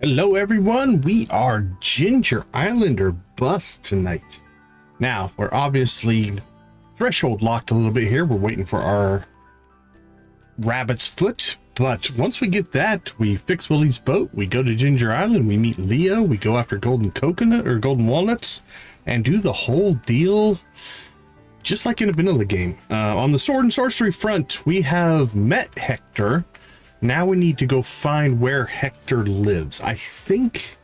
Hello everyone, we are Ginger Island or Bust tonight. Now, we're obviously threshold locked a little bit here. We're waiting for our rabbit's foot, but once we get that, we fix Willy's boat, we go to Ginger Island, we meet Leo, we go after golden coconut or golden walnuts, and do the whole deal just like in a vanilla game. On the Sword and Sorcery front, we have met Hector. Now we need to go find where Hector lives. I think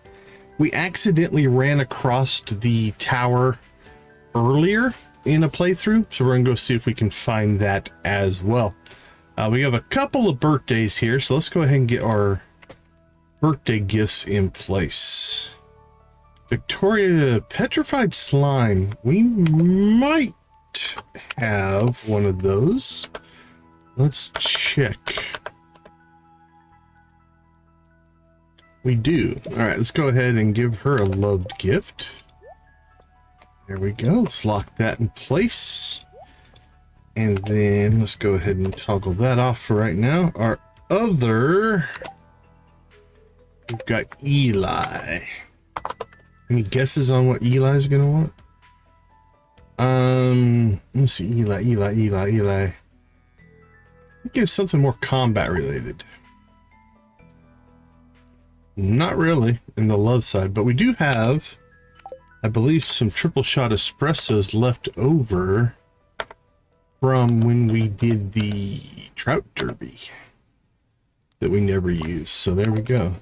we accidentally ran across the tower earlier in a playthrough, so we're gonna go see if we can find that as well. We have a couple of birthdays here, so let's go ahead and get our birthday gifts in place. Victoria, petrified slime. We might have one of those. Let's check. We do. All right, let's go ahead and give her a loved gift. There we go. Let's lock that in place. And then let's go ahead and toggle that off for right now. Our other, we've got Eli. Any guesses on what Eli's gonna want? Let's see, Eli. I think it's something more combat related. Not really in the love side, but we do have, I believe, some triple shot espressos left over from when we did the trout derby that we never used. So there we go.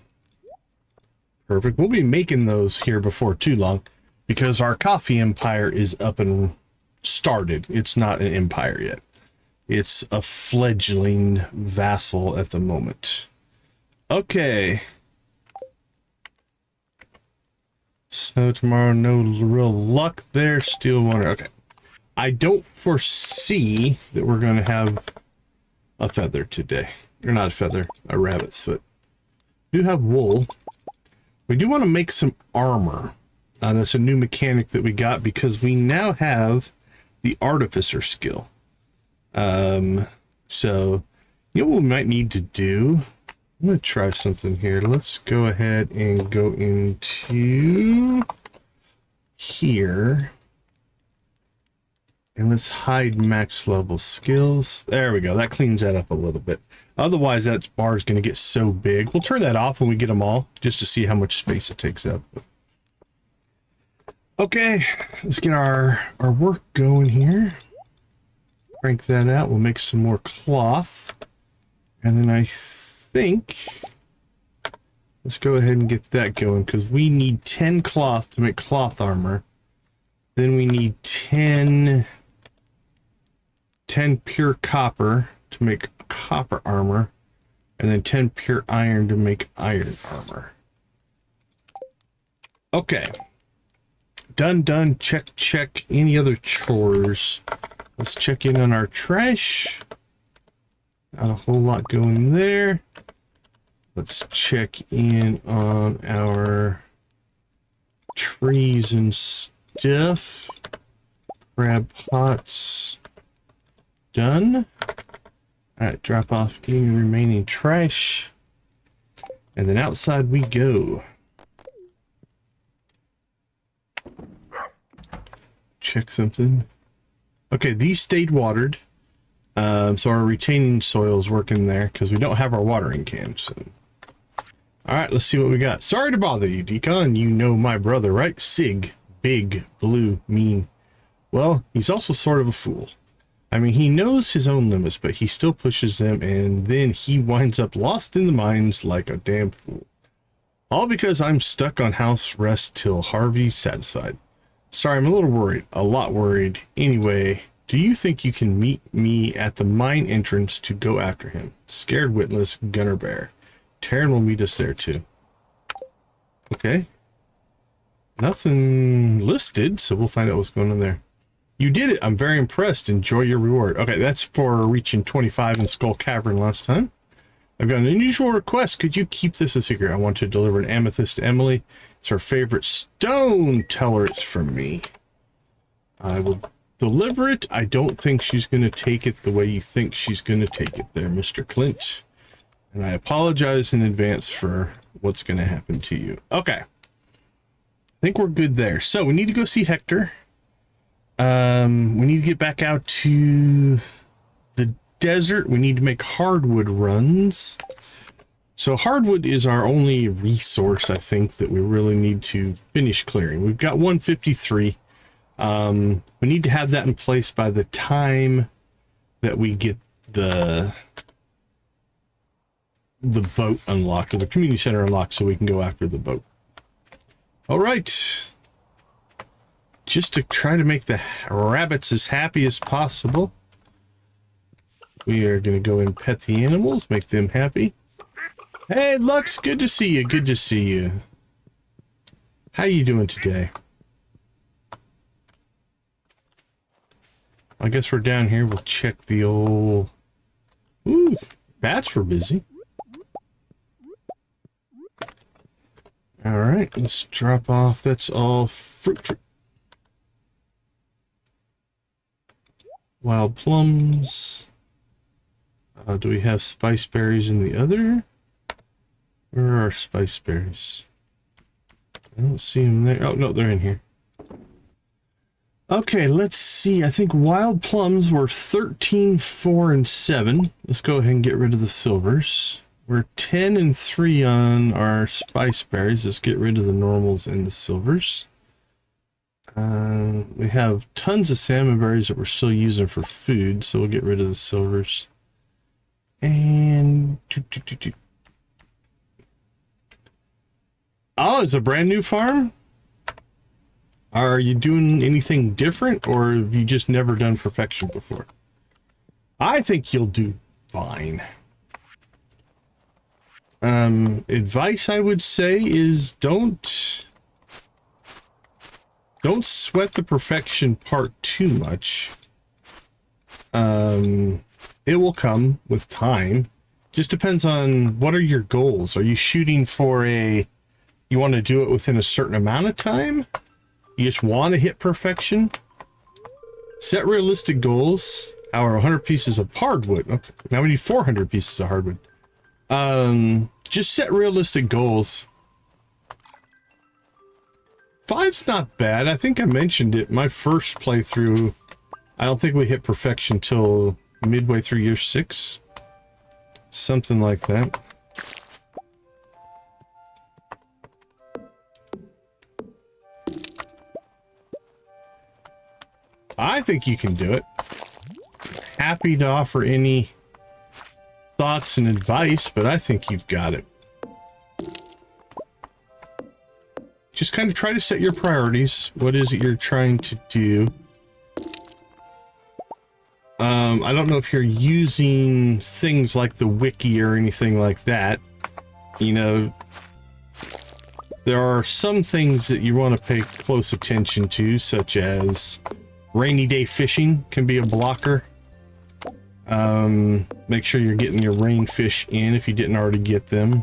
Perfect. We'll be making those here before too long because our coffee empire is up and started. It's not an empire yet. It's a fledgling vassal at the moment. Okay. Snow tomorrow, no real luck there. Steel water. Okay. I don't foresee that we're going to have a feather today. Or not a feather, a rabbit's foot. We do have wool. We do want to make some armor. That's a new mechanic that we got because we now have the Artificer skill. So, you know what we might need to do? I'm going to try something here. Let's go ahead and go into here. And let's hide max level skills. There we go. That cleans that up a little bit. Otherwise, that bar is going to get so big. We'll turn that off when we get them all, just to see how much space it takes up. Okay, let's get our work going here. Crank that out. We'll make some more cloth. And then I think let's go ahead and get that going because we need 10 cloth to make cloth armor. Then we need 10 pure copper to make copper armor, and then 10 pure iron to make iron armor. Okay, done. Check. Any other chores? Let's check in on our trash. Not a whole lot going there. Let's check in on our trees and stuff. Crab pots. Done. Alright, drop off any remaining trash. And then outside we go. Check something. Okay, these stayed watered. So our retaining soil is working there because we don't have our watering can. So. Alright, let's see what we got. Sorry to bother you, Decon. You know my brother, right? Sig. Big, blue, mean. Well, he's also sort of a fool. I mean, he knows his own limits, but he still pushes them, and then he winds up lost in the mines like a damn fool. All because I'm stuck on house rest till Harvey's satisfied. Sorry, I'm a little worried. A lot worried. Anyway, do you think you can meet me at the mine entrance to go after him? Scared Witless, Gunner Bear. Taryn will meet us there too. Okay. Nothing listed, so we'll find out what's going on there. You did it. I'm very impressed. Enjoy your reward. Okay, that's for reaching 25 in Skull Cavern last time. I've got an unusual request. Could you keep this a secret? I want to deliver an amethyst to Emily. It's her favorite stone. Tell her it's from me. I will deliver it. I don't think she's going to take it the way you think she's going to take it there, Mr. Clint. And I apologize in advance for what's going to happen to you. Okay. I think we're good there. So we need to go see Hector. We need to get back out to the desert. We need to make hardwood runs. So hardwood is our only resource, I think, that we really need to finish clearing. We've got 153. We need to have that in place by the time that we get the boat unlocked, or the community center unlocked, so we can go after the boat. All right. Just to try to make the rabbits as happy as possible, we are going to go and pet the animals, make them happy. Hey, Lux, good to see you. Good to see you. How you doing today? I guess we're down here. We'll check the old... Ooh, bats were busy. All right, let's drop off. That's all fruit. Wild plums. Do we have spice berries in the other? Where are our spice berries? I don't see them there. Oh, no, they're in here. Okay, let's see. I think wild plums were 13, 4, and 7. Let's go ahead and get rid of the silvers. We're 10 and 3 on our spice berries. Let's get rid of the normals and the silvers. We have tons of salmon berries that we're still using for food, so we'll get rid of the silvers. And... Oh, it's a brand new farm? Are you doing anything different, or have you just never done perfection before? I think you'll do fine. Advice I would say is don't sweat the perfection part too much. It will come with time. Just depends on what are your goals. Are you shooting for you want to do it within a certain amount of time? You just want to hit perfection? Set realistic goals. Our 100 pieces of hardwood. Okay, now we need 400 pieces of hardwood. Just set realistic goals. 5's not bad. I think I mentioned it. My first playthrough, I don't think we hit perfection till midway through year 6. Something like that. I think you can do it. Happy to offer any thoughts and advice, but I think you've got it. Just kind of try to set your priorities. What is it you're trying to do? I don't know if you're using things like the wiki or anything like that. You know, there are some things that you want to pay close attention to, such as rainy day fishing can be a blocker. Make sure you're getting your rain fish in if you didn't already get them.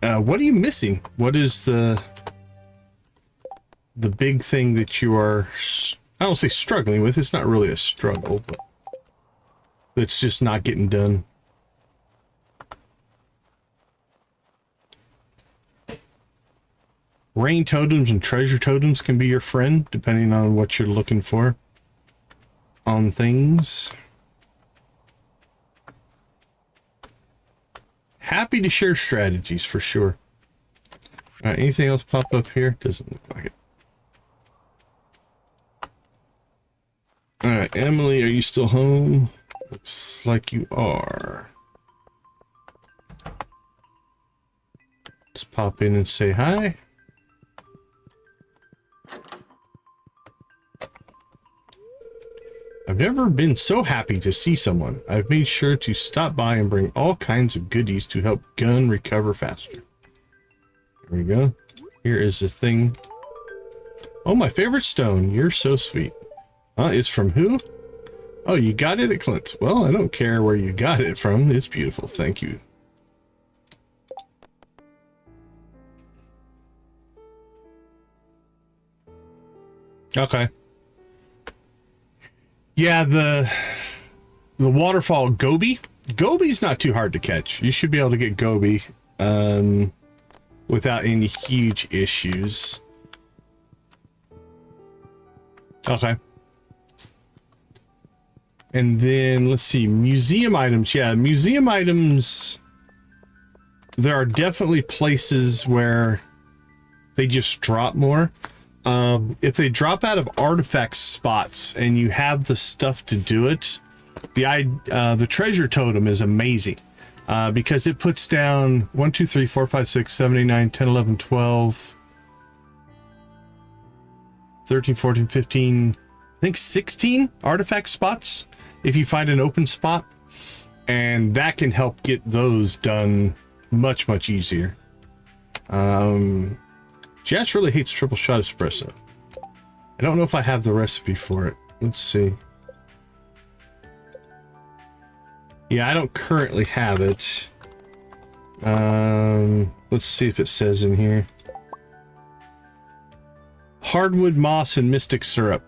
What are you missing? What is the big thing that you are, I don't say struggling with, it's not really a struggle, but it's just not getting done. Rain totems and treasure totems can be your friend, depending on what you're looking for on things. Happy to share strategies for sure. All right, anything else pop up here? Doesn't look like it. All right, Emily, are you still home? Looks like you are. Let's pop in and say hi. I've never been so happy to see someone. I've made sure to stop by and bring all kinds of goodies to help Gun recover faster. There we go. Here is the thing. Oh, my favorite stone. You're so sweet. It's from who? Oh, you got it at Clint's. Well, I don't care where you got it from. It's beautiful. Thank you. Okay. Yeah, the waterfall Gobi Goby's not too hard to catch. You should be able to get Goby without any huge issues. Okay. And then let's see, museum items. Yeah, museum items. There are definitely places where they just drop more. If they drop out of artifact spots and you have the stuff to do it, the treasure totem is amazing because it puts down 1, 2, 3, 4, 5, 6, 7, 8, 9, 10, 11, 12, 13, 14, 15, I think 16 artifact spots if you find an open spot, and that can help get those done much, much easier. Jess really hates triple shot espresso. I don't know if I have the recipe for it. Let's see. Yeah, I don't currently have it. Let's see if it says in here. Hardwood moss and mystic syrup.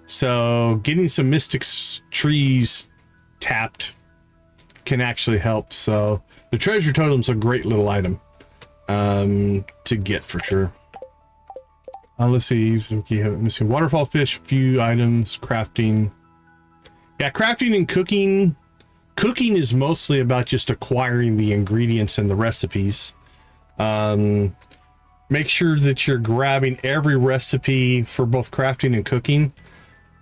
So getting some mystic trees tapped can actually help. So the treasure totem's a great little item to get for sure. Let's see. Missing waterfall fish, few items, crafting. Yeah, crafting and cooking. Cooking is mostly about just acquiring the ingredients and the recipes. Make sure that you're grabbing every recipe for both crafting and cooking.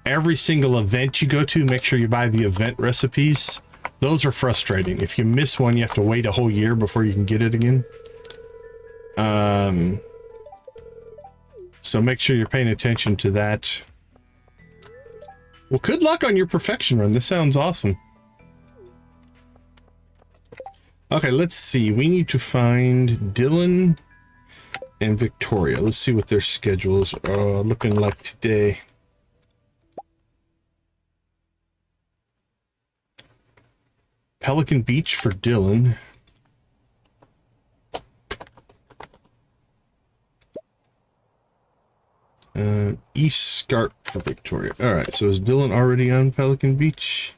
Every single event you go to, make sure you buy the event recipes. Those are frustrating. If you miss one, you have to wait a whole year before you can get it again. So make sure you're paying attention to that. Well, good luck on your perfection run. This sounds awesome. Okay, let's see. We need to find Dylan and Victoria. Let's see what their schedules are looking like today. Pelican Beach for Dylan. East Scarp for Victoria. Alright, so is Dylan already on Pelican Beach?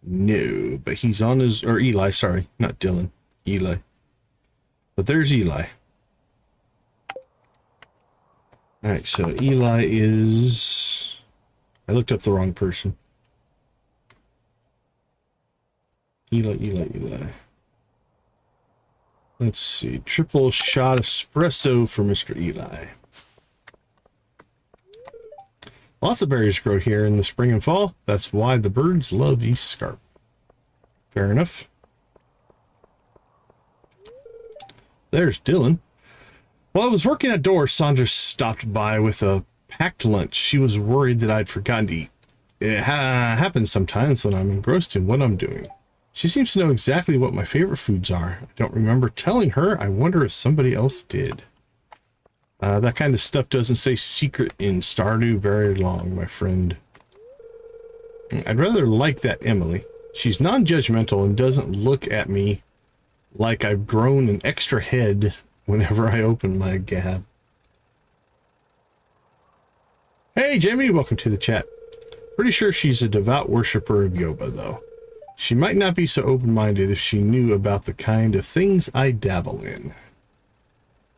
No, but he's on his, or Eli, sorry, not Dylan, Eli. But there's Eli. Alright, so Eli is, I looked up the wrong person. Eli. Let's see, triple shot espresso for Mr. Eli. Lots of berries grow here in the spring and fall. That's why the birds love East Scarp. Fair enough. There's Dylan. While I was working outdoors, Sandra stopped by with a packed lunch. She was worried that I'd forgotten to eat. It happens sometimes when I'm engrossed in what I'm doing. She seems to know exactly what my favorite foods are. I don't remember telling her. I wonder if somebody else did. That kind of stuff doesn't stay secret in Stardew very long, my friend. I'd rather like that Emily. She's non-judgmental and doesn't look at me like I've grown an extra head whenever I open my gab. Hey, Jamie, welcome to the chat. Pretty sure she's a devout worshiper of Yoba, though. She might not be so open-minded if she knew about the kind of things I dabble in.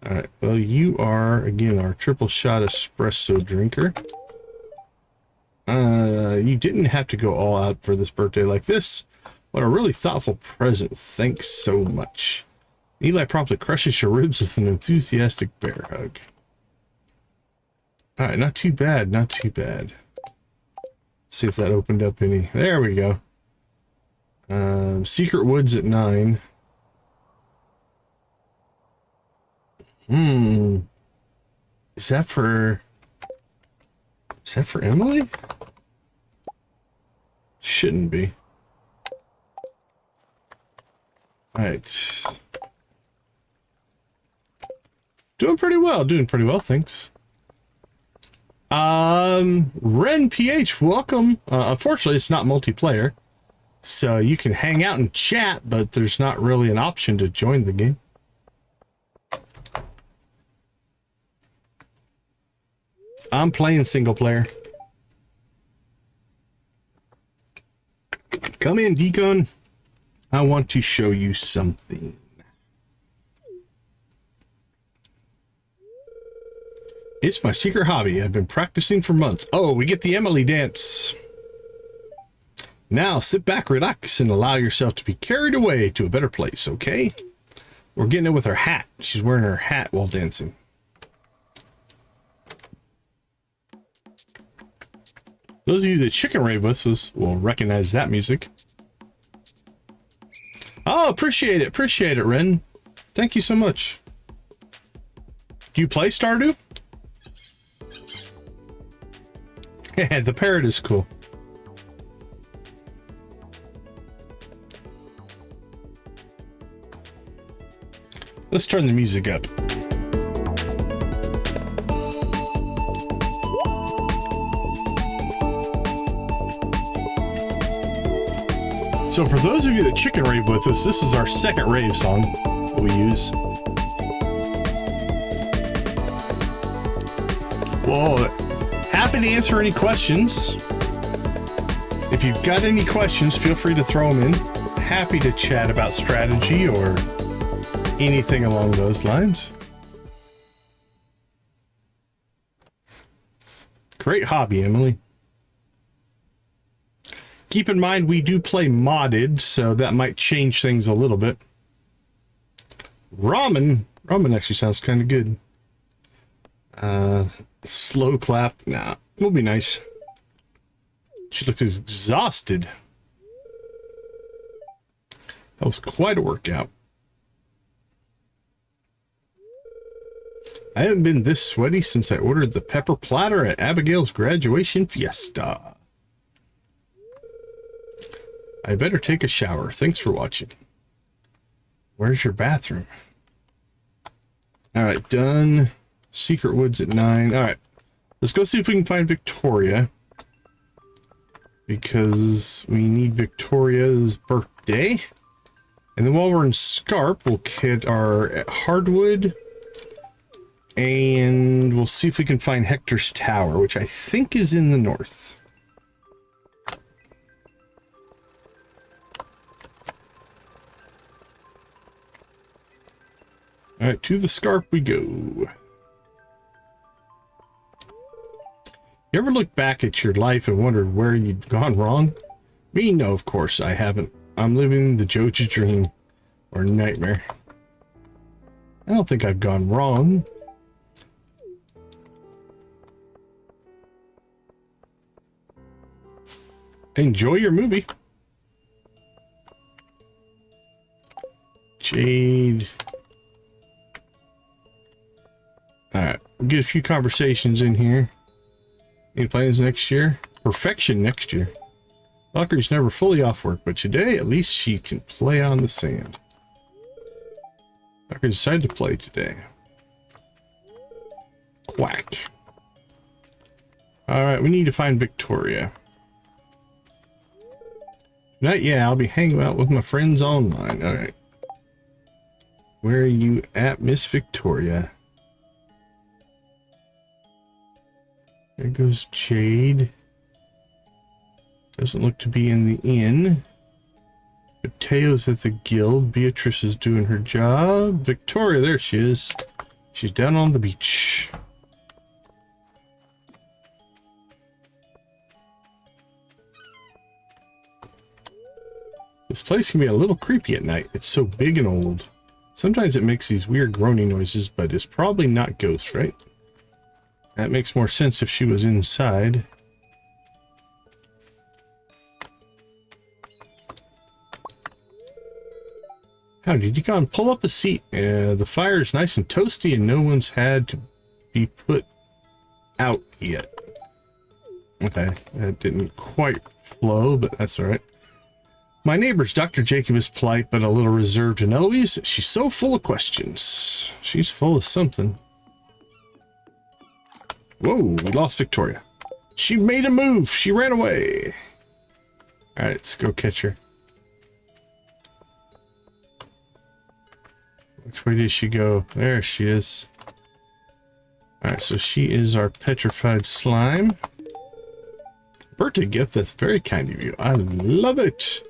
Alright, well, you are, again, our triple shot espresso drinker. You didn't have to go all out for this birthday like this. What a really thoughtful present. Thanks so much. Eli promptly crushes your ribs with an enthusiastic bear hug. Alright, not too bad, not too bad. Let's see if that opened up any. There we go. Secret Woods at 9. Is that for Emily? Shouldn't be. Right. Doing pretty well, thanks. Ren PH, welcome. Unfortunately, it's not multiplayer, so you can hang out and chat, but there's not really an option to join the game. I'm playing single player. Come in, Decon. I want to show you something. It's my secret hobby. I've been practicing for months. Oh, we get the Emily dance. Now sit back, relax, and allow yourself to be carried away to a better place, okay? We're getting it with her hat. She's wearing her hat while dancing. Those of you that chicken rave with us will recognize that music. Oh, appreciate it, Ren. Thank you so much. Do you play Stardew? Yeah, the parrot is cool. Let's turn the music up. So for those of you that chicken rave with us, this is our second rave song that we use. Well, happy to answer any questions. If you've got any questions, feel free to throw them in. Happy to chat about strategy or anything along those lines. Great hobby, Emily. Keep in mind we do play modded, so that might change things a little bit. Ramen actually sounds kind of good. Slow clap, nah, will be nice. She looks exhausted. That was quite a workout. I haven't been this sweaty since I ordered the pepper platter at Abigail's graduation fiesta. I better take a shower. Thanks for watching. Where's your bathroom? All right, done. Secret Woods at 9. All right, let's go see if we can find Victoria, because we need Victoria's birthday. And then while we're in Scarp, we'll hit our Hardwood, and we'll see if we can find Hector's Tower, which I think is in the north. All right, to the Scarp we go. You ever look back at your life and wondered where you'd gone wrong? Me, no, of course I haven't. I'm living the Joja dream, or nightmare. I don't think I've gone wrong. Enjoy your movie. Jade. Alright, we'll get a few conversations in here. Any plans next year? Perfection next year. Valkyrie's never fully off work, but today at least she can play on the sand. Valkyrie decided to play today. Quack. Alright, we need to find Victoria. Tonight, yeah, I'll be hanging out with my friends online. Alright. Where are you at, Miss Victoria? There goes Jade. Doesn't look to be in the inn. Mateo's at the guild. Beatrice is doing her job. Victoria, there she is. She's down on the beach. This place can be a little creepy at night. It's so big and old. Sometimes it makes these weird groaning noises, but it's probably not ghosts, right? That makes more sense if she was inside. Howdy, Deacon, pull up a seat. The fire's nice and toasty and no one's had to be put out yet. Okay, that didn't quite flow, but that's all right. My neighbor's Dr. Jacob is polite, but a little reserved, and Eloise, she's so full of questions. She's full of something. Whoa, we lost Victoria. She made a move. She ran away. All right, let's go catch her. Which way did she go? There she is. All right, so she is our petrified slime. Birthday gift, that's very kind of you. I love it.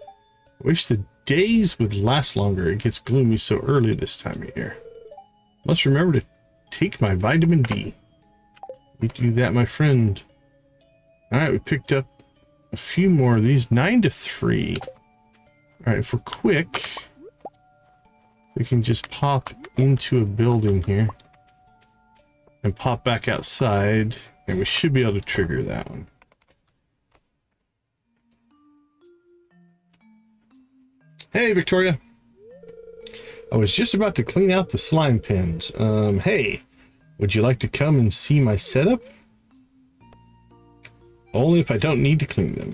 Wish the days would last longer. It gets gloomy so early this time of year. Must remember to take my vitamin D. We do that, my friend. All right, we picked up a few more of these. 9 to 3. All right, if we're quick, we can just pop into a building here and pop back outside, and we should be able to trigger that one. Hey, Victoria. I was just about to clean out the slime pens. Hey, would you like to come and see my setup? Only if I don't need to clean them.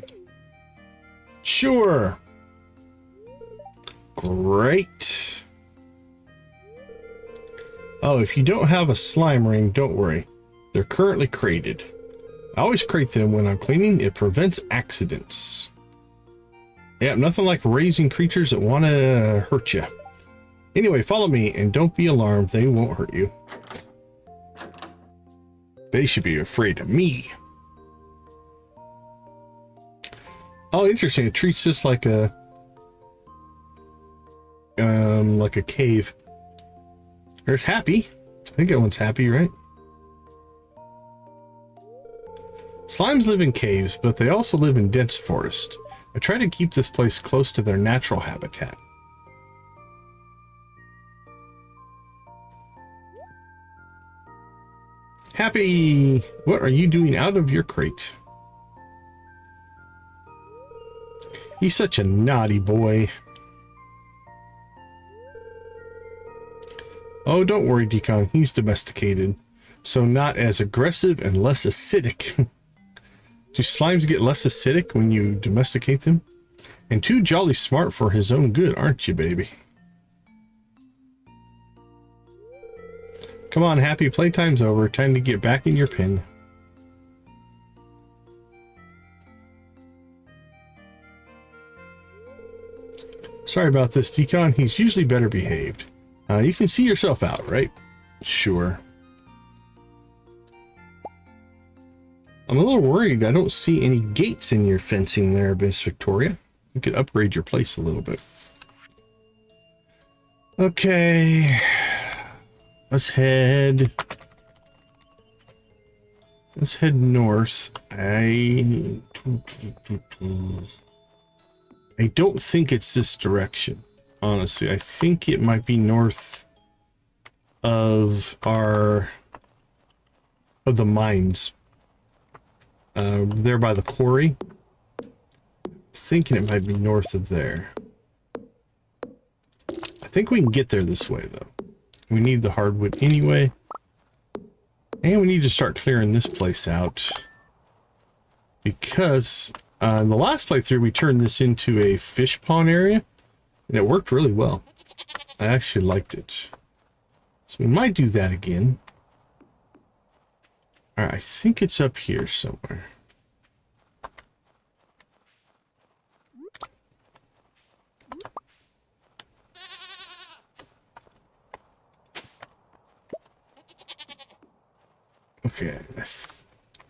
Sure. Great. Oh, if you don't have a slime ring, don't worry. They're currently crated. I always crate them when I'm cleaning. It prevents accidents. Yeah, nothing like raising creatures that want to hurt you. Anyway, follow me and don't be alarmed. They won't hurt you. They should be afraid of me. Oh, interesting. It treats this like a cave. There's Happy. I think that one's Happy, right? Slimes live in caves, but they also live in dense forest. I try to keep this place close to their natural habitat. Happy, what are you doing out of your crate? He's such a naughty boy. Oh, don't worry, Decon. He's domesticated, so not as aggressive and less acidic. Do slimes get less acidic when you domesticate them? And too jolly smart for his own good, aren't you, baby? Come on, Happy, playtime's over. Time to get back in your pen. Sorry about this, Decon. He's usually better behaved. You can see yourself out, right? Sure. I'm a little worried. I don't see any gates in your fencing there, Miss Victoria. You could upgrade your place a little bit. Okay. Let's head north. I don't think it's this direction. Honestly, I think it might be north of the mines. There by the quarry. Thinking it might be north of there. I think we can get there this way though. We need the hardwood anyway. And we need to start clearing this place out. Because in the last playthrough we turned this into a fish pond area. And it worked really well. I actually liked it. So we might do that again. Alright, I think it's up here somewhere. Okay,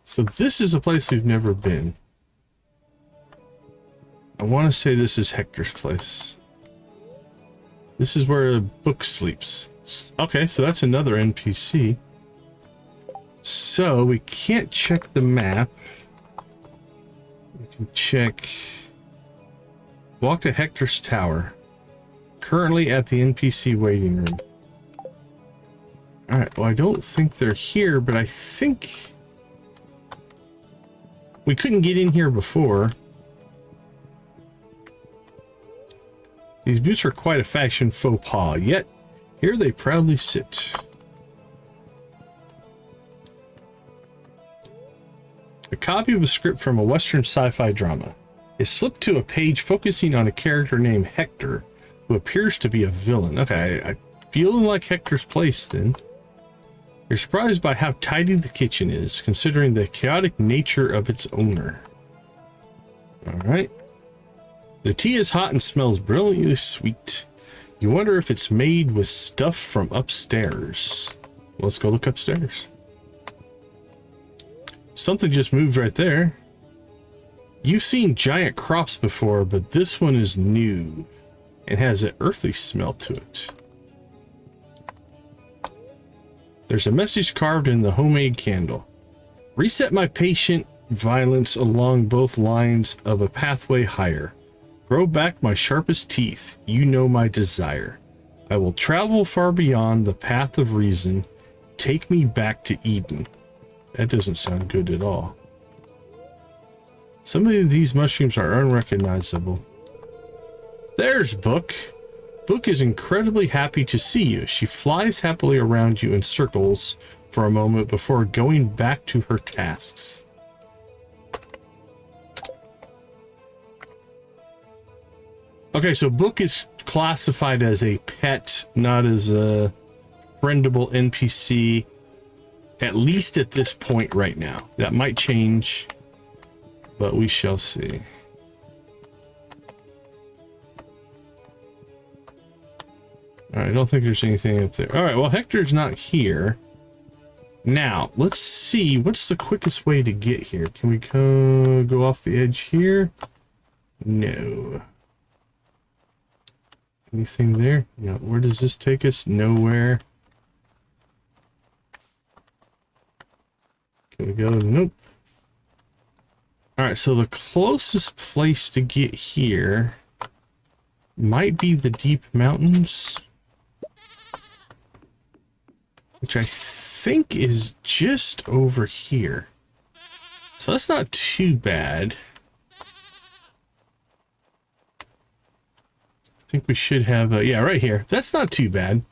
so this is a place we've never been. I want to say this is Hector's place. This is where a book sleeps. Okay, so that's another NPC. So we can't check the map. We can check. Walk to Hector's tower. Currently at the NPC waiting room. Alright, well I don't think they're here, but I think we couldn't get in here before. These boots are quite a fashion faux pas, yet here they proudly sit. A copy of a script from a Western sci-fi drama is flipped to a page focusing on a character named Hector, who appears to be a villain. Okay, I feeling like Hector's place then. You're surprised by how tidy the kitchen is, considering the chaotic nature of its owner. Alright. The tea is hot and smells brilliantly sweet. You wonder if it's made with stuff from upstairs. Let's go look upstairs. Something just moved right there. You've seen giant crops before, but this one is new. and has an earthy smell to it. There's a message carved in the homemade candle. Reset my patient violence along both lines of a pathway higher. Grow back my sharpest teeth. You know my desire. I will travel far beyond the path of reason. Take me back to Eden. That doesn't sound good at all. Some of these mushrooms are unrecognizable. There's Book. Book is incredibly happy to see you. She flies happily around you in circles for a moment before going back to her tasks. Okay, so Book is classified as a pet, not as a friendable NPC, at least at this point right now. That might change, but we shall see. All right, I don't think there's anything up there. All right, well, Hector's not here. Now, let's see. What's the quickest way to get here? Can we go off the edge here? No. Anything there? No. Where does this take us? Nowhere. Can we go? Nope. All right, so the closest place to get here might be the deep mountains, which I think is just over here. So that's not too bad. I think we should have a, yeah, right here. That's not too bad.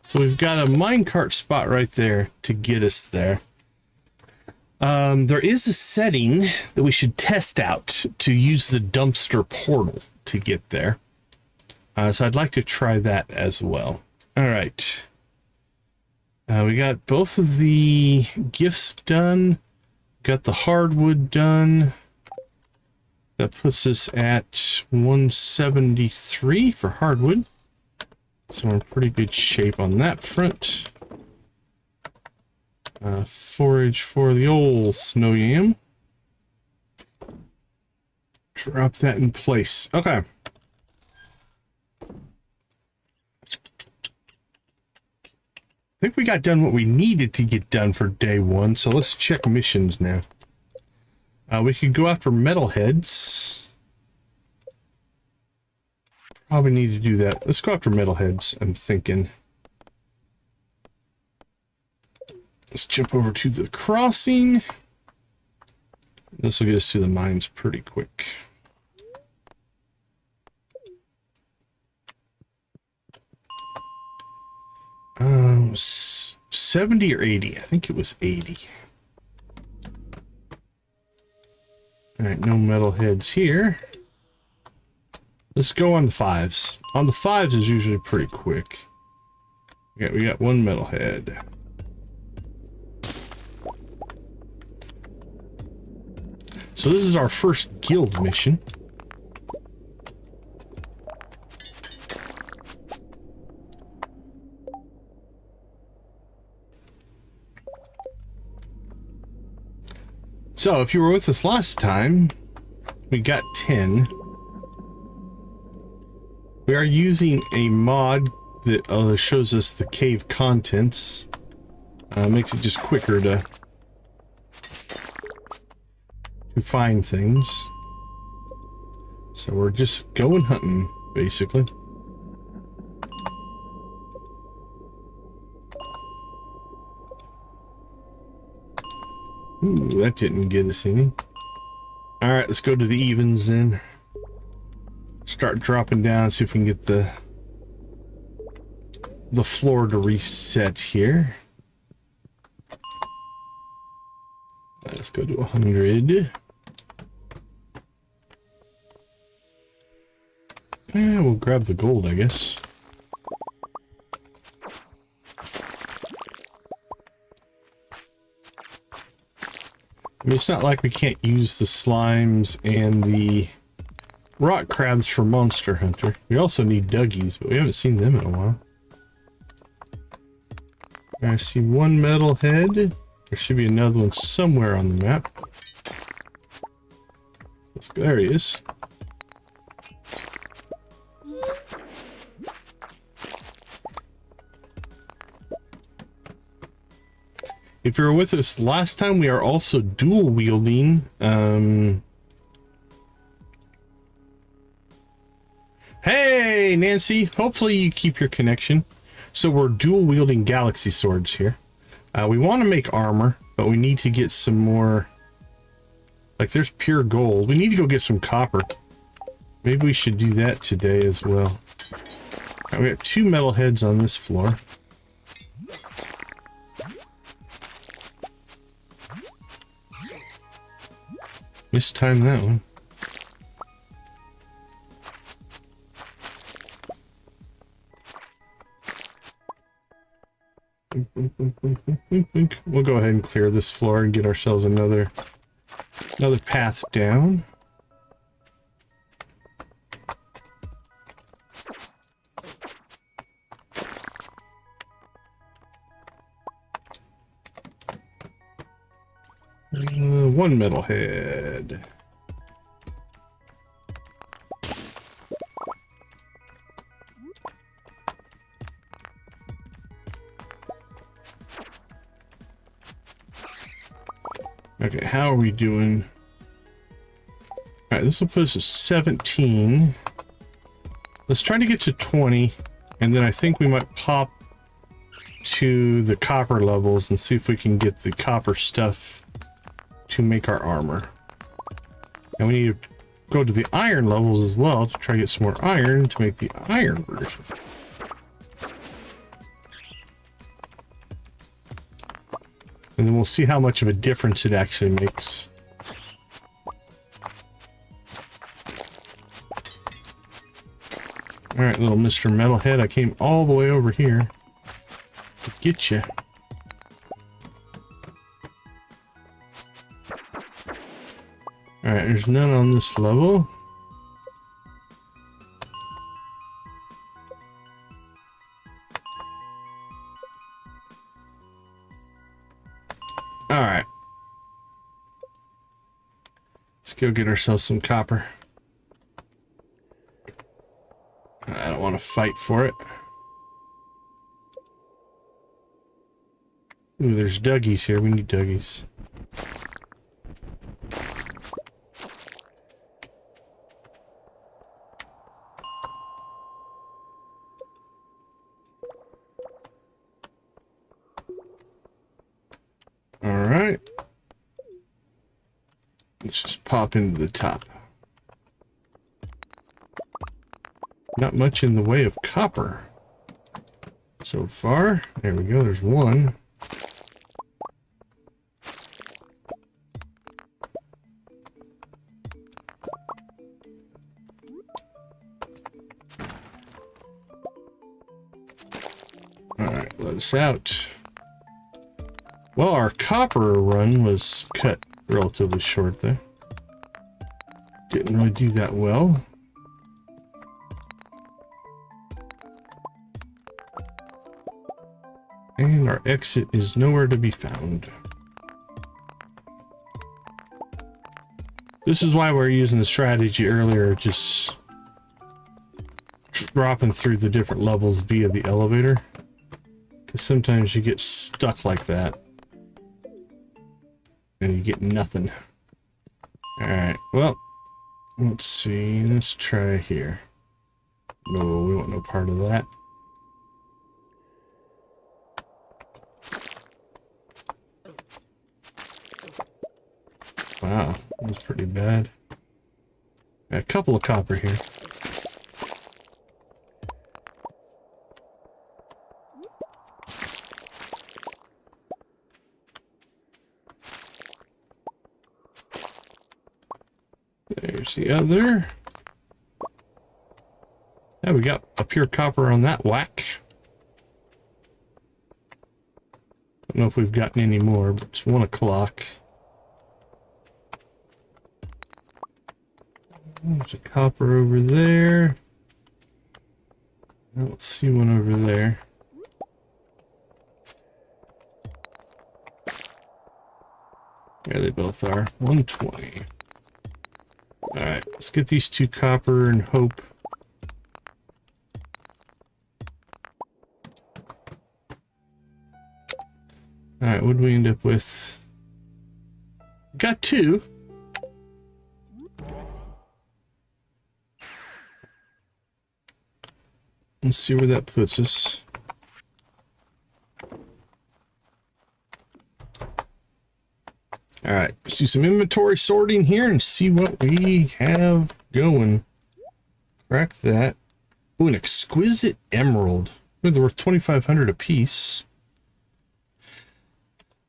So we've got a minecart spot right there to get us there. There is a setting that we should test out to use the dumpster portal to get there. So I'd like to try that as well. All right. We got both of the gifts done. Got the hardwood done. That puts us at 173 for hardwood. So we're in pretty good shape on that front. Forage for the old snow yam. Drop that in place. Okay. I think we got done what we needed to get done for day one, so let's check missions now. We could go after metalheads. Probably need to do that. Let's go after metalheads, I'm thinking. Let's jump over to the crossing. This will get us to the mines pretty quick. Um, 70 or 80? I think it was 80. All right, no metalheads here. Let's go on the 5s. On the 5s is usually pretty quick. Yeah, we got one metalhead. So this is our first guild mission. So if you were with us last time, we got 10. We are using a mod that shows us the cave contents. Makes it just quicker to find things. So we're just going hunting, basically. Ooh, that didn't get us any. Alright, let's go to the evens then. Start dropping down, see if we can get the floor to reset here. Let's go to 100. Yeah, we'll grab the gold, I guess. I mean, it's not like we can't use the slimes and the rock crabs for Monster Hunter. We also need Duggies, but we haven't seen them in a while. I see one metalhead. There should be another one somewhere on the map. Let's go. There he is. If you were with us last time, we are also dual wielding. Hey, Nancy. Hopefully you keep your connection. So we're dual wielding galaxy swords here. We want to make armor, but we need to get some more. Like, there's pure gold. We need to go get some copper. Maybe we should do that today as well. Right, we got 2 metal heads on this floor. Mistimed that one. We'll go ahead and clear this floor and get ourselves another path down. One metal head. Okay, how are we doing? All right, this will put us at 17. Let's try to get to 20, and then I think we might pop to the copper levels and see if we can get the copper stuff to make our armor. And we need to go to the iron levels as well to try to get some more iron to make the iron version. And then we'll see how much of a difference it actually makes. All right, little Mr. Metalhead, I came all the way over here to get you. All right, there's none on this level. All right. Let's go get ourselves some copper. I don't want to fight for it. Ooh, there's Dougies here. We need Dougies. All right. Let's just pop into the top. Not much in the way of copper so far. There we go. There's one. All right, let us out. Well, our copper run was cut relatively short there. Didn't really do that well. And our exit is nowhere to be found. This is why we're using the strategy earlier, just dropping through the different levels via the elevator. Because sometimes you get stuck like that. And you get nothing. Alright, well, let's see. Let's try here. No, we want no part of that. Wow, that's pretty bad. Got a couple of copper here. There's the other. Yeah, we got a pure copper on that whack. Don't know if we've gotten any more, but it's 1 o'clock. There's a copper over there. I don't see one over there. There they both are. 120. Alright, let's get these 2 copper and hope. All right, what did we end up with? Got 2. Let's see where that puts us. All right, let's do some inventory sorting here and see what we have going. Crack that. Ooh, an exquisite emerald. They're worth 2,500 a piece.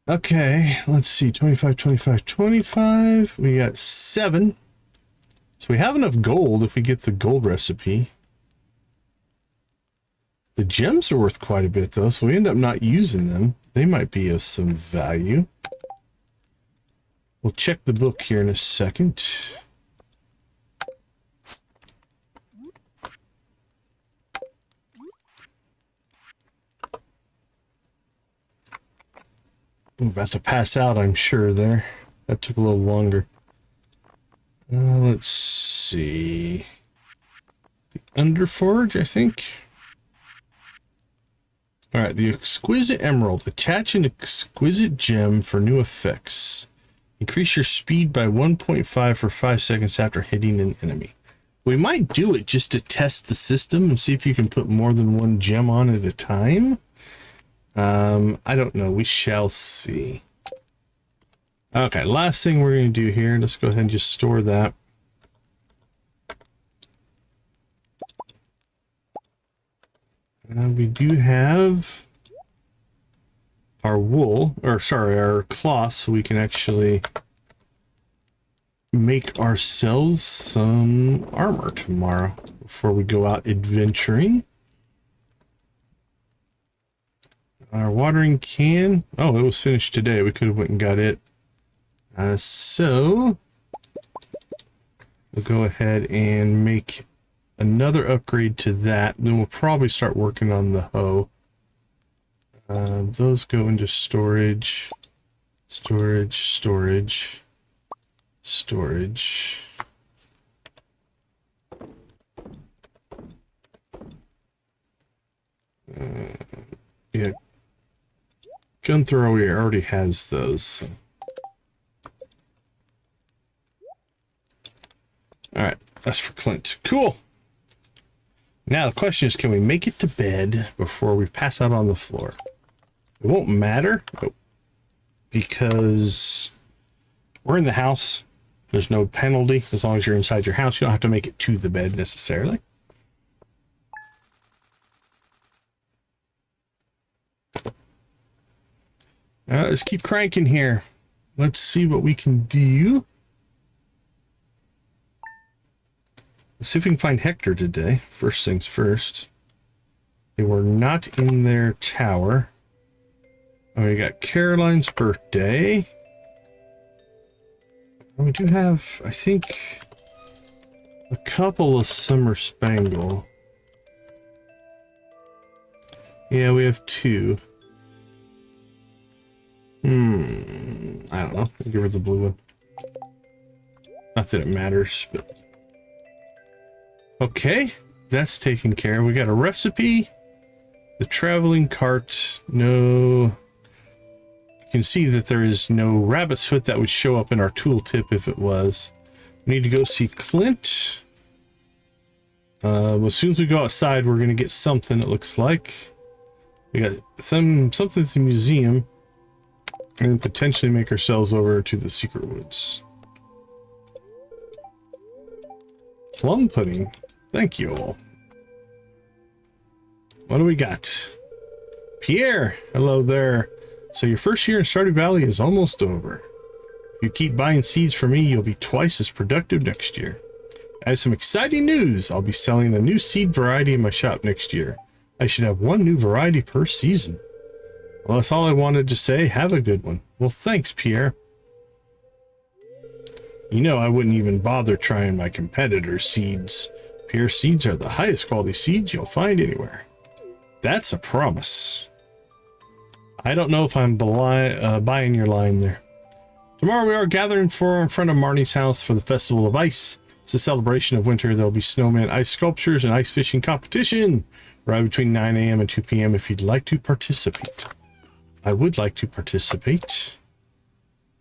Okay, let's see. 25, 25, 25. We got 7. So we have enough gold if we get the gold recipe. The gems are worth quite a bit though, so we end up not using them. They might be of some value. We'll check the book here in a second. I'm about to pass out, I'm sure, there. That took a little longer. Let's see. The Underforge, I think. Alright, the exquisite emerald. Attach an exquisite gem for new effects. Increase your speed by 1.5 for 5 seconds after hitting an enemy. We might do it just to test the system and see if you can put more than one gem on at a time. I don't know. We shall see. Okay, last thing we're going to do here. Let's go ahead and just store that. We do have our wool, or sorry, our cloth, so we can actually make ourselves some armor tomorrow before we go out adventuring. Our watering can. Oh, it was finished today. We could have went and got it. So we'll go ahead and make another upgrade to that. Then we'll probably start working on the hoe. Those go into storage, storage, storage, storage. Yeah. Gun thrower already has those. So. Alright, that's for Clint. Cool. Now the question is, can we make it to bed before we pass out on the floor? It won't matter because we're in the house. There's no penalty as long as you're inside your house. You don't have to make it to the bed necessarily. Let's keep cranking here. Let's see what we can do. Let's see if we can find Hector today. First things first. They were not in their tower. Oh, we got Caroline's birthday. We do have, I think, a couple of Summer Spangle. Yeah, we have 2. I don't know. I'll give her the blue one. Not that it matters, but... Okay, that's taken care of. We got a recipe. The traveling cart. No. You can see that there is no rabbit's foot that would show up in our tooltip if it was. We need to go see Clint. As soon as we go outside, we're going to get something, it looks like. We got something at the museum. And potentially make ourselves over to the secret woods. Plum pudding. Thank you all. What do we got? Pierre, hello there. So your first year in Stardew Valley is almost over. If you keep buying seeds from me, you'll be twice as productive next year. I have some exciting news. I'll be selling a new seed variety in my shop next year. I should have 1 new variety per season. Well, that's all I wanted to say. Have a good one. Well, thanks, Pierre. You know, I wouldn't even bother trying my competitors' seeds. Pierre seeds are the highest quality seeds you'll find anywhere. That's a promise. I don't know if I'm buying your line there. Tomorrow we are gathering in front of Marnie's house for the Festival of Ice. It's a celebration of winter. There'll be snowman ice sculptures and ice fishing competition. Right between 9 a.m. and 2 p.m. if you'd like to participate. I would like to participate.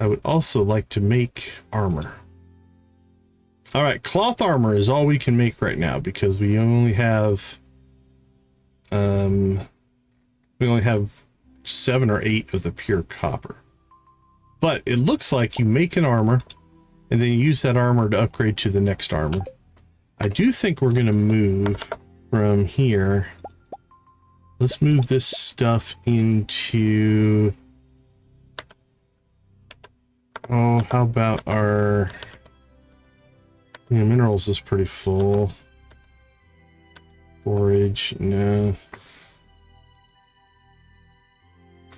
I would also like to make armor. All right, cloth armor is all we can make right now because we only have 7 or 8 of the pure copper. But it looks like you make an armor and then you use that armor to upgrade to the next armor. I do think we're going to move from here. Let's move this stuff into... Oh, how about our... Yeah, minerals is pretty full. Forage, no.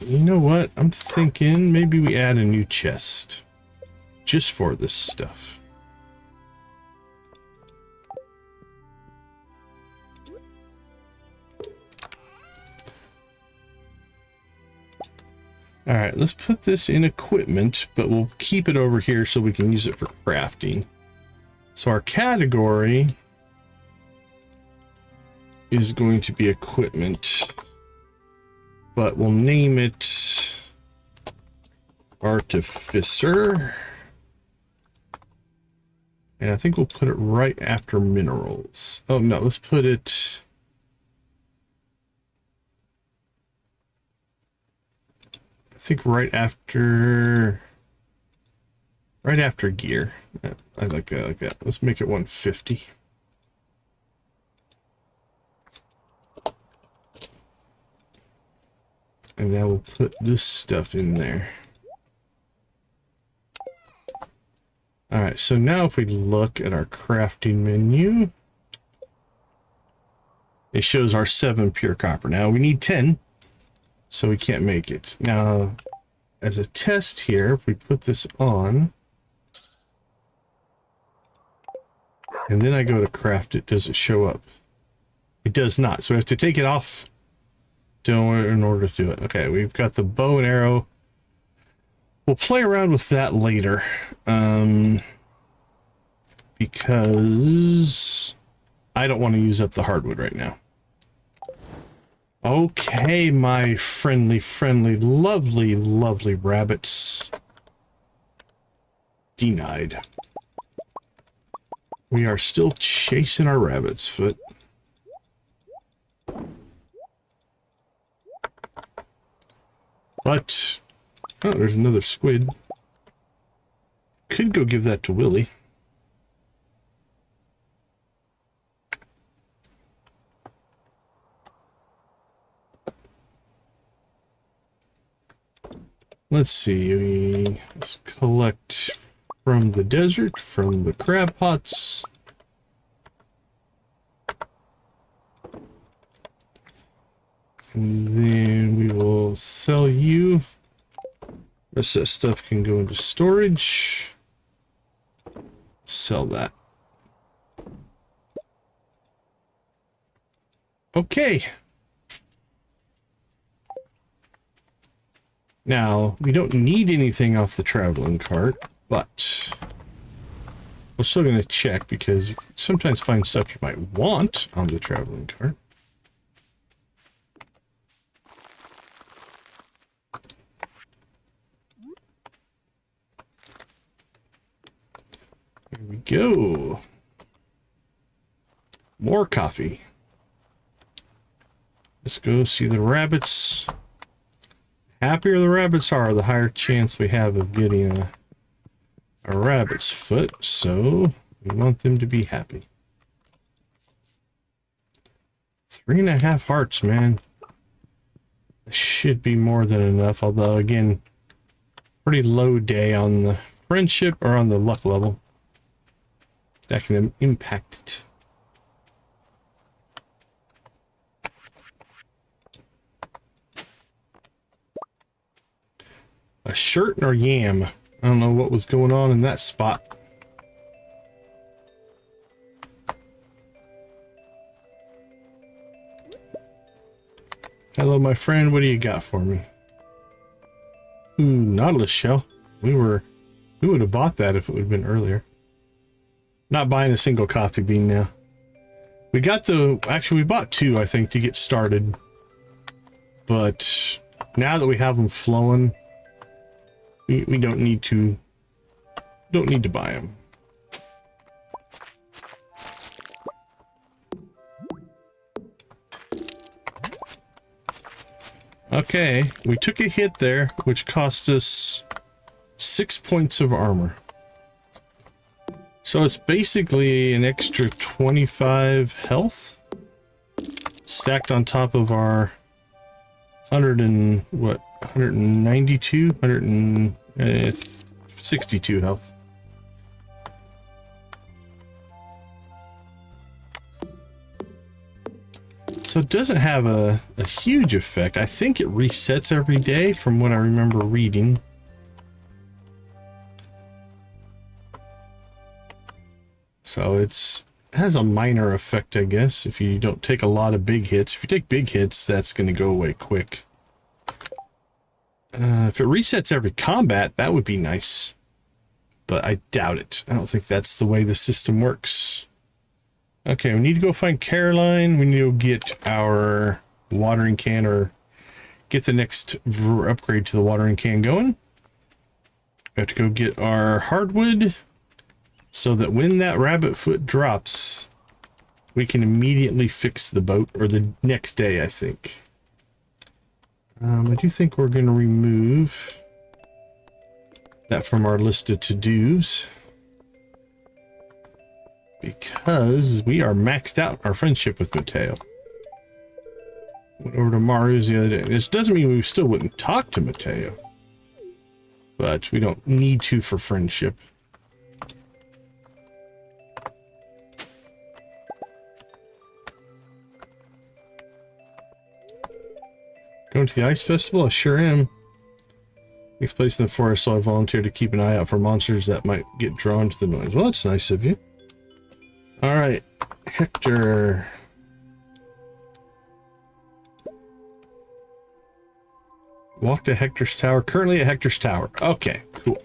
You know what? I'm thinking maybe we add a new chest. Just for this stuff. Alright, let's put this in equipment, but we'll keep it over here so we can use it for crafting. So our category is going to be equipment, but we'll name it Artificer. And I think we'll put it right after minerals. Oh no, let's put it... I think right after gear. Yeah, I like that, Let's make it 150. And now we'll put this stuff in there. All right, so now if we look at our crafting menu, it shows our 7 pure copper. Now we need 10, so we can't make it. Now, as a test here, if we put this on, and then I go to craft it, does it show up? It does not, so we have to take it off in order to do it. Okay, we've got the bow and arrow. We'll play around with that later, because I don't want to use up the hardwood right now. Okay, my friendly, lovely rabbits. Denied. We are still chasing our rabbit's foot. But, oh, there's another squid. Could go give that to Willy. Let's see, let's collect from the desert, from the crab pots. And then we will sell you. Rest of that stuff can go into storage. Sell that. Okay. Now, we don't need anything off the traveling cart, but we're still going to check because you can sometimes find stuff you might want on the traveling cart. Here we go. More coffee. Let's go see the rabbits. Happier the rabbits are, the higher chance we have of getting a rabbit's foot, so we want them to be happy. 3.5 hearts, man. Should be more than enough, although, again, pretty low day on the friendship or on the luck level. That can impact it. A shirt or yam? I don't know what was going on in that spot. Hello, my friend. What do you got for me? Ooh, Nautilus shell. We would have bought that if it would have been earlier. Not buying a single coffee bean now. We got actually we bought 2, I think, to get started. But now that we have them flowing, we don't need to buy them. Okay, we took a hit there, which cost us 6 points of armor. So it's basically an extra 25 health stacked on top of our 162 health. So it doesn't have a huge effect. I think it resets every day from what I remember reading. So it has a minor effect, I guess, if you don't take a lot of big hits. If you take big hits, that's going to go away quick. If it resets every combat, that would be nice. But I doubt it. I don't think that's the way the system works. Okay, we need to go find Caroline. We need to go get our watering can, or get the next upgrade to the watering can going. We have to go get our hardwood so that when that rabbit foot drops, we can immediately fix the boat, or the next day, I think. I do think we're going to remove that from our list of to-dos, because we are maxed out our friendship with Mateo. Went over to Maru's the other day. This doesn't mean we still wouldn't talk to Mateo, but we don't need to for friendship. Going to the ice festival? I sure am. Takes place in the forest, so I volunteered to keep an eye out for monsters that might get drawn to the noise. Well, that's nice of you. All right, Hector. Walk to Hector's tower. Currently at Hector's tower. Okay, cool.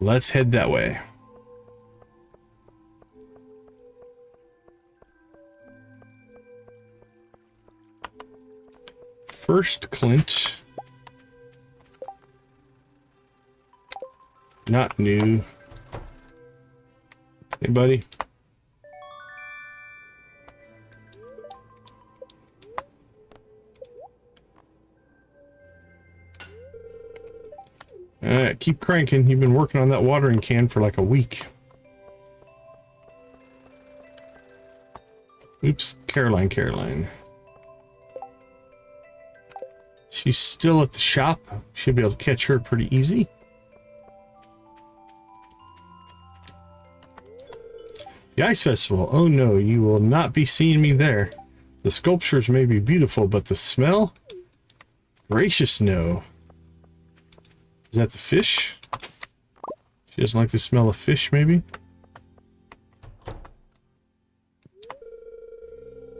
Let's head that way. First, Clint. Not new. Hey, buddy. Alright, keep cranking. You've been working on that watering can for like a week. Oops, Caroline. She's still at the shop. Should be able to catch her pretty easy. The Ice Festival. Oh no, you will not be seeing me there. The sculptures may be beautiful, but the smell? Gracious no. Is that the fish? She doesn't like the smell of fish, maybe?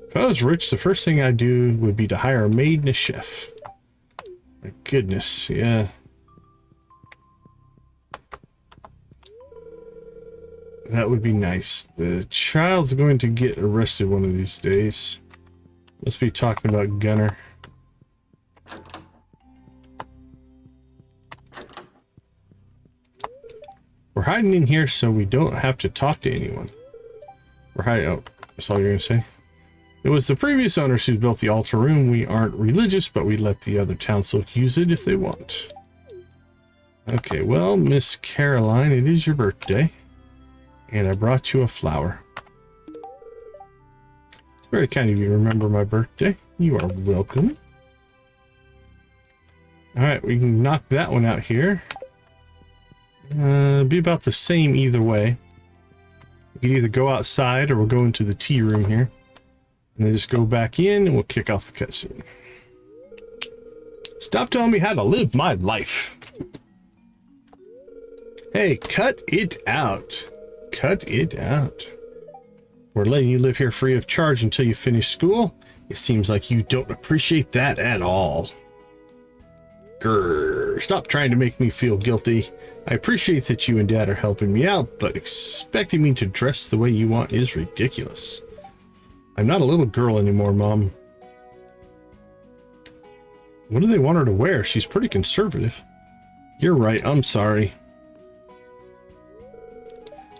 If I was rich, the first thing I'd do would be to hire a maid and a chef. My goodness, yeah. That would be nice. The child's going to get arrested one of these days. Must be talking about Gunner. We're hiding in here so we don't have to talk to anyone. We're hiding. Oh, that's all you're going to say? It was the previous owners who built the altar room. We aren't religious, but we let the other townsfolk use it if they want. Okay, well, Miss Caroline, it is your birthday. And I brought you a flower. It's very kind of you to remember my birthday. You are welcome. Alright, we can knock that one out here. Be about the same either way. We can either go outside or we'll go into the tea room here. And then just go back in and we'll kick off the cutscene. Stop telling me how to live my life. Hey, cut it out. Cut it out. We're letting you live here free of charge until you finish school. It seems like you don't appreciate that at all. Grrr. Stop trying to make me feel guilty. I appreciate that you and Dad are helping me out, but expecting me to dress the way you want is ridiculous. I'm not a little girl anymore, Mom. What do they want her to wear? She's pretty conservative. You're right. I'm sorry.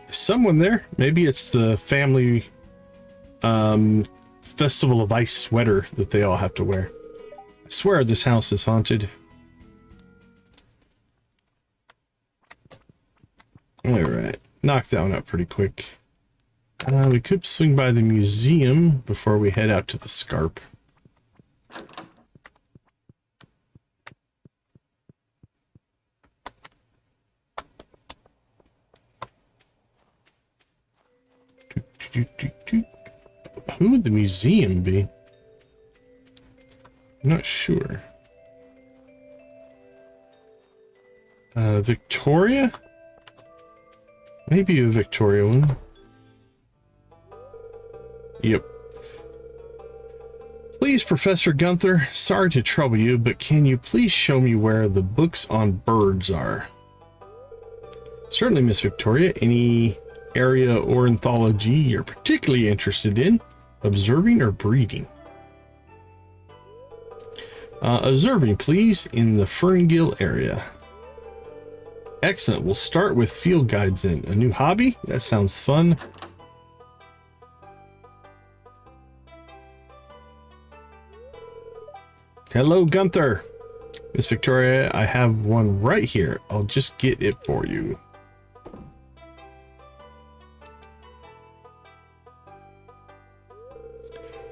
Is someone there? Maybe it's the family Festival of Ice sweater that they all have to wear. I swear this house is haunted. Alright. Knock that one out pretty quick. We could swing by the museum before we head out to the Scarp. Who would the museum be? I'm not sure. Victoria? Maybe a Victoria one. Yep. Please, Professor Gunther, sorry to trouble you, but can you please show me where the books on birds are? Certainly, Miss Victoria. Any area or ornithology you're particularly interested in? Observing or breeding? Observing, please, in the Ferngill area. Excellent. We'll start with field guides in. A new hobby? That sounds fun. Hello, Gunther. Miss Victoria, I have one right here. I'll just get it for you.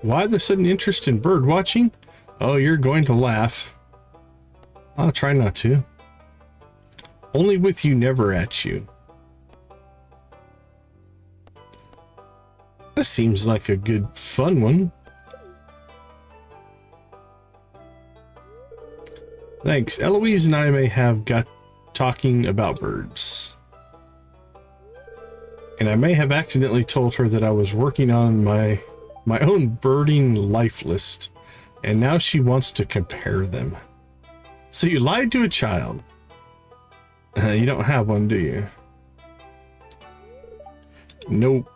Why the sudden interest in bird watching? Oh, you're going to laugh. I'll try not to. Only with you, never at you. That seems like a good, fun one. Thanks. Eloise and I may have got talking about birds. And I may have accidentally told her that I was working on my own birding life list. And now she wants to compare them. So you lied to a child. You don't have one, do you? Nope.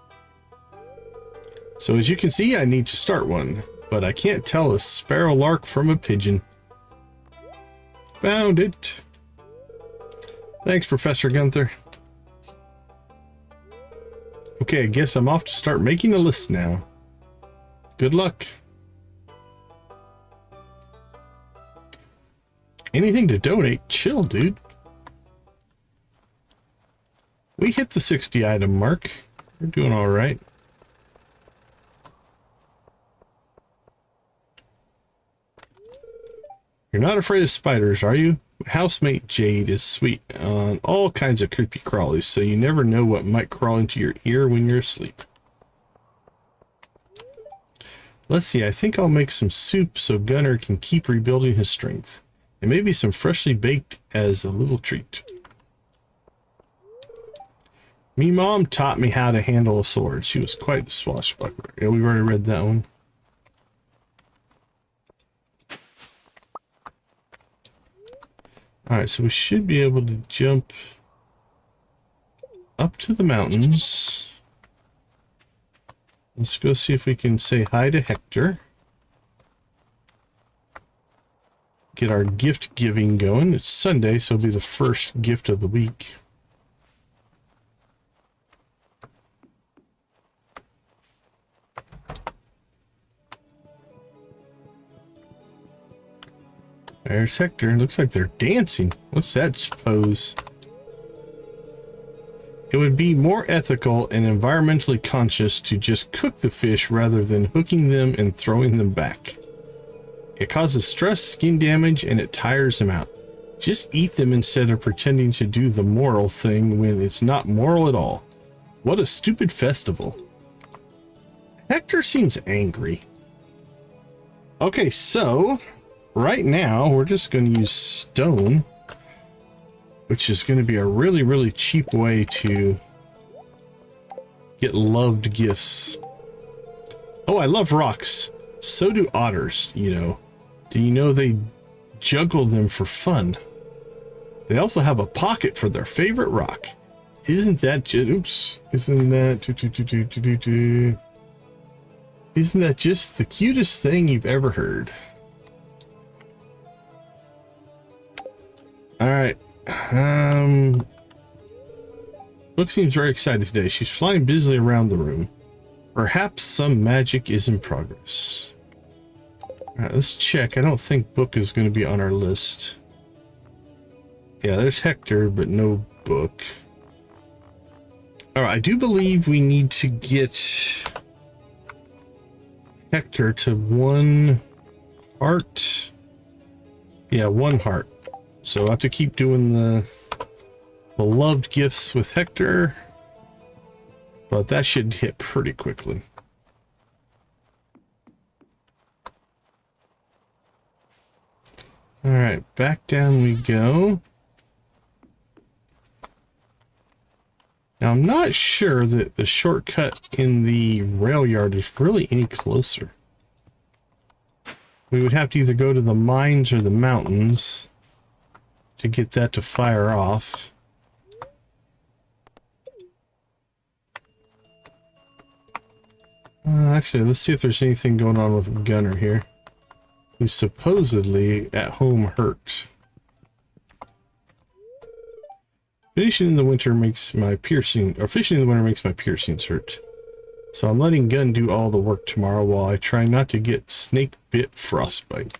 So as you can see, I need to start one. But I can't tell a sparrow lark from a pigeon. Found it. Thanks, Professor Gunther. Okay, I guess I'm off to start making a list now. Good luck. Anything to donate? Chill, dude. We hit the 60 item mark. We're doing all right. You're not afraid of spiders, are you? Housemate Jade is sweet on all kinds of creepy crawlies, so you never know what might crawl into your ear when you're asleep. Let's see, I think I'll make some soup so Gunner can keep rebuilding his strength. And maybe some freshly baked as a little treat. Me mom taught me how to handle a sword. She was quite a swashbuckler. Yeah, we've already read that one. Alright, so we should be able to jump up to the mountains. Let's go see if we can say hi to Hector. Get our gift giving going. It's Sunday, so it'll be the first gift of the week. There's Hector. Looks like they're dancing. What's that pose? It would be more ethical and environmentally conscious to just cook the fish rather than hooking them and throwing them back. It causes stress, skin damage, and it tires them out. Just eat them instead of pretending to do the moral thing when it's not moral at all. What a stupid festival. Hector seems angry. Okay, so right now we're just going to use stone, which is going to be a really, really cheap way to get loved gifts. Oh, I love rocks. So do otters, you know. Do you know they juggle them for fun? They also have a pocket for their favorite rock. Isn't that just, oops, isn't that just the cutest thing you've ever heard? All right. Book seems very excited today. She's flying busily around the room. Perhaps some magic is in progress. All right, let's check. I don't think Book is going to be on our list. Yeah, there's Hector, but no Book. All right, I do believe we need to get Hector to 1 heart. Yeah, 1 heart. So I have to keep doing the loved gifts with Hector, but that should hit pretty quickly. All right, back down we go. Now I'm not sure that the shortcut in the rail yard is really any closer. We would have to either go to the mines or the mountains to get that to fire off. Actually, let's see if there's anything going on with Gunner here, who's supposedly at home hurt. Fishing in the winter makes my piercings hurt. So I'm letting Gun do all the work tomorrow while I try not to get snake bit frostbite.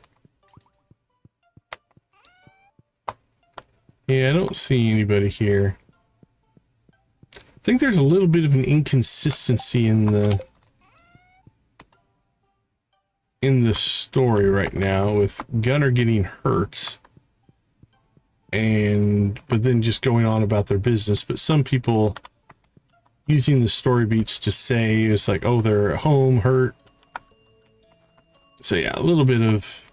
Yeah, I don't see anybody here. I think there's a little bit of an inconsistency in the story right now, with Gunner getting hurt but then just going on about their business. But some people using the story beats to say it's like, oh, they're at home hurt. So yeah, a little bit of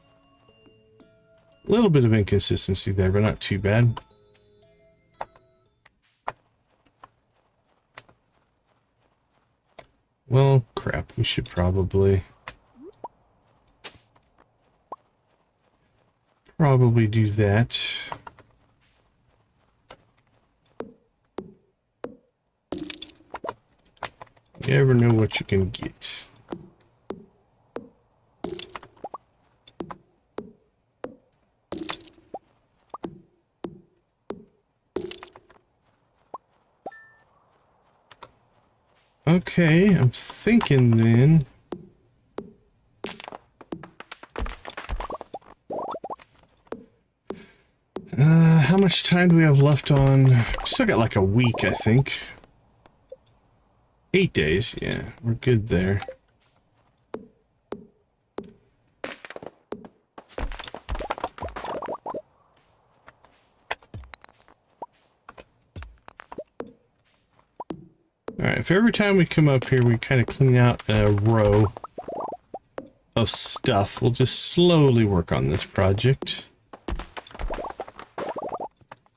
inconsistency there, but not too bad. Well, crap, we should probably do that. You never know what you can get. Okay, I'm thinking then. How much time do we have left on? Still got like a week, I think. 8 days, yeah, we're good there. Alright, if every time we come up here we kind of clean out a row of stuff, we'll just slowly work on this project.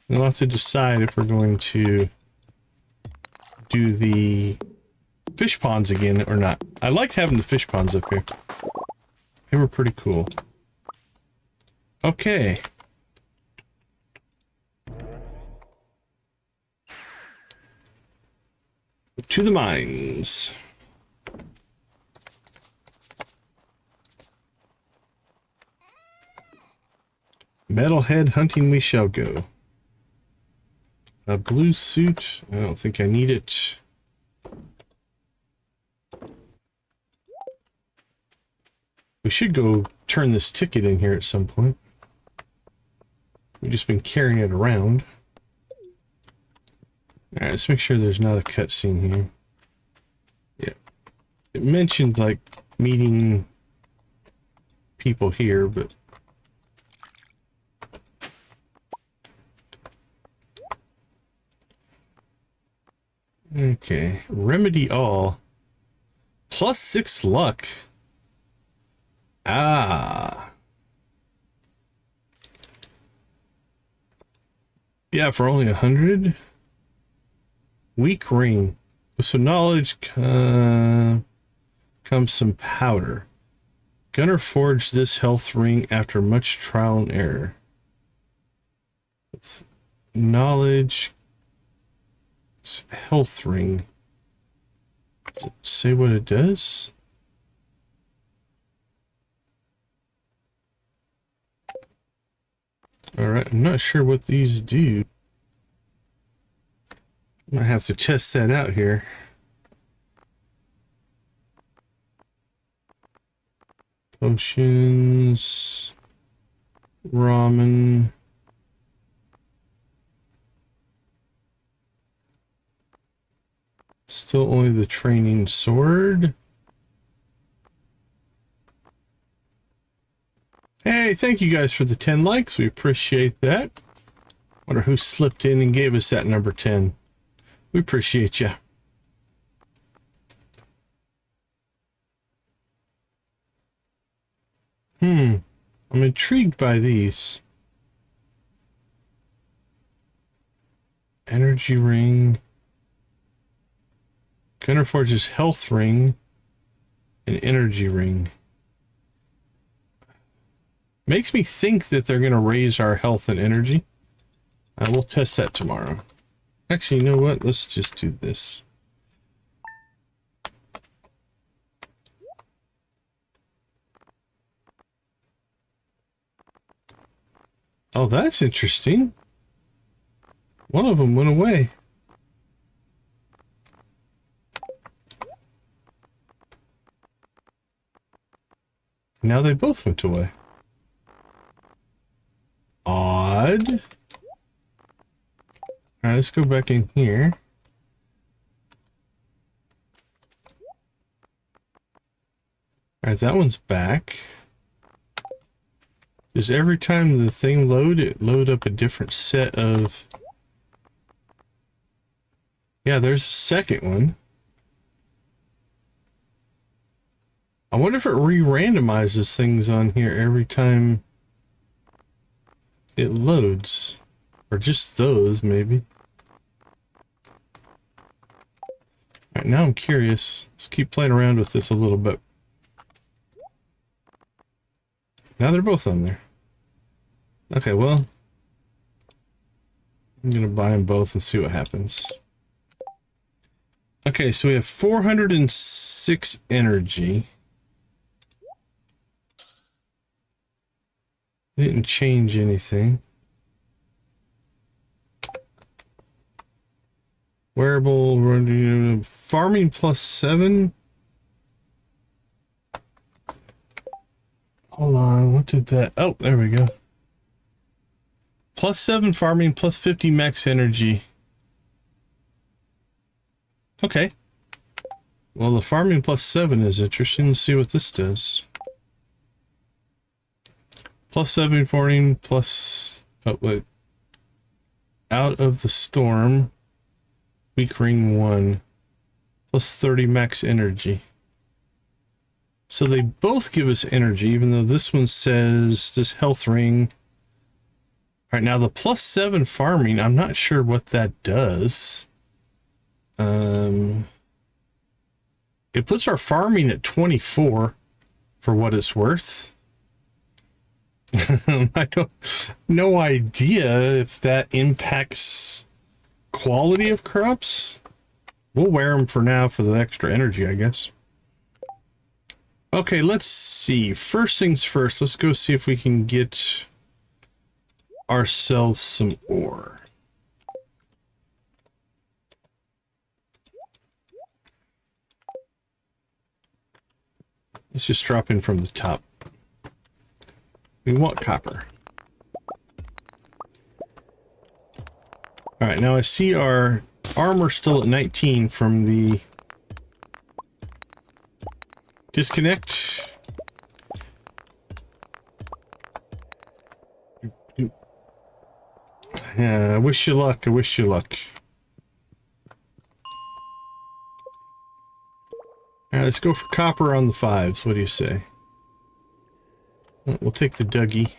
We'll have to decide if we're going to do the fish ponds again or not. I liked having the fish ponds up here. They were pretty cool. Okay. To the mines. Metalhead hunting we shall go. A blue suit. I don't think I need it. We should go turn this ticket in here at some point. We've just been carrying it around. Alright, let's make sure there's not a cutscene here. Yeah. It mentioned, like, meeting people here, but... Okay. Remedy all. +6 luck. Ah. Yeah, for only 100. Weak ring. With some knowledge comes some powder. Gunner forged this health ring after much trial and error. With knowledge, health ring. Does it say what it does? Alright, I'm not sure what these do. I might have to test that out here. Potions, ramen. Still only the training sword. Hey, thank you guys for the 10 likes. We appreciate that. Wonder who slipped in and gave us that number 10. We appreciate you. I'm intrigued by these. Energy ring. Gunner Forge's health ring. An energy ring. Makes me think that they're going to raise our health and energy. We'll test that tomorrow. Actually, you know what? Let's just do this. Oh, that's interesting. One of them went away. Now they both went away. Odd. Alright, let's go back in here. Alright, that one's back. Does every time the thing load up a different set of... Yeah, there's a second one. I wonder if it re-randomizes things on here every time it loads. Or just those, maybe. Alright, now I'm curious. Let's keep playing around with this a little bit. Now they're both on there. Okay, well, I'm gonna buy them both and see what happens. Okay, so we have 406 energy. Didn't change anything. Wearable, farming +7. Hold on, what did that? Oh, there we go. +7 farming, +50 max energy. Okay. Well, the farming +7 is interesting. Let's see what this does. +7 farming plus... Oh, wait. Out of the storm. Weak ring 1. +30 max energy. So they both give us energy, even though this one says this health ring. All right, now the +7 farming, I'm not sure what that does. It puts our farming at 24 for what it's worth. I don't, no idea if that impacts quality of crops. We'll wear them for now for the extra energy, I guess. Okay, let's see. First things first, let's go see if we can get ourselves some ore. Let's just drop in from the top. We want copper. All right, now I see our armor still at 19 from the disconnect. Yeah, I wish you luck. I wish you luck. All right, let's go for copper on the 5s. What do you say? We'll take the Dougie.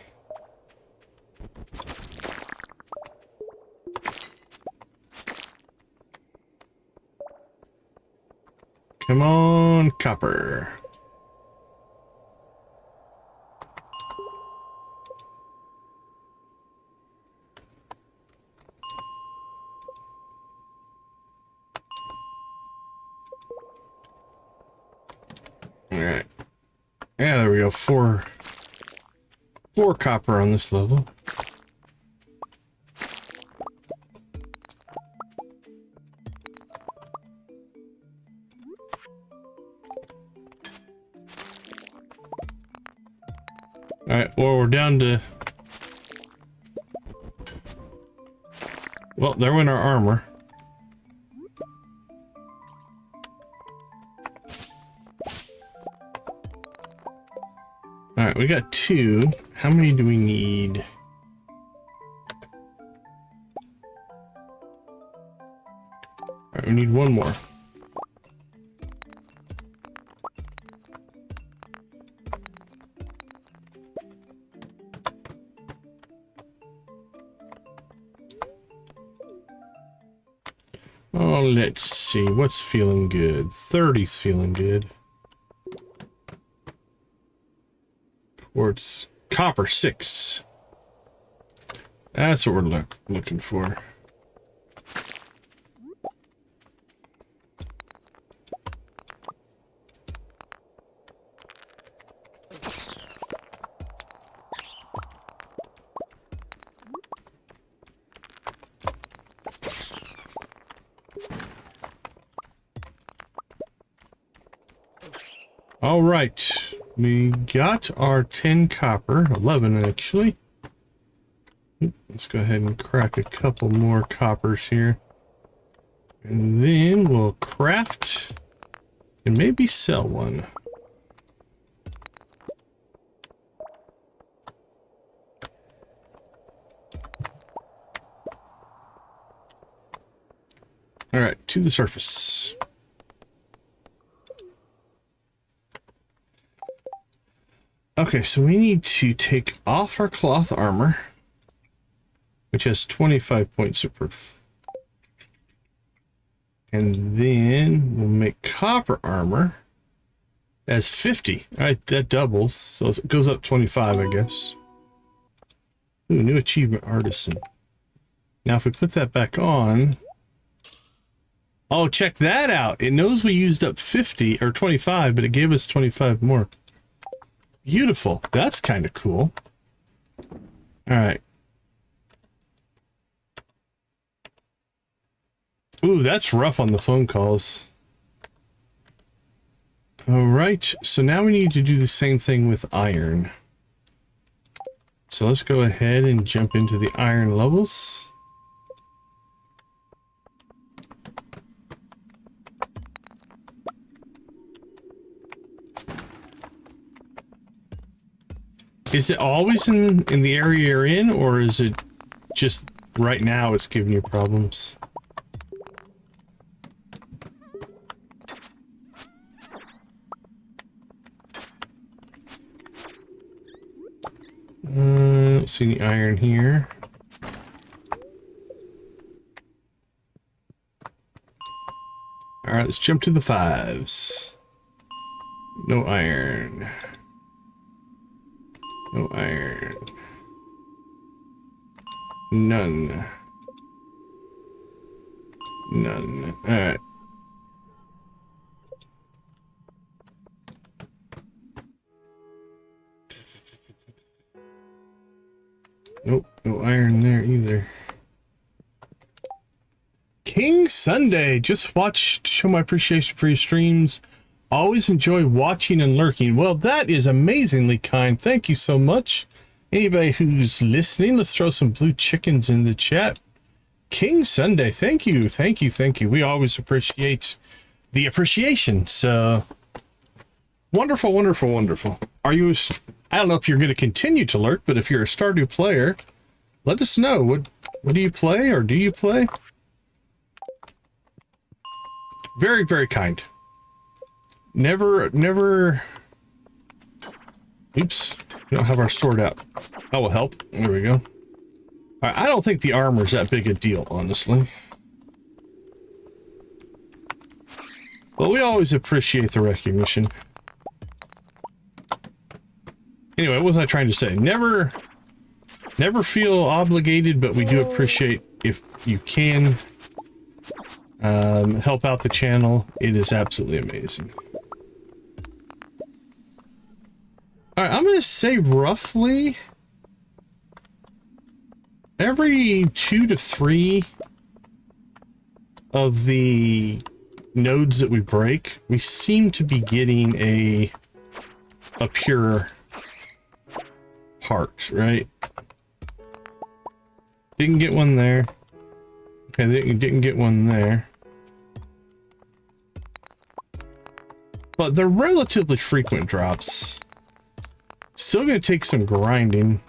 Come on, copper. All right. Yeah, there we go. Four copper on this level. All right, well, we're down to... Well, there went our armor. All right, we got 2. How many do we need? All right, we need 1 more. Oh, let's see. What's feeling good? 30's feeling good. Quartz. Copper, 6. That's what we're looking for. All right, we got our 10 copper, 11 actually. Let's go ahead and crack a couple more coppers here. And then we'll craft and maybe sell one. All right, to the surface. Okay, so we need to take off our cloth armor, which has 25 points of proof. And then we'll make copper armor as 50. All right, that doubles, so it goes up 25, I guess. Ooh, new achievement, artisan. Now, if we put that back on... Oh, check that out. It knows we used up 50 or 25, but it gave us 25 more. Beautiful. That's kind of cool. All right. Ooh, that's rough on the phone calls. All right. So now we need to do the same thing with iron. So let's go ahead and jump into the iron levels. Is it always in the area you're in, or is it just right now it's giving you problems? Don't see any iron here. All right, let's jump to the 5s. No iron. No iron. None. None. Alright. Nope, no iron there either. King Sunday, just watch to show my appreciation for your streams. Always enjoy watching and lurking. Well, that is amazingly kind. Thank you so much. Anybody who's listening, let's throw some blue chickens in the chat. King Sunday, thank you, thank you, thank you. We always appreciate the appreciation. So wonderful, wonderful, wonderful. Are you, I don't know if you're going to continue to lurk, but if you're a Stardew player, let us know. What do you play, or do you play? Very, very kind. Never. Oops. We don't have our sword out. That will help. There we go. I don't think the armor's that big a deal, honestly. But we always appreciate the recognition. Anyway, what was I trying to say? Never feel obligated, but we do appreciate if you can help out the channel. It is absolutely amazing. All right, I'm going to say roughly every 2 to 3 of the nodes that we break, we seem to be getting a pure part, right? Didn't get one there. Okay, didn't get one there. But they're relatively frequent drops. Still gonna take some grinding.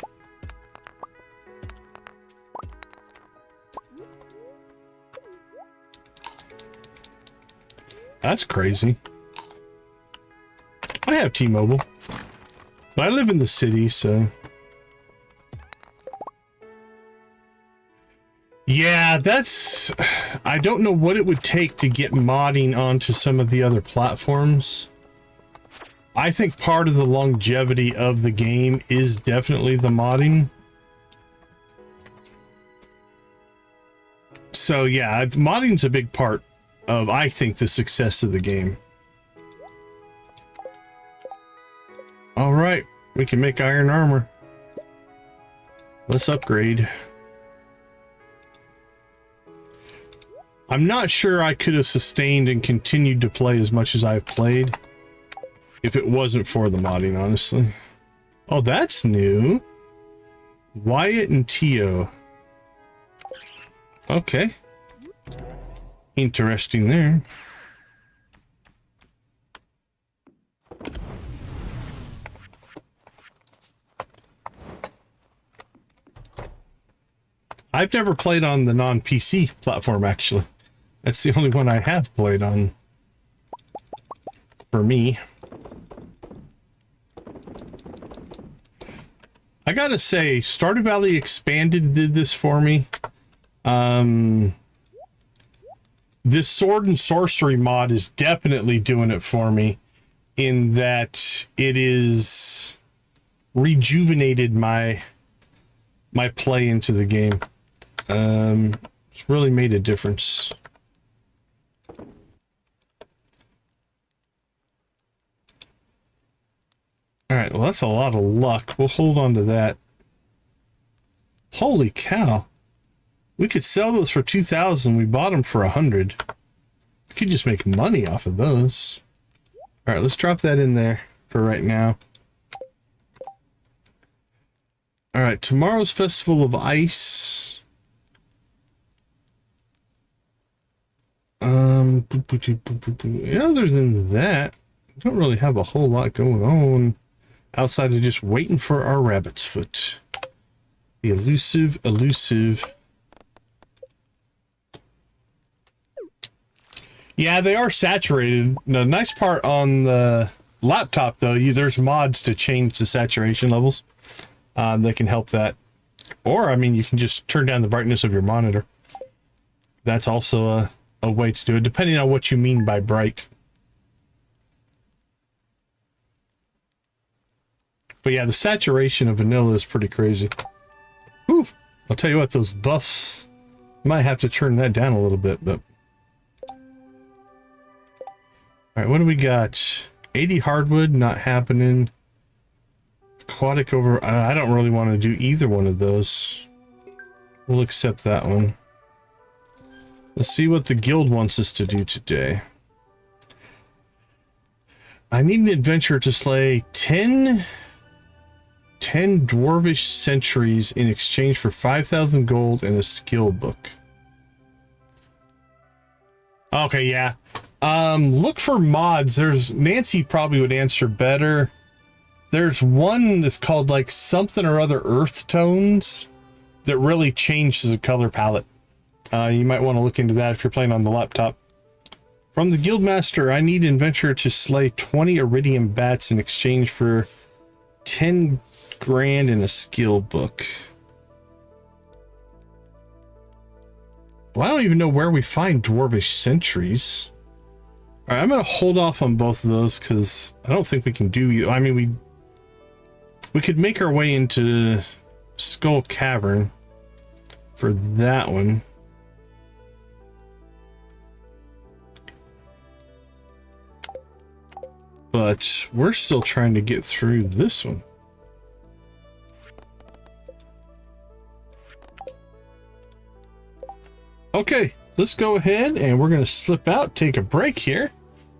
That's crazy. I have T-Mobile, but I live in the city, so... Yeah, that's... I don't know what it would take to get modding onto some of the other platforms. I think part of the longevity of the game is definitely the modding. So yeah, modding's a big part of, I think, the success of the game. All right, we can make iron armor. Let's upgrade. I'm not sure I could have sustained and continued to play as much as I've played if it wasn't for the modding, honestly. Oh, that's new. Wyatt and Tio. Okay. Interesting there. I've never played on the non-PC platform, actually. That's the only one I have played on for me. I gotta say, Stardew Valley Expanded did this for me. This Sword and Sorcery mod is definitely doing it for me in that it is rejuvenated my play into the game. It's really made a difference. All right, well, that's a lot of luck. We'll hold on to that. Holy cow. We could sell those for 2,000. We bought them for 100. We could just make money off of those. All right, let's drop that in there for right now. All right, tomorrow's Festival of Ice. Other than that, I don't really have a whole lot going on outside of just waiting for our rabbit's foot. The elusive. Yeah, they are saturated. The nice part on the laptop, though, there's mods to change the saturation levels. That can help that. Or, I mean, you can just turn down the brightness of your monitor. That's also a way to do it, depending on what you mean by bright. But yeah, the saturation of vanilla is pretty crazy. Whew. I'll tell you what, those buffs, might have to turn that down a little bit, but... Alright, what do we got? 80 hardwood, not happening. Aquatic over... I don't really want to do either one of those. We'll accept that one. Let's see what the guild wants us to do today. I need an adventurer to slay 10 dwarvish sentries in exchange for 5,000 gold and a skill book. Okay, yeah. Look for mods. Nancy probably would answer better. There's one that's called like something or other earth tones that really changes the color palette. You might want to look into that if you're playing on the laptop. From the guildmaster, I need an adventurer to slay 20 iridium bats in exchange for 10 grand and a skill book. Well, I don't even know where we find dwarvish sentries. All right, I'm going to hold off on both of those because I don't think we can do either. I mean, we could make our way into Skull Cavern for that one. But we're still trying to get through this one. Okay, let's go ahead and we're going to slip out, take a break here.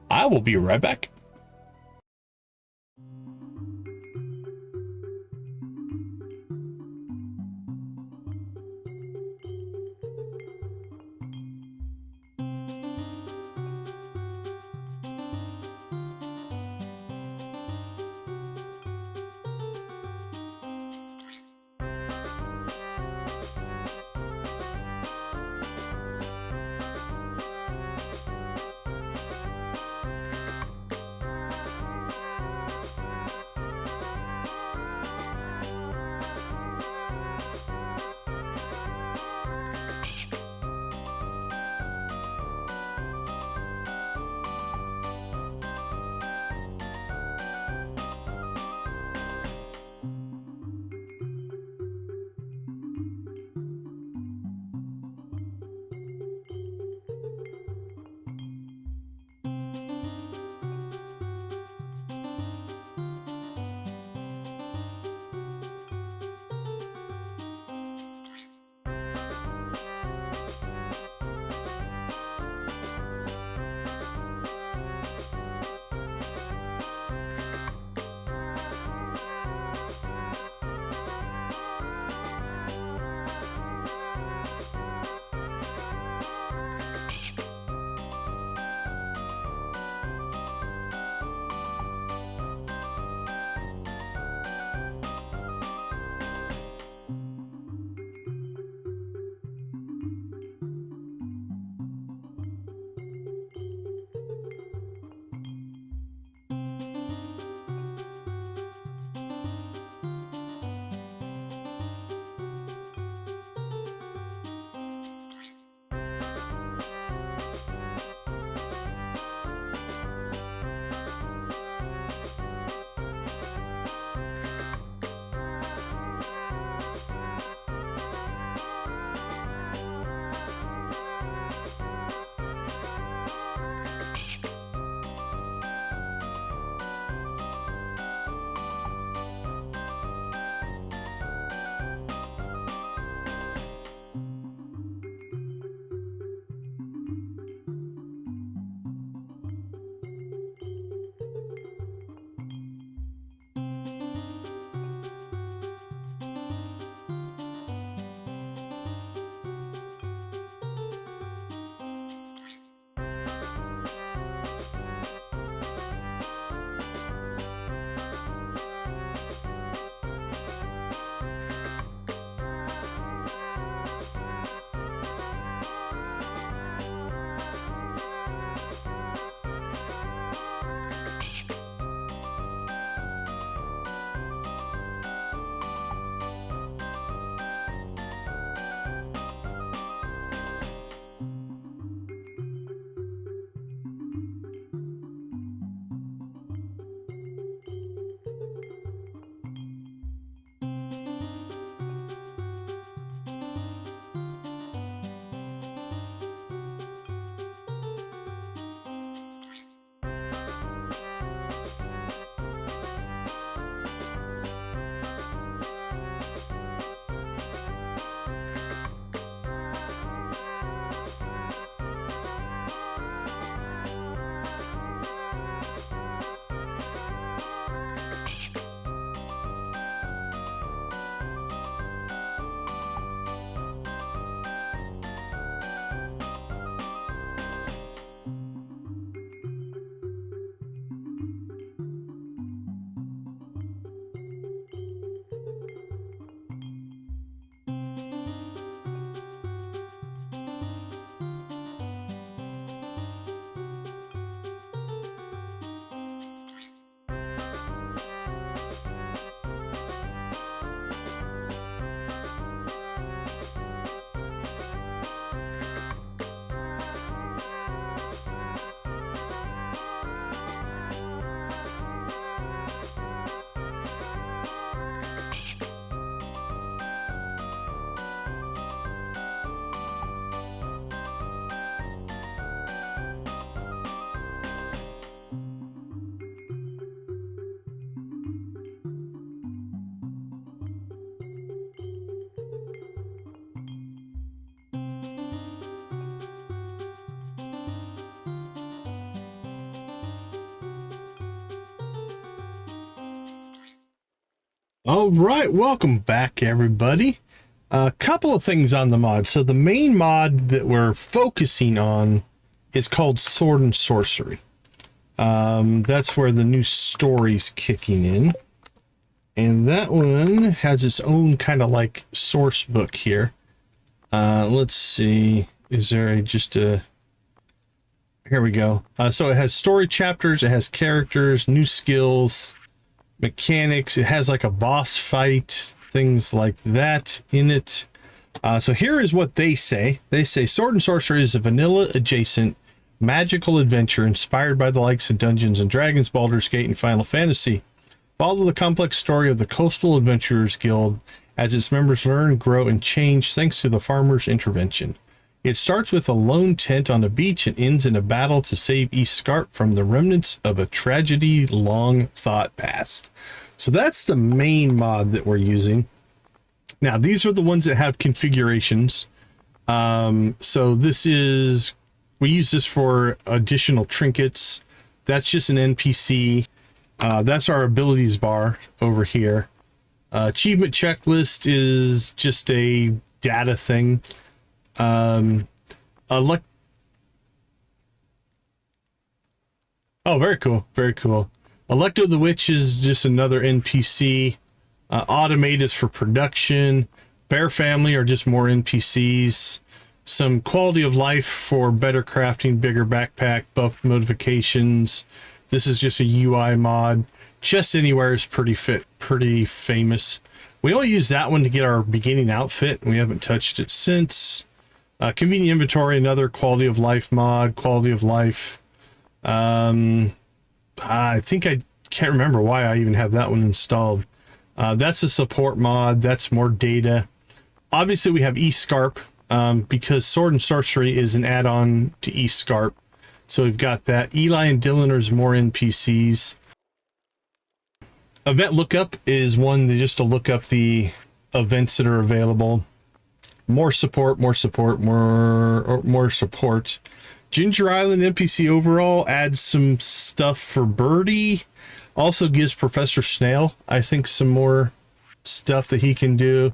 I will be right back. All right, welcome back, everybody. A couple of things on the mod. So the main mod that we're focusing on is called Sword and Sorcery. That's where the new story's kicking in. And that one has its own kind of like source book here. Let's see. Is there here we go. So it has story chapters, it has characters, new skills, mechanics. It has like a boss fight, things like that in it. So here is what they say. They say Sword and Sorcery is a vanilla adjacent magical adventure inspired by the likes of Dungeons and Dragons, Baldur's Gate, and Final Fantasy. Follow the complex story of the Coastal Adventurers Guild as its members learn, grow, and change thanks to the farmer's intervention. It starts with a lone tent on a beach and ends in a battle to save East Scarp from the remnants of a tragedy long thought past. So that's the main mod that we're using. Now, these are the ones that have configurations. So this is, we use this for additional trinkets. That's just an NPC. That's our abilities bar over here. Achievement checklist is just a data thing. Oh, very cool. Very cool. Electo the Witch is just another NPC. Automate is for production. Bear Family are just more NPCs. Some quality of life for better crafting, bigger backpack, buff modifications. This is just a UI mod. Chest Anywhere is pretty famous. We only use that one to get our beginning outfit. We haven't touched it since. Convenient Inventory, another quality of life mod. Quality of life. I think I can't remember why I even have that one installed. That's a support mod. That's more data. Obviously, we have East Scarp because Sword and Sorcery is an add-on to East Scarp. So we've got that. Eli and Dylan are more NPCs. Event Lookup is one just to look up the events that are available. More support. Ginger Island NPC overall adds some stuff for Birdie. Also gives Professor Snail, I think, some more stuff that he can do.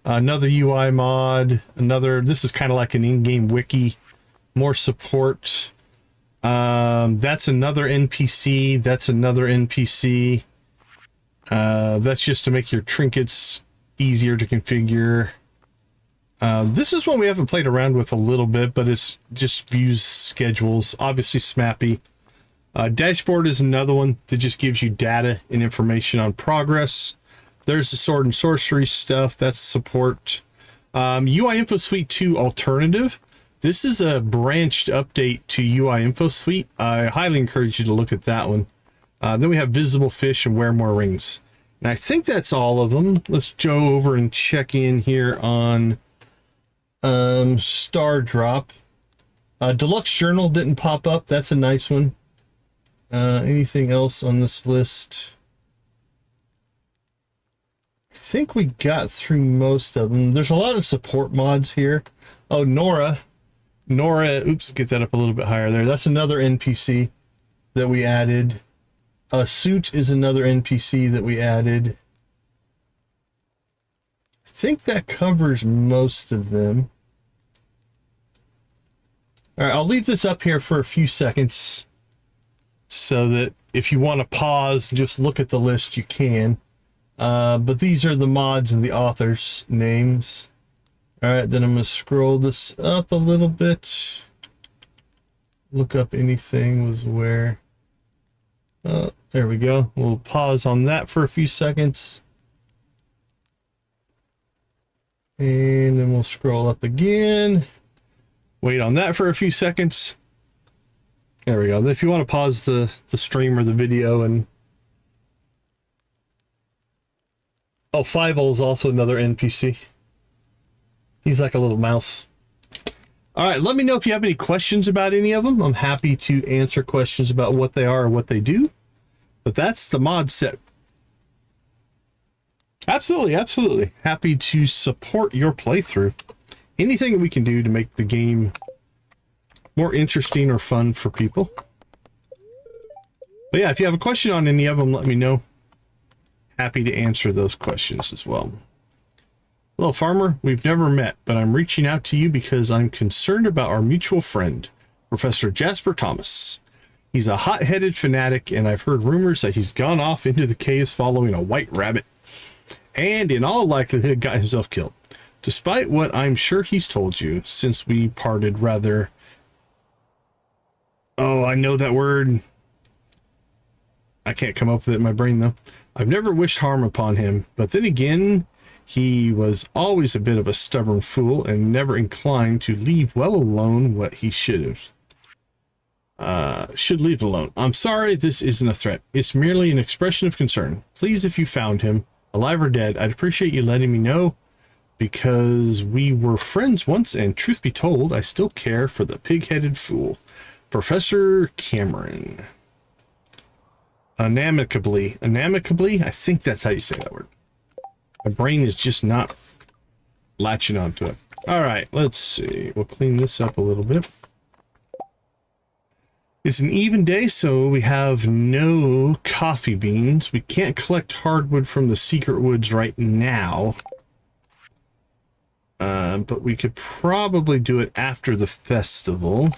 Another UI mod. This is kind of like an in-game wiki. More support. That's another NPC. That's just to make your trinkets easier to configure. This is one we haven't played around with a little bit, but it's just views schedules. Obviously SMAPI. Dashboard is another one that just gives you data and information on progress. There's the Sword and Sorcery stuff. That's support. UI Info Suite 2 Alternative. This is a branched update to UI Info Suite. I highly encourage you to look at that one. Then we have Visible Fish and Wear More Rings. And I think that's all of them. Let's go over and check in here on Star Drop. Deluxe Journal didn't pop up. That's a nice one. Anything else on this list? I think we got through most of them. There's a lot of support mods here. Oh, Nora, oops, get that up a little bit higher there. That's another NPC that we added. Suit is another NPC that we added. I think that covers most of them. All right, I'll leave this up here for a few seconds so that if you want to pause and just look at the list, you can. But these are the mods and the authors' names. All right, then I'm going to scroll this up a little bit. Look up anything was where. There we go. We'll pause on that for a few seconds. And then we'll scroll up again. Wait on that for a few seconds. There we go. If you want to pause the stream or the video and... Oh, Fievel is also another NPC. He's like a little mouse. All right, let me know if you have any questions about any of them. I'm happy to answer questions about what they are or what they do. But that's the mod set. Absolutely, absolutely. Happy to support your playthrough. Anything that we can do to make the game more interesting or fun for people. But yeah, if you have a question on any of them, let me know. happy to answer those questions as well. Hello, farmer. We've never met, but I'm reaching out to you because I'm concerned about our mutual friend, Professor Jasper Thomas. He's a hot-headed fanatic, and I've heard rumors that he's gone off into the caves following a white rabbit, and in all likelihood got himself killed. Despite what I'm sure he's told you, since we parted rather... Oh, I know that word. I can't come up with it in my brain, though. I've never wished harm upon him, but then again... He was always a bit of a stubborn fool and never inclined to leave well alone what he should have. Should leave alone. I'm sorry, this isn't a threat. It's merely an expression of concern. Please, if you found him, alive or dead, I'd appreciate you letting me know, because we were friends once, and truth be told, I still care for the pig-headed fool. Professor Cameron. Amicably, I think that's how you say that word. My brain is just not latching onto it. All right, let's see. We'll clean this up a little bit. It's an even day, so we have no coffee beans. We can't collect hardwood from the secret woods right now. But we could probably do it after the festival.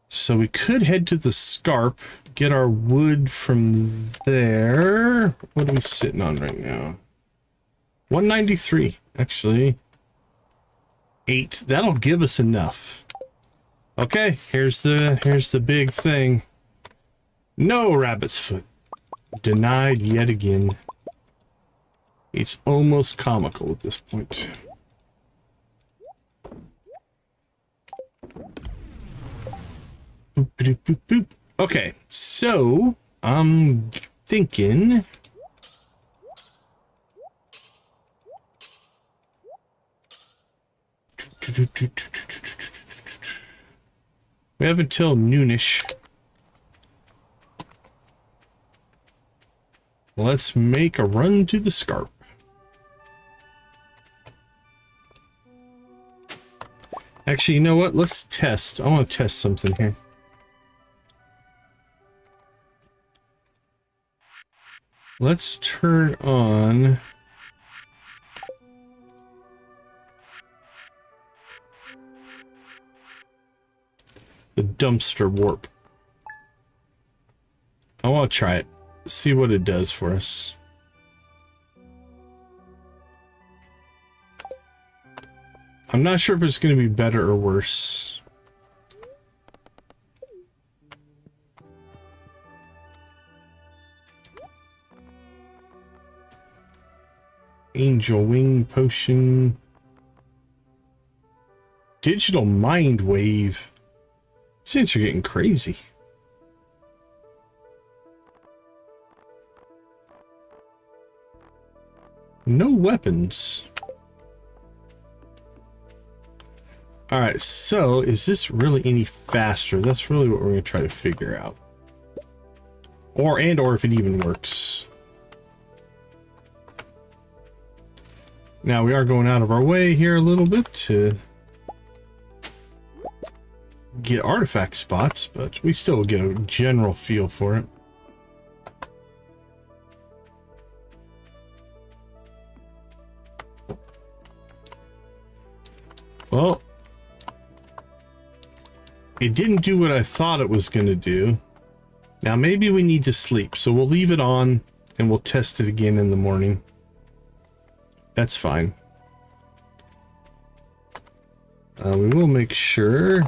So we could head to the Scarp, get our wood from there. What are we sitting on right now? 193, actually. 8. That'll give us enough. Okay, here's the big thing. No rabbit's foot. Denied yet again. It's almost comical at this point. Boop, boop, boop, boop. Okay, so I'm thinking we have until noonish. Let's make a run to the Scarp. Actually, you know what? Let's test. I want to test something here. Let's turn on the dumpster warp. I want to try it. See what it does for us. I'm not sure if it's going to be better or worse. Angel Wing Potion. Digital Mind Wave. Since you're getting crazy. No weapons. Alright, so is this really any faster? That's really what we're going to try to figure out. Or if it even works. Now we are going out of our way here a little bit to get artifact spots, but we still get a general feel for it. Well, it didn't do what I thought it was going to do. Now maybe we need to sleep, so we'll leave it on and we'll test it again in the morning. That's fine. We will make sure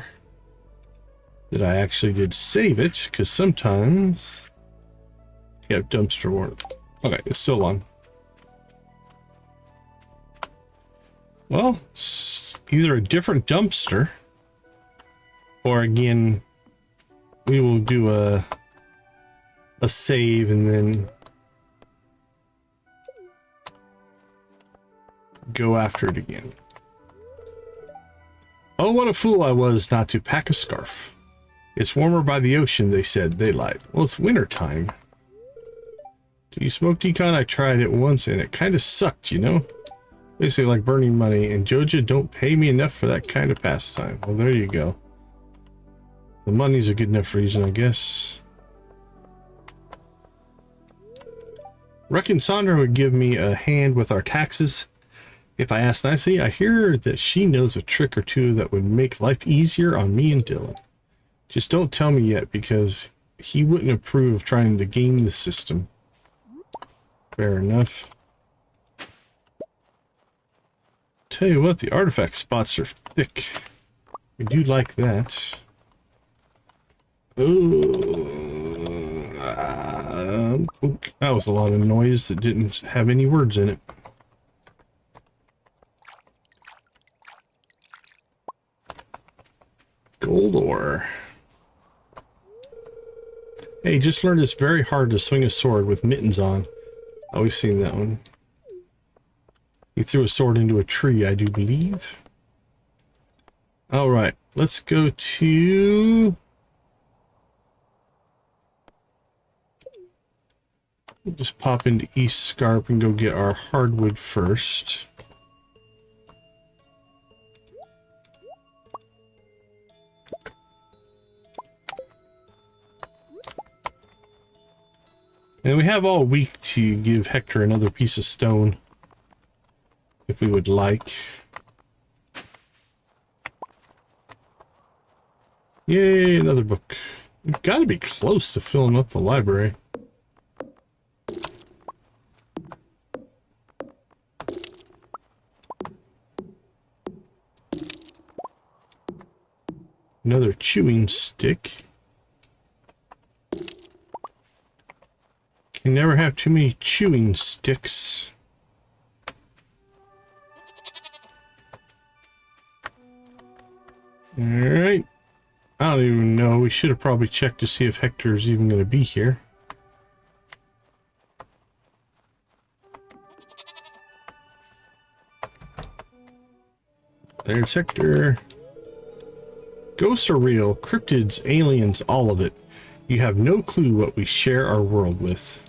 that I actually did save it, because sometimes... Yeah, dumpster warp. Okay, it's still on. Well, either a different dumpster, or again, we will do a save and then go after it again. Oh, what a fool I was not to pack a scarf. It's warmer by the ocean, they said. They lied. Well, it's winter time. Do you smoke decon? I tried it once and it kind of sucked, you know? Basically like burning money, and Joja don't pay me enough for that kind of pastime. Well, there you go. The money's a good enough reason, I guess. Reckon Sandra would give me a hand with our taxes if I asked nicely. I hear that she knows a trick or two that would make life easier on me and Dylan. Just don't tell me yet, because he wouldn't approve of trying to game the system. Fair enough. Tell you what, the artifact spots are thick. We do like that. That was a lot of noise that didn't have any words in it. Gold ore. Hey, just learned it's very hard to swing a sword with mittens on. Oh, we've seen that one. He threw a sword into a tree, I do believe. Alright, let's go to... We'll just pop into East Scarp and go get our hardwood first. And we have all week to give Hector another piece of stone, if we would like. Yay, another book. We've got to be close to filling up the library. Another chewing stick. Can never have too many chewing sticks. Alright. I don't even know. We should have probably checked to see if Hector's even going to be here. There's Hector. Ghosts are real. Cryptids, aliens, all of it. You have no clue what we share our world with.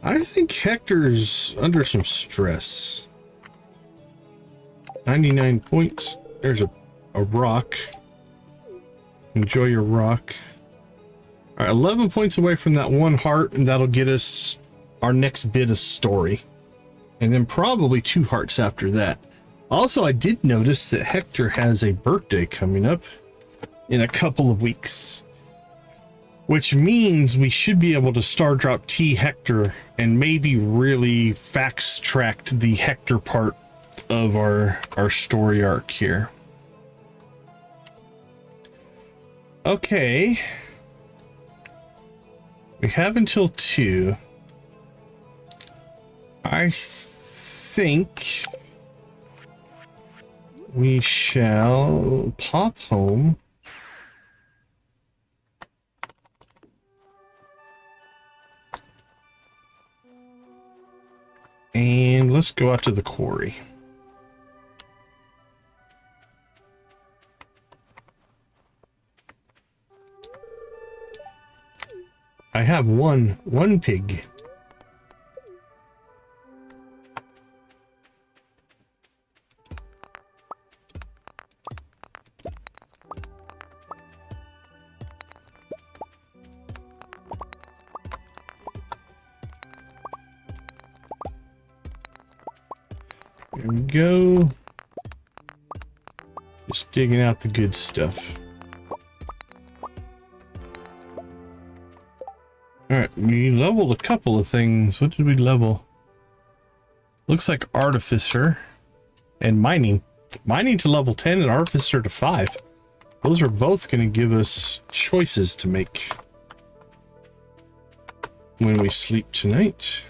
I think Hector's under some stress. 99 points. There's a rock. Enjoy your rock. Alright, 11 points away from that one heart, and that'll get us our next bit of story. And then probably 2 hearts after that. Also, I did notice that Hector has a birthday coming up in a couple of weeks. Which means we should be able to Star Drop T Hector and maybe really fast-tracked the Hector part of our story arc here. Okay. We have until 2. I think we shall pop home. And let's go out to the quarry. I have one pig. There we go. Just digging out the good stuff. Alright, we leveled a couple of things. What did we level? Looks like Artificer and Mining. Mining to level 10 and Artificer to 5. Those are both going to give us choices to make when we sleep tonight.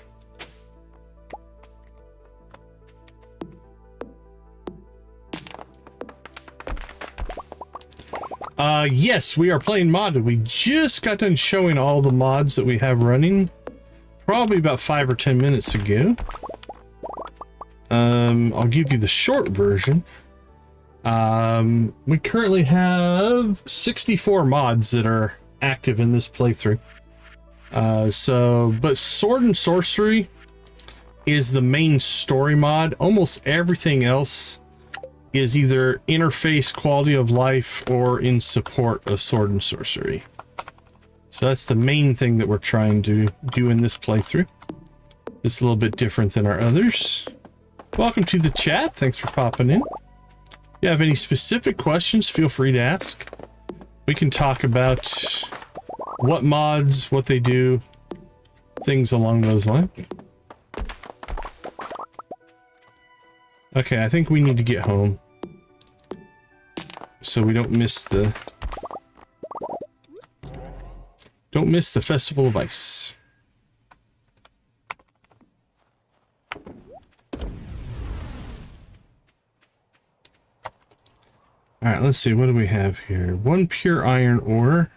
Yes, we are playing modded. We just got done showing all the mods that we have running. Probably about 5 or 10 minutes ago. I'll give you the short version. We currently have 64 mods that are active in this playthrough. But Sword and Sorcery is the main story mod. Almost everything else is either interface, quality of life, or in support of Sword and Sorcery. So that's the main thing that we're trying to do in this playthrough. It's a little bit different than our others. Welcome to the chat. Thanks for popping in. If you have any specific questions, feel free to ask. We can talk about what mods, what they do, things along those lines. Okay, I think we need to get home so we don't miss the Festival of Ice. All right, let's see. What do we have here? 1 pure iron ore.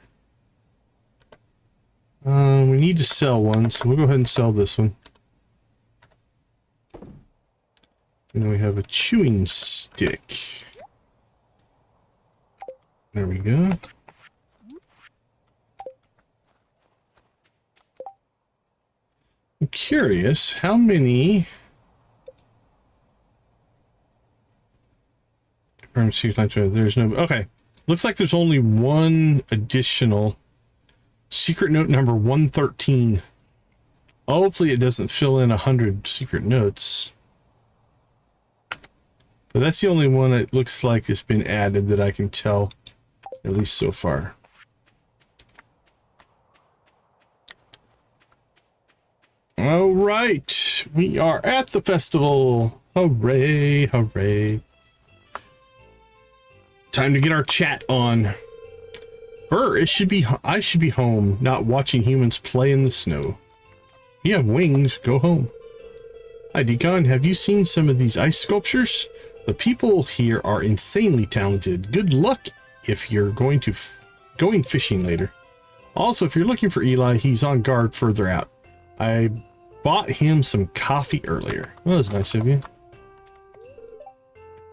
We need to sell one, so we'll go ahead and sell this one. And then we have a chewing stick. There we go. I'm curious how many... There's no... Okay. Looks like there's only one additional secret note number 113. Hopefully it doesn't fill in 100 secret notes. But that's the only one it looks like has been added that I can tell, at least so far. All right, we are at the festival. Hooray, hooray. Time to get our chat on. I should be home, not watching humans play in the snow. You have wings, go home. Hi, Decon, have you seen some of these ice sculptures? The people here are insanely talented. Good luck if you're going fishing later. Also, if you're looking for Eli, he's on guard further out. I bought him some coffee earlier. Well, that was nice of you.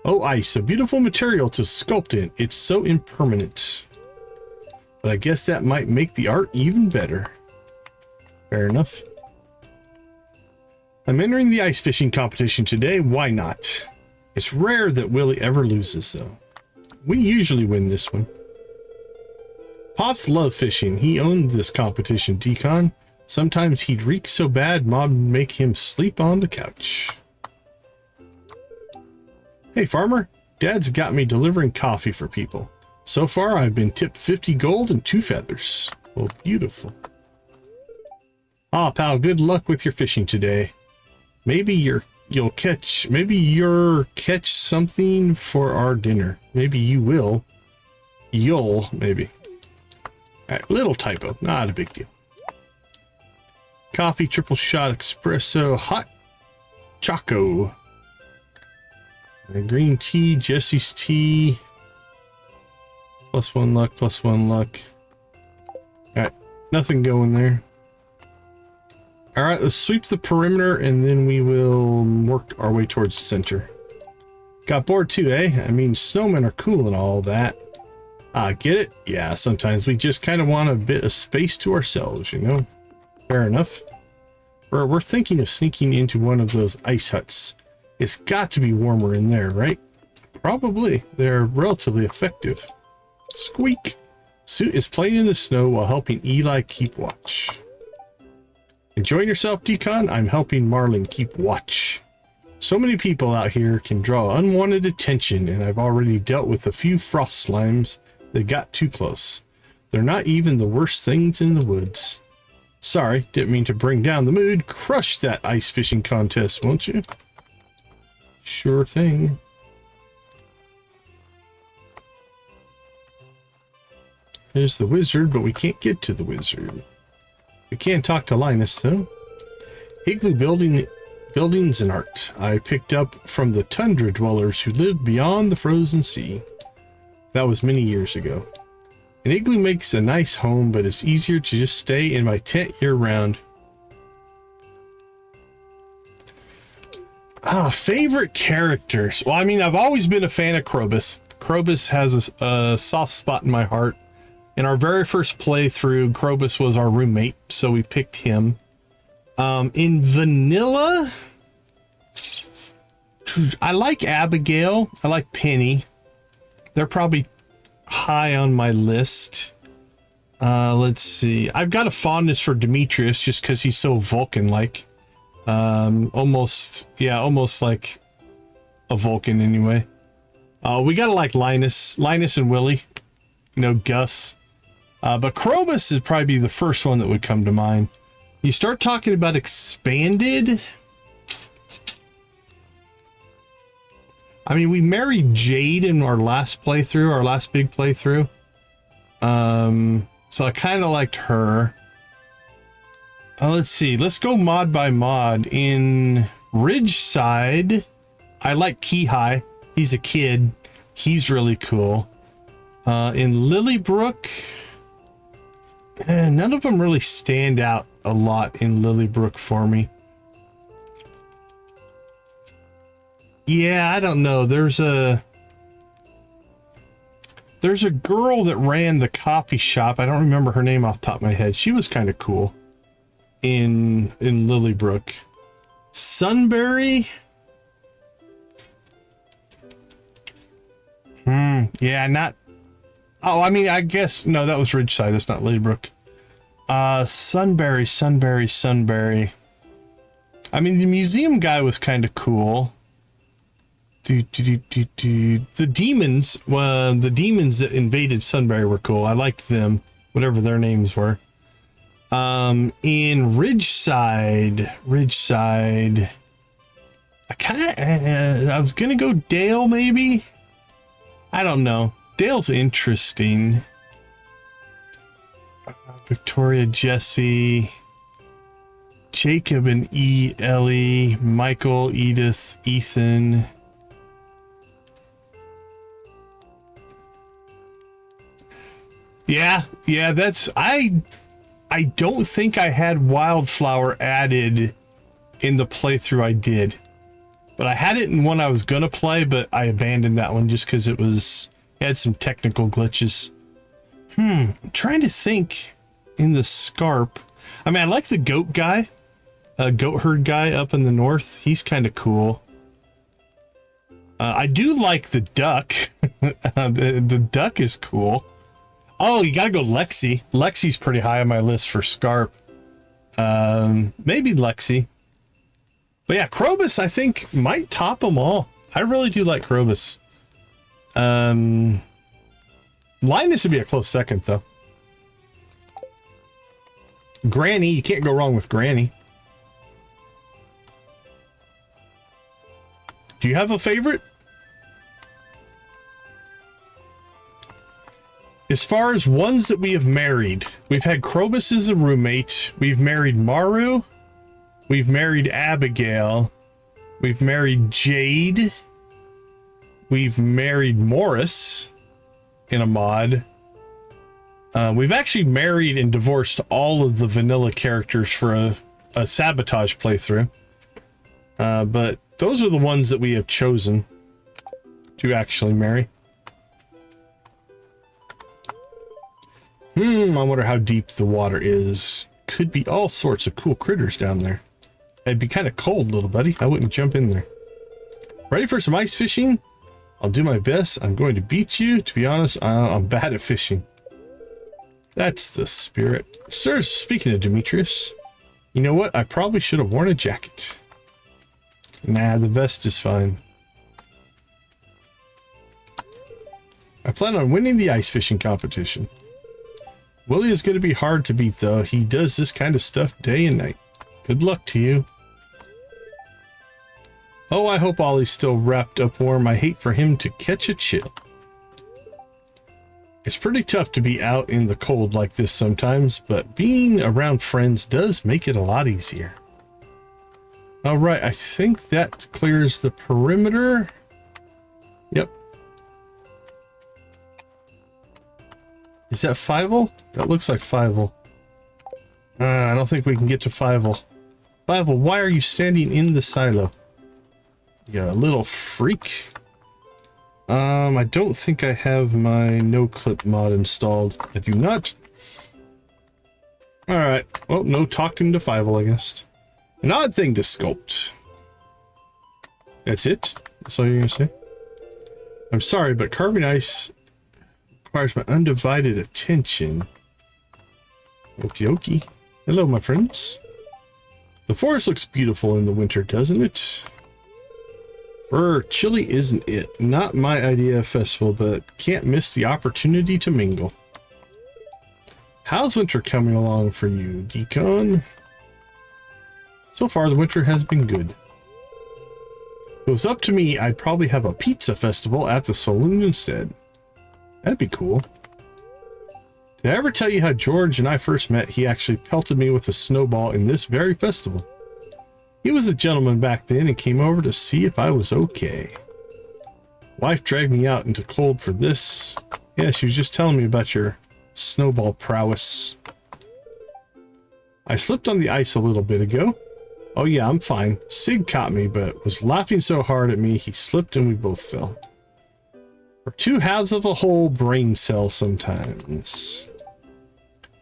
Oh, ice, a beautiful material to sculpt in. It's so impermanent. But I guess that might make the art even better. Fair enough. I'm entering the ice fishing competition today. Why not? It's rare that Willy ever loses, though. We usually win this one. Pops love fishing. He owned this competition, Decon. Sometimes he'd reek so bad, Mom would make him sleep on the couch. Hey, farmer. Dad's got me delivering coffee for people. So far, I've been tipped 50 gold and 2 feathers. Well, beautiful. Ah, pal, good luck with your fishing today. Maybe you'll catch something for our dinner. Maybe you will. You'll, maybe. All right, little typo, not a big deal. Coffee, triple shot, espresso, hot choco. And green tea, Jesse's tea. +1 luck, +1 luck. All right, nothing going there. All right, let's sweep the perimeter and then we will work our way towards the center. Got bored too, eh? I mean, snowmen are cool and all that. Get it? Yeah, sometimes we just kind of want a bit of space to ourselves, you know? Fair enough. We're thinking of sneaking into one of those ice huts. It's got to be warmer in there, right? Probably. They're relatively effective. Squeak! Suit is playing in the snow while helping Eli keep watch. Enjoying yourself, Decon? I'm helping Marlin keep watch. So many people out here can draw unwanted attention, and I've already dealt with a few frost slimes that got too close. They're not even the worst things in the woods. Sorry, didn't mean to bring down the mood. Crush that ice fishing contest, won't you? Sure thing. There's the wizard, but we can't get to the wizard. We can talk to Linus, though. Igloo buildings and art. I picked up from the tundra dwellers who lived beyond the frozen sea. That was many years ago. An igloo makes a nice home, but it's easier to just stay in my tent year-round. Favorite characters. Well, I mean, I've always been a fan of Krobus. Krobus has a soft spot in my heart. In our very first playthrough, Krobus was our roommate, so we picked him. In vanilla, I like Abigail. I like Penny. They're probably high on my list. Let's see. I've got a fondness for Demetrius just because he's so Vulcan-like. Almost, yeah, almost like a Vulcan anyway. We gotta like Linus and Willy, you know, Gus. But Krobus is probably the first one that would come to mind. You start talking about expanded. I mean, we married Jade in our last playthrough, our last big playthrough. So I kind of liked her. Let's see. Let's go mod by mod. In Ridgeside, I like Keyhigh. He's a kid. He's really cool. In Lilybrook, none of them really stand out a lot in Lilybrook for me. Yeah, I don't know. There's a girl that ran the coffee shop. I don't remember her name off the top of my head. She was kind of cool in Lilybrook. Sunbury. Yeah, not. Oh, I mean, I guess no, that was Ridgeside. That's not Lilybrook. Sunbury. I mean, the museum guy was kind of cool. The demons, the demons that invaded Sunbury were cool. I liked them, whatever their names were. In Ridgeside, I was gonna go Dale, maybe. I don't know. Dale's interesting. Victoria, Jesse, Jacob and Ellie, Michael, Edith, Ethan. Yeah, that's I don't think I had Wildflower added in the playthrough I did. But I had it in one I was gonna play, but I abandoned that one just because it had some technical glitches. I'm trying to think in the Scarp. I mean, I like the goat guy, goat herd guy up in the north. He's kind of cool. I do like the duck. The duck is cool. Oh, you gotta go Lexi. Lexi's pretty high on my list for Scarp. Maybe Lexi. But yeah, Krobus, I think, might top them all. I really do like Krobus. Linus would be a close second, though. Granny, you can't go wrong with Granny. Do you have a favorite? As far as ones that we have married, we've had Krobus as a roommate. We've married Maru. We've married Abigail. We've married Jade. We've married Morris in a mod. We've actually married and divorced all of the vanilla characters for a sabotage playthrough. But those are the ones that we have chosen to actually marry. I wonder how deep the water is. Could be all sorts of cool critters down there. It'd be kind of cold, little buddy. I wouldn't jump in there. Ready for some ice fishing? I'll do my best. I'm going to beat you. To be honest, I'm bad at fishing. That's the spirit. Sir, speaking of Demetrius, you know what? I probably should have worn a jacket. Nah, the vest is fine. I plan on winning the ice fishing competition. Willy is going to be hard to beat, though. He does this kind of stuff day and night. Good luck to you. Oh, I hope Ollie's still wrapped up warm. I hate for him to catch a chill. It's pretty tough to be out in the cold like this sometimes, but being around friends does make it a lot easier. All right, I think that clears the perimeter. Yep. Is that Fievel? That looks like Fievel. I don't think we can get to Fievel. Fievel, why are you standing in the silo? You little freak. I don't think I have my no-clip mod installed. I do not. Alright. Well, no talking to Fievel, I guess. An odd thing to sculpt. That's it? That's all you're gonna say? I'm sorry, but carving ice requires my undivided attention. Okie dokie. Hello, my friends. The forest looks beautiful in the winter, doesn't it? Chilly isn't it? Not my idea of festival, but can't miss the opportunity to mingle. How's winter coming along for you, Decon? So far, the winter has been good. If it was up to me, I'd probably have a pizza festival at the saloon instead. That'd be cool. Did I ever tell you how George and I first met? He actually pelted me with a snowball in this very festival. He was a gentleman back then and came over to see if I was okay. Wife dragged me out into cold for this. Yeah, she was just telling me about your snowball prowess. I slipped on the ice a little bit ago. Oh yeah, I'm fine. Sig caught me, but was laughing so hard at me, he slipped and we both fell. We're two halves of a whole brain cell sometimes.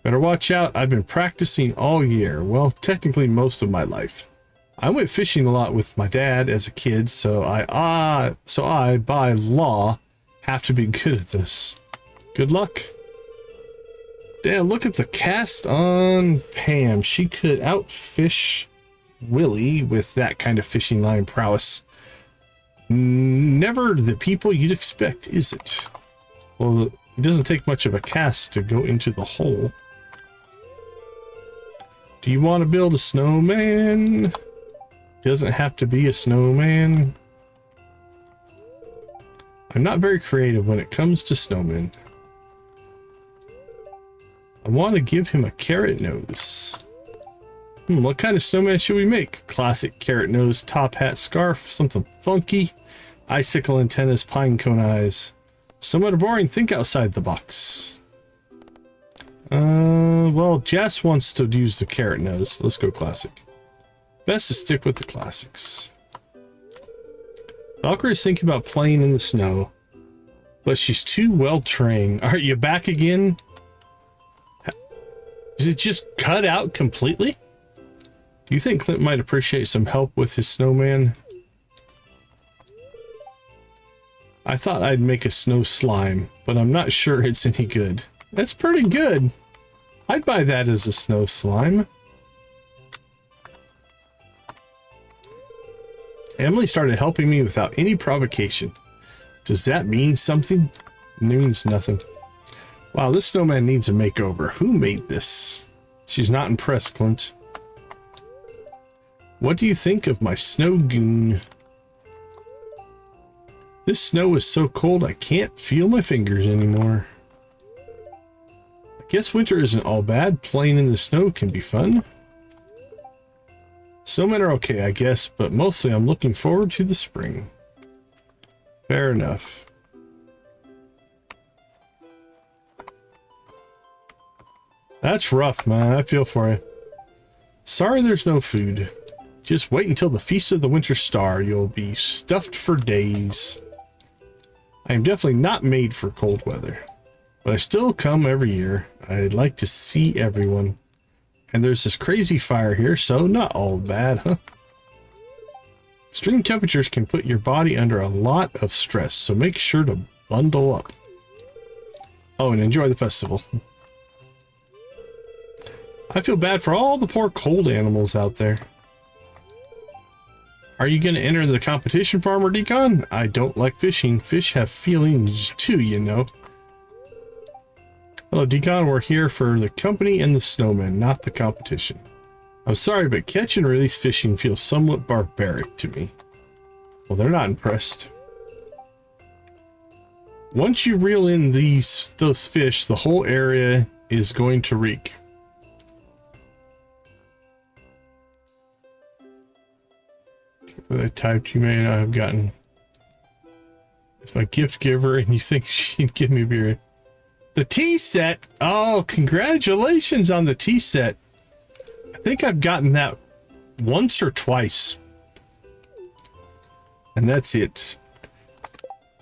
Better watch out. I've been practicing all year. Well, technically most of my life. I went fishing a lot with my dad as a kid, so I by law have to be good at this. Good luck. Damn, look at the cast on Pam. She could outfish Willy with that kind of fishing line prowess. Never the people you'd expect, is it? Well, it doesn't take much of a cast to go into the hole. Do you want to build a snowman? Doesn't have to be a snowman. I'm not very creative when it comes to snowmen. I want to give him a carrot nose. What kind of snowman should we make? Classic carrot nose, top hat, scarf, something funky. Icicle antennas, pine cone eyes. Snowmen are boring. Think outside the box. Well, Jess wants to use the carrot nose. Let's go classic. Best to stick with the classics. Valkyrie's thinking about playing in the snow, but she's too well trained. Are you back again? Is it just cut out completely? Do you think Clint might appreciate some help with his snowman? I thought I'd make a snow slime, but I'm not sure it's any good. That's pretty good. I'd buy that as a snow slime. Emily started helping me without any provocation. Does that mean something? It means nothing. Wow, this snowman needs a makeover. Who made this? She's not impressed, Clint. What do you think of my snow goon? This snow is so cold I can't feel my fingers anymore. I guess winter isn't all bad. Playing in the snow can be fun. Snowmen are okay, I guess, but mostly I'm looking forward to the spring. Fair enough. That's rough, man. I feel for you. Sorry there's no food. Just wait until the Feast of the Winter Star. You'll be stuffed for days. I am definitely not made for cold weather, but I still come every year. I'd like to see everyone. And there's this crazy fire here, so not all bad, huh? Extreme temperatures can put your body under a lot of stress, so make sure to bundle up. Oh, and enjoy the festival. I feel bad for all the poor cold animals out there. Are you going to enter the competition, Farmer Decon? I don't like fishing. Fish have feelings too, you know. Hello, Decon. We're here for the company and the snowman, not the competition. I'm sorry, but catch and release fishing feels somewhat barbaric to me. Well, they're not impressed. Once you reel in those fish, the whole area is going to reek. I typed you may not have gotten. It's my gift giver, and you think she'd give me a beer. The tea set. Oh, congratulations on the tea set. I think I've gotten that once or twice. And that's it.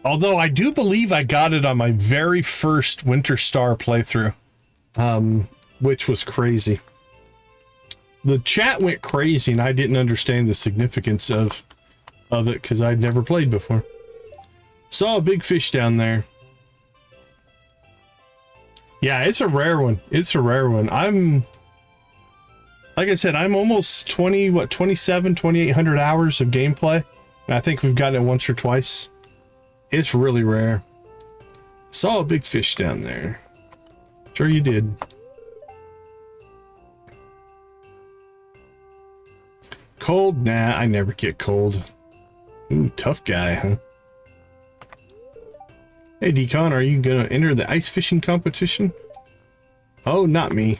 Although I do believe I got it on my very first Winter Star playthrough, which was crazy. The chat went crazy and I didn't understand the significance of it because I'd never played before. Saw a big fish down there. Yeah, it's a rare one. It's a rare one. like I said, I'm almost 2,800 hours of gameplay. And I think we've gotten it once or twice. It's really rare. Saw a big fish down there. Sure you did. Cold? Nah, I never get cold. Ooh, tough guy, huh? Hey, Decon, are you gonna enter the ice fishing competition? Oh, not me.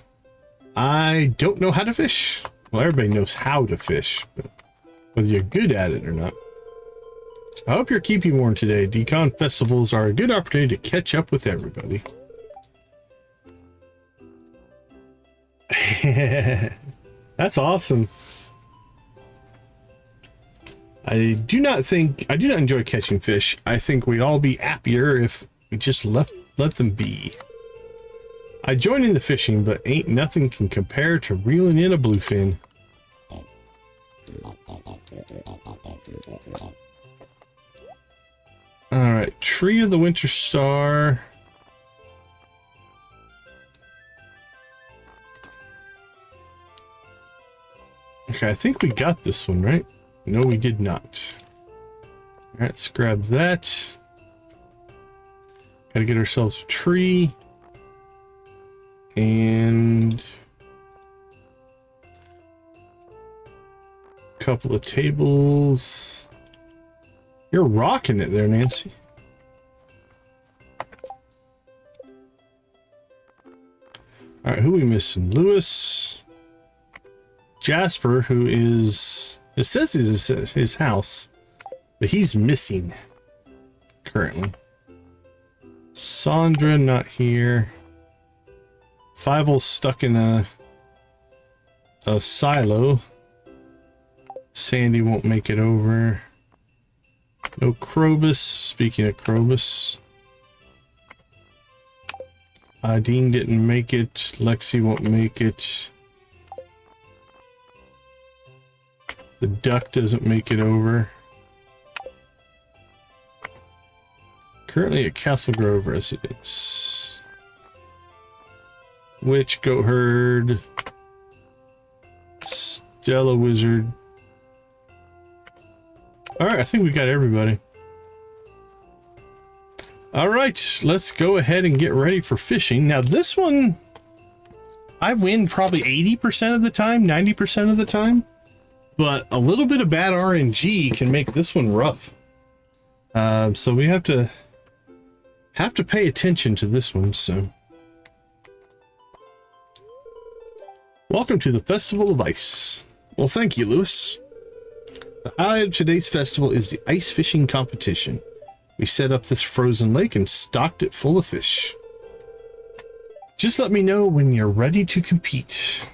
I don't know how to fish. Well, everybody knows how to fish, but whether you're good at it or not. I hope you're keeping warm today. Decon festivals are a good opportunity to catch up with everybody. That's awesome. I do not enjoy catching fish. I think we'd all be happier if we just let them be. I join in the fishing, but ain't nothing can compare to reeling in a bluefin. Alright, Tree of the Winter Star. Okay, I think we got this one, right? No, we did not. Alright, let's grab that. Gotta get ourselves a tree. And a couple of tables. You're rocking it there, Nancy. All right, who are we missing? Lewis, Jasper, who is, it says his house, but he's missing currently. Sandra, not here. Fievel's stuck in a silo. Sandy won't make it over. No Krobus. Speaking of Krobus, Dean didn't make it. Lexi won't make it. The duck doesn't make it over. Currently at Castle Grove residence. Witch, Goat Herd, Stella Wizard. Alright, I think we got everybody. Alright, let's go ahead and get ready for fishing. Now this one, I win probably 80% of the time, 90% of the time. But a little bit of bad RNG can make this one rough. So we have to pay attention to this one, so. Welcome to the Festival of Ice. Well, thank you, Lewis. The highlight of today's festival is the ice fishing competition. We set up this frozen lake and stocked it full of fish. Just let me know when you're ready to compete.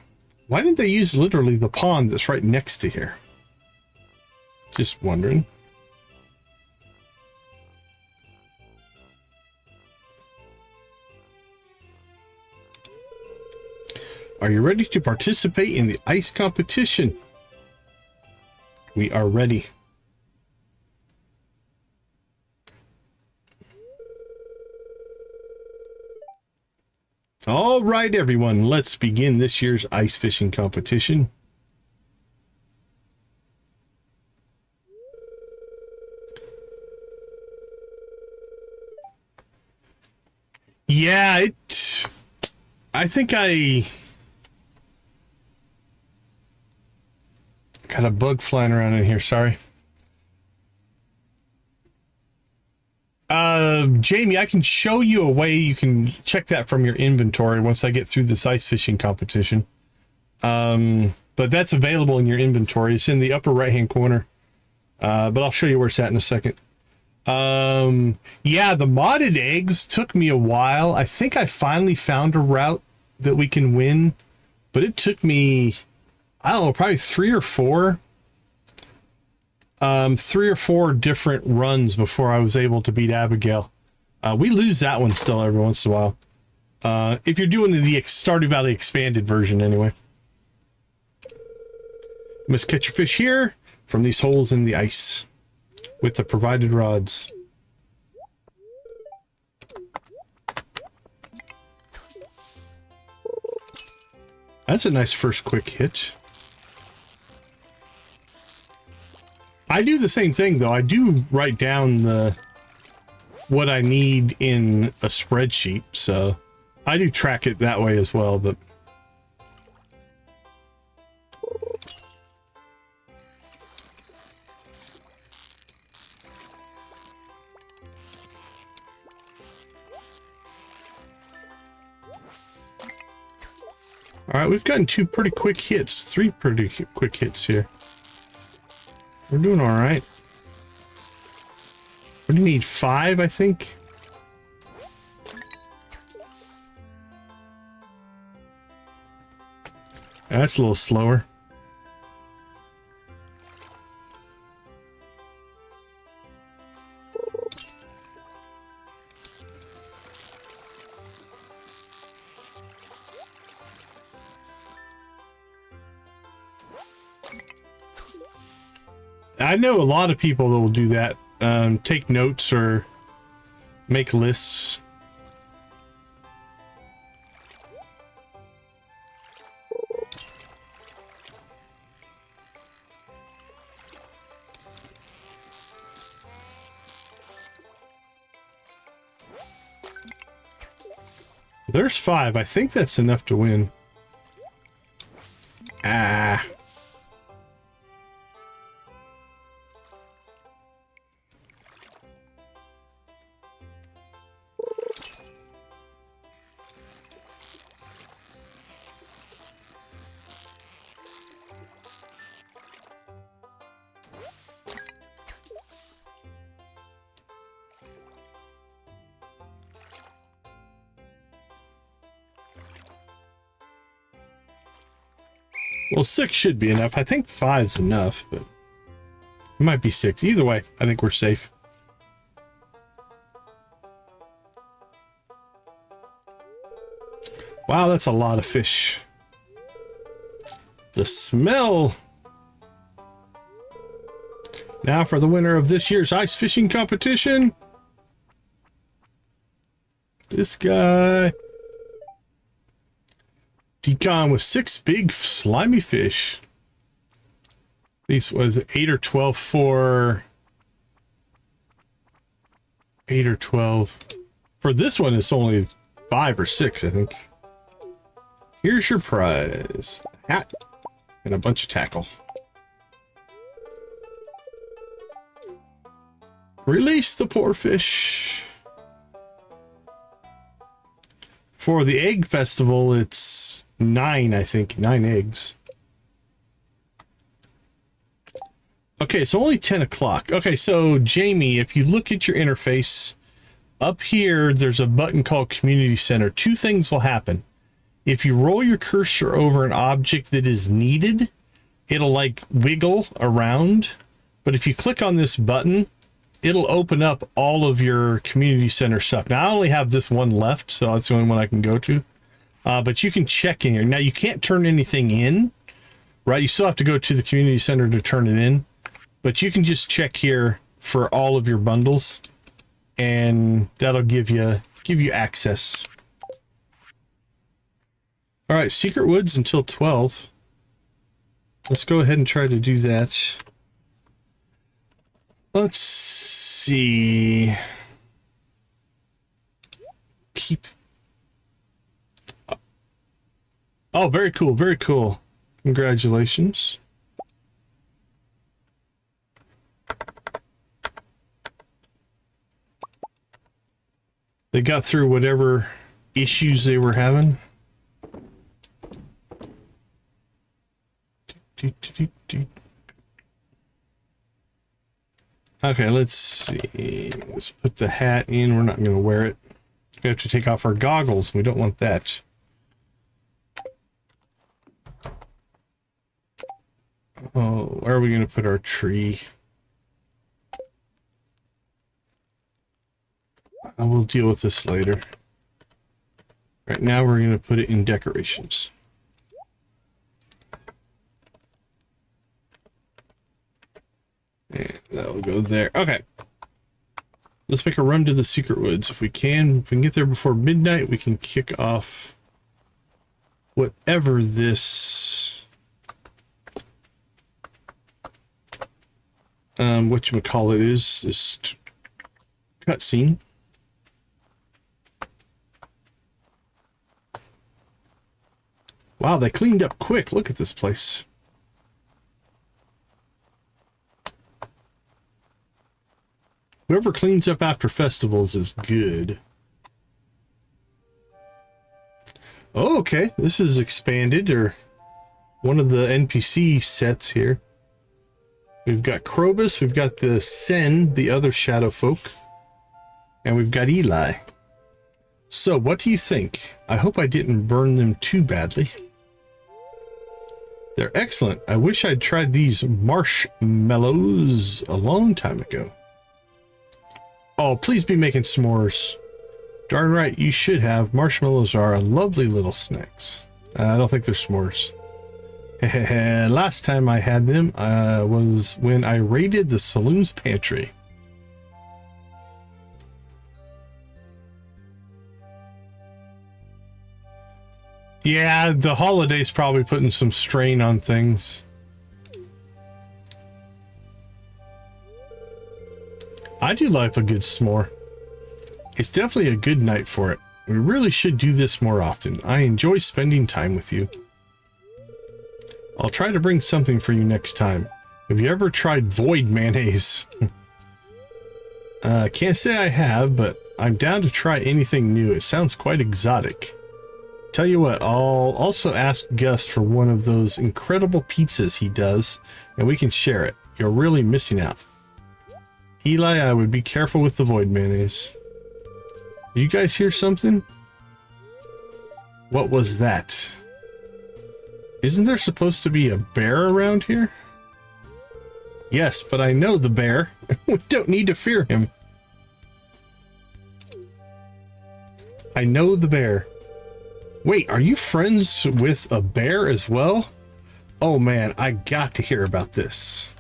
Why didn't they use literally the pond that's right next to here? Just wondering. Are you ready to participate in the ice competition? We are ready. All right, everyone, let's begin this year's ice fishing competition. Yeah, I think I got a bug flying around in here, sorry. Jamie, I can show you a way you can check that from your inventory once I get through this ice fishing competition. But that's available in your inventory. It's in the upper right-hand corner. But I'll show you where it's at in a second. Yeah, the modded eggs took me a while. I think I finally found a route that we can win, but it took me, I don't know, probably three or four different runs before I was able to beat Abigail. We lose that one still every once in a while. If you're doing the Stardew Valley expanded version anyway. You must catch your fish here from these holes in the ice with the provided rods. That's a nice first quick hit. I do the same thing though. I do write down what I need in a spreadsheet, so I do track it that way as well, but all right, we've gotten 2 pretty quick hits, 3 pretty quick hits here. We're doing all right. What do you need? 5, I think. That's a little slower. I know a lot of people that will do that. Take notes or make lists. There's 5. I think that's enough to win. Ah. Well, 6 should be enough. I think 5's enough, but it might be 6. Either way, I think we're safe. Wow, that's a lot of fish. The smell. Now for the winner of this year's ice fishing competition. This guy. Decon with 6 big slimy fish. These was 8 or 12 for 8 or 12. For this one, it's only 5 or 6, I think. Here's your prize. Hat and a bunch of tackle. Release the poor fish. For the egg festival, it's 9, I think. 9 eggs. Okay, so only 10 o'clock. Okay, so Jamie, if you look at your interface, up here, there's a button called Community Center. 2 things will happen. If you roll your cursor over an object that is needed, it'll like wiggle around. But if you click on this button, it'll open up all of your Community Center stuff. Now, I only have this one left, so that's the only one I can go to. But you can check in here. Now, you can't turn anything in, right? You still have to go to the Community Center to turn it in. But you can just check here for all of your bundles, and that'll give you access. All right, Secret Woods until 12. Let's go ahead and try to do that. Let's see. Oh, very cool, very cool. Congratulations. They got through whatever issues they were having. Okay, let's see. Let's put the hat in. We're not going to wear it. We have to take off our goggles. We don't want that. Oh, where are we going to put our tree? I will deal with this later. Right now, we're going to put it in decorations. And that will go there. Okay. Let's make a run to the Secret Woods. If we can get there before midnight, we can kick off whatever this whatchamacallit is, this cutscene. Wow, they cleaned up quick. Look at this place. Whoever cleans up after festivals is good. Oh, okay. This is expanded, or one of the NPC sets here. We've got Krobus, we've got the Sen, the other shadow folk, and we've got Eli. So, what do you think? I hope I didn't burn them too badly. They're excellent. I wish I'd tried these marshmallows a long time ago. Oh, please be making s'mores. Darn right, you should have. Marshmallows are lovely little snacks. I don't think they're s'mores. Last time I had them was when I raided the saloon's pantry. Yeah, the holiday's probably putting some strain on things. I do like a good s'more. It's definitely a good night for it. We really should do this more often. I enjoy spending time with you. I'll try to bring something for you next time. Have you ever tried void mayonnaise? Can't say I have, but I'm down to try anything new. It sounds quite exotic. Tell you what, I'll also ask Gus for one of those incredible pizzas he does, and we can share it. You're really missing out. Eli, I would be careful with the void mayonnaise. You guys hear something? What was that? Isn't there supposed to be a bear around here? Yes, but I know the bear. We don't need to fear him. I know the bear. Wait, are you friends with a bear as well? Oh man, I got to hear about this.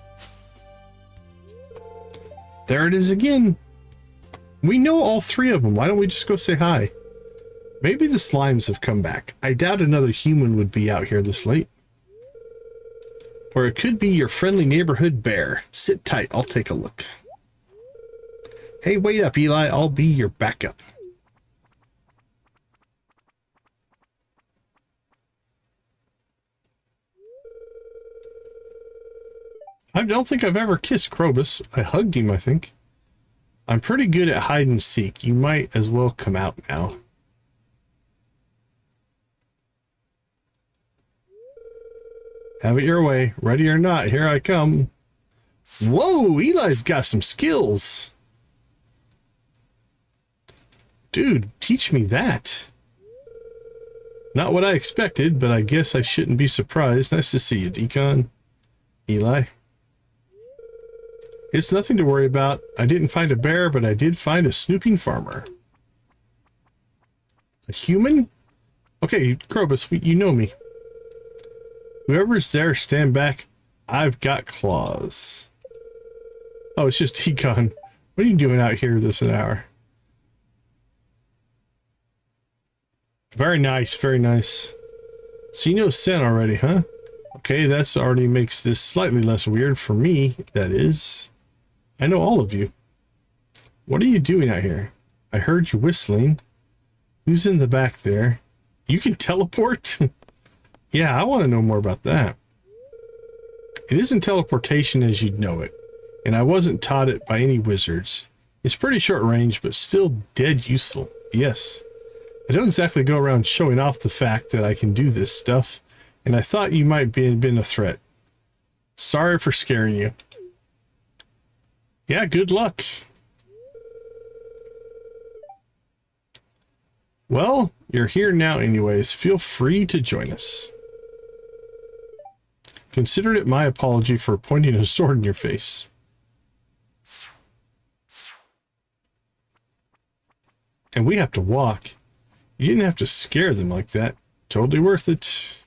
There it is again. We know all three of them. Why don't we just go say hi? Maybe the slimes have come back. I doubt another human would be out here this late. Or it could be your friendly neighborhood bear. Sit tight, I'll take a look. Hey, wait up, Eli. I'll be your backup. I don't think I've ever kissed Krobus. I hugged him, I think. I'm pretty good at hide and seek. You might as well come out now. Have it your way. Ready or not, here I come. Whoa, Eli's got some skills. Dude, teach me that. Not what I expected, but I guess I shouldn't be surprised. Nice to see you, Decon. Eli. It's nothing to worry about. I didn't find a bear, but I did find a snooping farmer. A human? Okay, Krobus, you know me. Whoever's there, stand back. I've got claws. Oh, it's just Decon. What are you doing out here this hour? Very nice, very nice. So you know Sen already, huh? Okay, that's already makes this slightly less weird for me, that is. I know all of you. What are you doing out here? I heard you whistling. Who's in the back there? You can teleport? Yeah, I want to know more about that. It isn't teleportation as you'd know it, and I wasn't taught it by any wizards. It's pretty short range, but still dead useful. Yes. I don't exactly go around showing off the fact that I can do this stuff, and I thought you might be been a threat. Sorry for scaring you. Yeah, good luck. Well, you're here now anyways. Feel free to join us. Consider it my apology for pointing a sword in your face. And we have to walk. You didn't have to scare them like that. Totally worth it.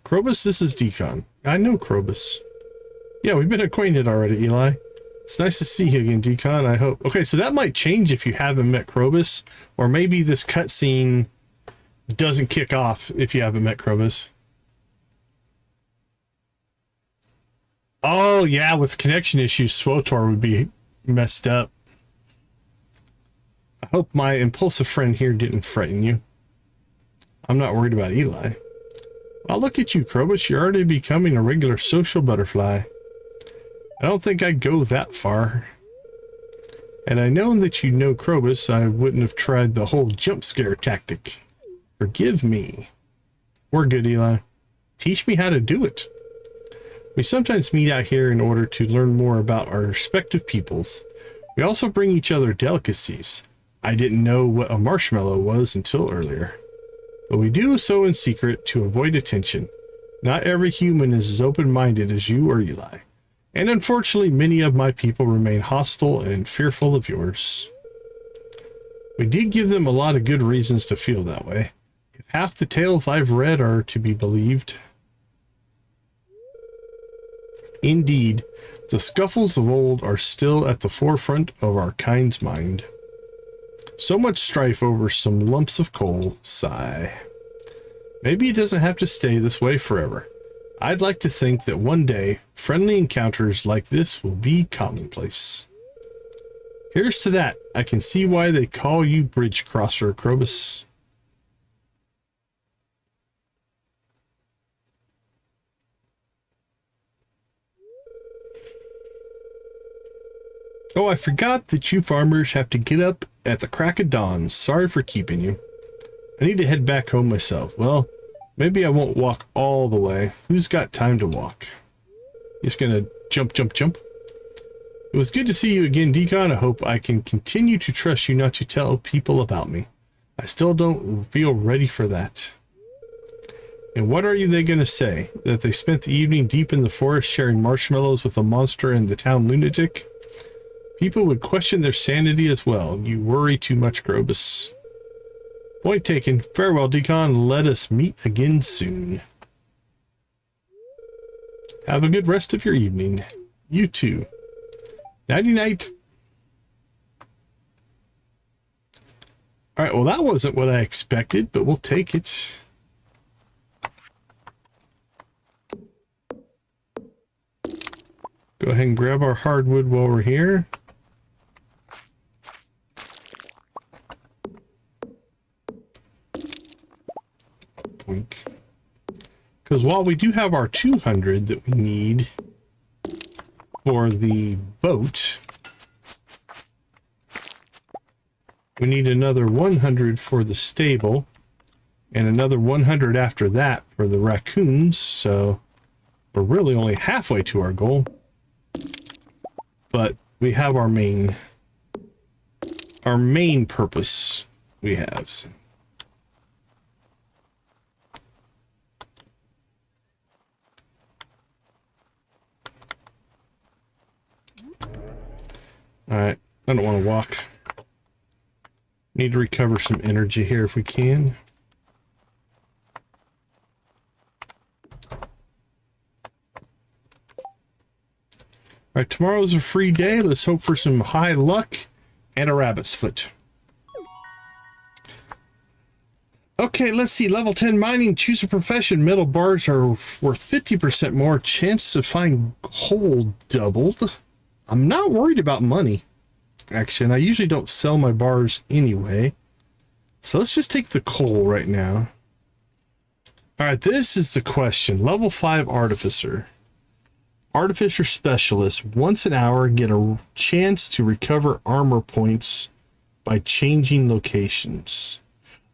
Krobus, this is Decon. I know Krobus. Yeah, we've been acquainted already, Eli. It's nice to see you again, Decon. I hope. Okay, so that might change if you haven't met Krobus, or maybe this cutscene doesn't kick off if you haven't met Krobus. Oh, yeah, with connection issues, SWTOR would be messed up. I hope my impulsive friend here didn't frighten you. I'm not worried about Eli. Well, look at you, Krobus. You're already becoming a regular social butterfly. I don't think I'd go that far. And I know that you know Krobus, I wouldn't have tried the whole jump scare tactic. Forgive me. We're good, Eli. Teach me how to do it. We sometimes meet out here in order to learn more about our respective peoples. We also bring each other delicacies. I didn't know what a marshmallow was until earlier. But we do so in secret to avoid attention. Not every human is as open-minded as you or Eli. And unfortunately, many of my people remain hostile and fearful of yours. We did give them a lot of good reasons to feel that way. If half the tales I've read are to be believed. Indeed, the scuffles of old are still at the forefront of our kind's mind. So much strife over some lumps of coal. Sigh. Maybe it doesn't have to stay this way forever. I'd like to think that one day, friendly encounters like this will be commonplace. Here's to that. I can see why they call you Bridge Crosser, Krobus. Oh, I forgot that you farmers have to get up at the crack of dawn. Sorry for keeping you. I need to head back home myself. Well, maybe I won't walk all the way. Who's got time to walk? He's gonna jump, jump, jump. It was good to see you again, Decon. I hope I can continue to trust you not to tell people about me. I still don't feel ready for that. And what are they gonna say? That they spent the evening deep in the forest sharing marshmallows with a monster and the town lunatic? People would question their sanity as well. You worry too much, Krobus. Point taken. Farewell, Decon. Let us meet again soon. Have a good rest of your evening. You too. Nighty-night. Alright, well that wasn't what I expected, but we'll take it. Go ahead and grab our hardwood while we're here. Because while we do have our 200 that we need for the boat, we need another 100 for the stable and another 100 after that for the raccoons. So we're really only halfway to our goal, but we have our main purpose we have. Alright, I don't want to walk. Need to recover some energy here if we can. Alright, tomorrow's a free day. Let's hope for some high luck and a rabbit's foot. Okay, let's see. Level 10 mining. Choose a profession. Metal bars are worth 50% more. Chance to find coal doubled. I'm not worried about money, actually, and I usually don't sell my bars anyway. So let's just take the coal right now. All right, this is the question. Level 5 Artificer. Artificer Specialist. Once an hour, get a chance to recover armor points by changing locations.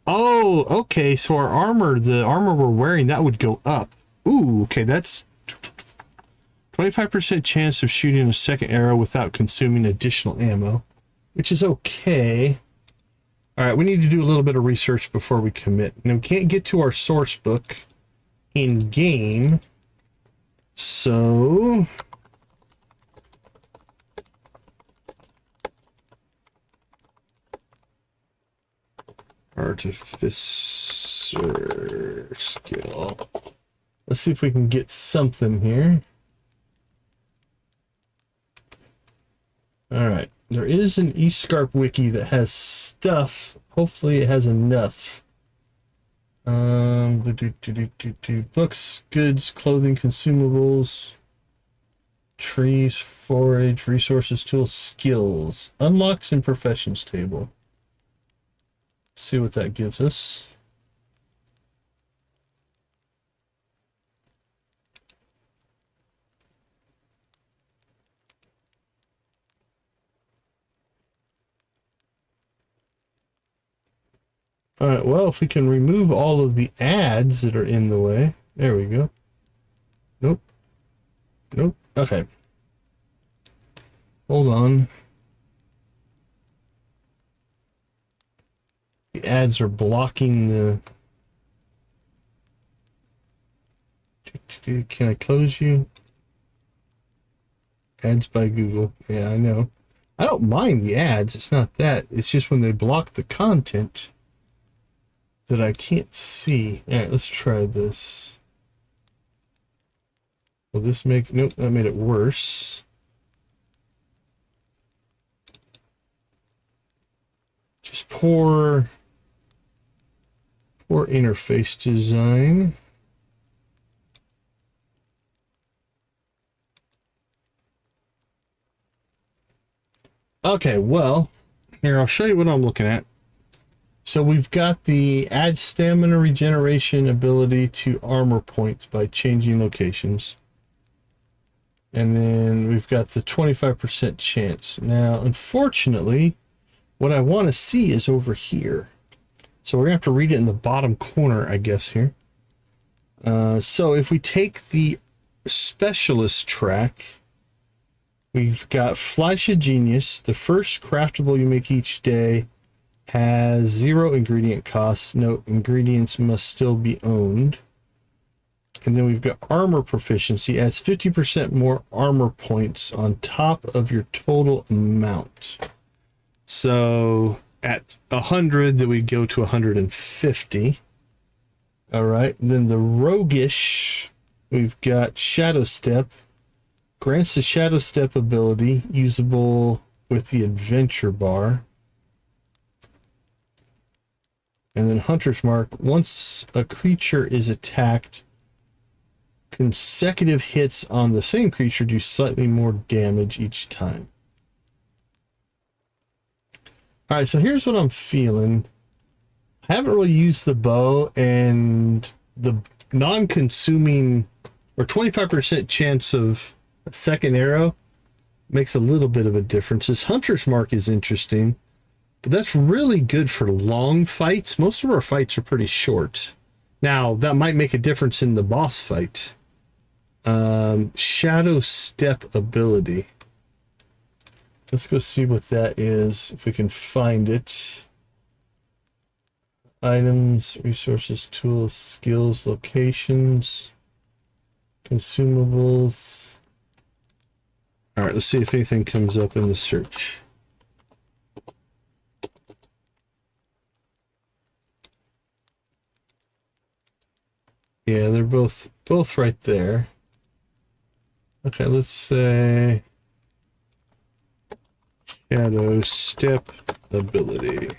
Oh, okay, so our armor, the armor we're wearing, that would go up. Ooh, okay, that's 25% chance of shooting a second arrow without consuming additional ammo, which is okay. All right, we need to do a little bit of research before we commit. Now, we can't get to our source book in game, so Artificer skill. Let's see if we can get something here. All right. There is an eScarp wiki that has stuff. Hopefully it has enough. Books, goods, clothing, consumables, trees, forage, resources, tools, skills, unlocks, and professions table. Let's see what that gives us. All right, well, if we can remove all of the ads that are in the way. There we go. Nope. Nope. Okay. Hold on. The ads are blocking the... Can I close you? Ads by Google. Yeah, I know. I don't mind the ads. It's not that. It's just when they block the content that I can't see. All right, let's try this. Will this make... Nope, that made it worse. Just poor interface design. Okay, well, here, I'll show you what I'm looking at. So we've got the add stamina regeneration ability to armor points by changing locations. And then we've got the 25% chance. Now, unfortunately, what I want to see is over here. So we're going to have to read it in the bottom corner, I guess, here. So if we take the specialist track, we've got Flash of Genius. The first craftable you make each day has 0 ingredient costs. No ingredients must still be owned. And then we've got armor proficiency, adds 50% more armor points on top of your total amount. So at 100, then we go to 150. All right. Then the roguish, we've got Shadow Step. Grants the Shadow Step ability, usable with the adventure bar. And then Hunter's Mark, once a creature is attacked, consecutive hits on the same creature do slightly more damage each time. All right, so here's what I'm feeling. I haven't really used the bow, and the non-consuming or 25% chance of a second arrow makes a little bit of a difference. This Hunter's Mark is interesting, but that's really good for long fights. Most of our fights are pretty short. Now, that might make a difference in the boss fight. Shadow Step ability. Let's go see what that is, if we can find it. Items, resources, tools, skills, locations, consumables. All right, let's see if anything comes up in the search. Yeah, they're both right there. Okay, let's say Shadow Step ability.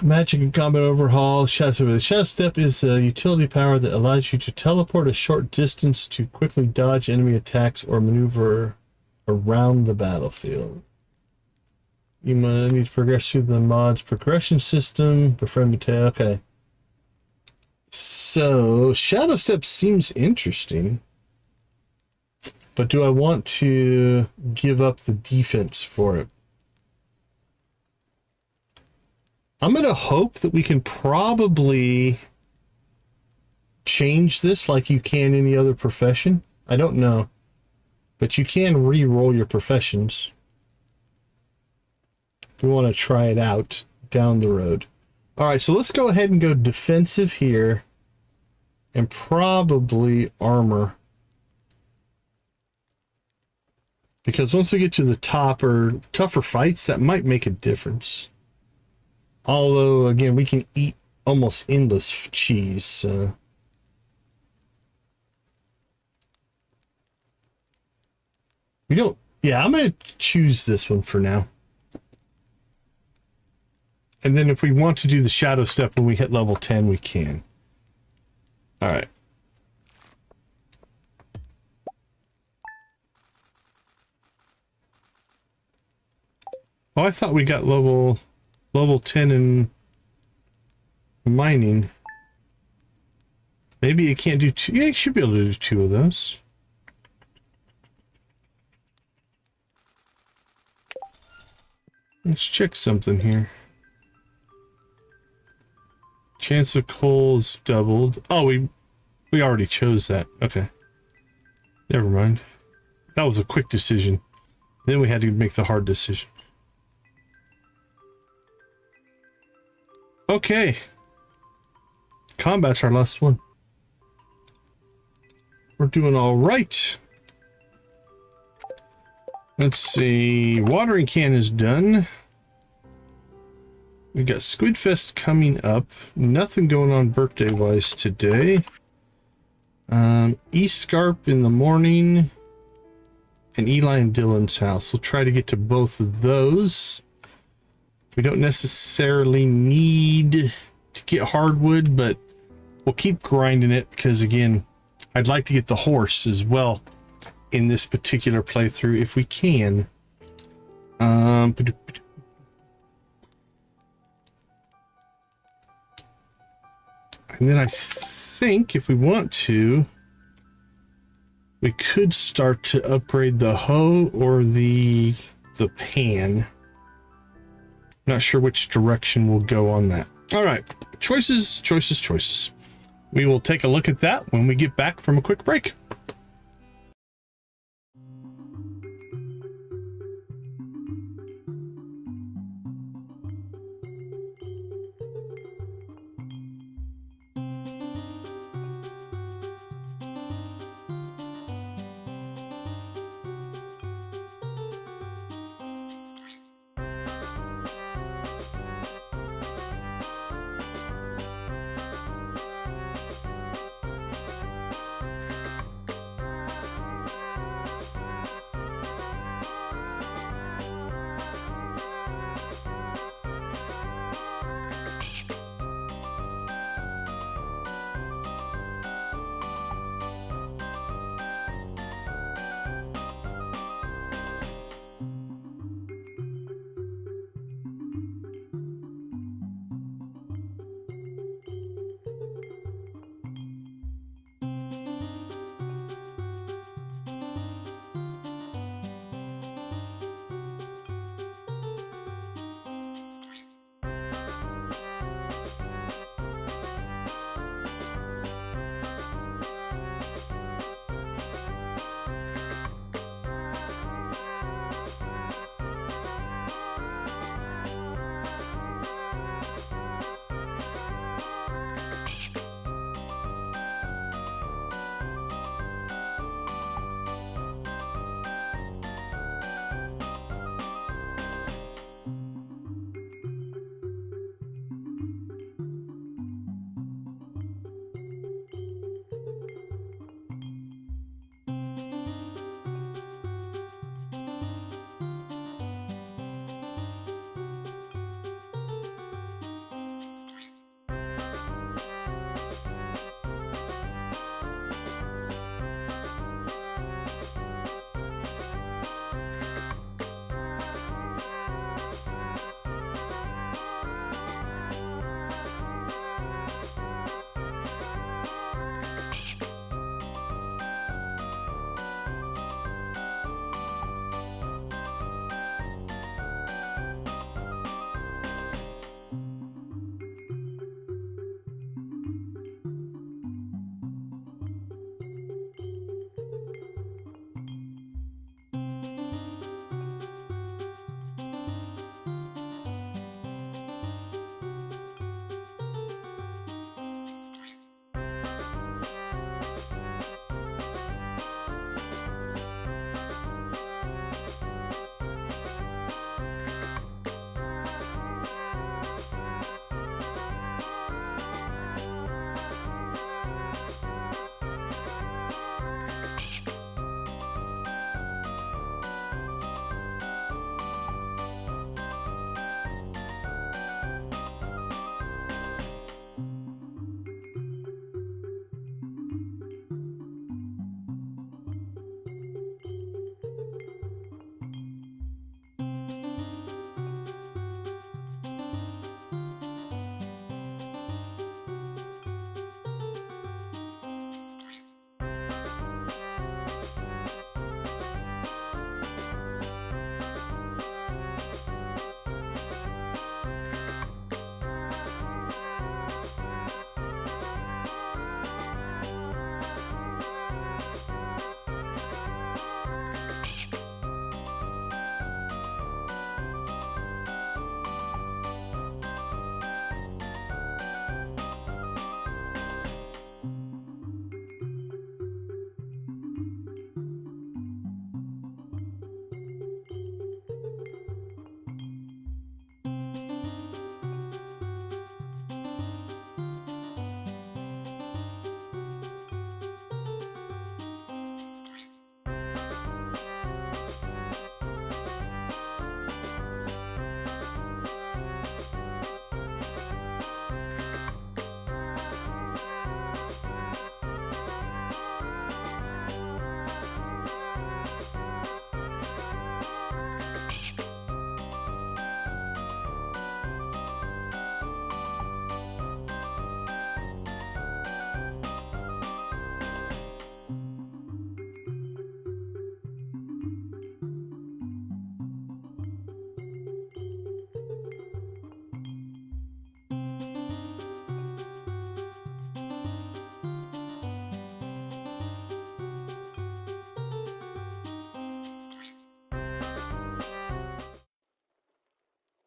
Magic and combat overhaul. Shadow Step is a utility power that allows you to teleport a short distance to quickly dodge enemy attacks or maneuver around the battlefield. You might need to progress through the mod's progression system. Befriend Mateo. Okay. So, Shadow Step seems interesting. But do I want to give up the defense for it? I'm going to hope that we can probably change this like you can any other profession. I don't know. But you can re-roll your professions. We want to try it out down the road. All right, so let's go ahead and go defensive here and probably armor. Because once we get to the top or tougher fights, that might make a difference. Although, again, we can eat almost endless cheese. So. We don't, yeah, I'm going to choose this one for now. And then if we want to do the shadow step when we hit level 10, we can. All right. Oh, I thought we got level 10 in mining. Maybe it can't do two. Yeah, you should be able to do two of those. Let's check something here. Chance of coals doubled. Oh, we already chose that. Okay. Never mind. That was a quick decision. Then we had to make the hard decision. Okay. Combat's our last one. We're doing all right. Let's see. Watering can is done. We got Squid Fest coming up. Nothing going on birthday-wise today. E-Scarp in the morning. And Eli and Dylan's house. We'll try to get to both of those. We don't necessarily need to get hardwood, but we'll keep grinding it because, again, I'd like to get the horse as well in this particular playthrough if we can. And then I think if we want to, we could start to upgrade the hoe or the pan. Not sure which direction we'll go on that. All right, choices, choices, choices. We will take a look at that when we get back from a quick break.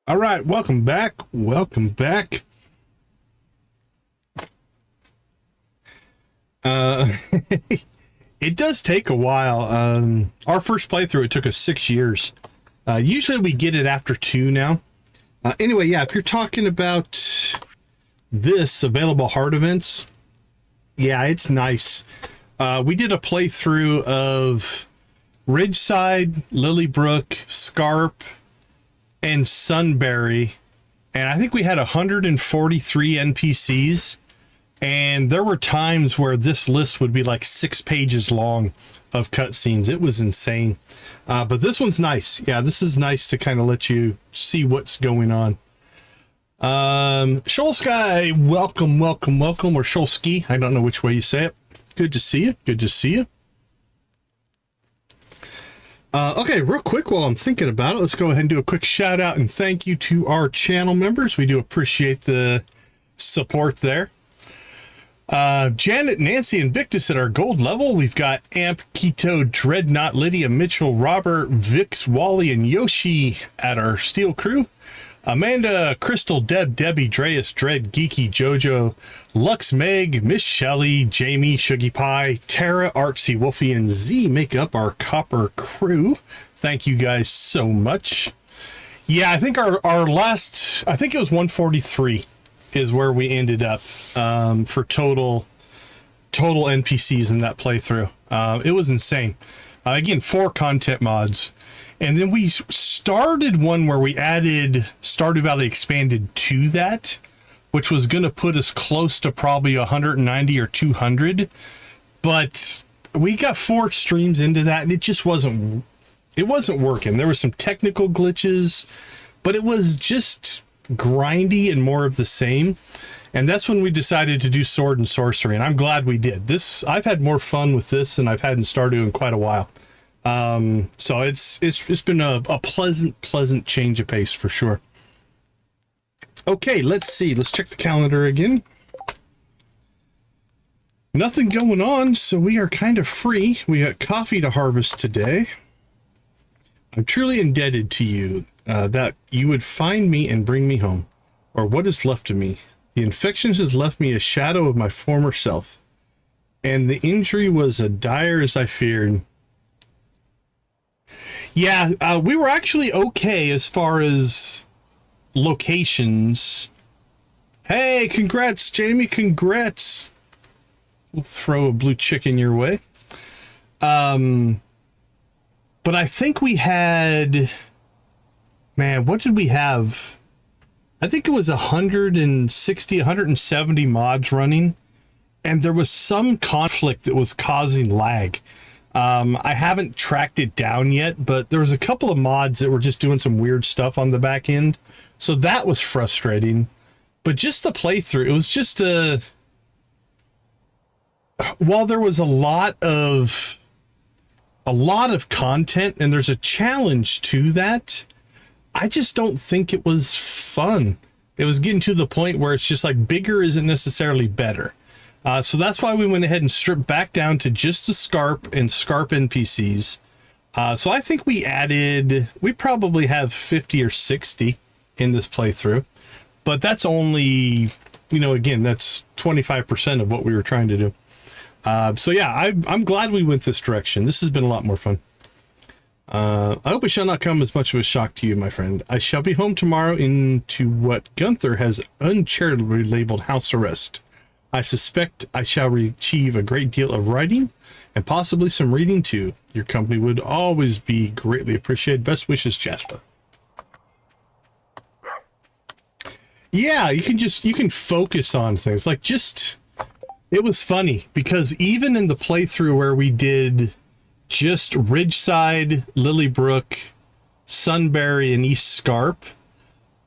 All right, welcome back. Welcome back. It does take a while. Our first playthrough, it took us 6 years. Usually we get it after 2 now. Anyway, yeah, if you're talking about this available hard events, yeah, it's nice. We did a playthrough of Ridgeside, Lilybrook, Scarp, and Sunbury, and I think we had 143 NPCs, and there were times where this list would be like 6 pages long of cutscenes. It was insane. But this one's nice. Yeah, this is nice to kind of let you see what's going on. Sholsky, welcome, welcome, welcome, or Sholsky. I don't know which way you say it. Good to see you. Good to see you. Okay, real quick while I'm thinking about it, let's go ahead and do a quick shout out and thank you to our channel members. We do appreciate the support there. Janet, Nancy, and Victus at our gold level. We've got Amp, Keto, Dreadnought, Lydia, Mitchell, Robert, Vix, Wally, and Yoshi at our steel crew. Amanda, Crystal, Deb, Debbie, Dreas, Dread, Geeky, Jojo, Lux, Meg, Miss Shelley, Jamie, Shuggy Pie, Tara, Artsy, Wolfie, and Z make up our copper crew. Thank you guys so much. Yeah, I think our last, I think it was 143 is where we ended up for total NPCs in that playthrough. It was insane. Again, 4 content mods. And then we started one where we added Stardew Valley Expanded to that, which was going to put us close to probably 190 or 200. But we got 4 streams into that, and it just wasn't working. There were some technical glitches, but it was just grindy and more of the same. And that's when we decided to do Sword and Sorcery, and I'm glad we did. I've had more fun with this than I've had in Stardew in quite a while. So it's been a pleasant change of pace for sure. Okay, let's see. Let's check the calendar again. Nothing going on, so we are kind of free. We got coffee to harvest today. I'm truly indebted to you that you would find me and bring me home, or what is left of me. The infection has left me a shadow of my former self, and the injury was as dire as I feared. Yeah, we were actually okay as far as locations. Hey, congrats, Jamie, congrats. We'll throw a blue chicken your way. But I think we had, man, what did we have? I think it was 160, 170 mods running, and there was some conflict that was causing lag. I haven't tracked it down yet, but there was a couple of mods that were just doing some weird stuff on the back end. So that was frustrating. But just the playthrough, it was just while there was a lot of content and there's a challenge to that, I just don't think it was fun. It was getting to the point where it's just like bigger isn't necessarily better. So that's why we went ahead and stripped back down to just the Scarp and Scarp NPCs. So I think we probably have 50 or 60 in this playthrough, but that's only, again, that's 25% of what we were trying to do. So yeah, I'm glad we went this direction. This has been a lot more fun. I hope it shall not come as much of a shock to you, my friend. I shall be home tomorrow into what Gunther has uncharitably labeled house arrest. I suspect I shall achieve a great deal of writing and possibly some reading too. Your company would always be greatly appreciated. Best wishes, Jasper. Yeah, you can focus on things. Like it was funny because even in the playthrough where we did just Ridgeside, Lilybrook, Sunbury, and East Scarp,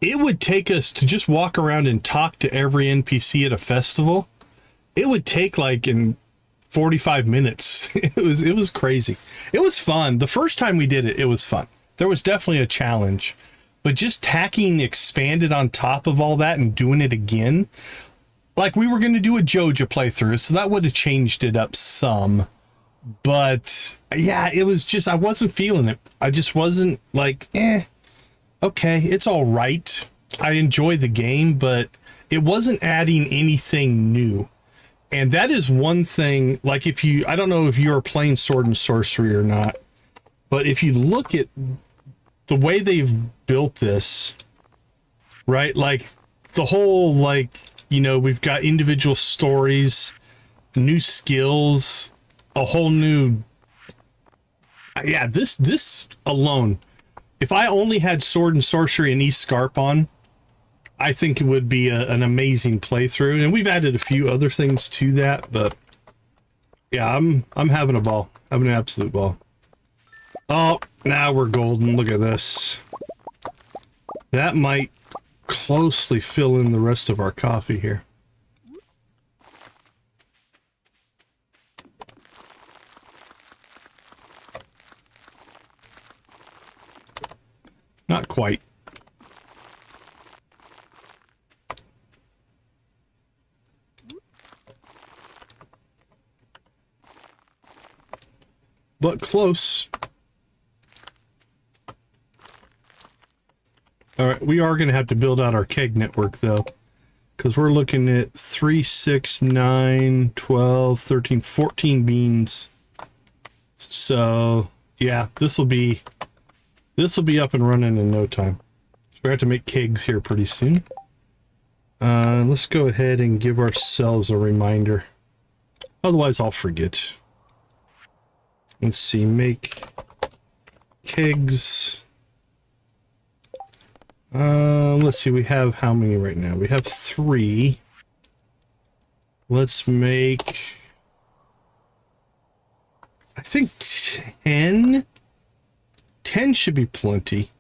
it would take us to just walk around and talk to every NPC at a festival. It would take like in 45 minutes. It was crazy. It was fun. The first time we did it, it was fun. There was definitely a challenge, but just tacking Expanded on top of all that and doing it again, like we were going to do a Joja playthrough, so that would have changed it up some. But yeah, it was just, I wasn't feeling it. I just wasn't like, okay, it's all right. I enjoy the game, but it wasn't adding anything new. And that is one thing, like if you, I don't know if you're playing Sword and Sorcery or not, but if you look at the way they've built this, right? Like the whole, like, you know, we've got individual stories, new skills, a whole new, yeah, this alone, if I only had Sword and Sorcery and East Scarp on, I think it would be an amazing playthrough. And we've added a few other things to that, but yeah, I'm having a ball, having an absolute ball. Oh, now we're golden. Look at this. That might closely fill in the rest of our coffee here. Not quite. But close. All right, we are going to have to build out our keg network, though, because we're looking at 3, 6, 9, 12, 13, 14 beans. So, yeah, this will be up and running in no time. So we have to make kegs here pretty soon. Let's go ahead and give ourselves a reminder. Otherwise, I'll forget. Let's see, make kegs. Let's see, we have how many right now? We have 3. Let's make, I think 10. 10 should be plenty.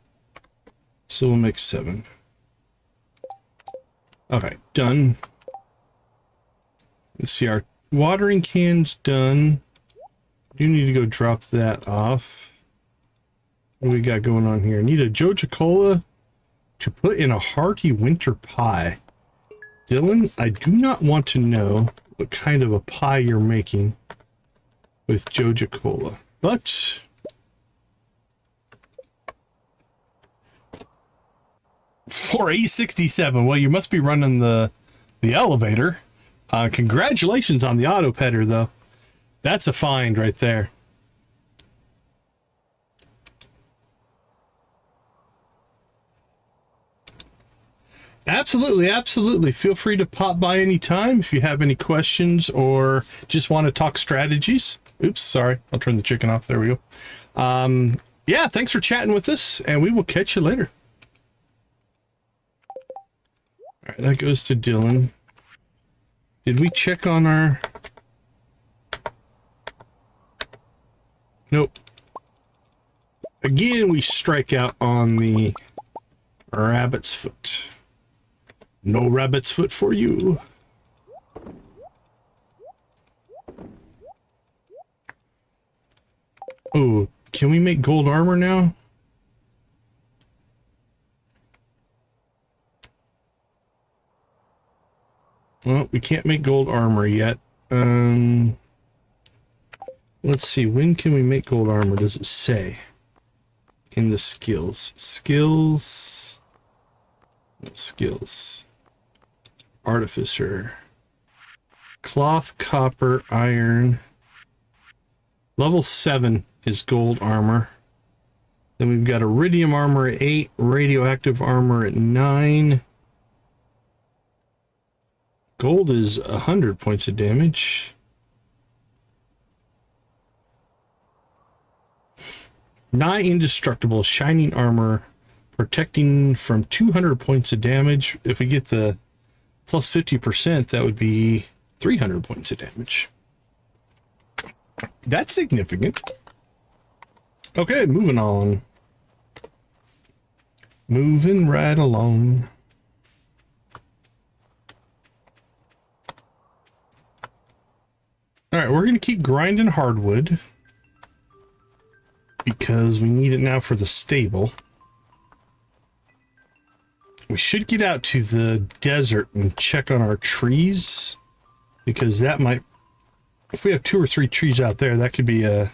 So we'll make 7. Okay, done. Let's see, our watering can's done. You need to go drop that off. What do we got going on here? Need a Joja Cola to put in a hearty winter pie. Dylan, I do not want to know what kind of a pie you're making with Joja Cola, but for 867, well, you must be running the elevator. Congratulations on the auto petter, though. That's a find right there. Absolutely, absolutely. Feel free to pop by anytime if you have any questions or just want to talk strategies. Oops, sorry. I'll turn the chicken off. There we go. Yeah, thanks for chatting with us, and we will catch you later. All right, that goes to Dylan. Did we check on our... Nope. Again, we strike out on the rabbit's foot. No rabbit's foot for you. Oh, can we make gold armor now? Well, we can't make gold armor yet. Let's see, when can we make gold armor? Does it say in the skills? Skills. Artificer. Cloth, copper, iron. Level 7 is gold armor. Then we've got iridium armor at 8, radioactive armor at 9. Gold is 100 points of damage. Nigh indestructible, shining armor, protecting from 200 points of damage. If we get the plus 50%, that would be 300 points of damage. That's significant. Okay, moving on. Moving right along. All right, we're going to keep grinding hardwood because we need it now for the stable. We should get out to the desert and check on our trees, because that might, if we have 2 or 3 trees out there, that could be a,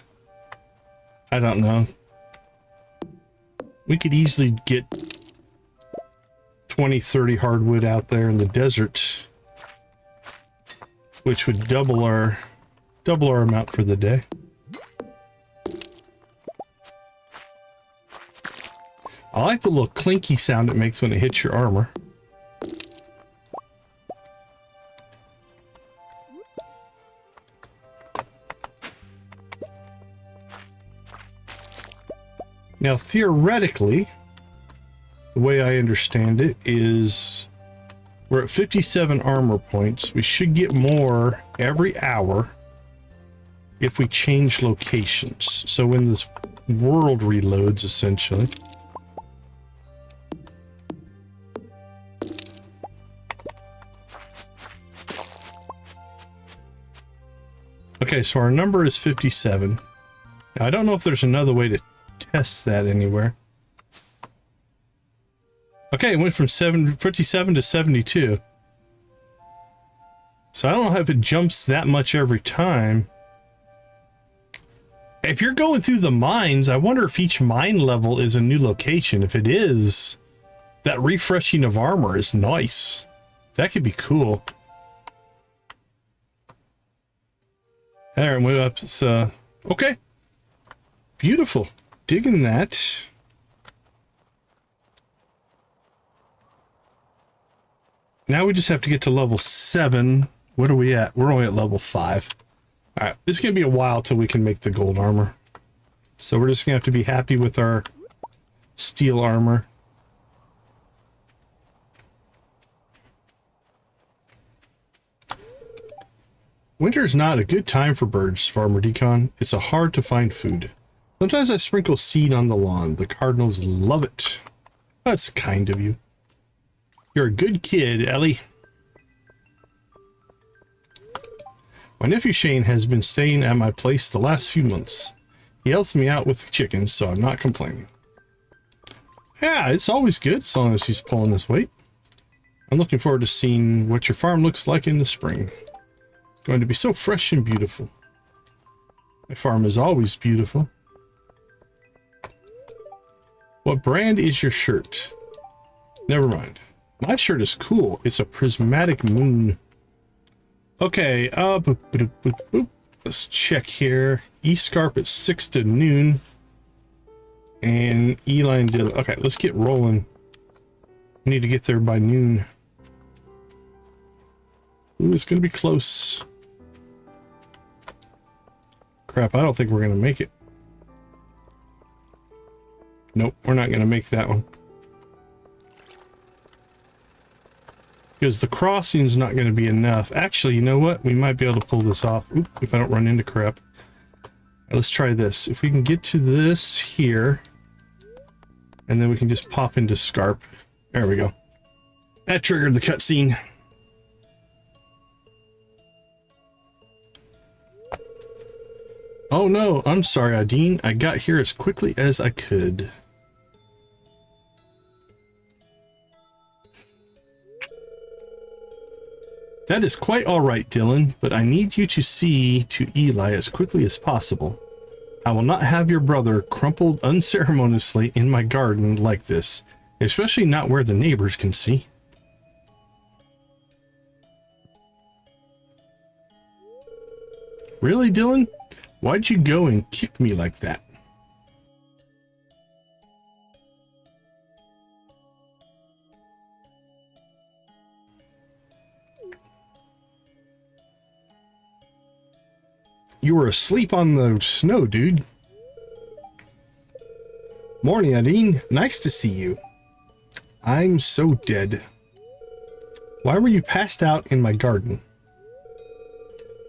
I don't know. We could easily get 20, 30 hardwood out there in the desert, which would double our amount for the day. I like the little clinky sound it makes when it hits your armor. Now, theoretically, the way I understand it is we're at 57 armor points. We should get more every hour if we change locations. So when this world reloads, essentially. Okay, so our number is 57. Now, I don't know if there's another way to test that anywhere. Okay, it went from 57 to 72. So I don't know if it jumps that much every time. If you're going through the mines, I wonder if each mine level is a new location. If it is, that refreshing of armor is nice. That could be cool. There, it went up. So, okay. Beautiful. Digging that. Now we just have to get to level 7. What are we at? We're only at level 5. All right, it's going to be a while till we can make the gold armor. So we're just going to have to be happy with our steel armor. Winter's not a good time for birds, Farmer Decon. It's a hard to find food. Sometimes I sprinkle seed on the lawn. The cardinals love it. That's kind of you. You're a good kid, Ellie. My nephew Shane has been staying at my place the last few months. He helps me out with the chickens, so I'm not complaining. Yeah, it's always good as long as he's pulling his weight. I'm looking forward to seeing what your farm looks like in the spring. It's going to be so fresh and beautiful. My farm is always beautiful. What brand is your shirt? Never mind. My shirt is cool. It's a prismatic moon. Okay, boop, boop, boop, boop. Let's check here. E-Scarp at 6 to noon. And Eli and Dylan. Okay, let's get rolling. We need to get there by noon. Ooh, it's going to be close. Crap, I don't think we're going to make it. Nope, we're not going to make that one. Because the crossing's not going to be enough. Actually, you know what? We might be able to pull this off. Oop, if I don't run into crap. Let's try this. If we can get to this here, and then we can just pop into Scarp. There we go. That triggered the cutscene. Oh no, I'm sorry, Adine. I got here as quickly as I could. That is quite all right, Dylan, but I need you to see to Eli as quickly as possible. I will not have your brother crumpled unceremoniously in my garden like this, especially not where the neighbors can see. Really, Dylan? Why'd you go and kick me like that? You were asleep on the snow, dude. Morning, Adine. Nice to see you. I'm so dead. Why were you passed out in my garden?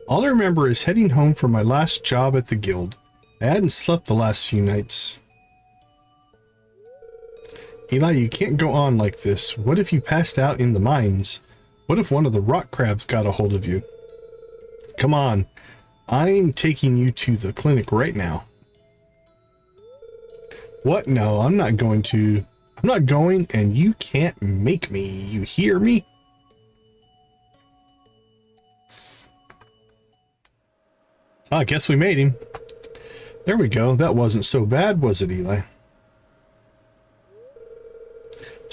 All I remember is heading home from my last job at the guild. I hadn't slept the last few nights. Eli, you can't go on like this. What if you passed out in the mines? What if one of the rock crabs got a hold of you? Come on. I'm taking you to the clinic right now. What? No, I'm not going to. I'm not going, and you can't make me. You hear me? I guess we made him. There we go. That wasn't so bad, was it, Eli?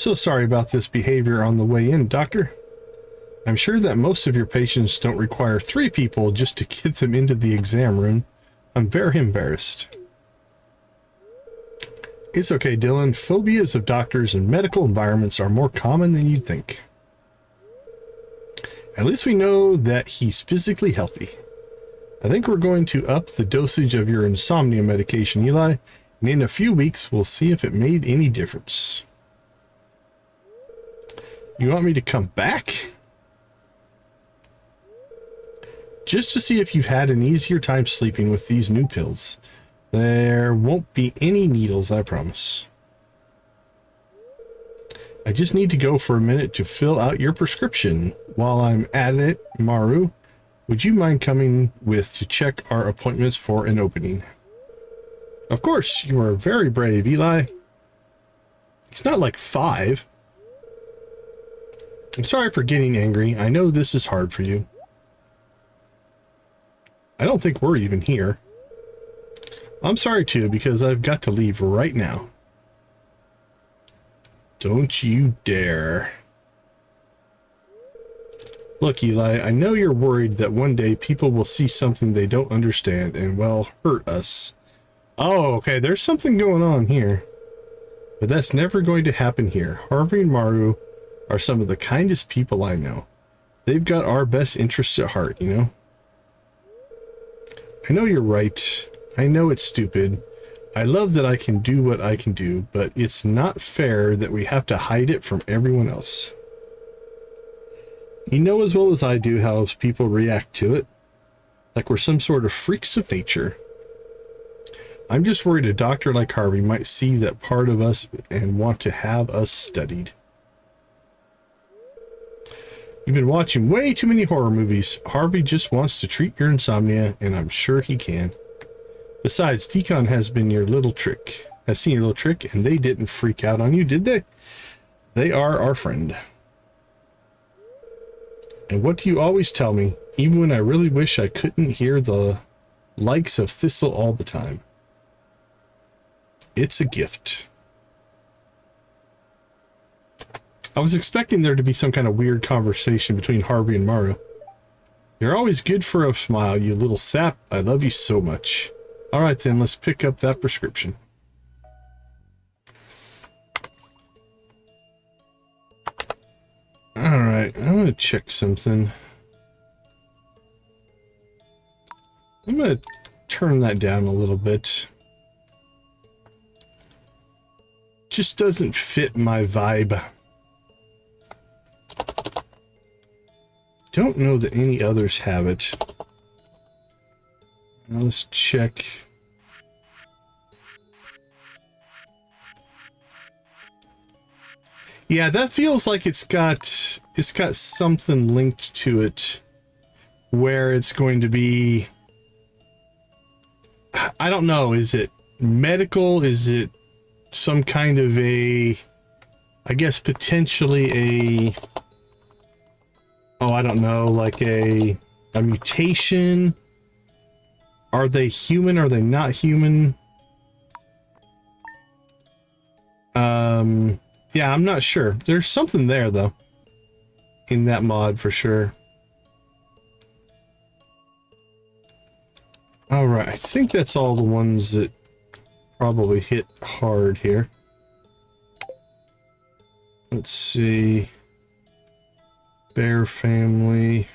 So sorry about this behavior on the way in, Doctor. I'm sure that most of your patients don't require 3 people just to get them into the exam room. I'm very embarrassed. It's okay, Dylan. Phobias of doctors and medical environments are more common than you'd think. At least we know that he's physically healthy. I think we're going to up the dosage of your insomnia medication, Eli, and in a few weeks we'll see if it made any difference. You want me to come back? Just to see if you've had an easier time sleeping with these new pills. There won't be any needles, I promise. I just need to go for a minute to fill out your prescription. While I'm at it, Maru, would you mind coming with to check our appointments for an opening? Of course, you are very brave, Eli. It's not like 5. I'm sorry for getting angry. I know this is hard for you. I don't think we're even here. I'm sorry too, because I've got to leave right now. Don't you dare. Look, Eli, I know you're worried that one day people will see something they don't understand and, well, hurt us. Oh, okay, there's something going on here. But that's never going to happen here. Harvey and Maru are some of the kindest people I know. They've got our best interests at heart, you know? I know you're right. I know it's stupid. I love that I can do what I can do, but it's not fair that we have to hide it from everyone else. You know as well as I do how people react to it, like we're some sort of freaks of nature. I'm just worried a doctor like Harvey might see that part of us and want to have us studied. You've been watching way too many horror movies. Harvey just wants to treat your insomnia, and I'm sure he can. Besides, Decon has seen your little trick, and they didn't freak out on you, did they? They are our friend. And what do you always tell me, even when I really wish I couldn't hear the likes of Thistle all the time? It's a gift. I was expecting there to be some kind of weird conversation between Harvey and Maru. You're always good for a smile, you little sap. I love you so much. Alright then, let's pick up that prescription. Alright, I'm going to check something. I'm going to turn that down a little bit. Just doesn't fit my vibe. Don't know that any others have it. Now let's check. Yeah, that feels like it's got something linked to it where it's going to be, I don't know, is it medical? Is it some kind of a, I guess potentially a, oh, I don't know, like a mutation? Are they human? Are they not human? Yeah, I'm not sure. There's something there, though, in that mod for sure. Alright, I think that's all the ones that probably hit hard here. Let's see. Bear family.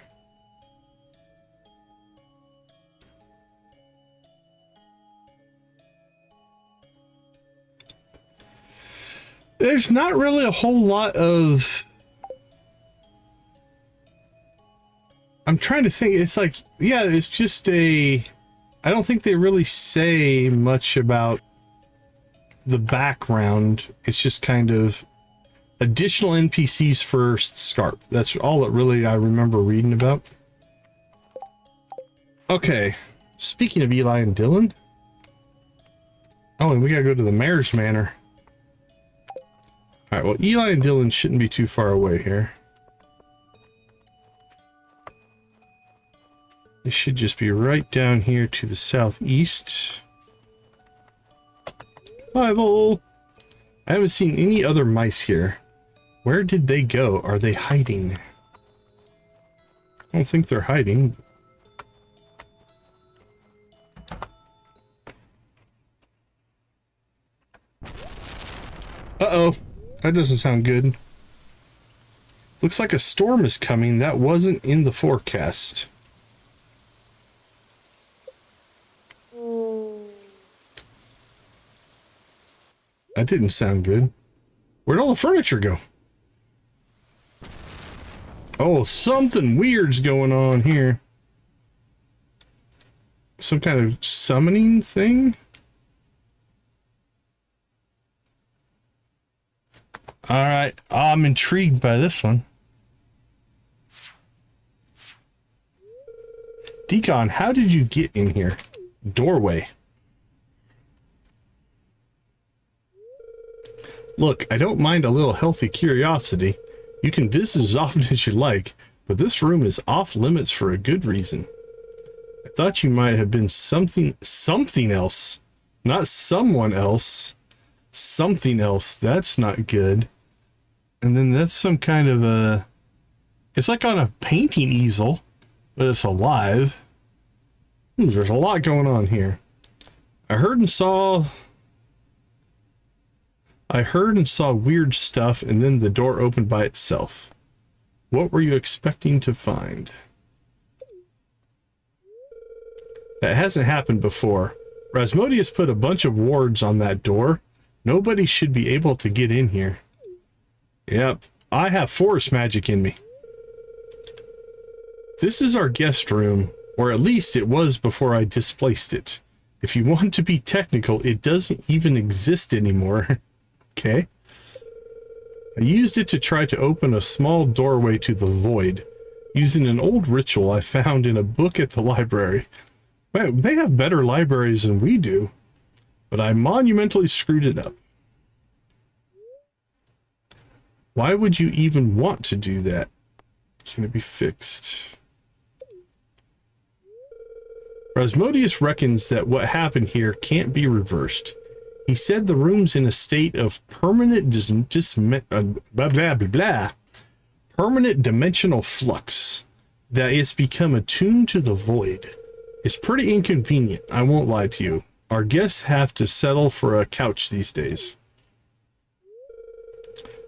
There's not really a whole lot of... I'm trying to think. It's like, yeah, it's just a... I don't think they really say much about the background. It's just kind of additional NPCs for Scarp. That's all that really I remember reading about. Okay, speaking of Eli and Dylan. Oh, and we gotta go to the Mayor's Manor. Alright, well, Eli and Dylan shouldn't be too far away here. They should just be right down here to the southeast. Bible! I haven't seen any other mice here. Where did they go? Are they hiding? I don't think they're hiding. Uh-oh. That doesn't sound good. Looks like a storm is coming. That wasn't in the forecast. That didn't sound good. Where'd all the furniture go? Oh, something weird's going on here. Some kind of summoning thing? Alright, I'm intrigued by this one. Decon, how did you get in here? Doorway. Look, I don't mind a little healthy curiosity. You can visit as often as you like, but this room is off limits for a good reason. I thought you might have been something else. Not someone else. Something else. That's not good. And then that's some kind of a... It's like on a painting easel, but it's alive. There's a lot going on here. I heard and saw weird stuff, and then the door opened by itself. What were you expecting to find? That hasn't happened before. Rasmodius put a bunch of wards on that door. Nobody should be able to get in here. Yep, I have forest magic in me. This is our guest room, or at least it was before I displaced it. If you want to be technical, it doesn't even exist anymore. Okay. I used it to try to open a small doorway to the void, using an old ritual I found in a book at the library. Man, they have better libraries than we do, but I monumentally screwed it up. Why would you even want to do that? Can it be fixed? Rasmodius reckons that what happened here can't be reversed. He said the room's in a state of permanent permanent dimensional flux that it's become attuned to the void. It's pretty inconvenient, I won't lie to you. Our guests have to settle for a couch these days.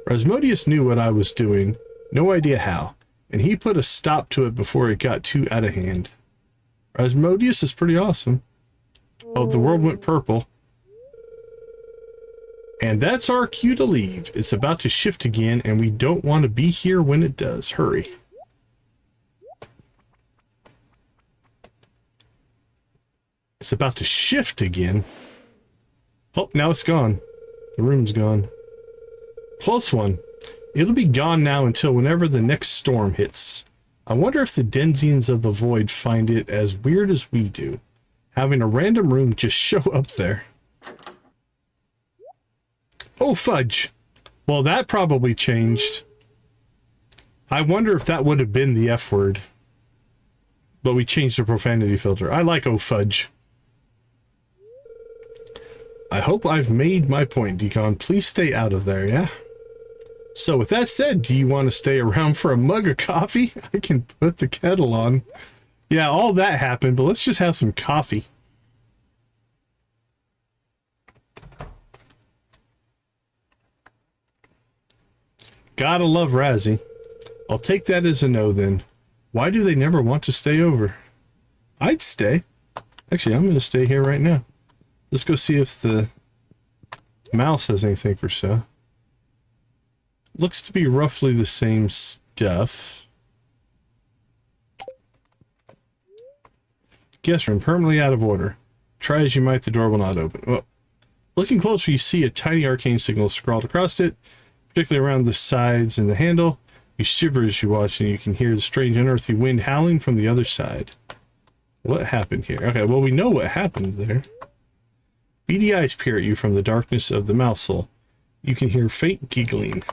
Rasmodius knew what I was doing, no idea how, and he put a stop to it before it got too out of hand. Rasmodius is pretty awesome. Oh, the world went purple. And that's our cue to leave. It's about to shift again, and we don't want to be here when it does. Hurry. It's about to shift again. Oh, now it's gone. The room's gone. Close one. It'll be gone now until whenever the next storm hits. I wonder if the Denzians of the Void find it as weird as we do, having a random room just show up there. Oh, fudge. Well, that probably changed. I wonder if that would have been the F word. But we changed the profanity filter. I like oh, fudge. I hope I've made my point, Decon. Please stay out of there, yeah? So with that said, do you want to stay around for a mug of coffee? I can put the kettle on. Yeah, all that happened, but let's just have some coffee. Gotta love Razzie. I'll take that as a no then. Why do they never want to stay over? I'd stay. Actually, I'm going to stay here right now. Let's go see if the mouse has anything for sale. Looks to be roughly the same stuff. Guest room, permanently out of order. Try as you might, the door will not open. Well, looking closer, you see a tiny arcane signal scrawled across it, particularly around the sides and the handle. You shiver as you watch, and you can hear the strange unearthly wind howling from the other side. What happened here? Okay, well, we know what happened there. Beady eyes peer at you from the darkness of the mouse hole. You can hear faint giggling.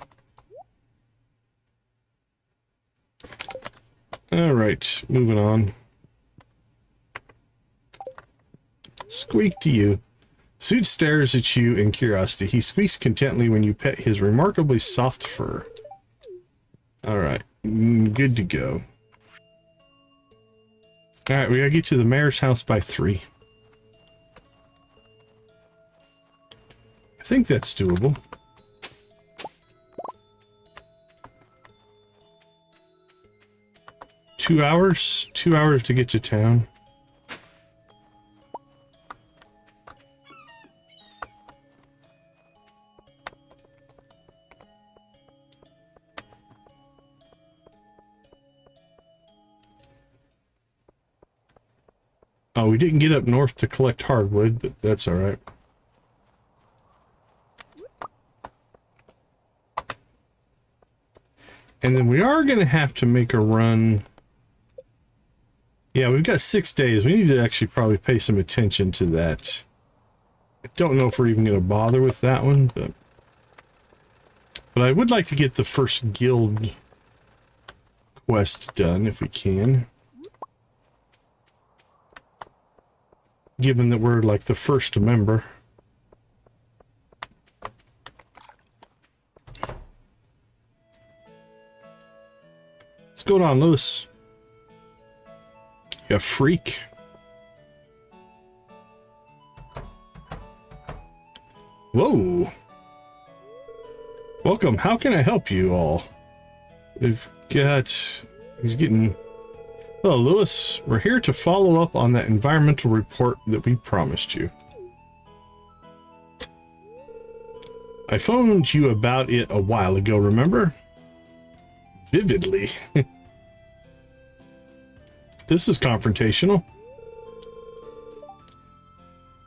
Alright, moving on. Squeak to you. Suit stares at you in curiosity. He squeaks contentedly when you pet his remarkably soft fur. All right, good to go. All right, we gotta get to the mayor's house by 3. I think that's doable. Two hours to get to town. Oh, we didn't get up north to collect hardwood, but that's all right. And then we are going to have to make a run. Yeah, we've got 6 days. We need to actually probably pay some attention to that. I don't know if we're even going to bother with that one, but I would like to get the first guild quest done if we can. Given that we're like the first member. What's going on, Lewis? You freak. Whoa. Welcome. How can I help you all? We've got... He's getting... Hello, Lewis. We're here to follow up on that environmental report that we promised you. I phoned you about it a while ago, remember? Vividly. This is confrontational.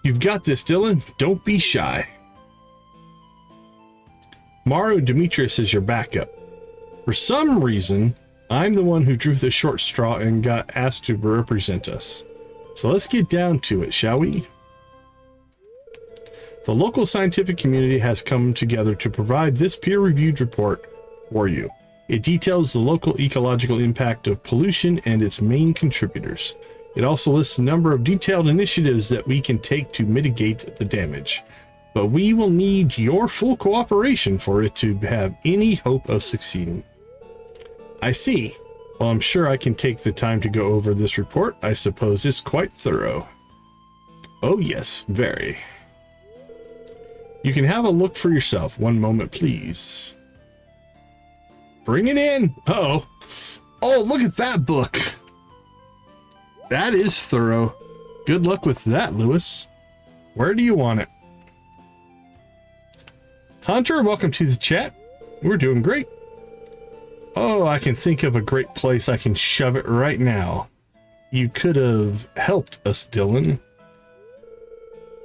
You've got this, Dylan. Don't be shy. Maru Demetrius is your backup. For some reason, I'm the one who drew the short straw and got asked to represent us. So let's get down to it, shall we? The local scientific community has come together to provide this peer-reviewed report for you. It details the local ecological impact of pollution and its main contributors. It also lists a number of detailed initiatives that we can take to mitigate the damage. But we will need your full cooperation for it to have any hope of succeeding. I see. Well, I'm sure I can take the time to go over this report. I suppose it's quite thorough. Oh yes, very. You can have a look for yourself. One moment, please. Bring it in. Uh-oh. Oh, look at that book. That is thorough. Good luck with that, Lewis. Where do you want it? Hunter, welcome to the chat. We're doing great. Oh, I can think of a great place I can shove it right now. You could have helped us, Dylan.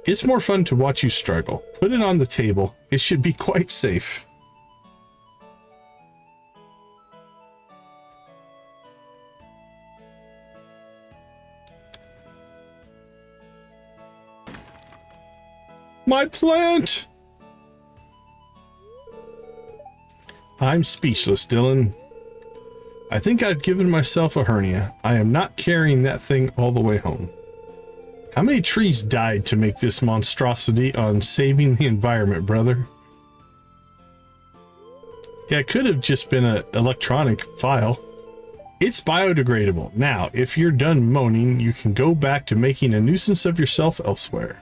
It's more fun to watch you struggle. Put it on the table. It should be quite safe. My plant! I'm speechless, Dylan. I think I've given myself a hernia. I am not carrying that thing all the way home. How many trees died to make this monstrosity on saving the environment, brother? Yeah, it could have just been an electronic file. It's biodegradable. Now, if you're done moaning, you can go back to making a nuisance of yourself elsewhere.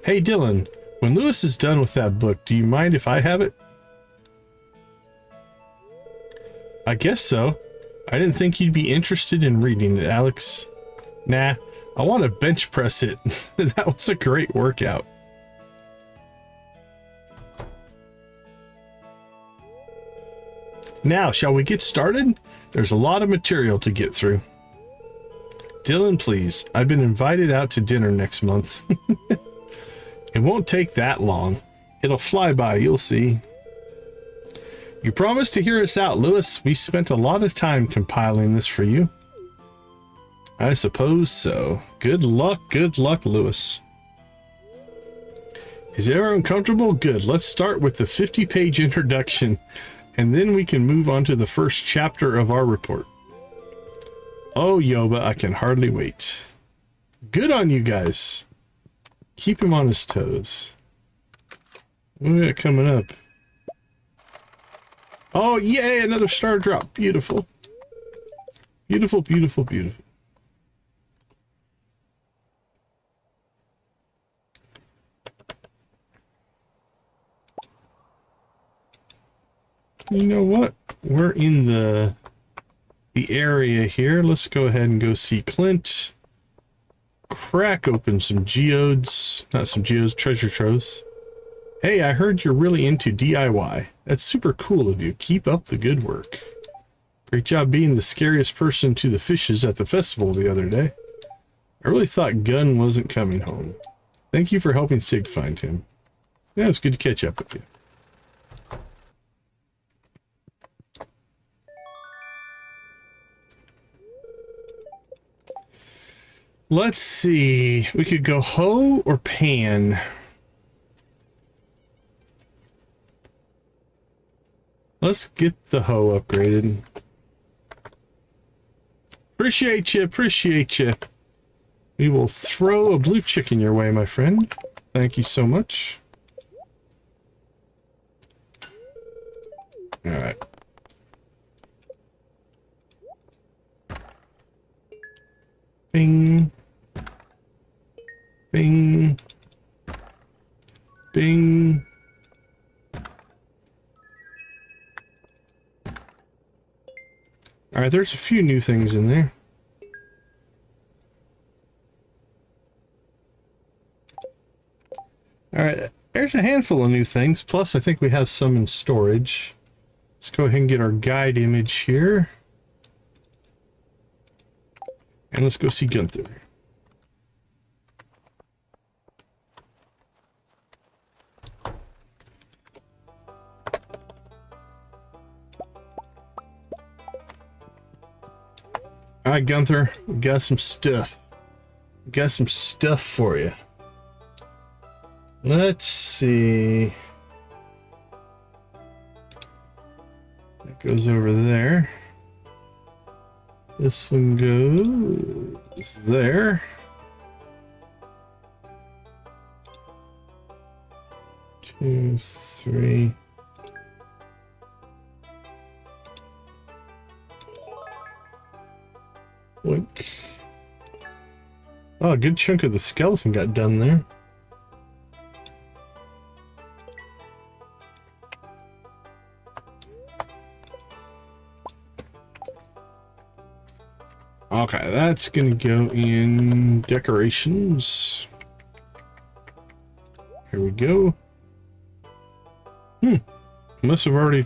Hey Dylan, when Lewis is done with that book, do you mind if I have it? I guess so. I didn't think you'd be interested in reading it, Alex. Nah, I want to bench press it. That was a great workout. Now, shall we get started? There's a lot of material to get through. Dylan, please. I've been invited out to dinner next month. It won't take that long. It'll fly by, you'll see. You promised to hear us out, Lewis. We spent a lot of time compiling this for you. I suppose so. Good luck, Lewis. Is everyone comfortable? Good. Let's start with the 50-page introduction, and then we can move on to the first chapter of our report. Oh, Yoba, I can hardly wait. Good on you guys. Keep him on his toes. What do we got coming up? Oh, yay! Another star drop. Beautiful. Beautiful, beautiful, beautiful. You know what? We're in the area here. Let's go ahead and go see Clint. Crack open some geodes. Not some geodes, treasure troves. Hey, I heard you're really into DIY. That's super cool of you. Keep up the good work. Great job being the scariest person to the fishes at the festival the other day. I really thought Gunn wasn't coming home. Thank you for helping Sig find him. Yeah, it's good to catch up with you. Let's see. We could go hoe or pan. Let's get the hoe upgraded. Appreciate you, appreciate you. We will throw a blue chicken your way, my friend. Thank you so much. All right. Bing. Bing. Bing. All right, there's a few new things in there. All right, there's a handful of new things. Plus, I think we have some in storage. Let's go ahead and get our guide image here. And let's go see Gunther. All right, Gunther, we got some stuff. We got some stuff for you. Let's see. That goes over there. This one goes there. Two, three. Wink. Oh, a good chunk of the skeleton got done there. Okay, that's gonna go in decorations. Here we go. Must have already...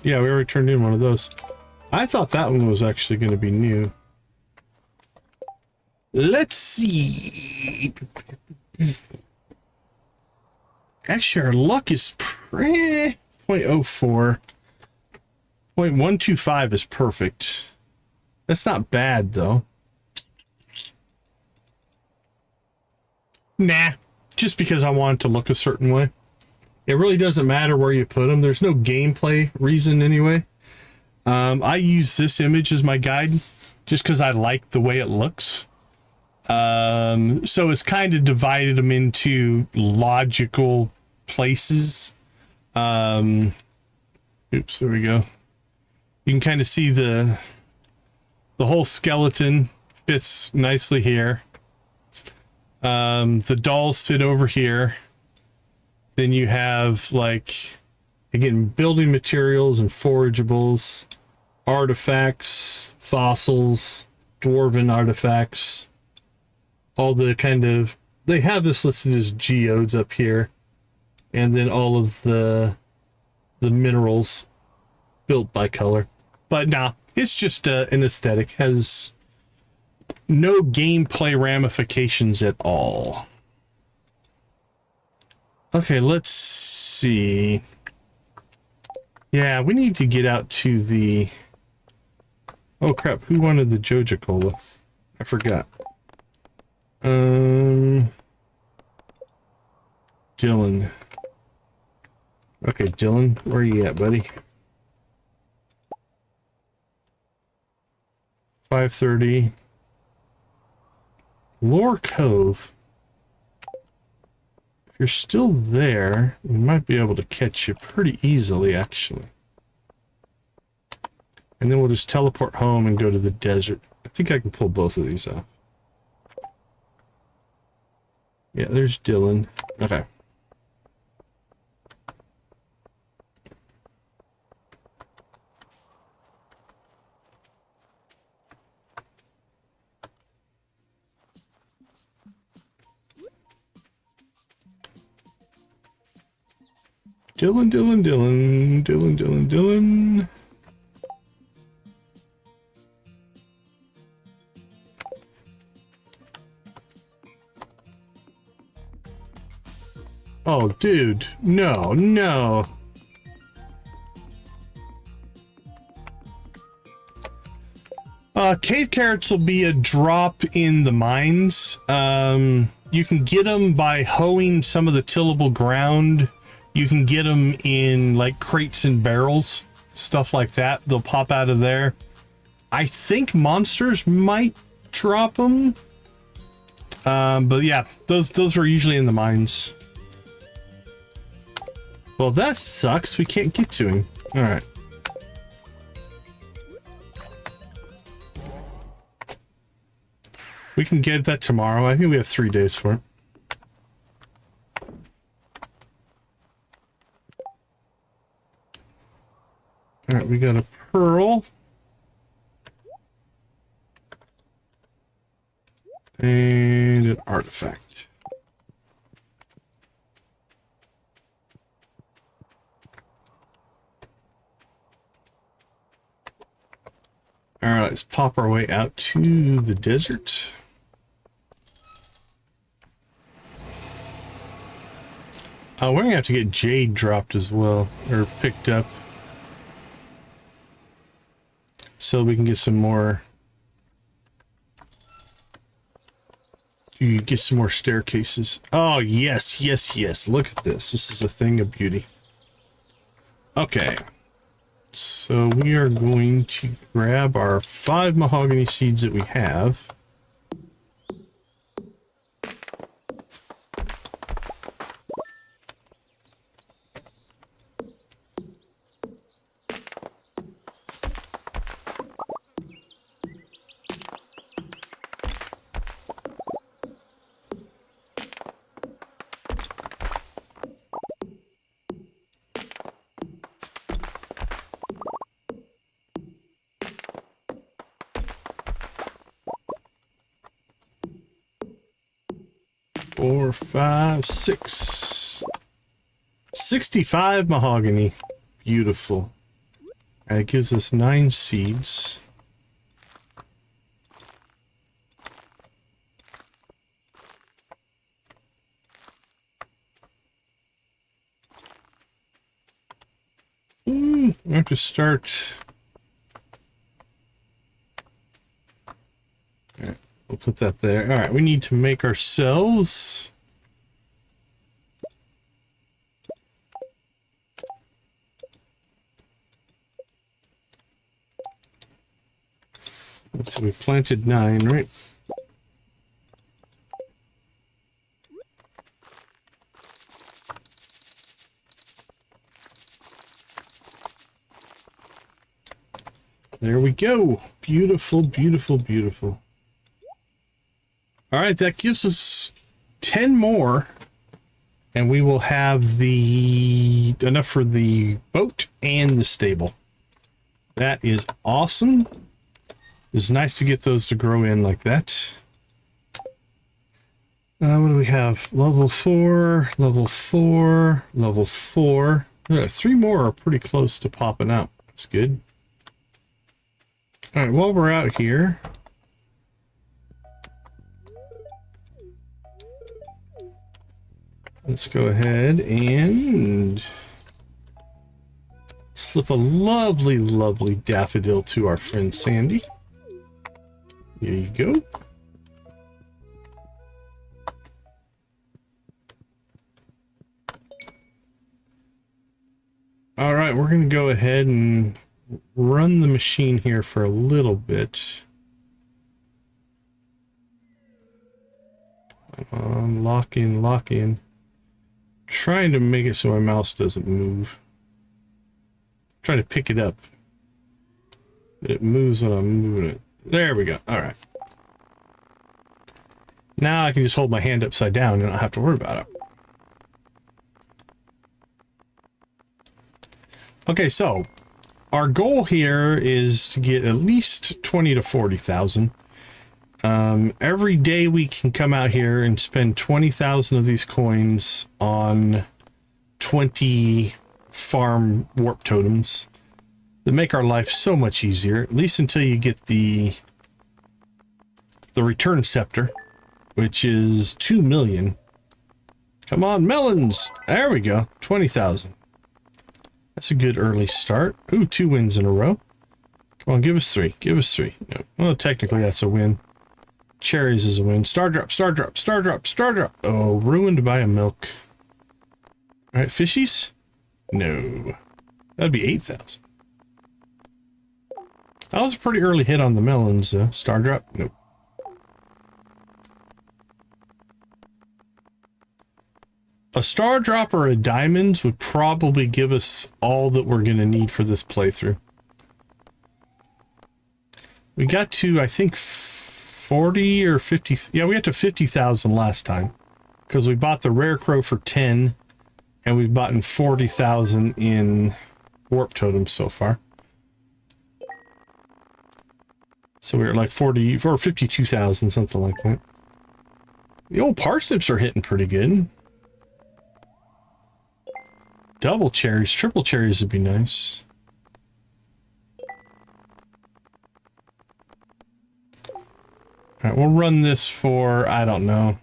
Yeah, we already turned in one of those. I thought that one was actually going to be new. Let's see. Actually, our luck is 0.04. 0.125 is perfect. That's not bad, though. Nah, just because I want it to look a certain way. It really doesn't matter where you put them. There's no gameplay reason anyway. I use this image as my guide just because I like the way it looks. So it's kind of divided them into logical places. Oops, there we go. You can kind of see the whole skeleton fits nicely here. The dolls fit over here. Then you have, like, again, building materials and forageables, artifacts, fossils, dwarven artifacts, all the kind of... They have this listed as geodes up here, and then all of the minerals built by color. But nah, it's just an aesthetic. Has no gameplay ramifications at all. Okay, let's see. Yeah, we need to get out to the... Oh crap, who wanted the Joja Cola? I forgot. Dylan. Okay, Dylan, where are you at, buddy? 5:30. Lore Cove. If you're still there, we might be able to catch you pretty easily, actually. And then we'll just teleport home and go to the desert. I think I can pull both of these off. Yeah, there's Dylan. Okay. Dylan, Dylan, Dylan, Dylan, Dylan, Dylan. Oh, dude. No, no. Cave carrots will be a drop in the mines. You can get them by hoeing some of the tillable ground. You can get them in like crates and barrels, stuff like that. They'll pop out of there. I think monsters might drop them. But yeah, those are usually in the mines. Well, that sucks. We can't get to him. All right. We can get that tomorrow. I think we have 3 days for it. All right, we got a pearl. And an artifact. All right, let's pop our way out to the desert. We're gonna have to get jade dropped as well, or picked up, so we can get some more. You get some more staircases. Oh yes, yes, yes! Look at this. This is a thing of beauty. Okay. So we are going to grab our 5 mahogany seeds that we have. Four, 5, 6. 65 mahogany. Beautiful. And it gives us 9 seeds. We have to start. We'll put that there. All right, we need to make ourselves so we planted 9, right? There we go. Beautiful, beautiful, beautiful. All right, that gives us 10 more, and we will have enough for the boat and the stable. That is awesome. It's nice to get those to grow in like that. What do we have? Level 4, level 4, level 4. 3 more are pretty close to popping out. That's good. All right, while we're out here, let's go ahead and slip a lovely, lovely daffodil to our friend Sandy. Here you go. All right, we're going to go ahead and run the machine here for a little bit. Lock in, lock in. trying to make it so my mouse doesn't move. I'm trying to pick it up. It moves when I'm moving it. There we go. All right. Now I can just hold my hand upside down and not have to worry about it. Okay, so our goal here is to get at least 20 to 40,000. Every day we can come out here and spend 20,000 of these coins on 20 farm warp totems that make our life so much easier, at least until you get the return scepter, which is 2 million. Come on, melons. There we go. 20,000. That's a good early start. Ooh, 2 wins in a row. Come on, give us 3. Give us 3. No. Well, technically that's a win. Cherries is a win. Star drop, star drop, star drop, star drop. Oh, ruined by a milk. All right, fishies? No. That'd be 8,000. That was a pretty early hit on the melons. Star drop? Nope. A star drop or a diamond would probably give us all that we're going to need for this playthrough. We got to, I think, 40 or 50. Yeah, we got to 50,000 last time because we bought the rare crow for 10 and we've bought 40,000 in warp totems so far. So we're like 40 or 52,000, something like that. The old parsnips are hitting pretty good. Double cherries, triple cherries would be nice. All right, we'll run this for, I don't know,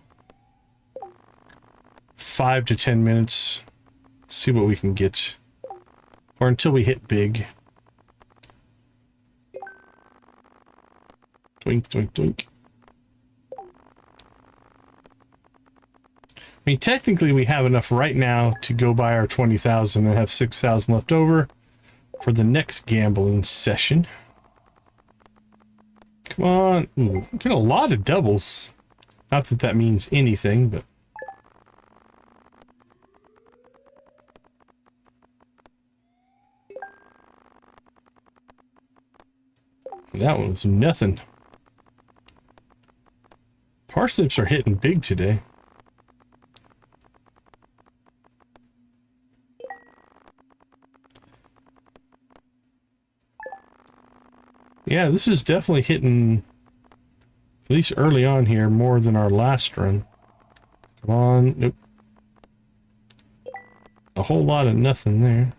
5 to 10 minutes. See what we can get. Or until we hit big. Doink, doink, doink. I mean, technically we have enough right now to go buy our 20,000 and have 6,000 left over for the next gambling session. Come on. Ooh, get a lot of doubles. Not that that means anything, but... that one was nothing. Parsnips are hitting big today. Yeah, this is definitely hitting, at least early on here, more than our last run. Come on. Nope. A whole lot of nothing there.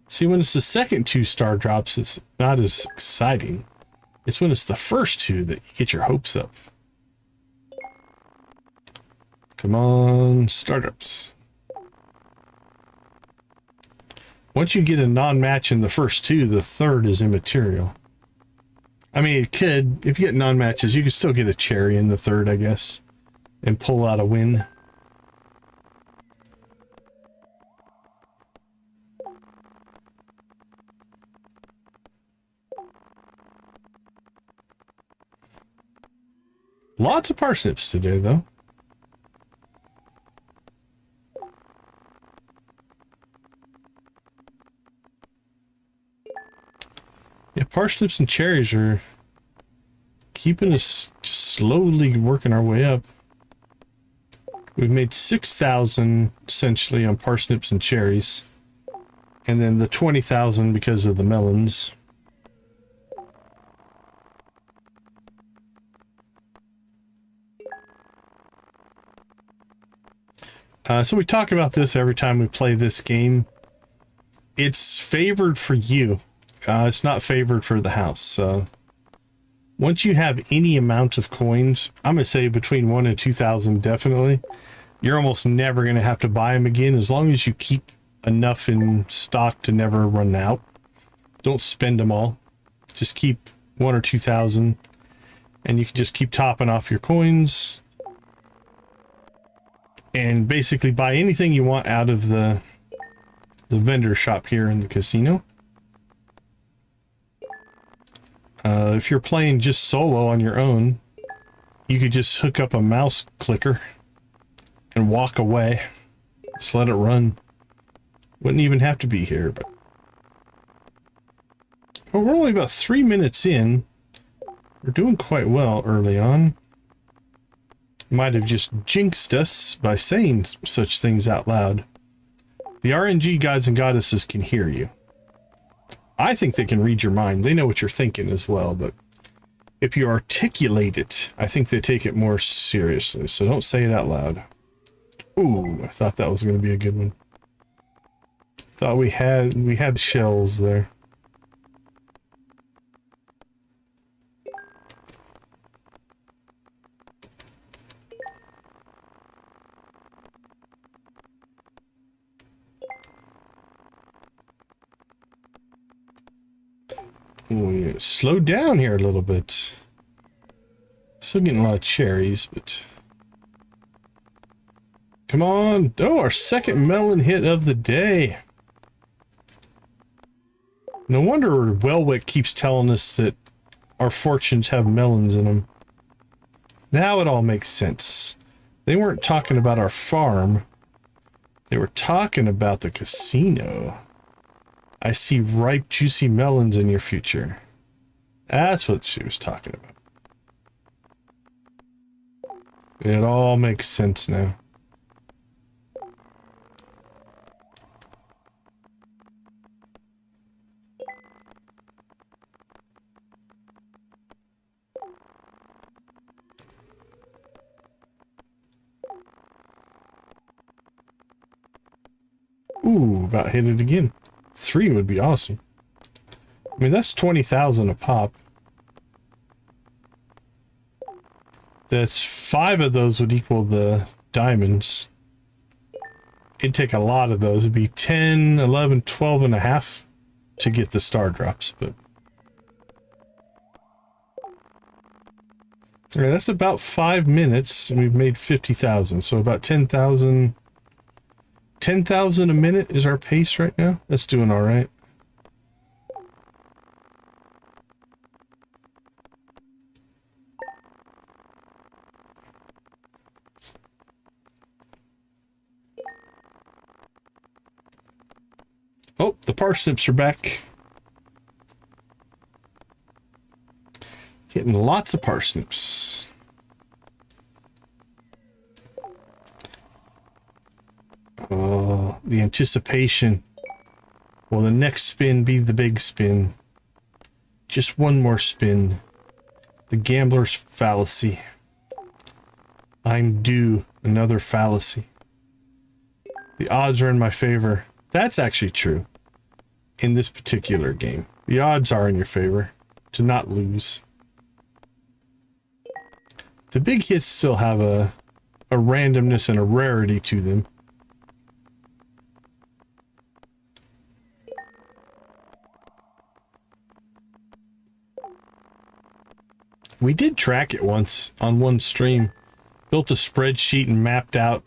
See, when it's the second 2 star drops, it's not as exciting. It's when it's the first 2 that you get your hopes up. Come on, startups. Once you get a non-match in the first 2, the third is immaterial. I mean, it could, if you get non-matches, you can still get a cherry in the third, I guess, and pull out a win. Lots of parsnips today, though. Yeah, parsnips and cherries are keeping us just slowly working our way up. We've made 6,000 essentially on parsnips and cherries, and then the 20,000 because of the melons. So we talk about this every time we play this game. It's favored for you. It's not favored for the house. So once you have any amount of coins, I'm going to say between 1,000 and 2,000 definitely, you're almost never going to have to buy them again as long as you keep enough in stock to never run out. Don't spend them all. Just keep 1,000 or 2,000 and you can just keep topping off your coins and basically buy anything you want out of the vendor shop here in the casino. If you're playing just solo on your own, you could just hook up a mouse clicker and walk away. Just let it run. Wouldn't even have to be here, but... Well, we're only about 3 minutes in. We're doing quite well early on. Might have just jinxed us by saying such things out loud. The RNG gods and goddesses can hear you. I think they can read your mind. They know what you're thinking as well, but if you articulate it, I think they take it more seriously. So don't say it out loud. Ooh, I thought that was going to be a good one. Thought we had shells there. We slowed down here a little bit. Still getting a lot of cherries, but... Come on! Oh, our second melon hit of the day! No wonder Welwick keeps telling us that our fortunes have melons in them. Now it all makes sense. They weren't talking about our farm. They were talking about the casino. I see ripe, juicy melons in your future. That's what she was talking about. It all makes sense now. Ooh, about hit it again. 3 would be awesome. I mean, that's 20,000 a pop. That's 5 of those would equal the diamonds. It'd take a lot of those. It'd be 10, 11, 12 and a half to get the star drops, but... Alright, that's about 5 minutes, and we've made 50,000, so about 10,000... 10,000 a minute is our pace right now. That's doing all right. Oh, the parsnips are back. Getting lots of parsnips. Oh, the anticipation. Will the next spin be the big spin? Just one more spin. The gambler's fallacy. I'm due another fallacy. The odds are in my favor. That's actually true. In this particular game. The odds are in your favor to not lose. The big hits still have a randomness and a rarity to them. We did track it once on one stream. Built a spreadsheet and mapped out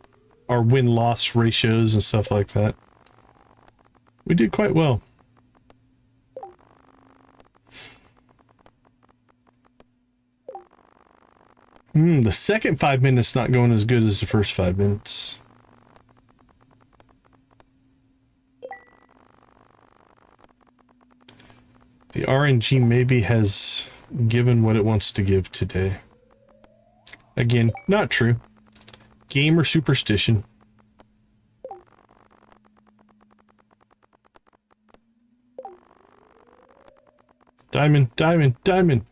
our win-loss ratios and stuff like that. We did quite well. The second 5 minutes not going as good as the first 5 minutes. The RNG maybe has given what it wants to give today. Again, not true. Gamer superstition. Diamond, diamond, diamond.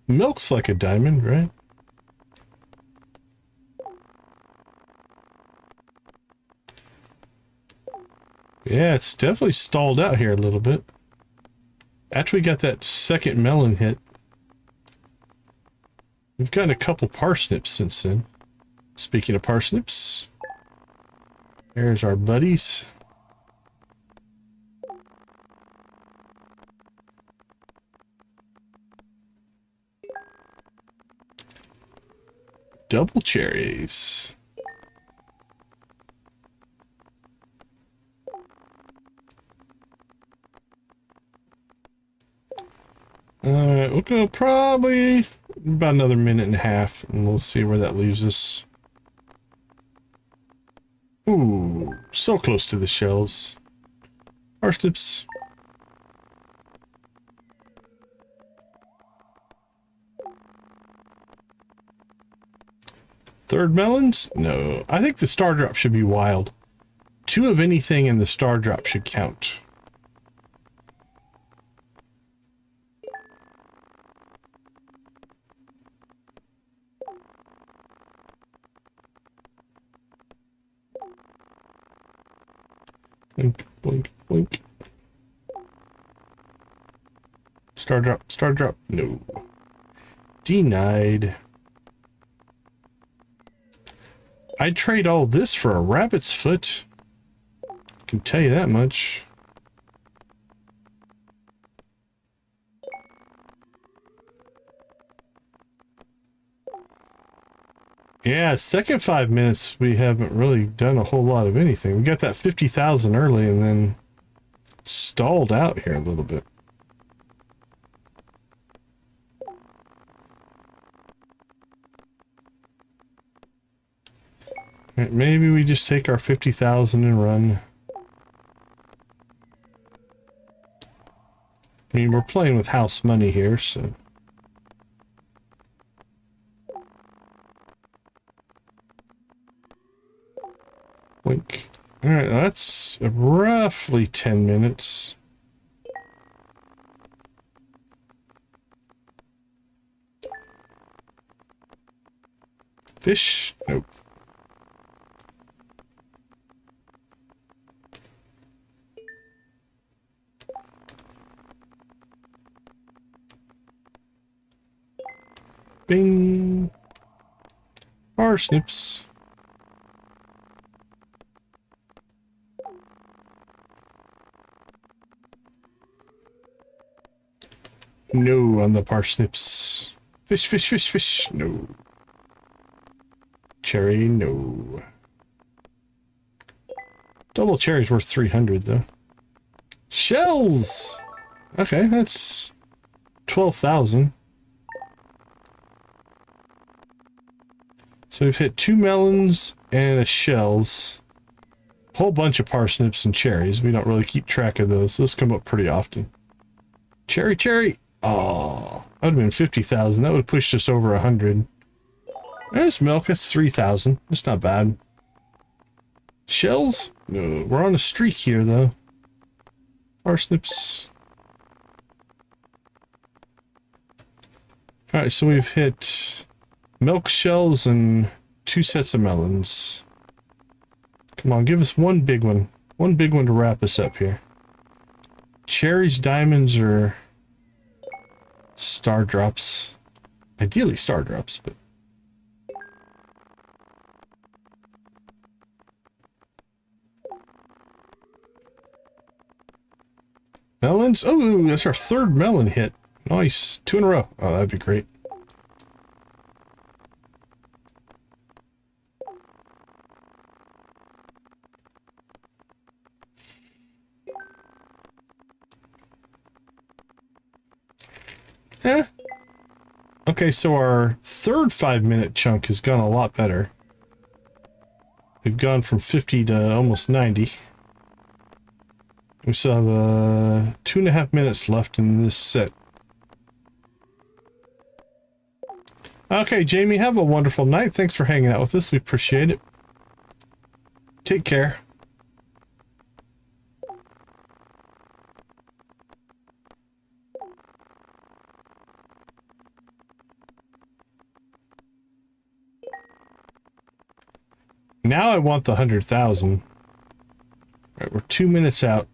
Milk's like a diamond, right? Yeah, it's definitely stalled out here a little bit. After we got that second melon hit, we've gotten a couple parsnips since then. Speaking of parsnips, there's our buddies. Double cherries. Alright, we'll go probably about another minute and a half, and we'll see where that leaves us. Ooh, so close to the shells. Parsnips. Third melons? No. I think the star drop should be wild. 2 of anything in the star drop should count. Blink, blink, blink. Star drop, star drop. No. Denied. I'd trade all this for a rabbit's foot. I can tell you that much. Yeah, second 5 minutes, we haven't really done a whole lot of anything. We got that 50,000 early and then stalled out here a little bit. Maybe we just take our 50,000 and run. I mean, we're playing with house money here, so... Blink. Alright, that's roughly 10 minutes. Fish? Nope. Bing. Parsnips. No on the parsnips. Fish, fish, fish, fish. No. Cherry, no. Double cherry's worth 300 though. Shells! Okay, that's 12,000. So we've hit 2 melons and a shells. A whole bunch of parsnips and cherries. We don't really keep track of those. Those come up pretty often. Cherry, cherry! Oh, that would have been 50,000. That would have pushed us over 100. There's milk. That's 3,000. That's not bad. Shells? No, we're on a streak here, though. Parsnips. Alright, so we've hit milk, shells, and 2 sets of melons. Come on, give us one big one. One big one to wrap us up here. Cherries, diamonds, or star drops. Ideally star drops, but... Melons? Oh, that's our 3rd melon hit. Nice. 2 in a row. Oh, that'd be great. Eh. Okay, so our 3rd 5-minute chunk has gone a lot better. We've gone from 50 to almost 90. We still have 2.5 minutes left in this set. Okay, Jamie, have a wonderful night. Thanks for hanging out with us. We appreciate it. Take care. Now I want the 100,000. Right, we're 2 minutes out.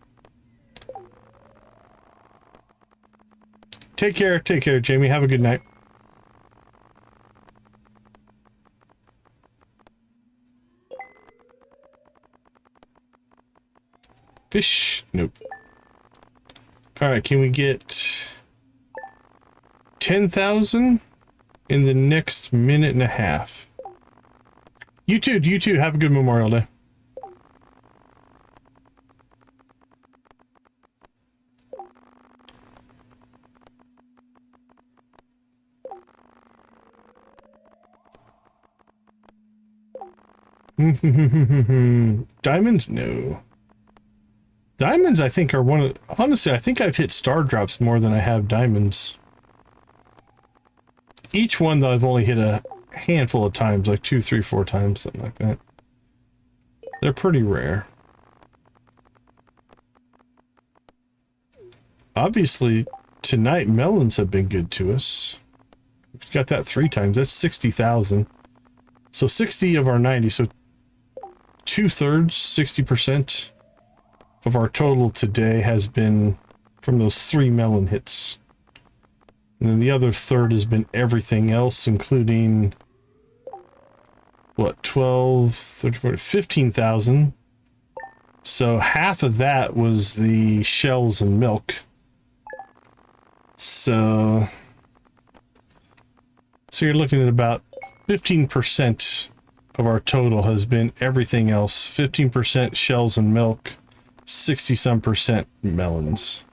Take care, Jamie. Have a good night. Fish? Nope. Alright, can we get 10,000 in the next minute and a half? You too. Have a good Memorial Day. Diamonds? No. Diamonds, I think, are one of... Honestly, I think I've hit star drops more than I have diamonds. Each one, though, I've only hit a handful of times, like 2, 3, 4 times, something like that. They're pretty rare. Obviously, tonight, melons have been good to us. We've got that 3 times. That's 60,000. So 60 of our 90, so 2/3, 60% of our total today has been from those 3 melon hits. And then the other third has been everything else, including, what, 12, 13, 15,000. So half of that was the shells and milk. So you're looking at about 15% of our total has been everything else. 15% shells and milk, 60-some% melons.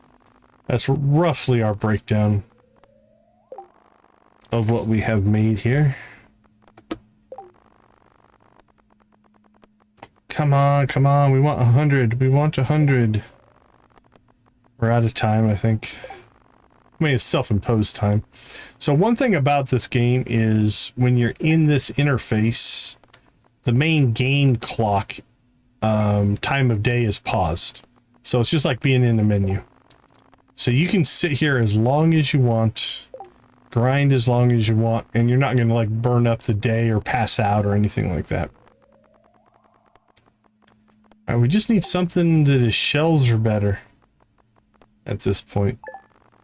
That's roughly our breakdown of what we have made here. Come on, come on, we want 100. We want 100. We're out of time, I think. I mean, it's self-imposed time. So one thing about this game is when you're in this interface, the main game clock time of day is paused. So it's just like being in a menu. So you can sit here as long as you want, grind as long as you want, and you're not going to like burn up the day or pass out or anything like that. All right, we just need something that is shells or better at this point.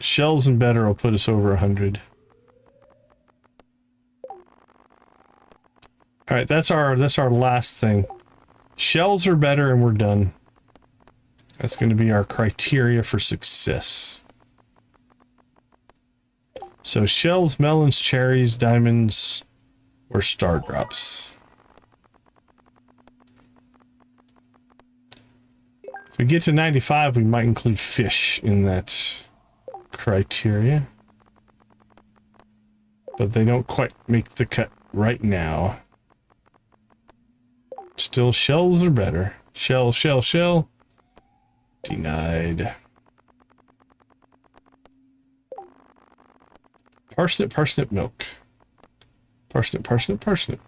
Shells and better will put us over 100. All right, that's our last thing. Shells are better and we're done. That's going to be our criteria for success. So shells, melons, cherries, diamonds, or star drops. If we get to 95, we might include fish in that criteria. But they don't quite make the cut right now. Still, shells are better. Shell, shell, shell. Denied. Parsnip, parsnip, milk. Parsnip, parsnip, parsnip.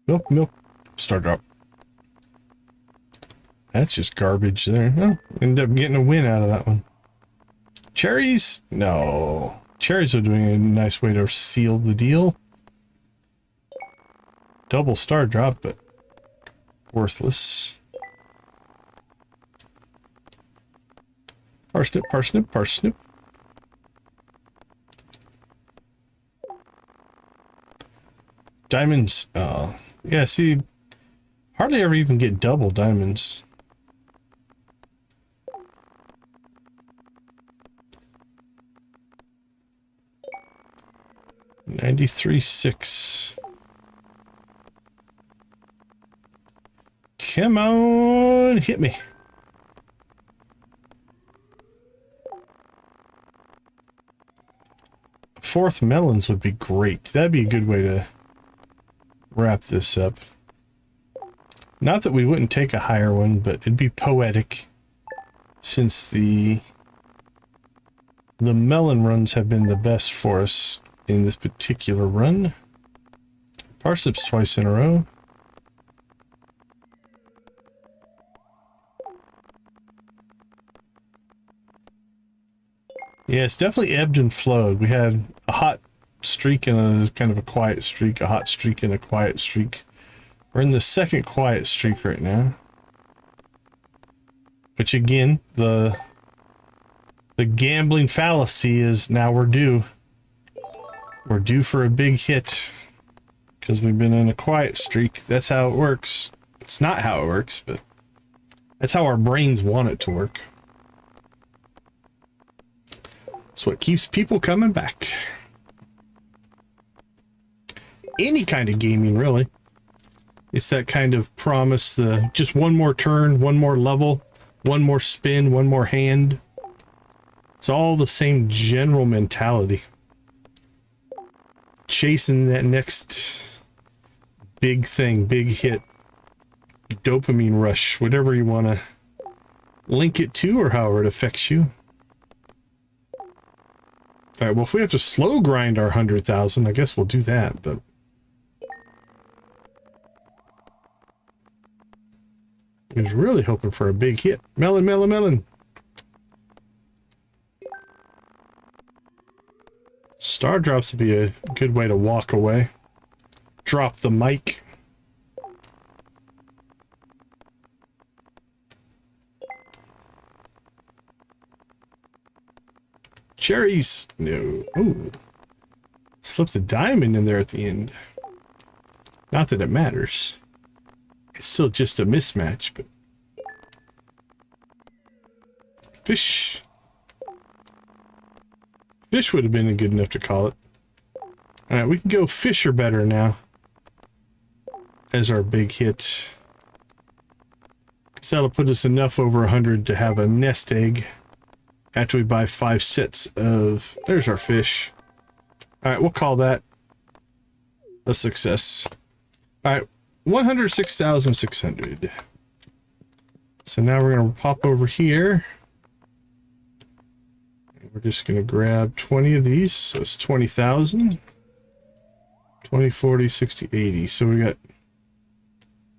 Milk, milk. Star drop. That's just garbage there. Oh, ended up getting a win out of that one. Cherries? No. Cherries are doing a nice way to seal the deal. Double star drop, but worthless. Parsnip, parsnip, parsnip. Diamonds. Oh, yeah, see, hardly ever even get double diamonds. $93.6. Come on, hit me. Fourth melons would be great. That'd be a good way to wrap this up. Not that we wouldn't take a higher one, but it'd be poetic since the melon runs have been the best for us in this particular run. Parsnips twice in a row. Yeah, it's definitely ebbed and flowed. We had a hot streak and a kind of a quiet streak, a hot streak and a quiet streak. We're in the second quiet streak right now. Which again, the gambling fallacy is now we're due. We're due for a big hit because we've been in a quiet streak. That's how it works. It's not how it works, but that's how our brains want it to work. It's what keeps people coming back. Any kind of gaming, really. It's that kind of promise, just one more turn, one more level, one more spin, one more hand. It's all the same general mentality. Chasing that next big thing, big hit, dopamine rush, whatever you want to link it to or however it affects you. All right, well, if we have to slow grind our 100,000, I guess we'll do that, but I was really hoping for a big hit. Melon, melon, melon. Star drops would be a good way to walk away. Drop the mic. Cherries. No. Ooh. Slipped a diamond in there at the end. Not that it matters. It's still just a mismatch, but... Fish. Fish would have been good enough to call it. Alright, we can go fish or better now. As our big hit. Because that'll put us enough over 100 to have a nest egg. After we buy 5 sets of... There's our fish. Alright, we'll call that a success. Alright, 106,600. So now we're going to pop over here. We're just going to grab 20 of these. So it's 20,000. 20, 40, 60, 80. So we got...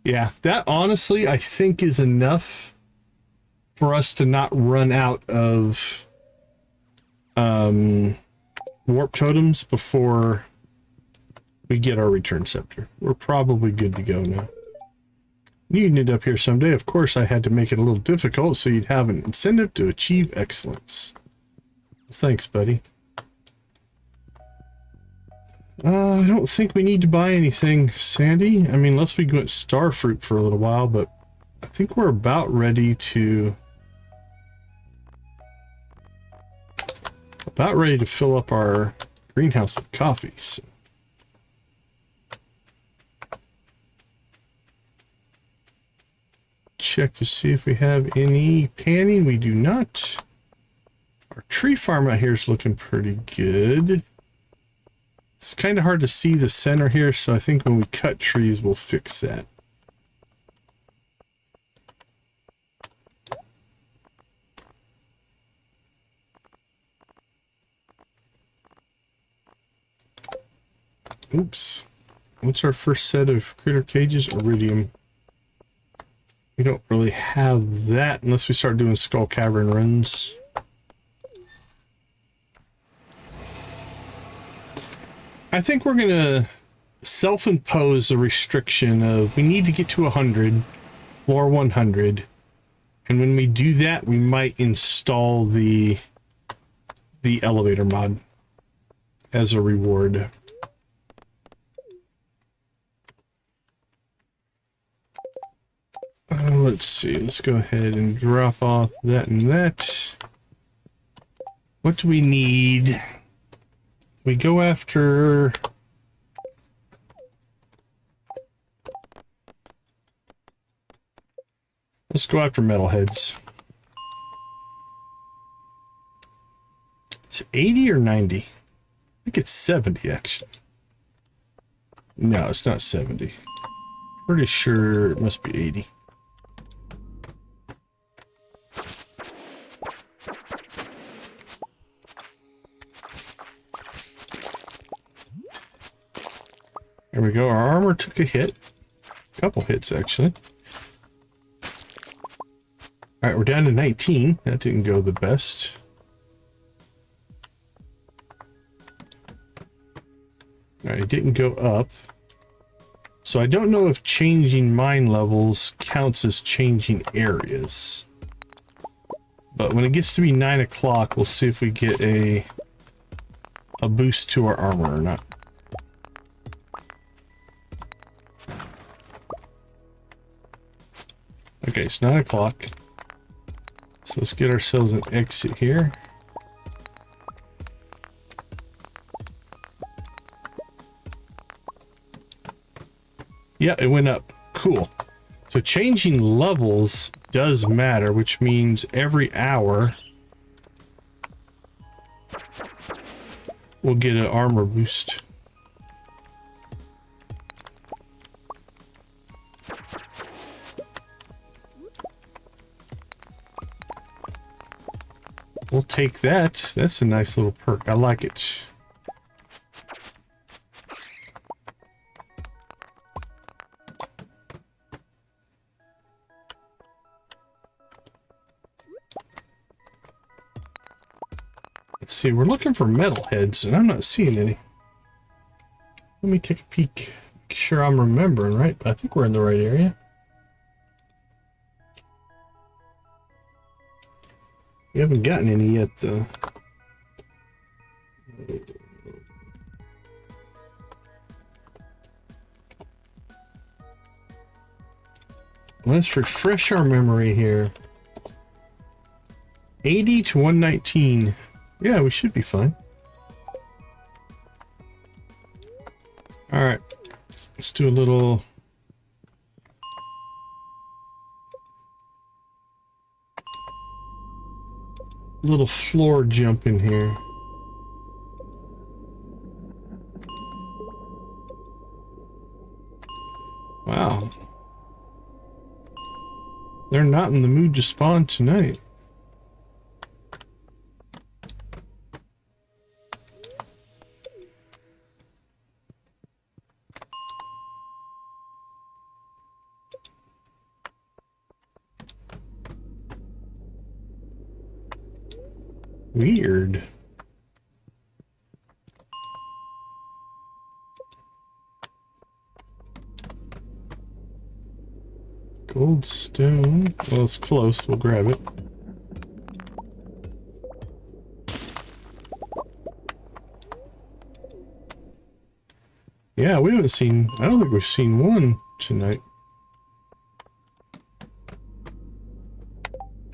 Yeah, that honestly I think is enough for us to not run out of warp totems before we get our return scepter. We're probably good to go now. Needing it up here someday. Of course, I had to make it a little difficult so you'd have an incentive to achieve excellence. Thanks, buddy. I don't think we need to buy anything, Sandy. I mean, unless we go at Starfruit for a little while, but I think we're about ready to... fill up our greenhouse with coffee. So. Check to see if we have any panning. We do not. Our tree farm out here is looking pretty good. It's kind of hard to see the center here, so I think when we cut trees, we'll fix that. Oops. What's our first set of critter cages? Iridium. We don't really have that unless we start doing Skull Cavern runs. I think we're gonna self-impose a restriction of we need to get to 100, floor 100, and when we do that, we might install the elevator mod as a reward. Let's see. Let's go ahead and drop off that and that. What do we need? We go after... Let's go after metalheads. Is it 80 or 90? I think it's 70, actually. No, it's not 70. Pretty sure it must be 80. There we go. Our armor took a hit. A couple hits, actually. Alright, we're down to 19. That didn't go the best. Alright, it didn't go up. So I don't know if changing mine levels counts as changing areas. But when it gets to be 9 o'clock, we'll see if we get a boost to our armor or not. Okay, it's 9 o'clock. So let's get ourselves an exit here. Yeah, it went up. Cool. So changing levels does matter, which means every hour we'll get an armor boost. We'll take that. That's a nice little perk. I like it. Let's see, we're looking for metal heads, and I'm not seeing any. Let me take a peek. Make sure I'm remembering right. I think we're in the right area. We haven't gotten any yet, though. Let's refresh our memory here. 80 to 119. Yeah, we should be fine. All right, let's do a little floor jump in here. Wow. They're not in the mood to spawn tonight. Weird. Gold stone. Well, it's close. We'll grab it. Yeah, we haven't seen... I don't think we've seen one tonight.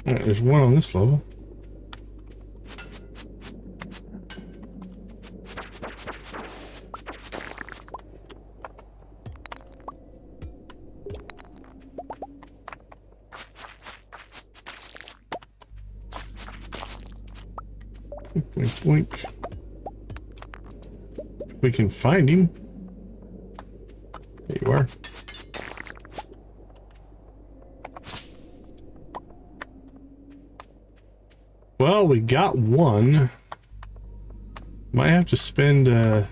Alright, there's one on this level. Boink, boink. We can find him. There you are. Well, we got one. Might have to spend a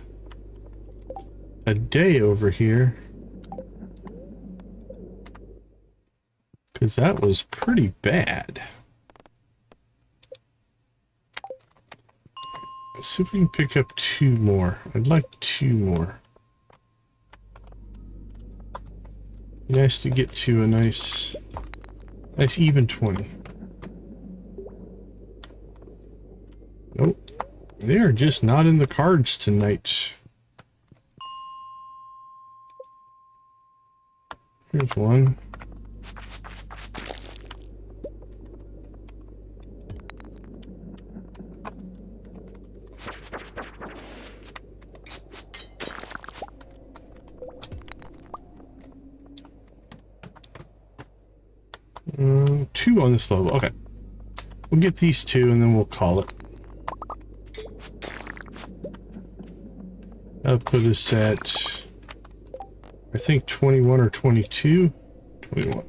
day over here. Because that was pretty bad. Let's see if we can pick up 2 more. I'd like 2 more. Nice to get to a nice even 20. Nope. They are just not in the cards tonight. Here's one. Two on this level. Okay. We'll get these 2 and then we'll call it. I'll put us at, I think 21 or 22. 21.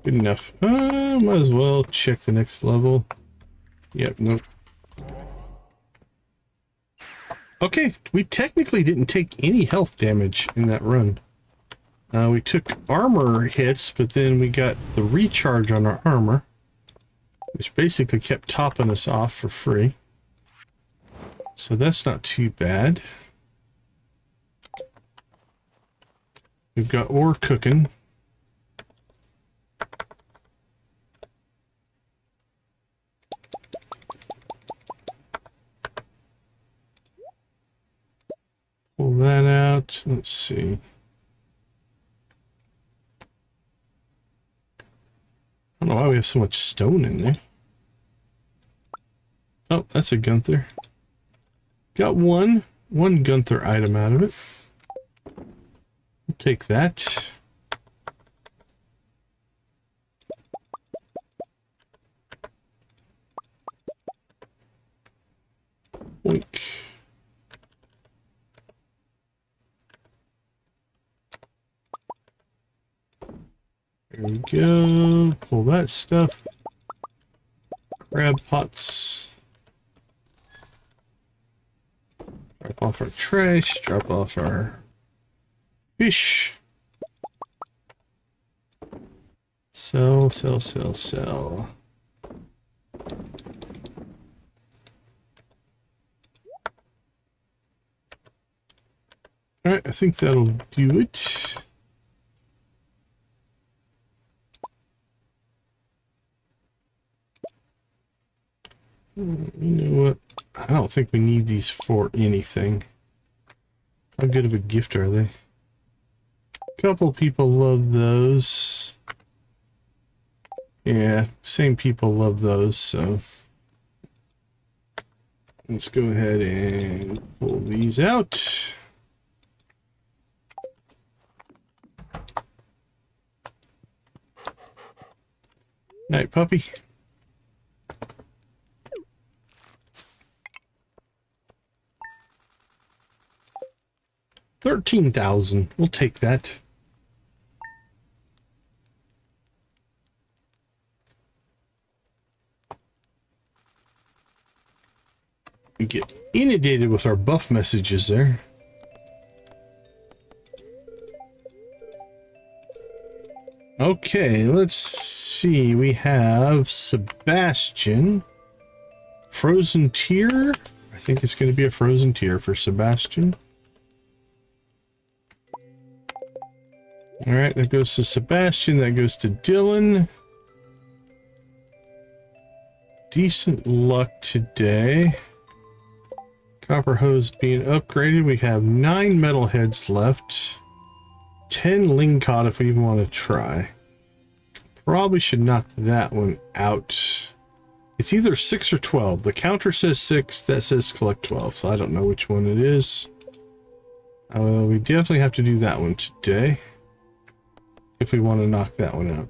Good enough. Might as well check the next level. Yep, nope. Okay, we technically didn't take any health damage in that run. We took armor hits, but then we got the recharge on our armor, which basically kept topping us off for free. So that's not too bad. We've got ore cooking. Pull that out. Let's see. I don't know why we have so much stone in there. Oh, that's a Gunther. Got one Gunther item out of it. We'll take that. Boink. we go. Pull that stuff. Crab pots. Drop off our trash. Drop off our fish. Sell, sell, sell, sell. Alright, I think that'll do it. You know what? I don't think we need these for anything. How good of a gift are they? A couple people love those. Yeah, same people love those, so let's go ahead and pull these out. Night, puppy. $13,000. We'll take that. We get inundated with our buff messages there. Okay, let's see. We have Sebastian. Frozen tier. I think it's going to be a frozen tier for Sebastian. All right, that goes to Sebastian. That goes to Dylan. Decent luck today. Copper hose being upgraded. We have 9 metal heads left. 10 lingcod if we even want to try. Probably should knock that one out. It's either 6 or 12. The counter says 6. That says collect 12. So I don't know which one it is. We definitely have to do that one today. If we want to knock that one out.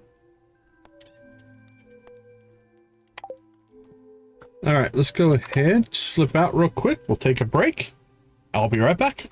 All right, let's go ahead, slip out real quick. We'll take a break. I'll be right back.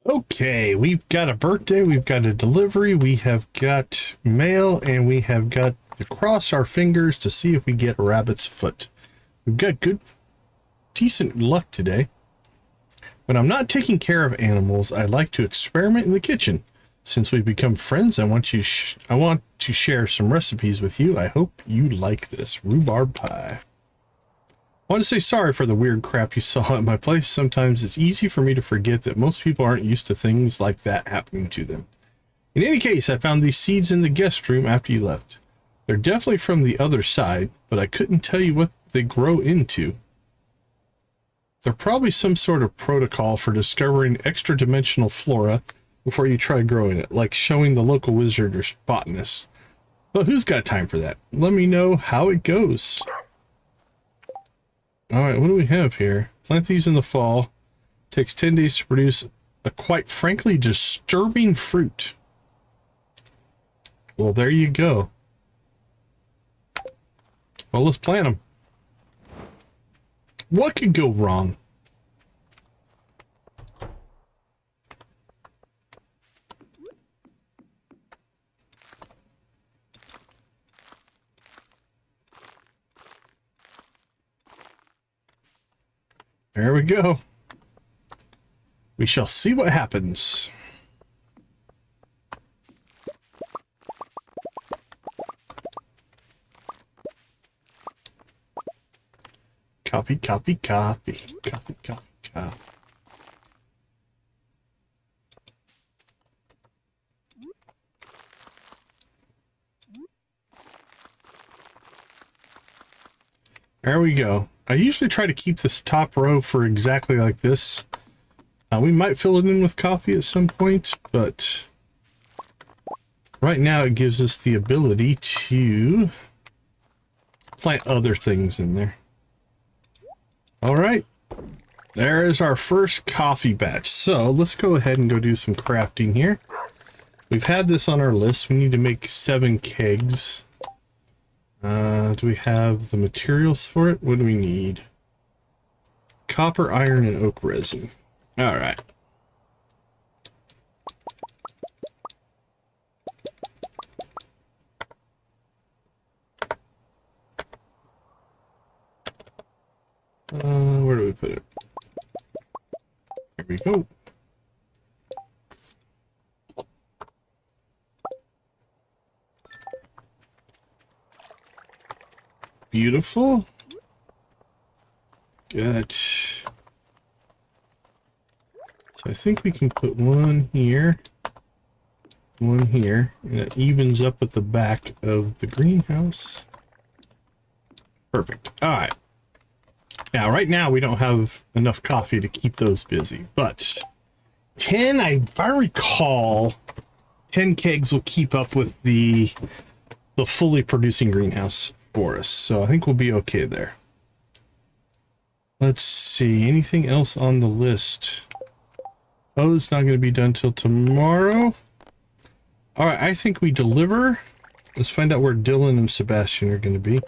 Okay, we've got a birthday, we've got a delivery, we have got mail, and we have got to cross our fingers to see if we get a rabbit's foot. We've got good, decent luck today. When I'm not taking care of animals, I like to experiment in the kitchen. Since we've become friends, I want to share some recipes with you. I hope you like this rhubarb pie. I want to say sorry for the weird crap you saw at my place. Sometimes it's easy for me to forget that most people aren't used to things like that happening to them. In any case, I found these seeds in the guest room after you left. They're definitely from the other side, but I couldn't tell you what they grow into. They're probably some sort of protocol for discovering extra-dimensional flora before you try growing it, like showing the local wizard or botanist. But who's got time for that? Let me know how it goes. Alright, what do we have here? Plant these in the fall. Takes 10 days to produce a quite frankly disturbing fruit. Well, there you go. Well, let's plant them. What could go wrong? There we go. We shall see what happens. Copy, copy, copy. Copy, copy, copy. There we go. I usually try to keep this top row for exactly like this. We might fill it in with coffee at some point, but right now it gives us the ability to plant other things in there. All right, there is our first coffee batch. So let's go ahead and go do some crafting here. We've had this on our list. We need to make 7 kegs. Do we have the materials for it? What do we need? Copper, iron, and oak resin. All right. Where do we put it? Here we go. Beautiful. Good. So I think we can put one here, and it evens up at the back of the greenhouse. Perfect. All right. Now, right now, we don't have enough coffee to keep those busy, but 10, if I recall, 10 kegs will keep up with the fully producing greenhouse for us. So I think we'll be okay there. Let's see, anything else on the list? Oh, it's not going to be done till tomorrow. All right, I think we deliver. Let's find out where Dylan and Sebastian are going to be.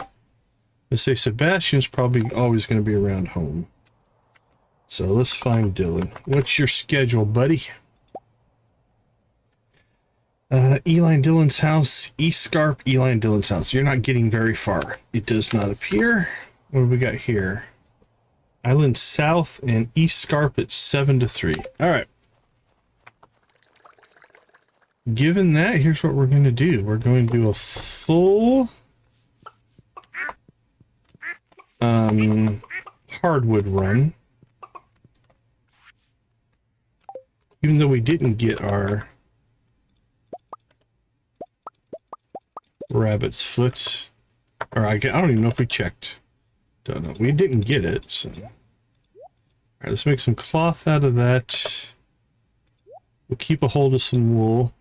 Let's say Sebastian's probably always going to be around home. So let's find Dylan. What's your schedule, buddy? Eli and Dylan's house, East Scarp, Eli and Dylan's house. You're not getting very far. It does not appear. What do we got here? Island South and East Scarp at 7 to 3. All right. Given that, here's what we're going to do. We're going to do a full hardwood run. Even though we didn't get our rabbit's foot, or I don't even know if we checked. Don't know. We didn't get it. So. All right, let's make some cloth out of that. We'll keep a hold of some wool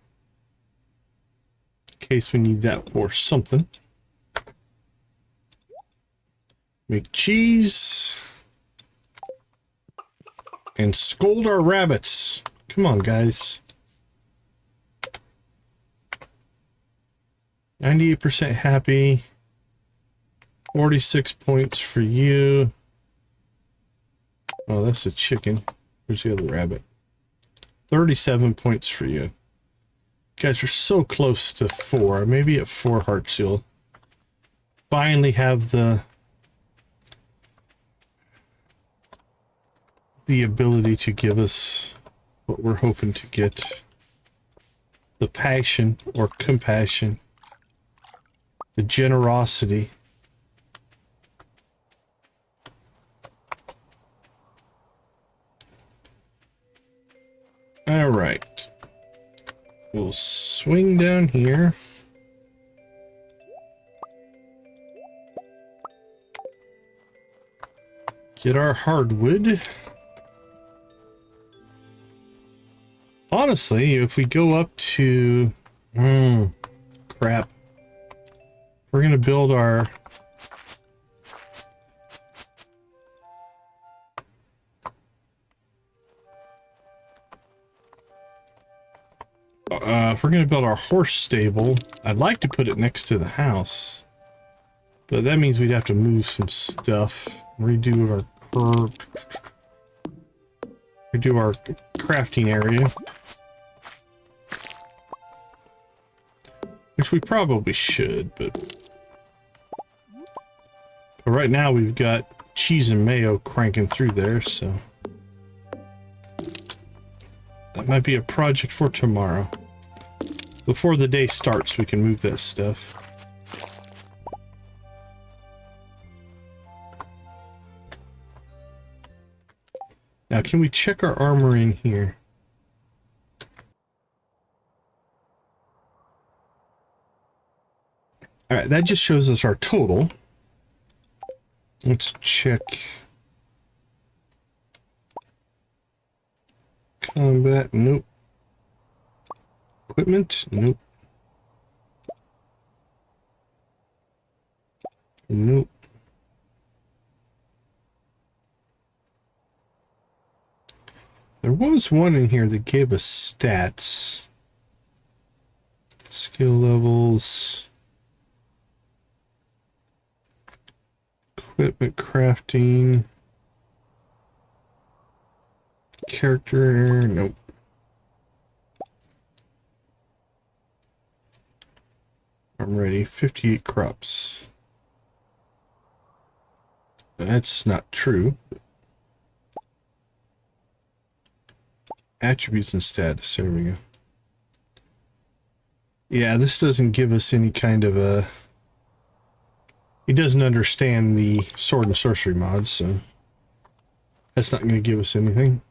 in case we need that for something. Make cheese and scold our rabbits. Come on, guys. 98% happy. 46 points for you. Oh, that's a chicken. Where's the other rabbit? 37 points for you. You guys are so close to 4. Maybe at 4 hearts you'll finally have the ability to give us what we're hoping to get. The passion or compassion. The generosity. All right. We'll swing down here. Get our hardwood. Honestly, if we go up to... crap. We're going to build our... if we're going to build our horse stable, I'd like to put it next to the house. But that means we'd have to move some stuff. Redo our crafting area. Which we probably should, but right now we've got cheese and mayo cranking through there, so that might be a project for tomorrow. Before the day starts, we can move that stuff. Now, can we check our armor in here? Alright, that just shows us our total. Let's check. Combat, nope. Equipment, nope. Nope. There was one in here that gave us stats. Skill levels. Equipment crafting. Character, nope. I'm ready. 58 crops. That's not true. Attributes and status. There we go. Yeah, this doesn't give us any kind of a... He doesn't understand the Sword and Sorcery mods, so that's not going to give us anything.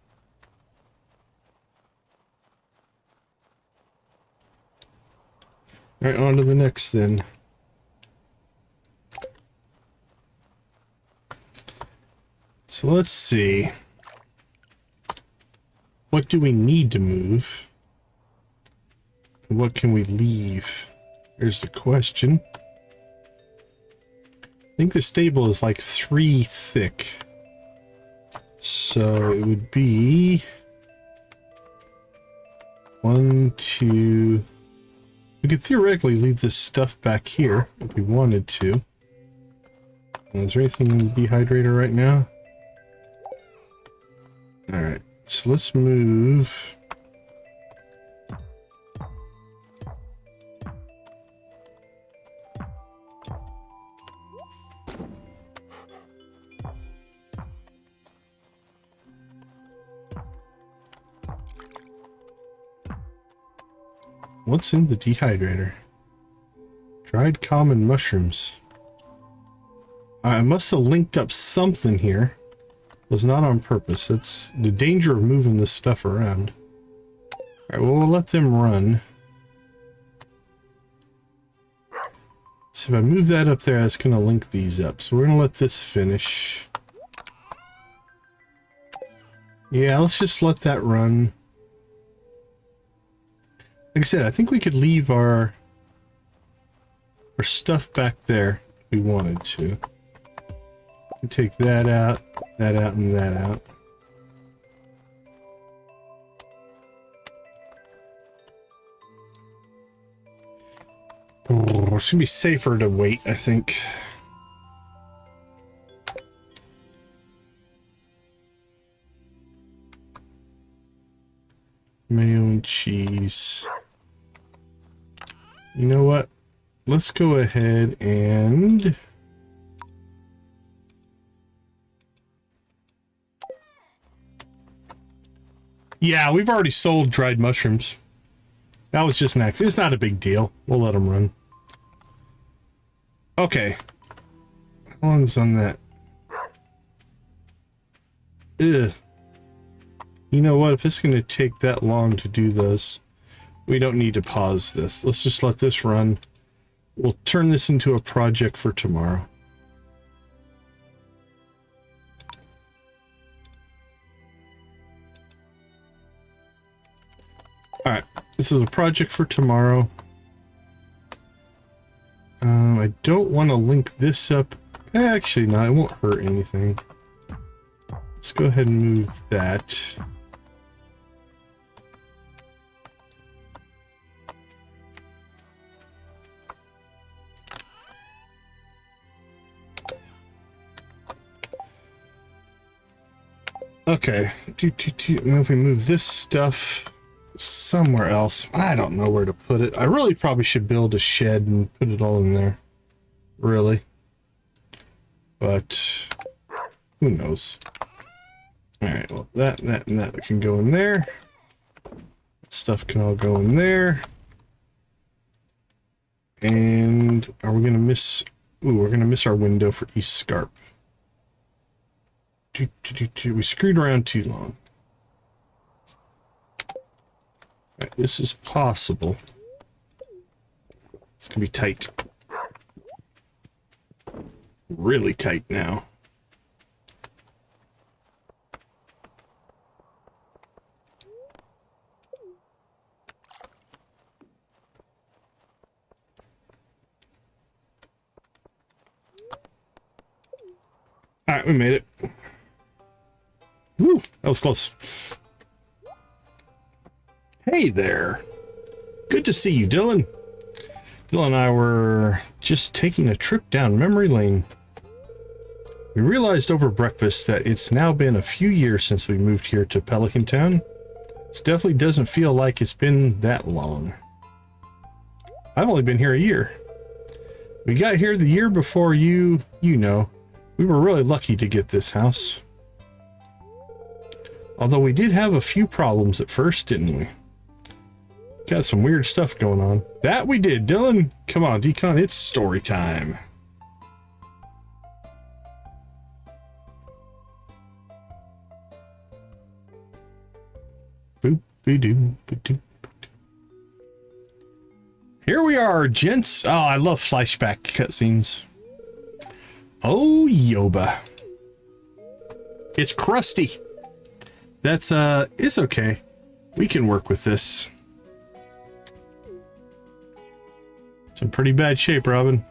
Alright, on to the next then. So let's see. What do we need to move? And what can we leave? Here's the question. I think the stable is like 3 thick. So it would be 1, 2. We could theoretically leave this stuff back here if we wanted to. Is there anything in the dehydrator right now? Alright, so let's move. What's in the dehydrator? Dried common mushrooms. I must have linked up something here. It was not on purpose. That's the danger of moving this stuff around. Alright, well, we'll let them run. So if I move that up there, that's going to link these up. So we're going to let this finish. Yeah, let's just let that run. Like I said, I think we could leave our stuff back there if we wanted to. We take that out, and that out. Oh, it's gonna be safer to wait, I think. cheese. You know what? Let's go ahead and... Yeah, we've already sold dried mushrooms. That was just an accident. It's not a big deal. We'll let them run. Okay. How long is on that? Ugh. You know what? If it's going to take that long to do this, we don't need to pause this. Let's just let this run. We'll turn this into a project for tomorrow. Alright, this is a project for tomorrow. I don't want to link this up. Actually, no, it won't hurt anything. Let's go ahead and move that. Okay, now if we move this stuff somewhere else, I don't know where to put it. I really probably should build a shed and put it all in there, really, but who knows. All right, well, that and that can go in there. Stuff can all go in there. And are we gonna miss? Ooh, we're gonna miss our window for East Scarp. We screwed around too long. Right, this is possible. It's gonna be tight. Really tight now. All right, we made it. Woo, that was close. Hey there. Good to see you, Dylan. Dylan and I were just taking a trip down memory lane. We realized over breakfast that it's now been a few years since we moved here to Pelican Town. It definitely doesn't feel like it's been that long. I've only been here a year. We got here the year before you know. We were really lucky to get this house. Although we did have a few problems at first, didn't we? Got some weird stuff going on. That we did, Dylan. Come on, Decon, it's story time. Boop, be-doo, be-doo. Here we are, gents. Oh, I love flashback cutscenes. Oh, Yoba. It's crusty. That's, it's okay. We can work with this. It's in pretty bad shape, Robin.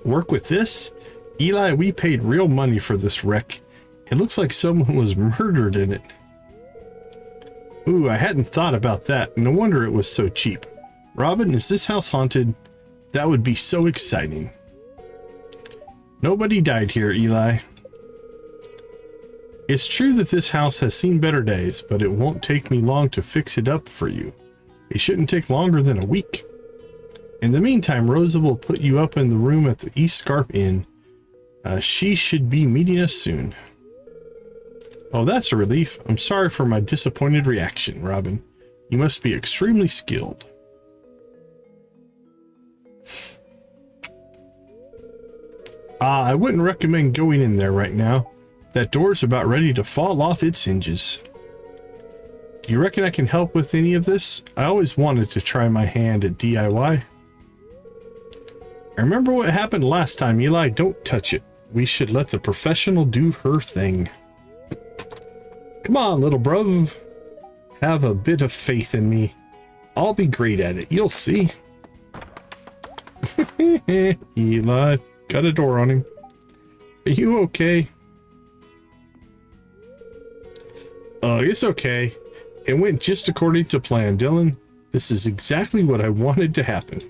Work with this? Eli, we paid real money for this wreck. It looks like someone was murdered in it. Ooh, I hadn't thought about that. No wonder it was so cheap. Robin, is this house haunted? That would be so exciting. Nobody died here, Eli. It's true that this house has seen better days, but it won't take me long to fix it up for you. It shouldn't take longer than a week. In the meantime, Rosa will put you up in the room at the East Scarp Inn. She should be meeting us soon. Oh, that's a relief. I'm sorry for my disappointed reaction, Robin. You must be extremely skilled. I wouldn't recommend going in there right now. That door's about ready to fall off its hinges. Do you reckon I can help with any of this? I always wanted to try my hand at DIY. I remember what happened last time, Eli. Don't touch it. We should let the professional do her thing. Come on, little bruv. Have a bit of faith in me. I'll be great at it. You'll see. Eli, got a door on him. Are you okay? Oh, it's okay. It went just according to plan, Dylan. This is exactly what I wanted to happen.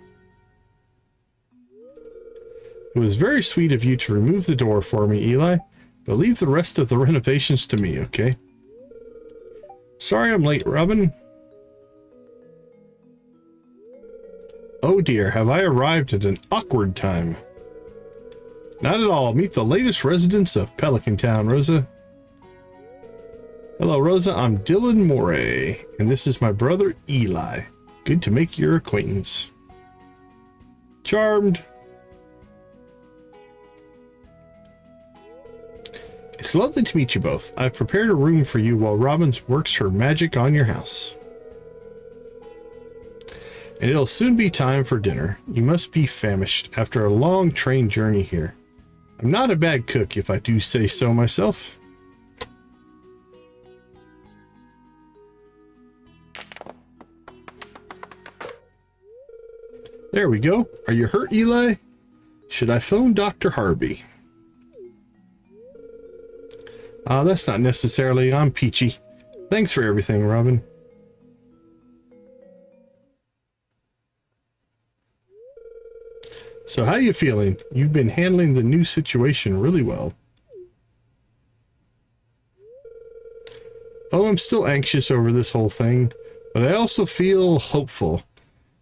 was very sweet of you to remove the door for me, Eli, but leave the rest of the renovations to me, okay? Sorry I'm late, Robin. Oh dear, have I arrived at an awkward time? Not at all. Meet the latest residents of Pelican Town, Rosa. Hello, Rosa. I'm Dylan Moray, and this is my brother, Eli. Good to make your acquaintance. Charmed. It's lovely to meet you both. I've prepared a room for you while Robin works her magic on your house. And it'll soon be time for dinner. You must be famished after a long train journey here. I'm not a bad cook, if I do say so myself. There we go. Are you hurt, Eli? Should I phone Dr. Harvey? That's not necessarily. I'm peachy. Thanks for everything, Robin. So how you feeling? You've been handling the new situation really well. Oh, I'm still anxious over this whole thing, but I also feel hopeful.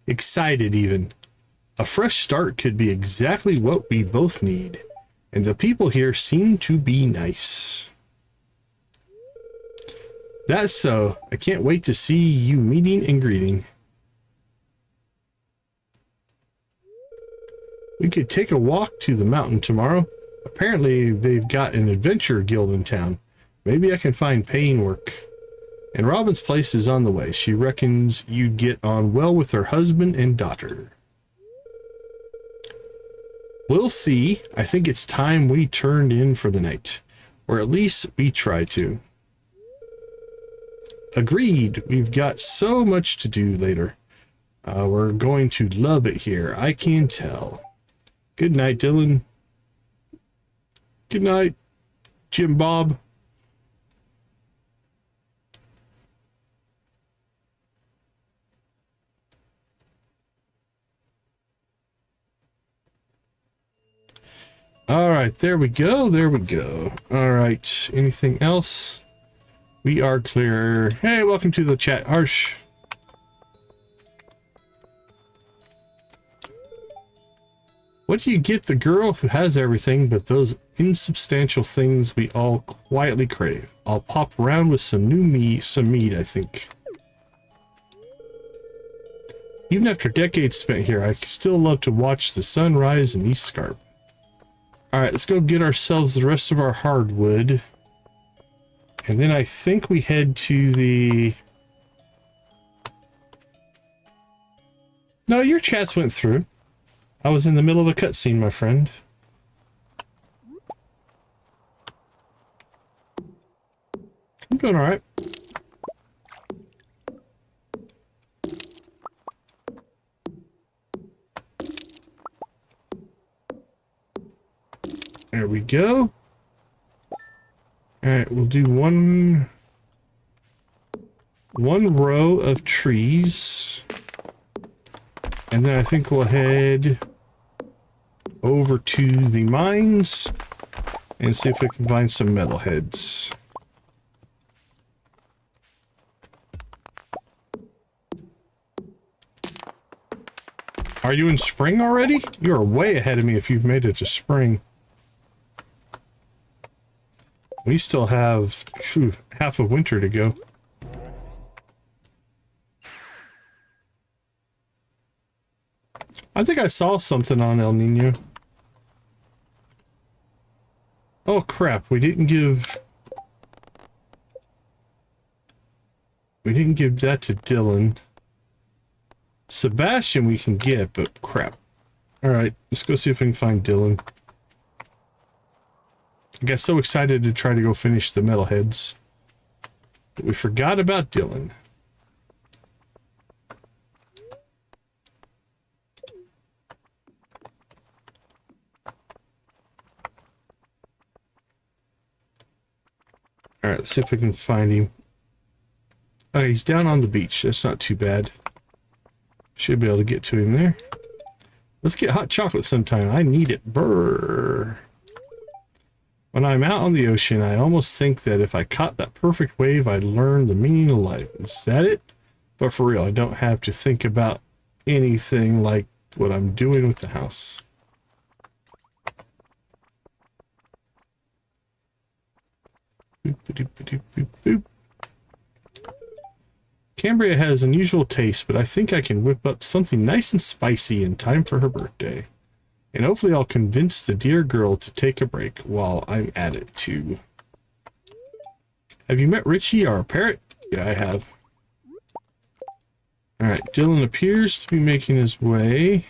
Excited even. A fresh start could be exactly what we both need. And the people here seem to be nice. That's so. I can't wait to see you meeting and greeting. We could take a walk to the mountain tomorrow. Apparently, they've got an adventure guild in town. Maybe I can find paying work. And Robin's place is on the way. She reckons you'd get on well with her husband and daughter. We'll see. I think it's time we turned in for the night. Or at least we try to. Agreed. We've got so much to do later. We're going to love it here. I can tell. Good night, Dylan. Good night, Jim Bob. All right, there we go. There we go. All right. Anything else? We are clear. Hey, welcome to the chat, Harsh. What do you get the girl who has everything but those insubstantial things we all quietly crave? I'll pop around with some meat, I think. Even after decades spent here, I still love to watch the sun rise in East Scarp. Alright, let's go get ourselves the rest of our hardwood. And then I think we head to the... No, your chats went through. I was in the middle of a cutscene, my friend. I'm doing alright. There we go. Alright, we'll do one row of trees. And then I think we'll head over to the mines and see if we can find some metalheads. Are you in spring already? You're way ahead of me if you've made it to spring. We still have half of winter to go. I think I saw something on El Nino. Oh crap, we didn't give that to Dylan. Sebastian we can get, but crap. Alright, let's go see if we can find Dylan. I got so excited to try to go finish the metalheads that we forgot about Dylan. Alright, let's see if we can find him. Oh, he's down on the beach. That's not too bad. Should be able to get to him there. Let's get hot chocolate sometime. I need it. Brr. When I'm out on the ocean, I almost think that if I caught that perfect wave, I'd learn the meaning of life. Is that it? But for real, I don't have to think about anything like what I'm doing with the house. Boop, boop, boop, boop, boop. Cambria has unusual taste, but I think I can whip up something nice and spicy in time for her birthday. And hopefully I'll convince the dear girl to take a break while I'm at it too. Have you met Richie, our parrot? Yeah, I have. Alright, Dylan appears to be making his way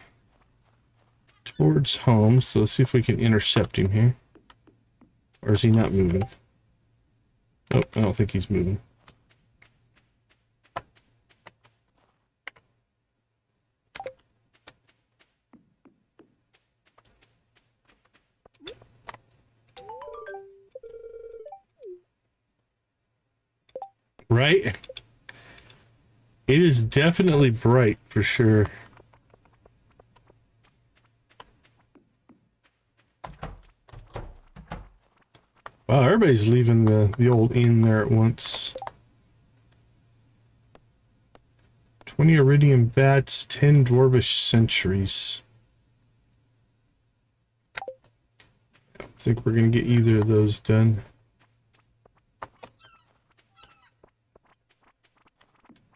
towards home, so let's see if we can intercept him here. Or is he not moving? Nope, I don't think he's moving. Right? It is definitely bright for sure. Wow, everybody's leaving the old inn there at once. 20 iridium bats, 10 dwarvish centuries. I don't think we're going to get either of those done.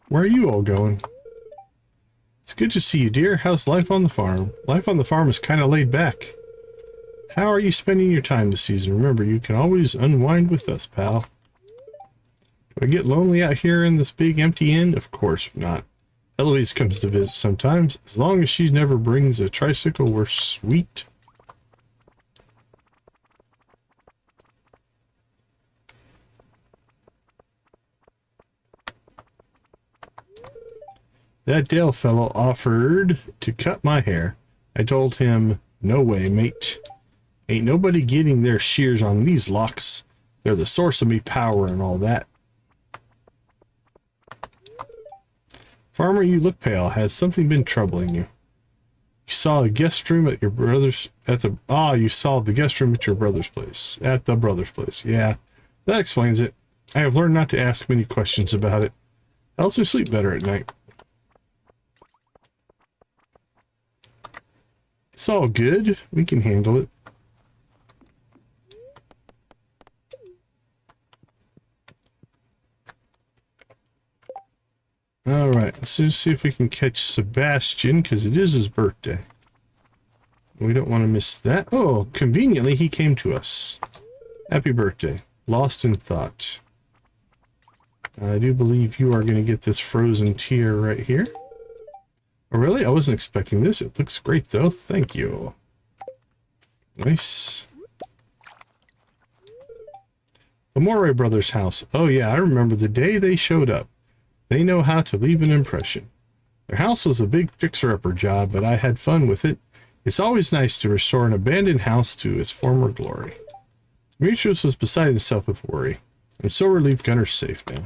Where are you all going? It's good to see you, dear. How's life on the farm? Life on the farm is kind of laid back. How are you spending your time this season? Remember, you can always unwind with us, pal. Do I get lonely out here in this big empty inn? Of course not. Eloise comes to visit sometimes. As long as she never brings a tricycle, we're sweet. That Dale fellow offered to cut my hair. I told him, no way, mate. Ain't nobody getting their shears on these locks. They're the source of me power and all that. Farmer, you look pale. Has something been troubling you? You saw a guest room at your brother's you saw the guest room at your brother's place. At the brother's place. Yeah, that explains it. I have learned not to ask many questions about it. Helps me sleep better at night. It's all good. We can handle it. Alright, let's just see if we can catch Sebastian, because it is his birthday. We don't want to miss that. Oh, conveniently he came to us. Happy birthday. Lost in thought. I do believe you are going to get this frozen tier right here. Oh, really? I wasn't expecting this. It looks great, though. Thank you. Nice. The Moray brothers' house. Oh, yeah, I remember the day they showed up. They know how to leave an impression. Their house was a big fixer-upper job, but I had fun with it. It's always nice to restore an abandoned house to its former glory. Demetrius was beside himself with worry. I'm so relieved Gunner's safe now.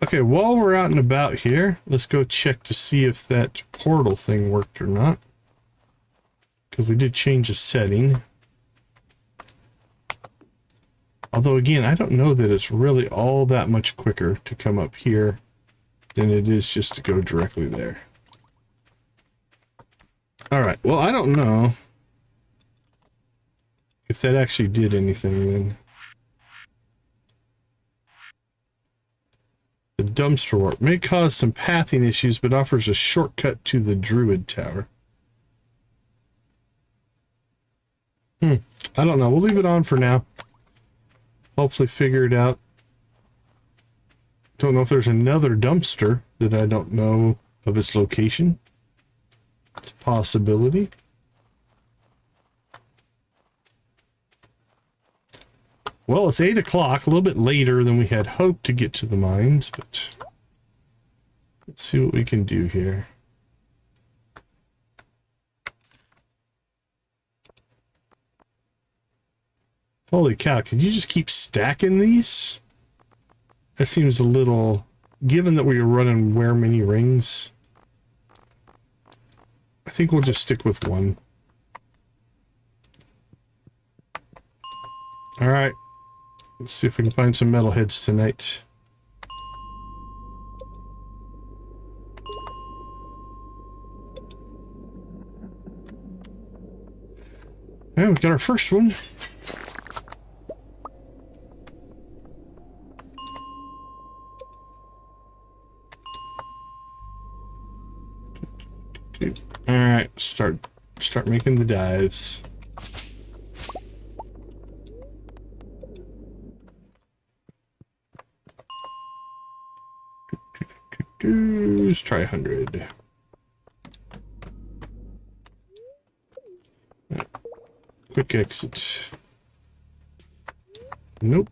Okay, while we're out and about here, let's go check to see if that portal thing worked or not. Because we did change the setting. Although, again, I don't know that it's really all that much quicker to come up here than it is just to go directly there. Alright, well, I don't know if that actually did anything then. The dumpster warp may cause some pathing issues, but offers a shortcut to the Druid Tower. I don't know. We'll leave it on for now. Hopefully figure it out. Don't know if there's another dumpster that I don't know of its location. It's a possibility. Well, it's 8 o'clock, a little bit later than we had hoped to get to the mines, but let's see what we can do here. Holy cow, could you just keep stacking these? That seems a little, given that we were running where many rings. I think we'll just stick with one. All right. Let's see if we can find some metalheads tonight. Yeah, we got our first one. All right, start making the dives. Let's try 100. Quick exit. Nope.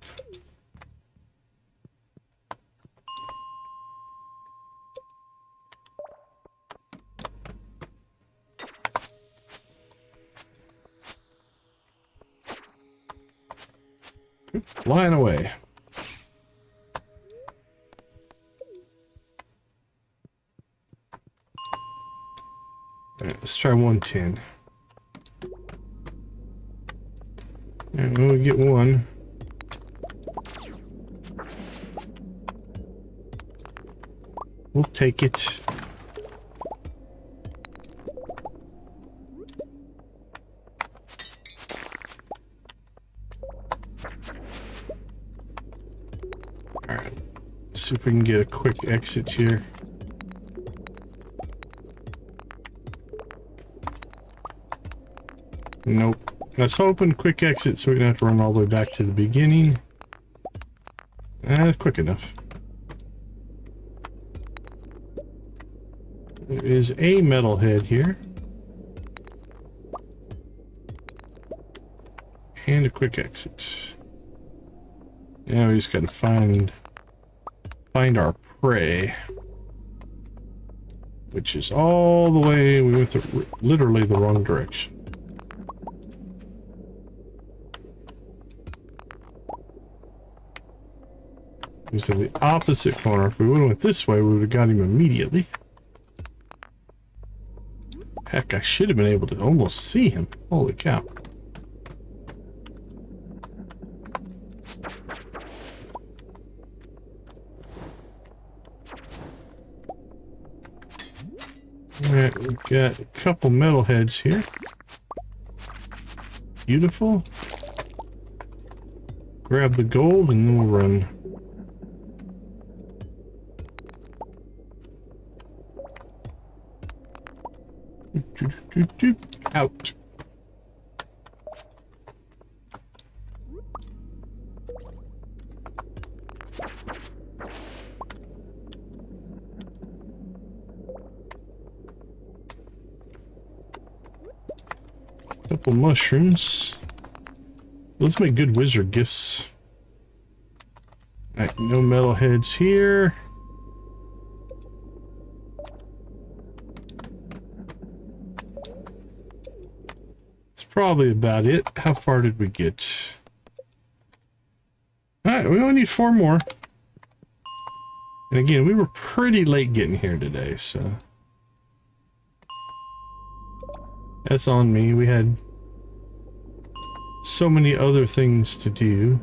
Flying away. All right, let's try 110. And when we get one, we'll take it. All right, let's see if we can get a quick exit here. Nope. Let's hoping quick exit so we don't have to run all the way back to the beginning. Quick enough. There is a metalhead here. And a quick exit. Now we just gotta find our prey. Which is all the way, we went literally the wrong direction. He's in the opposite corner. If we would have went this way, we would have got him immediately. Heck, I should have been able to almost see him. Holy cow. Alright, we've got a couple metalheads here. Beautiful. Grab the gold and then we'll run. Out. Couple mushrooms. Those make good wizard gifts. Alright, no metalheads here. Probably about it. How far did we get? Alright, we only need 4 more. And again, we were pretty late getting here today, so that's on me. We had so many other things to do.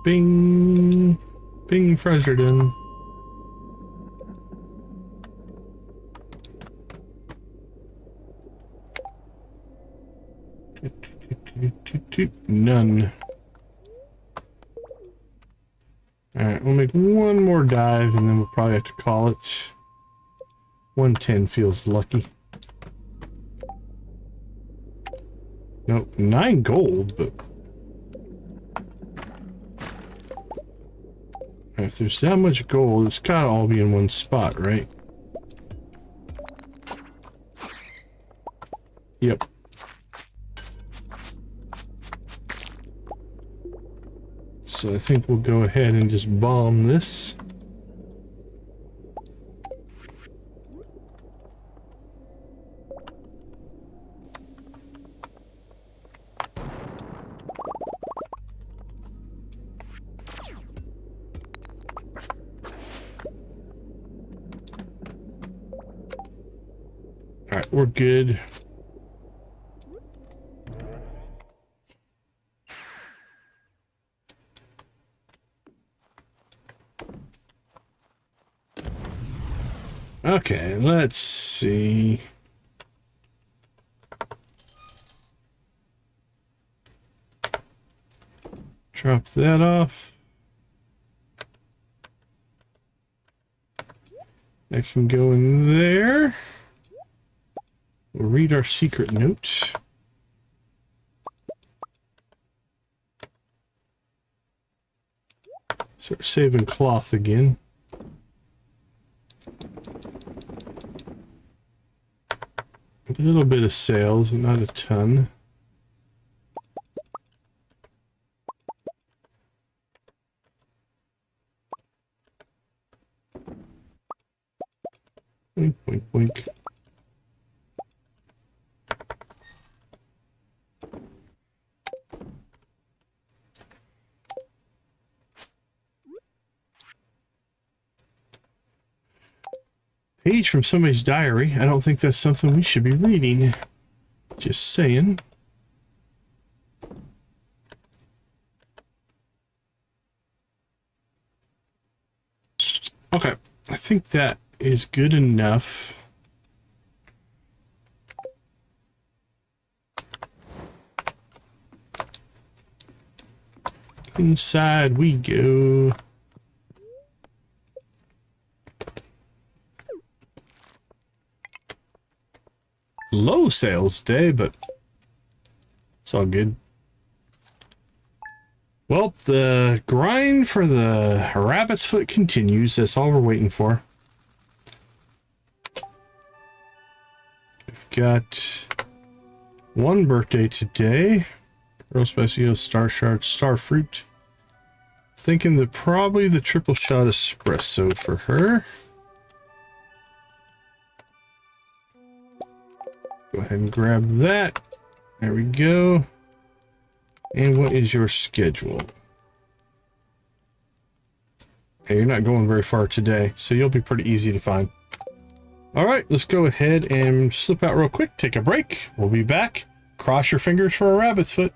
Bing! Bing Fresherden. None. Alright, we'll make one more dive and then we'll probably have to call it. 110 feels lucky. Nope, 9 gold, but if there's that much gold, it's gotta all be in one spot, right? Yep. So I think we'll go ahead and just bomb this. All right, we're good. Okay, let's see. Drop that off. I can go in there. We'll read our secret note. Start saving cloth again. A little bit of sales, not a ton. Boink, boink, boink. Page from somebody's diary. I don't think that's something we should be reading. Just saying. Okay, I think that is good enough. Inside we go. Low sales day, but it's all good. Well, the grind for the rabbit's foot continues. That's all we're waiting for. We've got one birthday today. Real spicy star shard, star fruit. Thinking that probably the triple shot espresso for her. Go ahead and grab that. There we go. And what is your schedule? Hey, you're not going very far today, so you'll be pretty easy to find. All right, let's go ahead and slip out real quick, take a break. We'll be back. Cross your fingers for a rabbit's foot.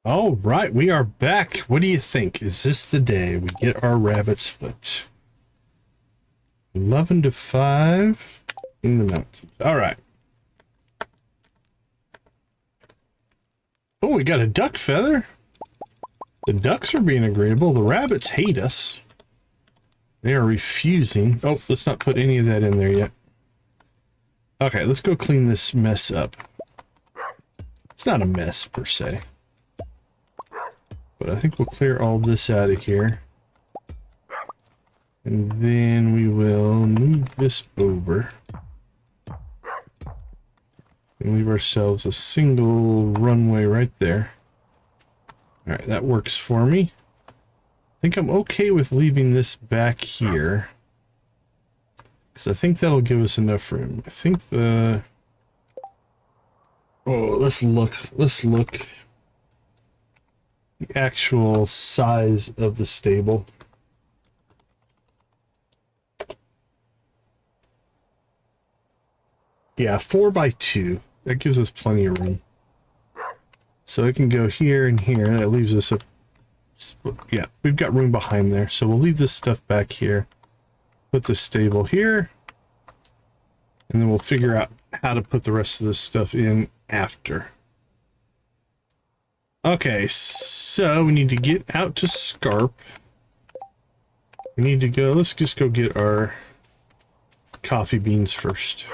All right, we are back. What do you think? Is this the day we get our rabbit's foot? 11 to 5 in the mountains. All right. Oh, we got a duck feather. The ducks are being agreeable. The rabbits hate us. They are refusing. Oh, let's not put any of that in there yet. Okay, let's go clean this mess up. It's not a mess per se. But I think we'll clear all this out of here. And then we will move this over. And leave ourselves a single runway right there. Alright, that works for me. I think I'm okay with leaving this back here. Because I think that'll give us enough room. I think the... Oh, let's look. Let's look. The actual size of the stable. Yeah, 4x2. That gives us plenty of room. So it can go here and here. And that leaves us a... Yeah, we've got room behind there. So we'll leave this stuff back here. Put the stable here. And then we'll figure out how to put the rest of this stuff in after. Okay, so we need to get out to Scarp. We need to go... Let's just go get our coffee beans first.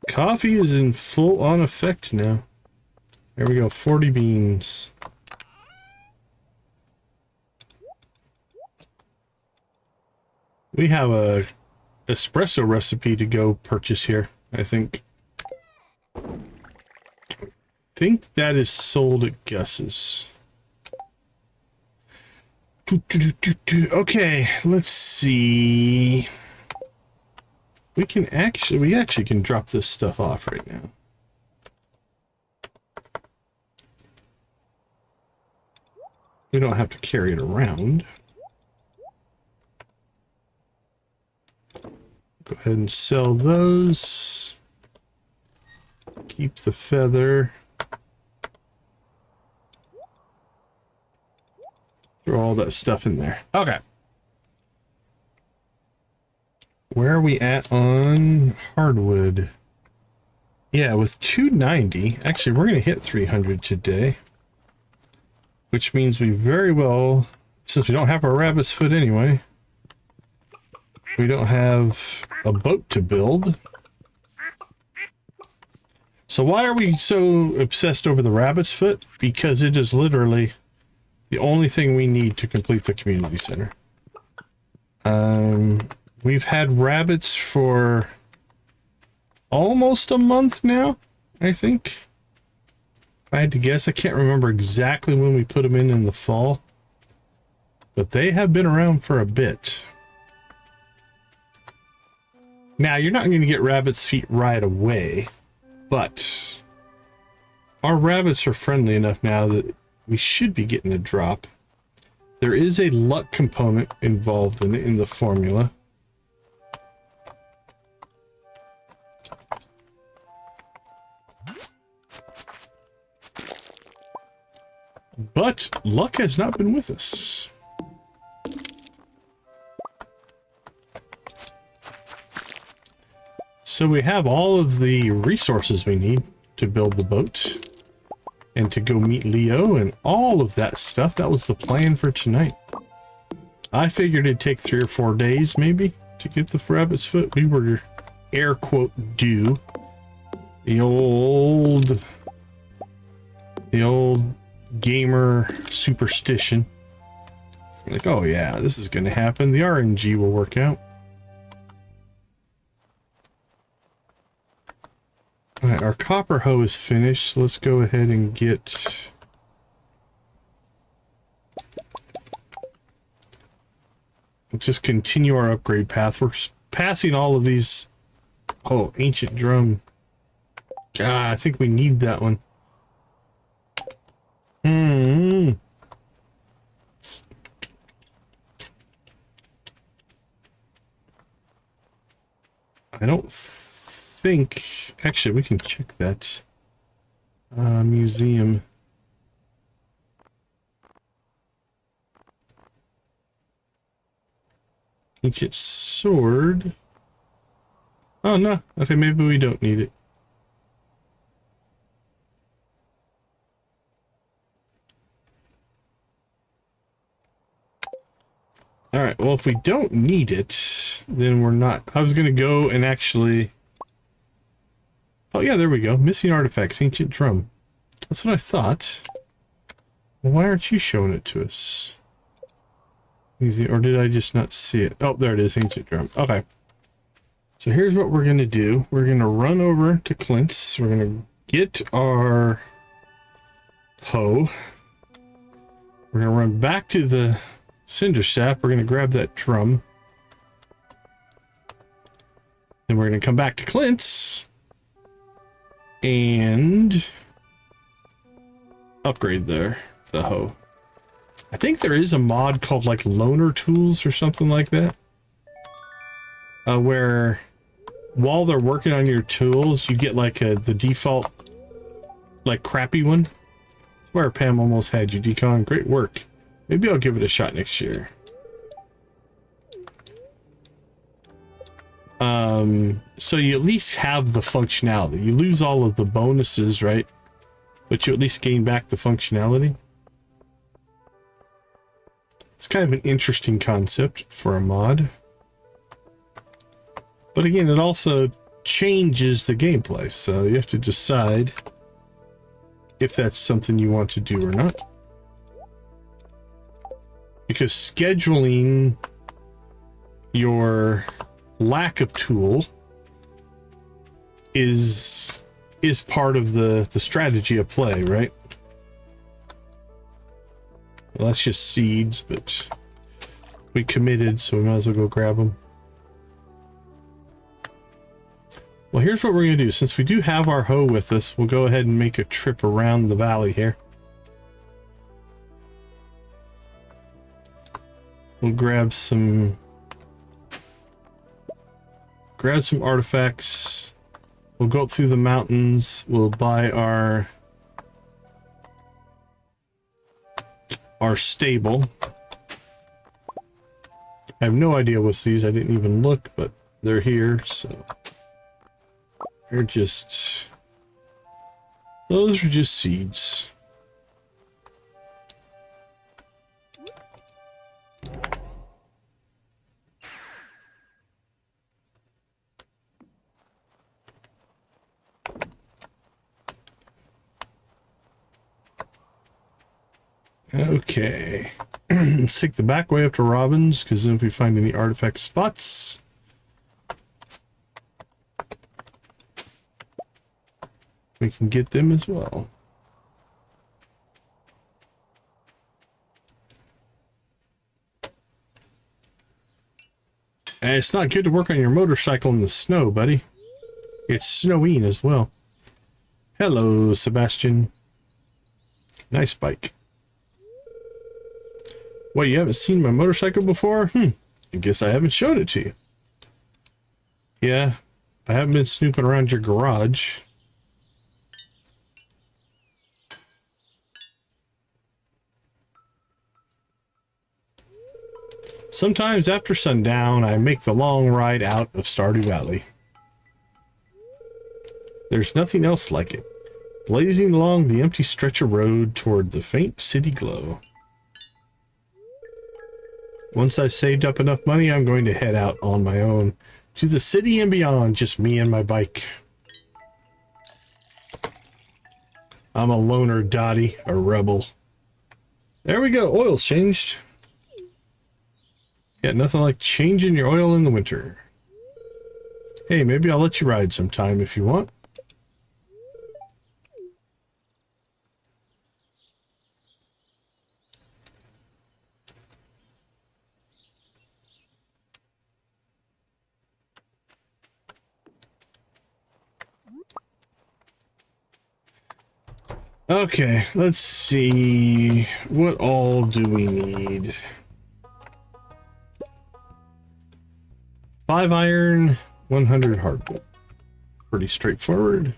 Coffee is in full on effect now. There we go, 40 beans. We have a espresso recipe to go purchase here, I think. I think that is sold at Gus's. Okay, let's see. We actually can drop this stuff off right now. We don't have to carry it around. Go ahead and sell those. Keep the feather. Throw all that stuff in there. Okay. Where are we at on hardwood? Yeah, with 290. Actually, we're going to hit 300 today. Which means we very well, since we don't have our rabbit's foot anyway, we don't have a boat to build. So why are we so obsessed over the rabbit's foot? Because it is literally the only thing we need to complete the community center. We've had rabbits for almost a month now, I think. If I had to guess, I can't remember exactly when we put them in the fall. But they have been around for a bit. Now, you're not going to get rabbit's feet right away. But our rabbits are friendly enough now that we should be getting a drop. There is a luck component involved in the formula. But luck has not been with us. So we have all of the resources we need to build the boat and to go meet Leo and all of that stuff. That was the plan for tonight. I figured it'd take 3 or 4 days maybe to get the rabbit's foot. We were air quote due. The old gamer superstition. Like, oh yeah, this is going to happen. The RNG will work out. All right, our copper hoe is finished. So let's go ahead and get... We'll just continue our upgrade path. We're passing all of these... Oh, ancient drum. God, I think we need that one. I don't think... Actually, we can check that. Museum. Ancient sword. Oh, no. Okay, maybe we don't need it. Alright, well, if we don't need it, then we're not... I was going to go and actually... Oh, yeah, there we go. Missing artifacts, ancient drum. That's what I thought. Well, why aren't you showing it to us? Easy, or did I just not see it? Oh, there it is, ancient drum. Okay. So here's what we're going to do. We're going to run over to Clint's. We're going to get our hoe. We're going to run back to the cinder shaft. We're going to grab that drum. Then we're going to come back to Clint's and upgrade the hoe. I think there is a mod called like loaner tools or something like that, where while they're working on your tools you get like the default like crappy one. That's where Pam almost had you, Decon. Great work. Maybe I'll give it a shot next year. So you at least have the functionality. You lose all of the bonuses, right? But you at least gain back the functionality. It's kind of an interesting concept for a mod. But again, it also changes the gameplay, so you have to decide if that's something you want to do or not. Because scheduling your lack of tool is part of the strategy of play, right? Well, that's just seeds, but we committed, so we might as well go grab them. Well, here's what we're going to do. Since we do have our hoe with us, we'll go ahead and make a trip around the valley here. We'll grab some artifacts. We'll go up through the mountains. We'll buy our stable. I have no idea what's these. I didn't even look, but they're here, so they're just... Those are just seeds. Okay, let's take the back way up to Robin's, because then if we find any artifact spots, we can get them as well. And it's not good to work on your motorcycle in the snow, buddy. It's snowing as well. Hello, Sebastian. Nice bike. What, you haven't seen my motorcycle before? I guess I haven't showed it to you. Yeah, I haven't been snooping around your garage. Sometimes after sundown, I make the long ride out of Stardew Valley. There's nothing else like it. Blazing along the empty stretch of road toward the faint city glow. Once I've saved up enough money, I'm going to head out on my own to the city and beyond, just me and my bike. I'm a loner, Dottie, a rebel. There we go, oil's changed. Yeah, nothing like changing your oil in the winter. Hey, maybe I'll let you ride sometime if you want. Okay, let's see. What all do we need? 5 iron, 100 hardwood. Pretty straightforward.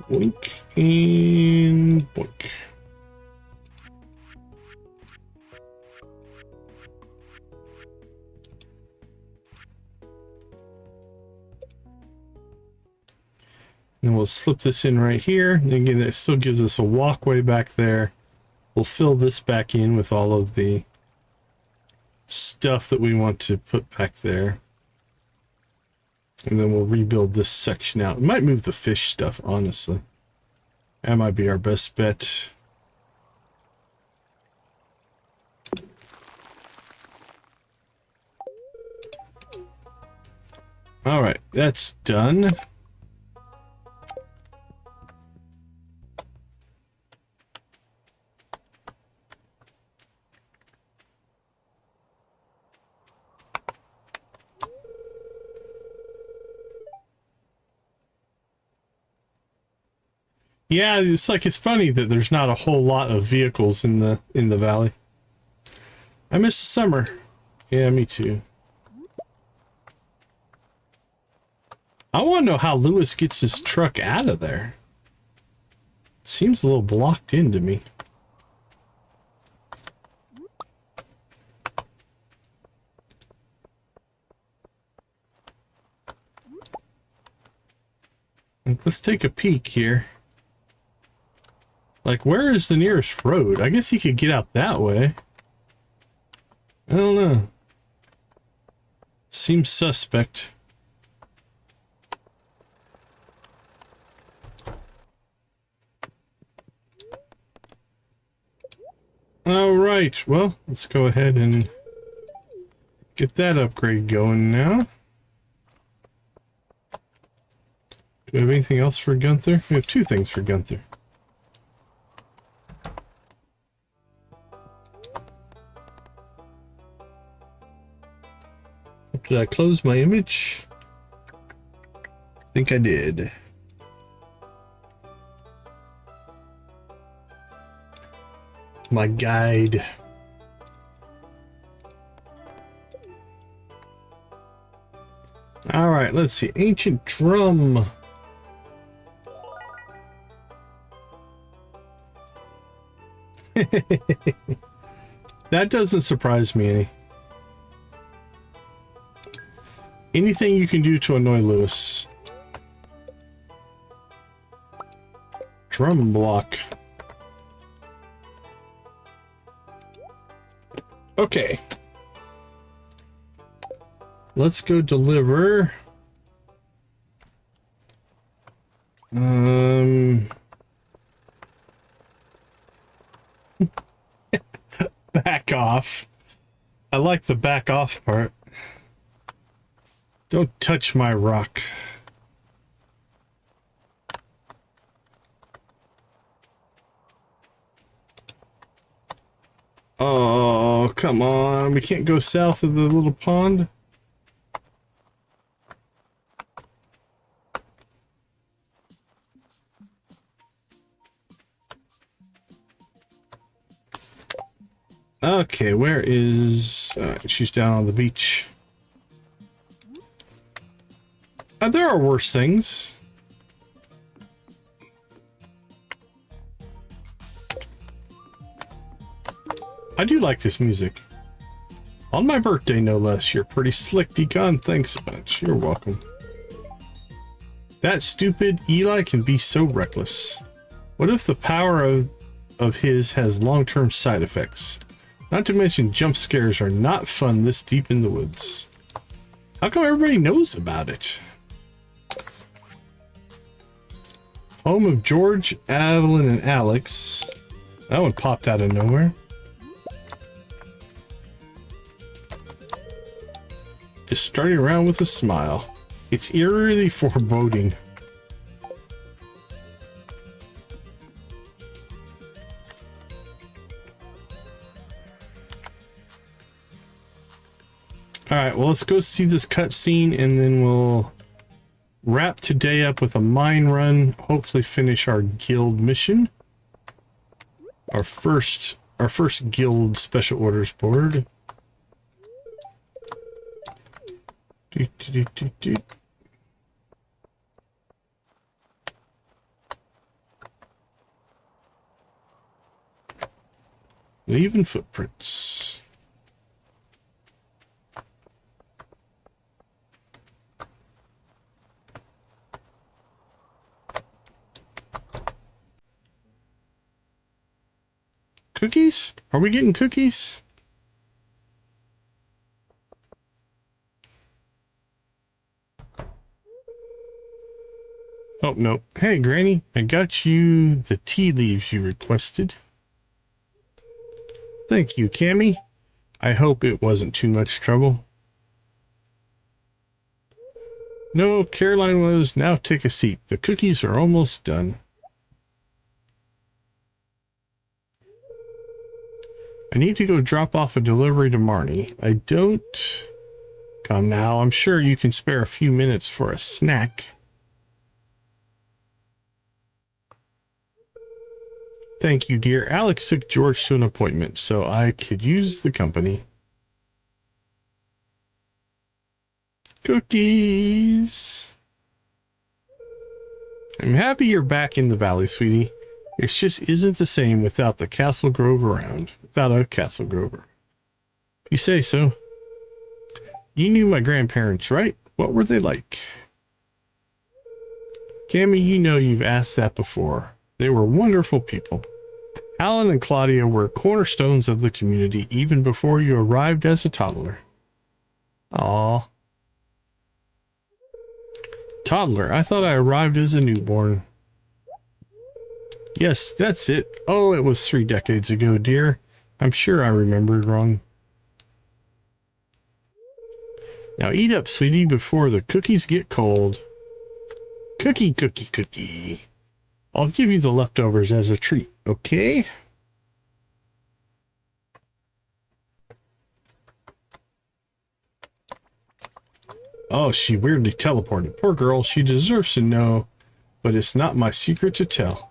Boink and boink. And we'll slip this in right here. And again, that still gives us a walkway back there. We'll fill this back in with all of the stuff that we want to put back there. And then we'll rebuild this section out. We might move the fish stuff, honestly. That might be our best bet. All right, that's done. Yeah, it's like it's funny that there's not a whole lot of vehicles in the valley. I miss the summer. Yeah, me too. I want to know how Lewis gets his truck out of there. Seems a little blocked in to me. Let's take a peek here. Like, where is the nearest road? I guess he could get out that way. I don't know. Seems suspect. All right, well, let's go ahead and get that upgrade going now. Do we have anything else for Gunther? We have two things for Gunther. Did I close my image? I think I did. My guide. All right, let's see. Ancient drum. That doesn't surprise me any. Anything you can do to annoy Lewis. Drum block. Okay. Let's go deliver. Back off. I like the back off part. Don't touch my rock. Oh, come on. We can't go south of the little pond. Okay, where is... she's down on the beach. There are worse things. I do like this music. On my birthday, no less. You're pretty slick, Decon. Thanks a bunch. You're welcome. That stupid Eli can be so reckless. What if the power of his has long-term side effects? Not to mention jump scares are not fun this deep in the woods. How come everybody knows about it? Home of George, Evelyn, and Alex. That one popped out of nowhere. Is starting around with a smile. It's eerily foreboding. All right, well, let's go see this cutscene, and then we'll wrap today up with a mine run. Hopefully, finish our guild mission. Our first guild special orders board. Leaving footprints. Cookies? Are we getting cookies? Oh, no. Hey, Granny, I got you the tea leaves you requested. Thank you, Cammy. I hope it wasn't too much trouble. No, Caroline was. Now take a seat. The cookies are almost done. I need to go drop off a delivery to Marnie. I don't... Come now, I'm sure you can spare a few minutes for a snack. Thank you, dear. Alex took George to an appointment, so I could use the company. Cookies! I'm happy you're back in the valley, sweetie. It just isn't the same without the Castle Grove around. Without a Castle Grover. If you say so. You knew my grandparents, right? What were they like? Cammy, you know you've asked that before. They were wonderful people. Alan and Claudia were cornerstones of the community even before you arrived as a toddler. Aww. Toddler? I thought I arrived as a newborn. Yes, that's it. Oh, it was 3 decades ago, dear. I'm sure I remembered wrong. Now eat up, sweetie, before the cookies get cold. Cookie, cookie, cookie. I'll give you the leftovers as a treat, okay? Oh, she weirdly teleported. Poor girl, she deserves to know, but it's not my secret to tell.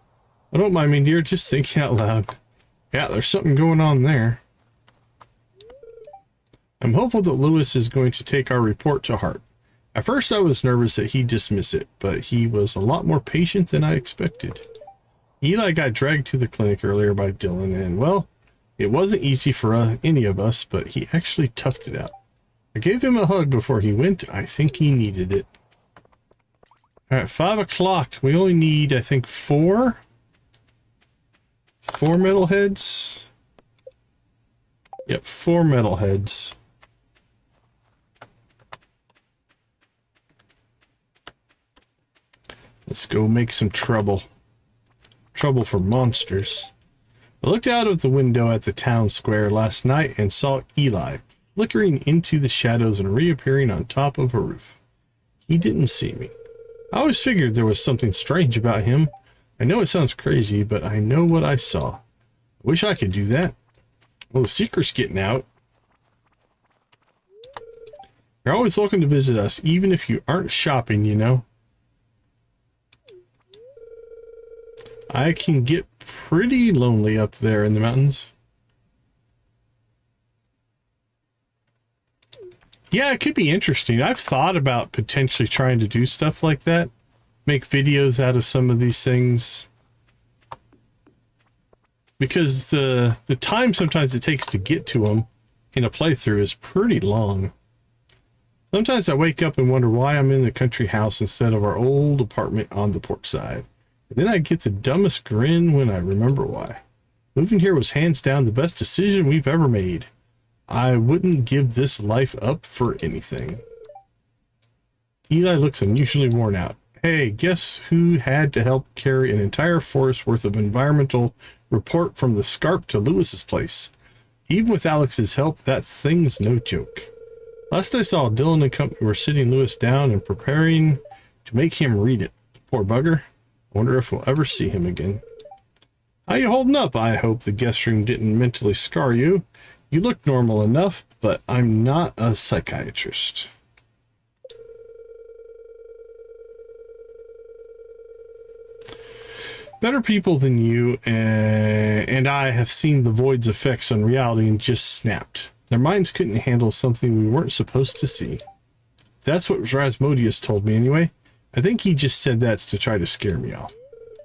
Oh, don't mind me, dear, just thinking out loud. Yeah, there's something going on there. I'm hopeful that Lewis is going to take our report to heart. At first I was nervous that he'd dismiss it, but he was a lot more patient than I expected. Eli got dragged to the clinic earlier by Dylan, and, well, it wasn't easy for any of us, but he actually toughed it out. I gave him a hug before he went. I think he needed it. Alright, 5 o'clock. We only need, I think, 4 metalheads. Yep, 4 metalheads. Let's go make some trouble. Trouble for monsters. I looked out of the window at the town square last night and saw Eli flickering into the shadows and reappearing on top of a roof. He didn't see me. I always figured there was something strange about him. I know it sounds crazy, but I know what I saw. I wish I could do that. Well, the secret's getting out. You're always welcome to visit us, even if you aren't shopping, you know. I can get pretty lonely up there in the mountains. Yeah, it could be interesting. I've thought about potentially trying to do stuff like that. Make videos out of some of these things. Because the time sometimes it takes to get to them in a playthrough is pretty long. Sometimes I wake up and wonder why I'm in the country house instead of our old apartment on the port side. And then I get the dumbest grin when I remember why. Moving here was hands down the best decision we've ever made. I wouldn't give this life up for anything. Eli looks unusually worn out. Hey, guess who had to help carry an entire forest worth of environmental report from the Scarp to Lewis's place? Even with Alex's help, that thing's no joke. Last I saw, Dylan and company were sitting Lewis down and preparing to make him read it. Poor bugger. I wonder if we'll ever see him again. How you holding up? I hope the guest room didn't mentally scar you. You look normal enough, but I'm not a psychiatrist. Better people than you and I have seen the void's effects on reality and just snapped. Their minds couldn't handle something we weren't supposed to see. That's what Rasmodius told me anyway. I think he just said that to try to scare me off.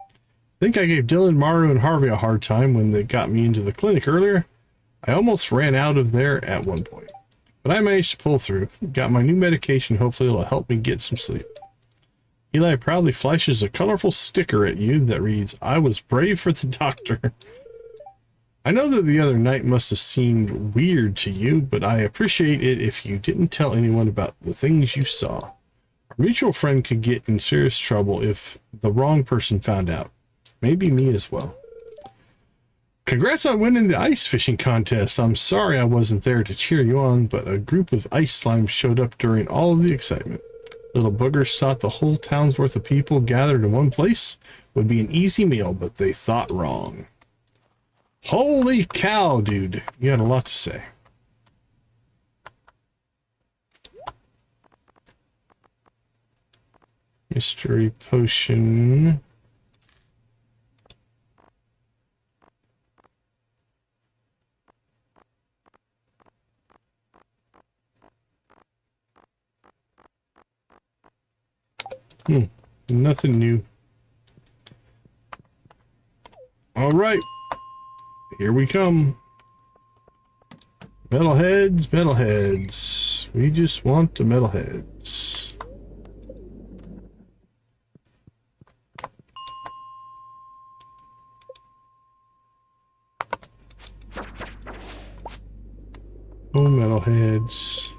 I think I gave Dylan, Maru, and Harvey a hard time when they got me into the clinic earlier. I almost ran out of there at one point. But I managed to pull through. Got my new medication. Hopefully it'll help me get some sleep. Eli proudly flashes a colorful sticker at you that reads, I was brave for the doctor. I know that the other night must have seemed weird to you, but I appreciate it if you didn't tell anyone about the things you saw. Our mutual friend could get in serious trouble if the wrong person found out. Maybe me as well. Congrats on winning the ice fishing contest. I'm sorry I wasn't there to cheer you on, but a group of ice slimes showed up during all of the excitement. Little boogers thought the whole town's worth of people gathered in one place would be an easy meal, but they thought wrong. Holy cow, dude. You had a lot to say. Mystery potion. Nothing new. All right. Here we come. Metalheads, metalheads. We just want the metalheads. Oh, metalheads.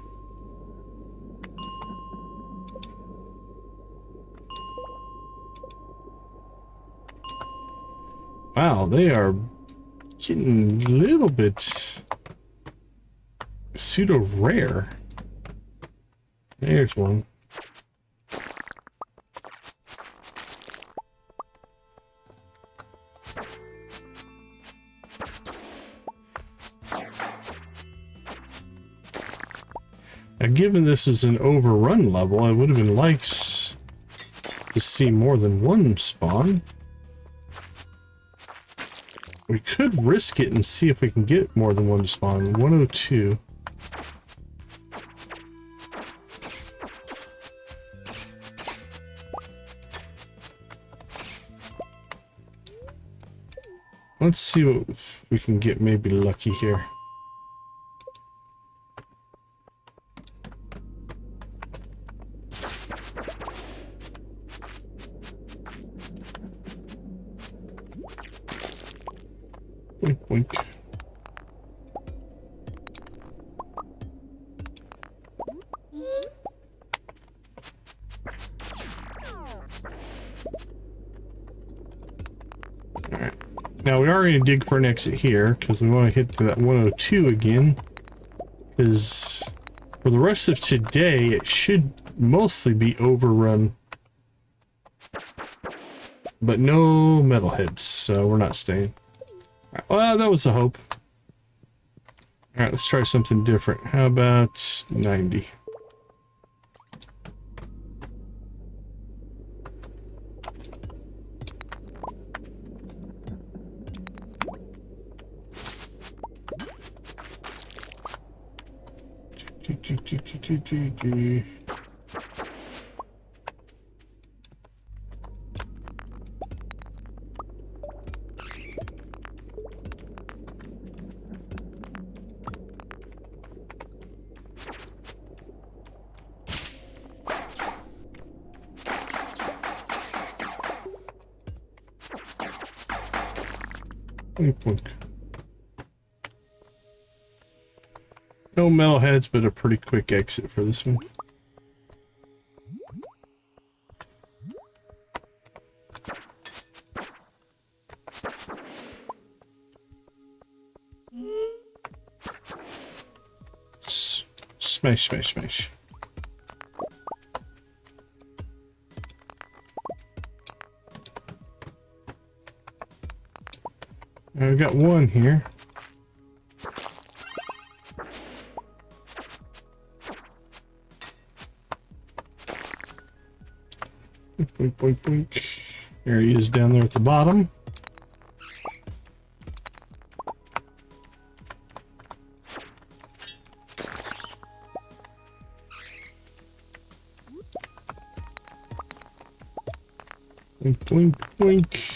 Wow, they are getting a little bit pseudo rare. There's one. Now, given this is an overrun level, I would have been liked to see more than one spawn. We could risk it and see if we can get more than one to spawn. 102. Let's see what if we can get maybe lucky here. Boink, boink. Alright. Now we are going to dig for an exit here because we want to hit that 102 again. Because for the rest of today, it should mostly be overrun. But no metalheads, so we're not staying. Well, that was the hope. Alright, let's try something different. How about 90? No metalheads, but a pretty quick exit for this one. Smash, smash, smash. I've got one here. Boink, boink, boink. There he is down there at the bottom. Boink, boink, boink.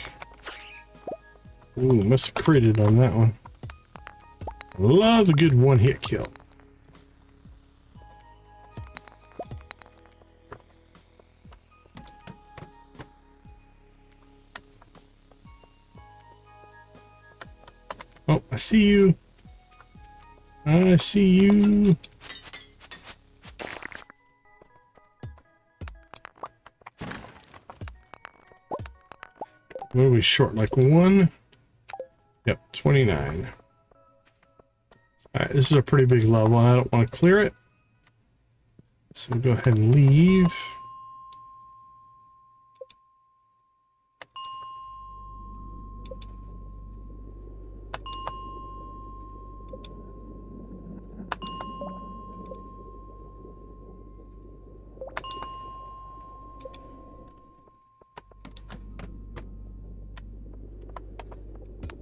Ooh, must have critted on that one. Love a good one-hit kill. Oh, I see you. I see you. What are we short? Like one? Yep, 29. Alright, this is a pretty big level. I don't want to clear it. So we'll go ahead and leave.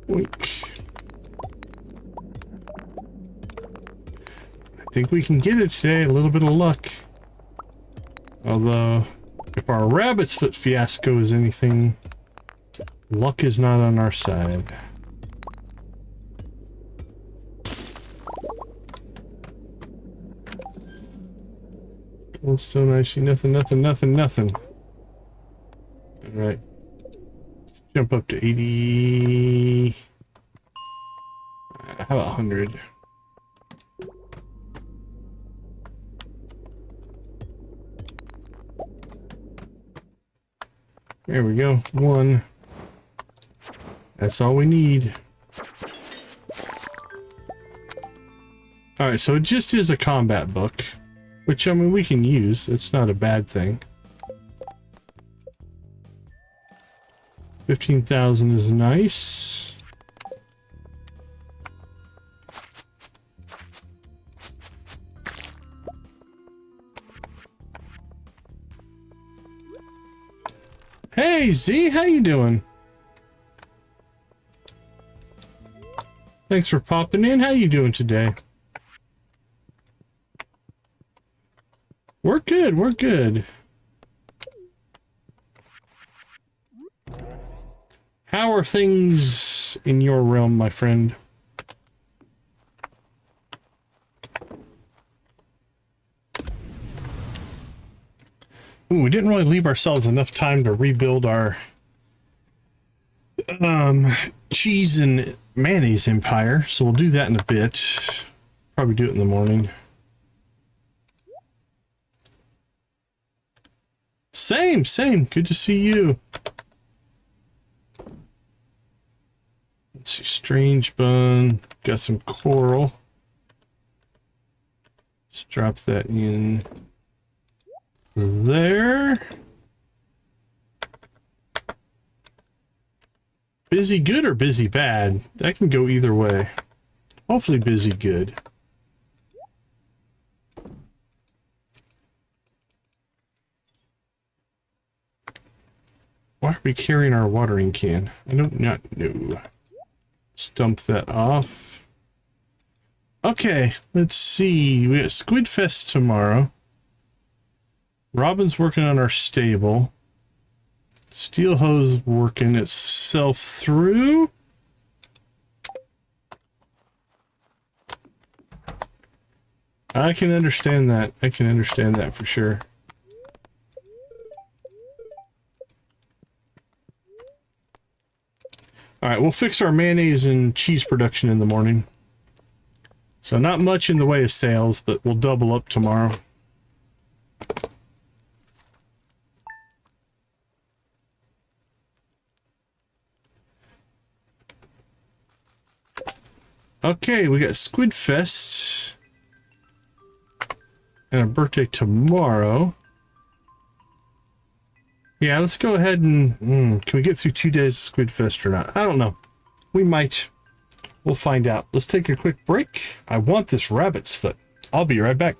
Boink. I think we can get it today. A little bit of luck. Although, if our rabbit's foot fiasco is anything, luck is not on our side. Goldstone, I see nothing, nothing, nothing, nothing. Alright. Let's jump up to 80. How about 100? There we go. One. That's all we need. Alright, so it just is a combat book. Which, I mean, we can use. It's not a bad thing. 15,000 is nice. Hey Z, how you doing? Thanks for popping in. How you doing today? We're good, we're good. How are things in your realm, my friend? Ooh, we didn't really leave ourselves enough time to rebuild our cheese and mayonnaise empire, so we'll do that in a bit. Probably do it in the morning. Same. Good to see you. Let's see, strange bun. Got some coral. Let's drop that in there. Busy good or busy bad? That can go either way. Hopefully busy good. Why are we carrying our watering can? I do not know. Let's dump that off. Okay, let's see. We got Squid Fest tomorrow. Robin's working on our stable. Steel hose working itself through. I can understand that. I can understand that for sure. Alright, we'll fix our mayonnaise and cheese production in the morning. So not much in the way of sales, but we'll double up tomorrow. Okay, we got Squid Fest and a birthday tomorrow. Yeah, let's go ahead and can we get through 2 days of Squid Fest or not? I don't know. We might. We'll find out. Let's take a quick break. I want this rabbit's foot. I'll be right back.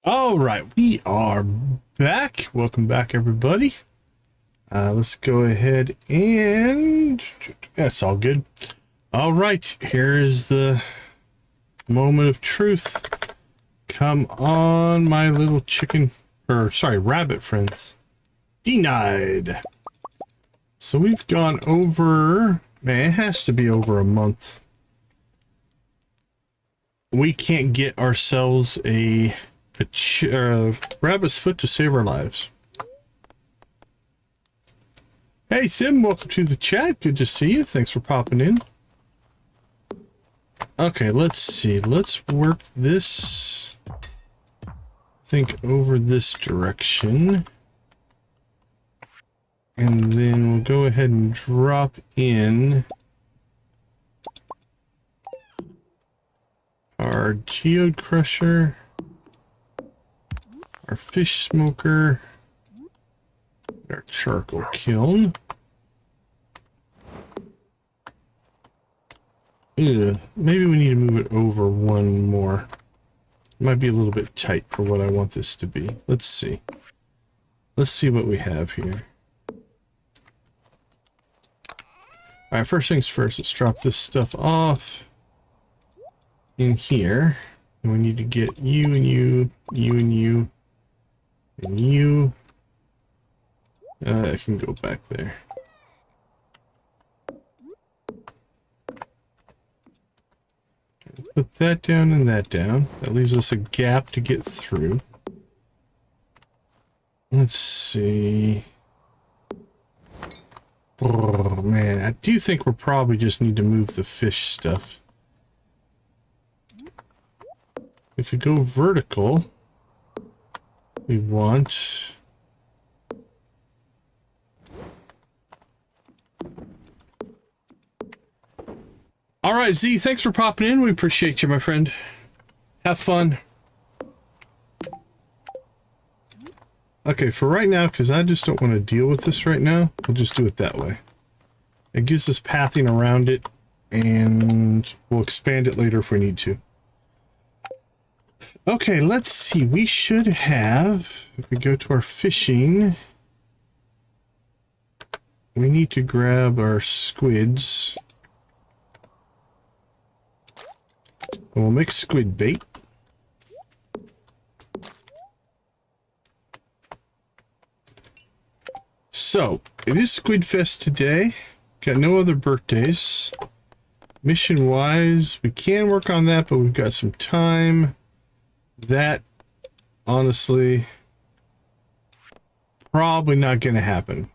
All right, we are back. Welcome back, everybody. Let's go ahead and that's all good. All right, here is the moment of truth. Come on, my little chicken, or sorry, rabbit friends. Denied. So we've gone over, man, it has to be over a month. We can't get ourselves a rabbit's foot to save our lives. Hey Sim, welcome to the chat. Good to see you. Thanks for popping in. Okay, let's see. Let's work this. Think over this direction. And then we'll go ahead and drop in our geode crusher, our fish smoker, our charcoal kiln. Ugh, maybe we need to move it over one more. It might be a little bit tight for what I want this to be. Let's see. Let's see what we have here. Alright, first things first, let's drop this stuff off in here. And we need to get you and you, you and you, and you. I can go back there. Put that down and that down. That leaves us a gap to get through. Let's see. Oh, man, I do think we'll probably just need to move the fish stuff. We could go vertical. We want... All right, Z, thanks for popping in. We appreciate you, my friend. Have fun. Okay, for right now, because I just don't want to deal with this right now, we'll just do it that way. It gives us pathing around it, and we'll expand it later if we need to. Okay, let's see. We should have, if we go to our fishing, we need to grab our squids. And we'll make squid bait. So, it is Squid Fest today. Got no other birthdays. Mission-wise, we can work on that, but we've got some time. That, honestly, probably not going to happen.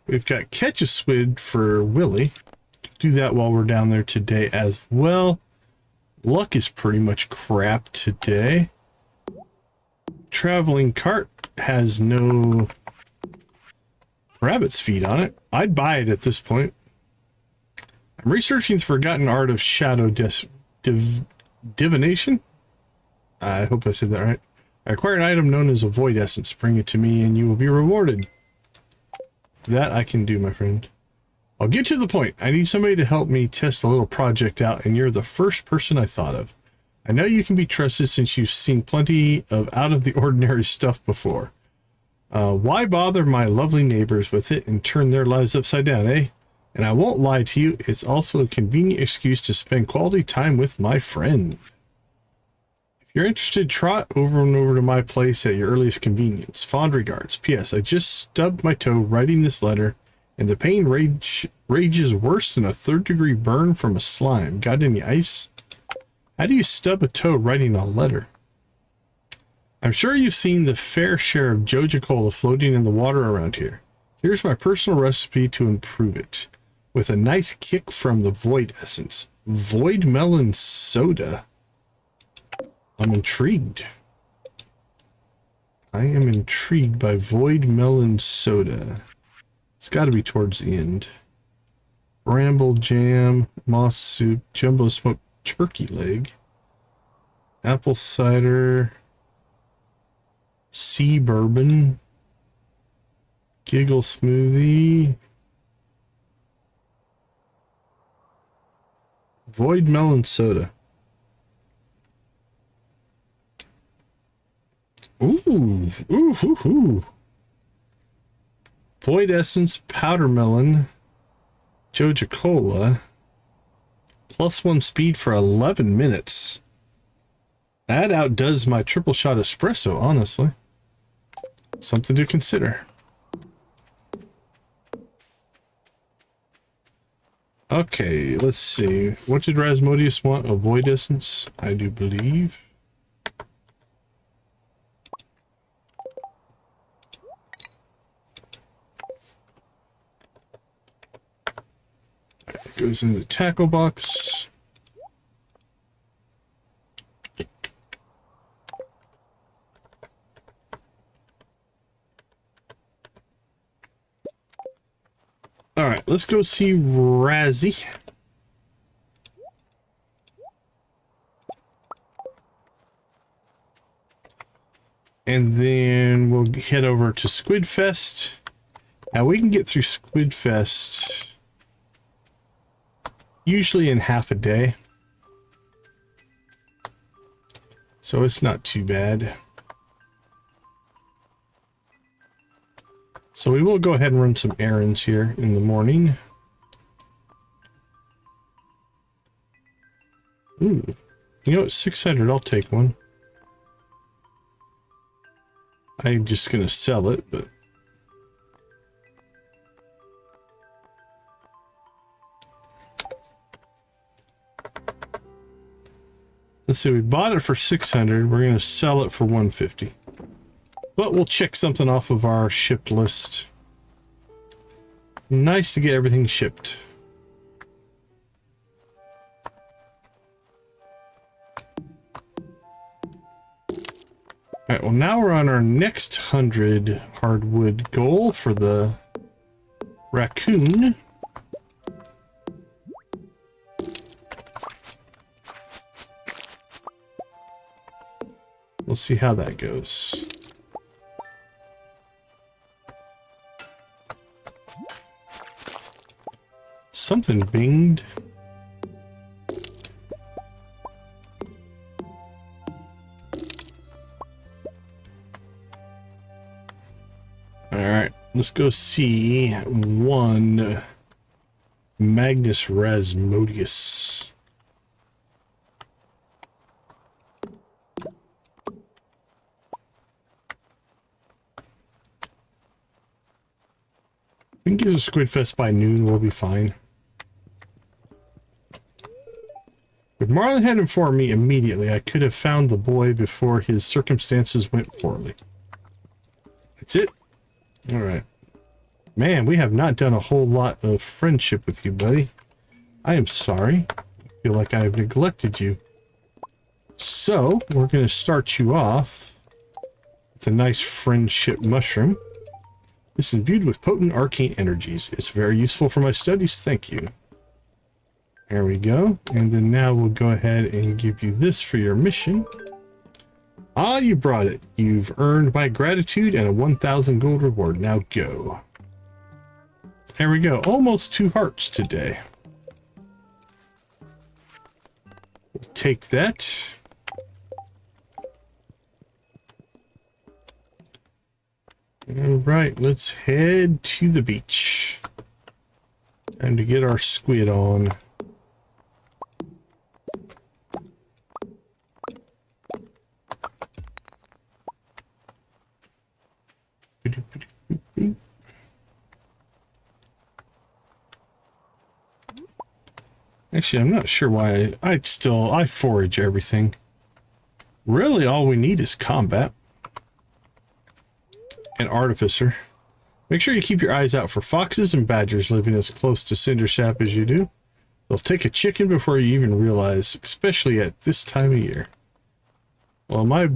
We've got Catch a Squid for Willy. Do that while we're down there today as well. Luck is pretty much crap today. Traveling cart has no rabbit's feet on it. I'd buy it at this point. I'm researching the forgotten art of shadow divination. I hope I said that right. I acquired an item known as a void essence. Bring it to me and you will be rewarded. That I can do, my friend. I'll get to the point. I need somebody to help me test a little project out, and you're the first person I thought of. I know you can be trusted since you've seen plenty of out-of-the-ordinary stuff before. Why bother my lovely neighbors with it and turn their lives upside down, eh? And I won't lie to you, it's also a convenient excuse to spend quality time with my friend. If you're interested, trot over and over to my place at your earliest convenience. Fond regards. P.S. I just stubbed my toe writing this letter, and the pain rages worse than a third-degree burn from a slime. Got any ice? How do you stub a toe writing a letter? I'm sure you've seen the fair share of Joja Cola floating in the water around here. Here's my personal recipe to improve it. With a nice kick from the Void Essence. Void Melon Soda. I'm intrigued. I am intrigued by Void Melon Soda. It's got to be towards the end. Bramble jam, moss soup, jumbo smoked turkey leg, apple cider, sea bourbon, giggle smoothie, void melon soda. Ooh, ooh, ooh, ooh. Void Essence, Powder Melon, Joja Cola, +1 speed for 11 minutes. That outdoes my triple shot espresso, honestly. Something to consider. Okay, let's see. What did Rasmodius want? A Void Essence, I do believe. It goes in the tackle box. All right, let's go see Razzie. And then we'll head over to Squid Fest. Now we can get through Squid Fest usually in half a day. So it's not too bad. So we will go ahead and run some errands here in the morning. Ooh, you know what? 600, I'll take one. I'm just gonna sell it, but let's see, we bought it for 600. We're gonna sell it for 150. But we'll check something off of our shipped list. Nice to get everything shipped. Alright, well now we're on our next 100 hardwood goal for the raccoon. We'll see how that goes. Something binged. Alright, let's go see one Magnus Rasmodius. We can get a Squid Fest by noon, we'll be fine. If Marlon had informed me immediately, I could have found the boy before his circumstances went poorly. That's it. Alright. Man, we have not done a whole lot of friendship with you, buddy. I am sorry. I feel like I have neglected you. So, we're going to start you off with a nice friendship mushroom. This is imbued with potent arcane energies. It's very useful for my studies. Thank you. There we go. And then now we'll go ahead and give you this for your mission. Ah, you brought it. You've earned my gratitude and a 1,000 gold reward. Now go. There we go. Almost 2 hearts today. We'll take that. All right, let's head to the beach. Time to get our squid on. Actually, I'm not sure why I forage everything. Really, all we need is combat and Artificer. Make sure you keep your eyes out for foxes and badgers living as close to Cindersap as you do. They'll take a chicken before you even realize, especially at this time of year. Well, my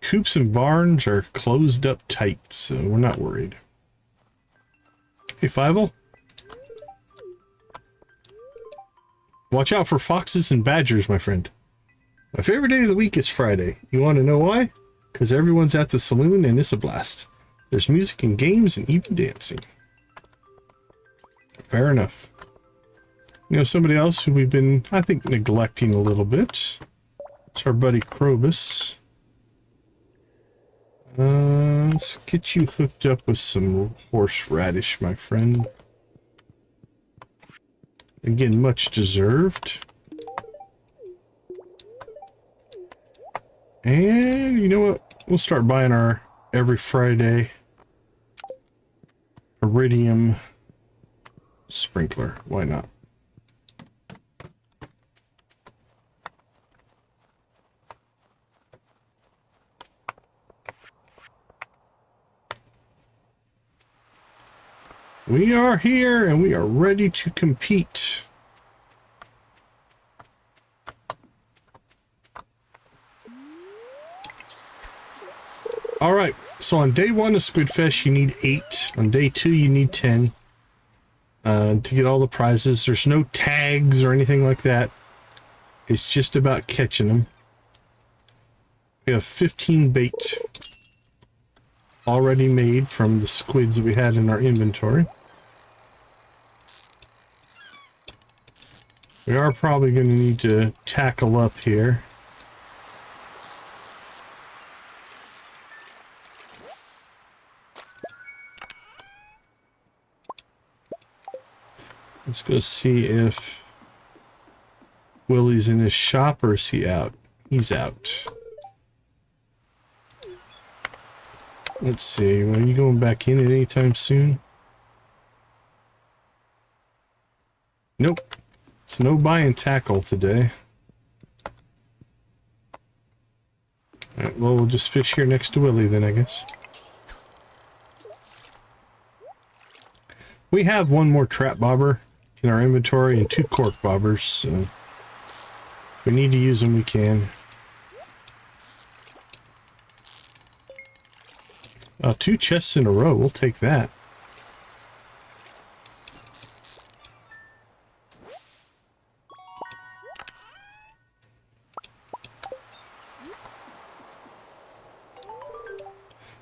coops and barns are closed up tight, so we're not worried. Hey, Fievel. Watch out for foxes and badgers, my friend. My favorite day of the week is Friday. You want to know why? Because everyone's at the saloon and it's a blast. There's music and games and even dancing. Fair enough. You know, somebody else who we've been, I think, neglecting a little bit. It's our buddy Krobus. Let's get you hooked up with some horseradish, my friend. Again, much deserved. And you know what? We'll start buying our every Friday iridium sprinkler. Why not? We are here and we are ready to compete. All right, so on day 1 of Squid Fest, you need 8. On day 2, you need 10 to get all the prizes. There's no tags or anything like that. It's just about catching them. We have 15 bait already made from the squids that we had in our inventory. We are probably going to need to tackle up here. Let's go see if Willy's in his shop or is he out? He's out. Let's see, are you going back in at any time soon? Nope. So no buy and tackle today. Alright, well, we'll just fish here next to Willy then, I guess. We have one more trap bobber in our inventory and 2 cork bobbers, so if we need to use them, we can. 2 chests in a row, we'll take that.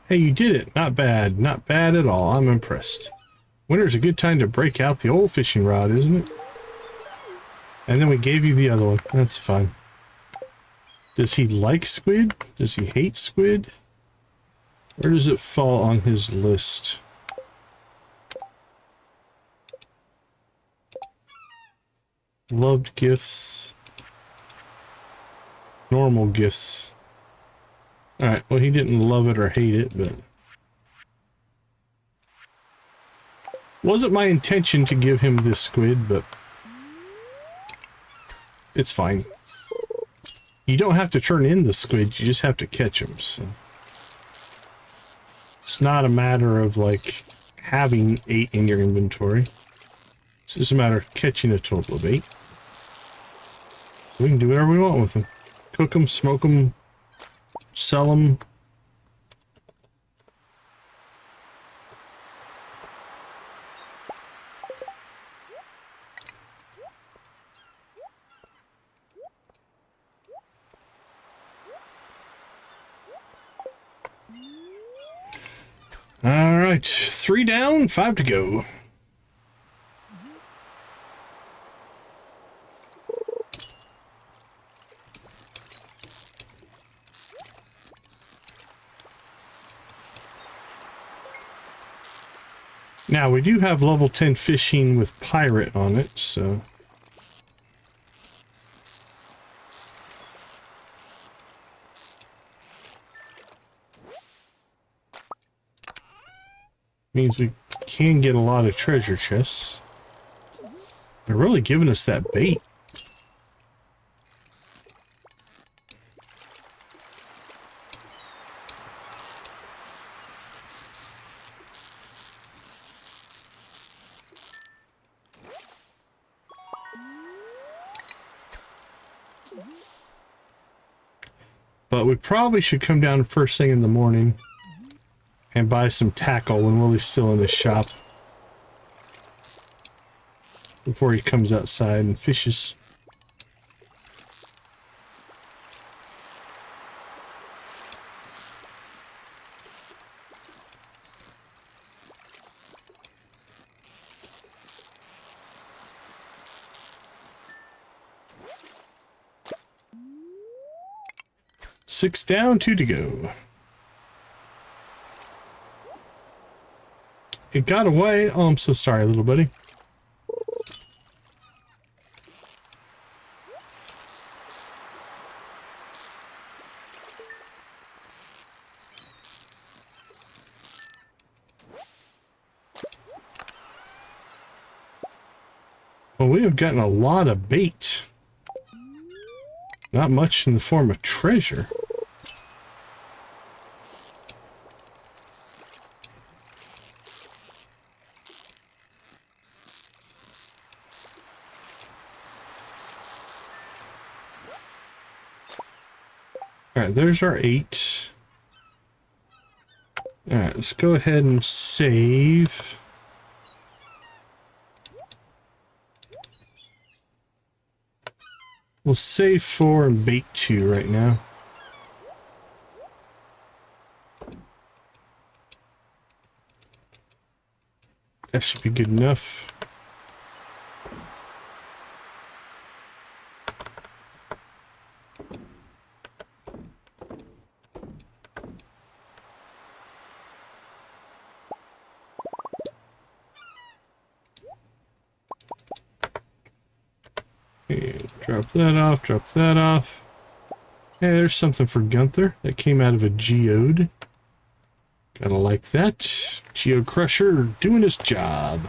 Hey, you did it. Not bad. Not bad at all. I'm impressed. Winter's a good time to break out the old fishing rod, isn't it? And then we gave you the other one. That's fine. Does he like squid? Does he hate squid? Where does it fall on his list? Loved gifts. Normal gifts. Alright, well, he didn't love it or hate it, but... wasn't my intention to give him this squid, but... it's fine. You don't have to turn in the squid, you just have to catch them, so... it's not a matter of, like, having 8 in your inventory. It's just a matter of catching a total of 8. We can do whatever we want with them. Cook them, smoke them, sell them. All right, 3 down, 5 to go. Now, we do have level 10 fishing with pirate on it, so... means we can get a lot of treasure chests. They're really giving us that bait. But we probably should come down first thing in the morning and buy some tackle when Willy's still in his shop before he comes outside and fishes. Six down, 2 to go. it got away. Oh, I'm so sorry, little buddy. Well, we have gotten a lot of bait. Not much in the form of treasure. Alright, there's our 8. Alright, let's go ahead and save. We'll save 4 and bait 2 right now. That should be good enough. And drop that off, drop that off. Hey, there's something for Gunther that came out of a geode. Gotta like that. Geode Crusher doing his job.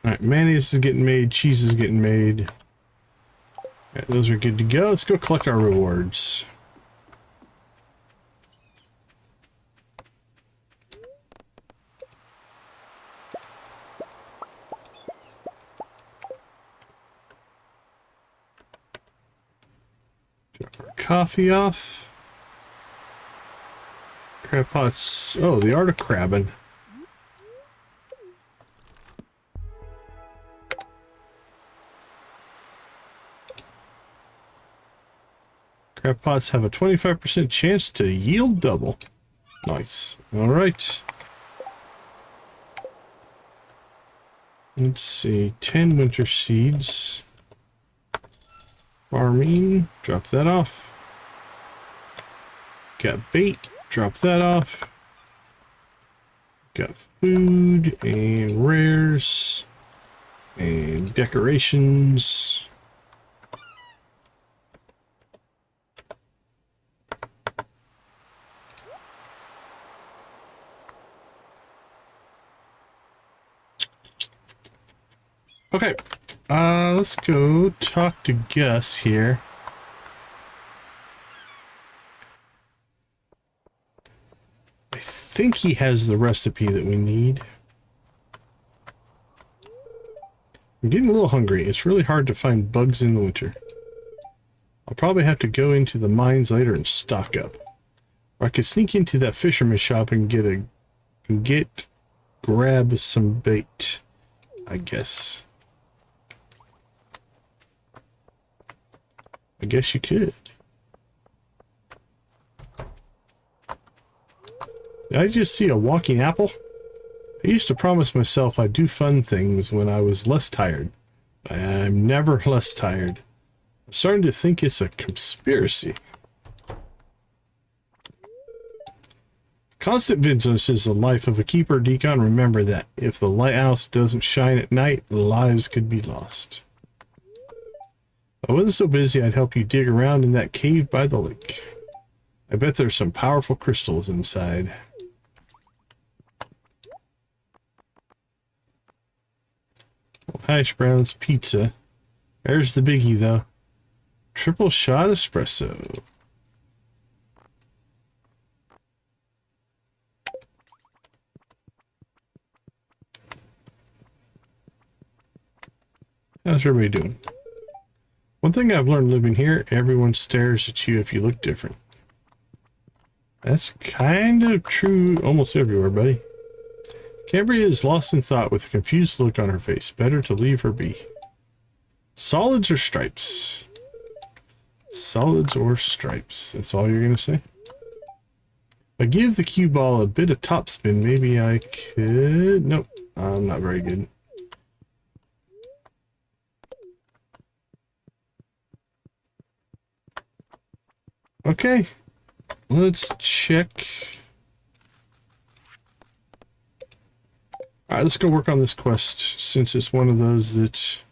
Alright, mayonnaise is getting made, cheese is getting made. Alright, those are good to go. Let's go collect our rewards. Drop our coffee off. Crab pots. Oh, the art of crabbing. Crab pots have a 25% chance to yield double. Nice. Alright. Let's see. 10 winter seeds. Farming. Drop that off. Got bait. Drop that off. Got food and rares and decorations. Okay, let's go talk to Gus here. I think he has the recipe that we need. I'm getting a little hungry. It's really hard to find bugs in the winter. I'll probably have to go into the mines later and stock up. Or I could sneak into that fisherman's shop and grab some bait, I guess. I guess you could. Did I just see a walking apple? I used to promise myself I'd do fun things when I was less tired. I'm never less tired. I'm starting to think it's a conspiracy. Constant vigilance is the life of a keeper, Decon. Remember that. If the lighthouse doesn't shine at night, lives could be lost. If I wasn't so busy, I'd help you dig around in that cave by the lake. I bet there's some powerful crystals inside. Hash browns, pizza. There's the biggie, though. Triple shot espresso. How's everybody doing? One thing I've learned living here, everyone stares at you if you look different. That's kind of true almost everywhere, buddy. Cambria is lost in thought with a confused look on her face. Better to leave her be. Solids or stripes? Solids or stripes. That's all you're going to say? If I give the cue ball a bit of topspin, maybe I could... Nope, I'm not very good. Okay, let's check. All right, let's go work on this quest since it's one of those that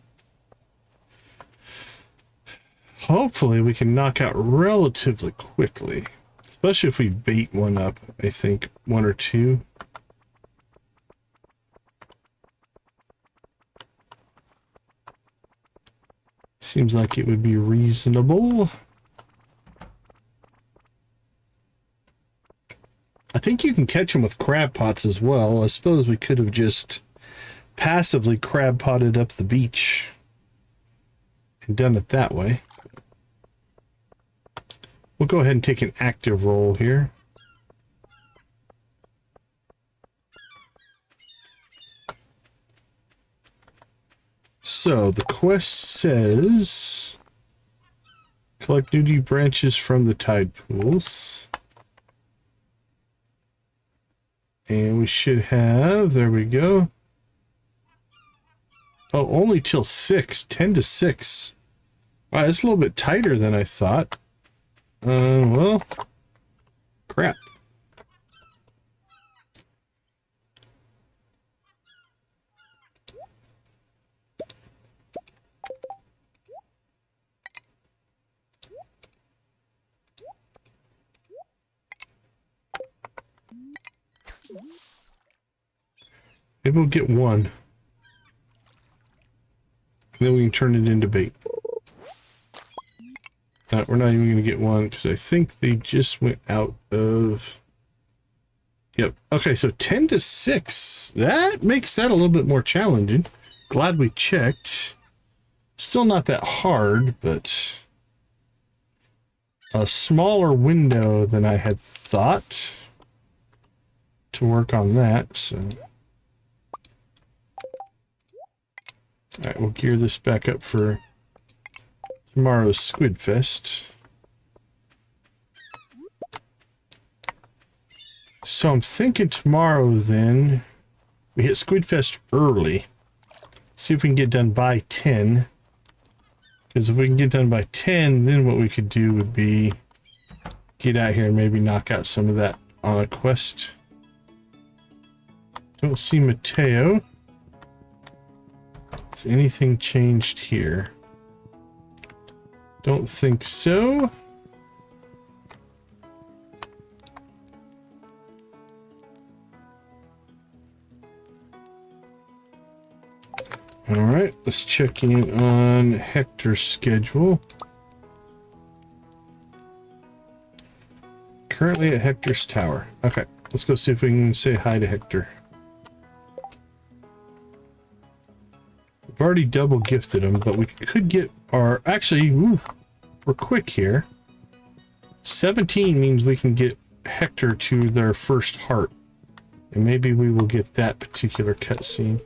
hopefully we can knock out relatively quickly, especially if we bait one up. I think one or two. Seems like it would be reasonable. I think you can catch them with crab pots as well. I suppose we could have just passively crab potted up the beach and done it that way. We'll go ahead and take an active role here. So the quest says collect nudie branches from the tide pools. And we should have, there we go. Oh, only till 6, 10 to 6. Wow, it's a little bit tighter than I thought. Well, crap. Maybe we'll get one. And then we can turn it into bait. We're not even going to get one because I think they just went out of... Yep. Okay, so 10 to 6. That makes that a little bit more challenging. Glad we checked. Still not that hard, but... a smaller window than I had thought to work on that, so... Alright, we'll gear this back up for tomorrow's Squid Fest. So I'm thinking tomorrow then, we hit Squid Fest early. See if we can get done by 10. Because if we can get done by 10, then what we could do would be get out here and maybe knock out some of that on a quest. Don't see Mateo. Has anything changed here? Don't think so. All right, let's check in on Hector's schedule. Currently at Hector's tower. Okay, let's go see if we can say hi to Hector. We've already double gifted him, but we could get our... Actually, ooh, we're quick here. 17 means we can get Hector to their first heart. And maybe we will get that particular cutscene.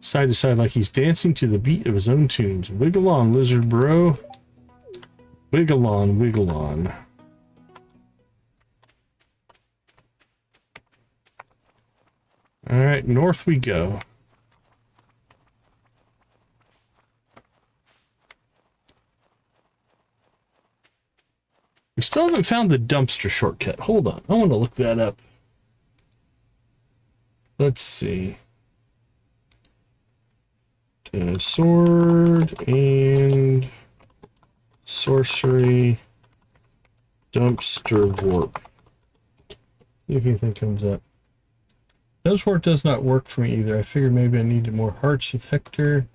Side to side like he's dancing to the beat of his own tunes. Wiggle on, lizard bro. Wiggle on, wiggle on. Alright, north we go. We still haven't found the dumpster shortcut. Hold on, I want to look that up. Let's see. Sword and sorcery dumpster warp. See if anything comes up. Those warp does not work for me either. I figured maybe I needed more hearts with Hector.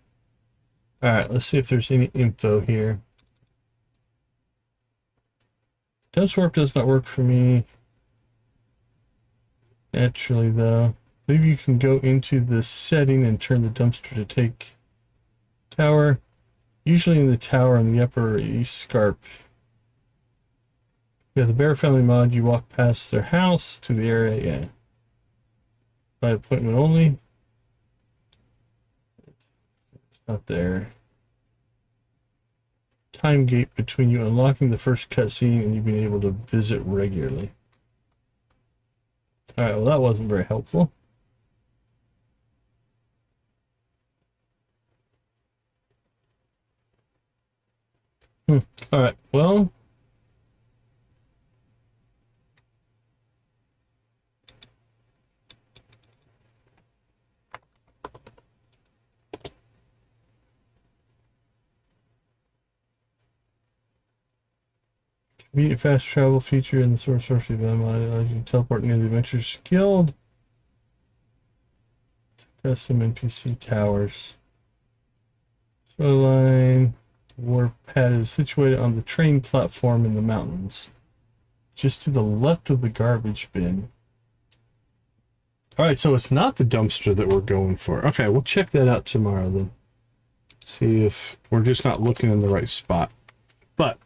Alright, let's see if there's any info here. Dumpster warp does not work for me. Naturally though. Maybe you can go into the setting and turn the dumpster to take tower. Usually in the tower on the upper east scarp. Yeah, the Bear Family mod, you walk past their house to the area, yeah. By appointment only. It's not there. Time gate between you unlocking the first cutscene and you being able to visit regularly. Alright, well that wasn't very helpful. Alright, well, Convenient fast travel feature in the Sword Sorcery allows you to teleport near the Adventurers Guild. Custom NPC towers. Shoreline. Warp pad is situated on the train platform in the mountains, just to the left of the garbage bin. All right, so it's not the dumpster that we're going for. Okay, we'll check that out tomorrow then. See if we're just not looking in the right spot. But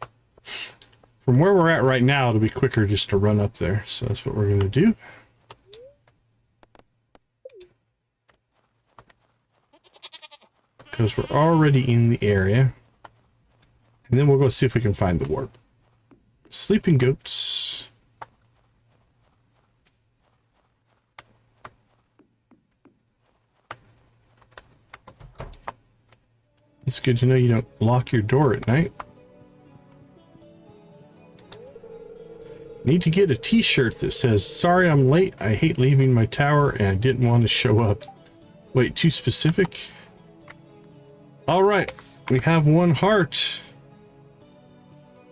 from where we're at right now, it'll be quicker just to run up there. So that's what we're going to do. Because we're already in the area. And then we'll go see if we can find the warp. Sleeping goats. It's good to know you don't lock your door at night. Need to get a t-shirt that says, "Sorry I'm late, I hate leaving my tower and I didn't want to show up." Wait, too specific? Alright, we have one heart.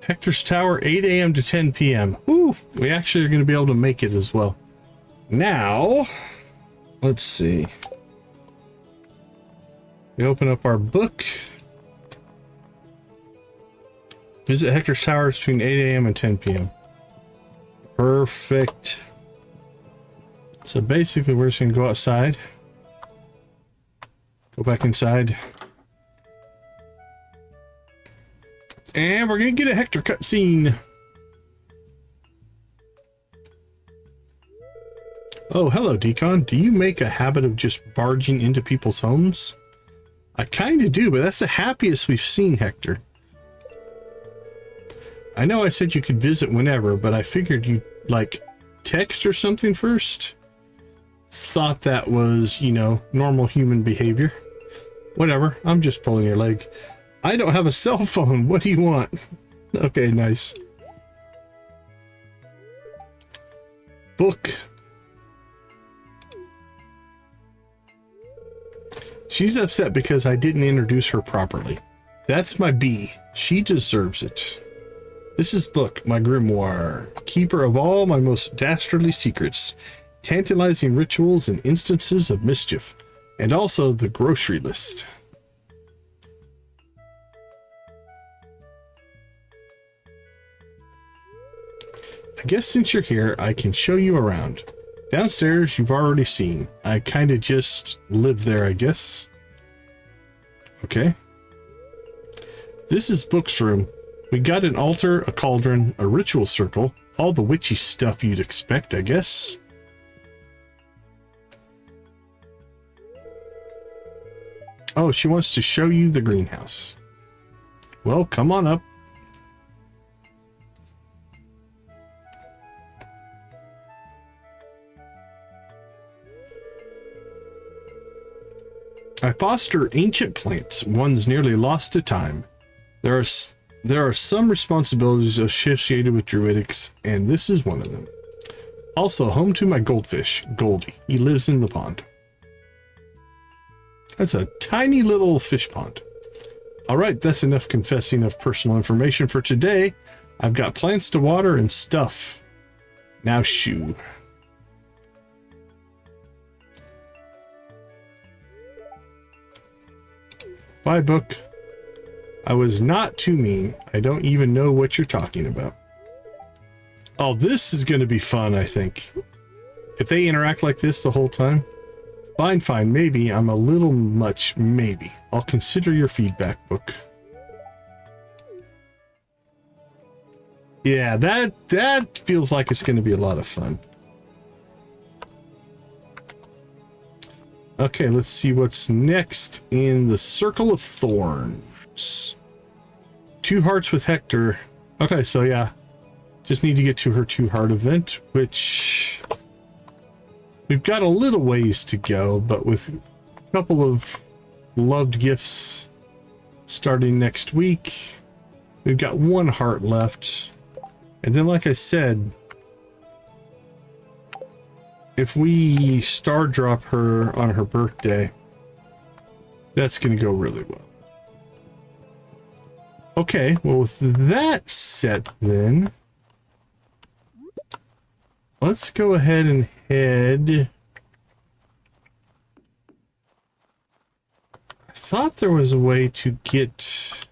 Hector's Tower, 8 a.m. to 10 p.m. Ooh, we actually are going to be able to make it as well. Now, let's see. We open up our book. Visit Hector's Tower between 8 a.m. and 10 p.m. Perfect. So basically, we're just going to go outside. Go back inside. And we're going to get a Hector cutscene. Oh, hello, Decon. Do you make a habit of just barging into people's homes? I kind of do, but that's the happiest we've seen, Hector. I know I said you could visit whenever, but I figured you'd, like, text or something first. Thought that was, you know, normal human behavior. Whatever, I'm just pulling your leg. I don't have a cell phone. What do you want? Okay, nice. Book. She's upset because I didn't introduce her properly. That's my bee. She deserves it. This is Book, my grimoire, keeper of all my most dastardly secrets, tantalizing rituals and instances of mischief, and also the grocery list. I guess since you're here, I can show you around. Downstairs, you've already seen. I kind of just live there, I guess. Okay. This is Book's room. We got an altar, a cauldron, a ritual circle, all the witchy stuff you'd expect, I guess. Oh, she wants to show you the greenhouse. Well, come on up. I foster ancient plants, ones nearly lost to time. There are some responsibilities associated with druidics, and this is one of them. Also home to my goldfish, Goldie. He lives in the pond. That's a tiny little fish pond. All right, that's enough confessing of personal information for today. I've got plants to water and stuff. Now shoo. Bye, Book. I was not too mean. I don't even know what you're talking about. Oh, this is going to be fun, I think. If they interact like this the whole time. Fine, maybe. I'm a little much, maybe. I'll consider your feedback, Book. Yeah, that feels like it's going to be a lot of fun. Okay, let's see what's next in the Circle of Thorns. 2 hearts with Hector. Okay, so yeah. Just need to get to her 2-heart event, which we've got a little ways to go, but with a couple of loved gifts starting next week, we've got 1 heart left. And then, like I said, if we star drop her on her birthday, that's going to go really well. Okay, well, with that set then, let's go ahead and head. I thought there was a way to get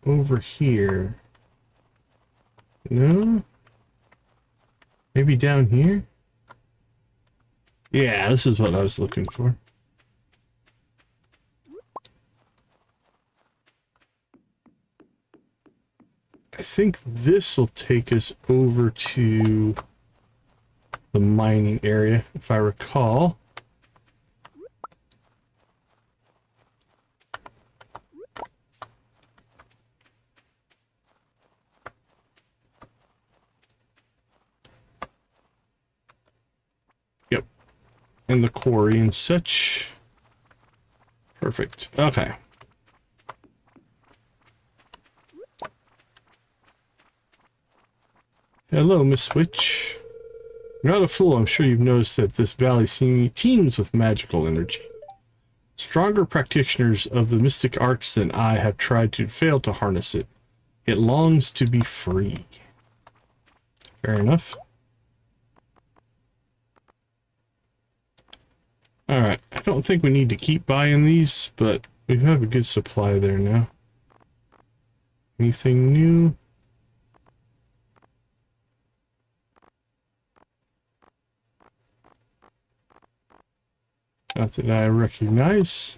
over here. No? Maybe down here? Yeah, this is what I was looking for. I think this will take us over to the mining area, if I recall. Yep. And the quarry and such. Perfect. Okay. Hello, Miss Witch. You're not a fool. I'm sure you've noticed that this valley teems with magical energy. Stronger practitioners of the mystic arts than I have tried to fail to harness it. It longs to be free. Fair enough. Alright, I don't think we need to keep buying these, but we have a good supply there now. Anything new? Not that I recognize.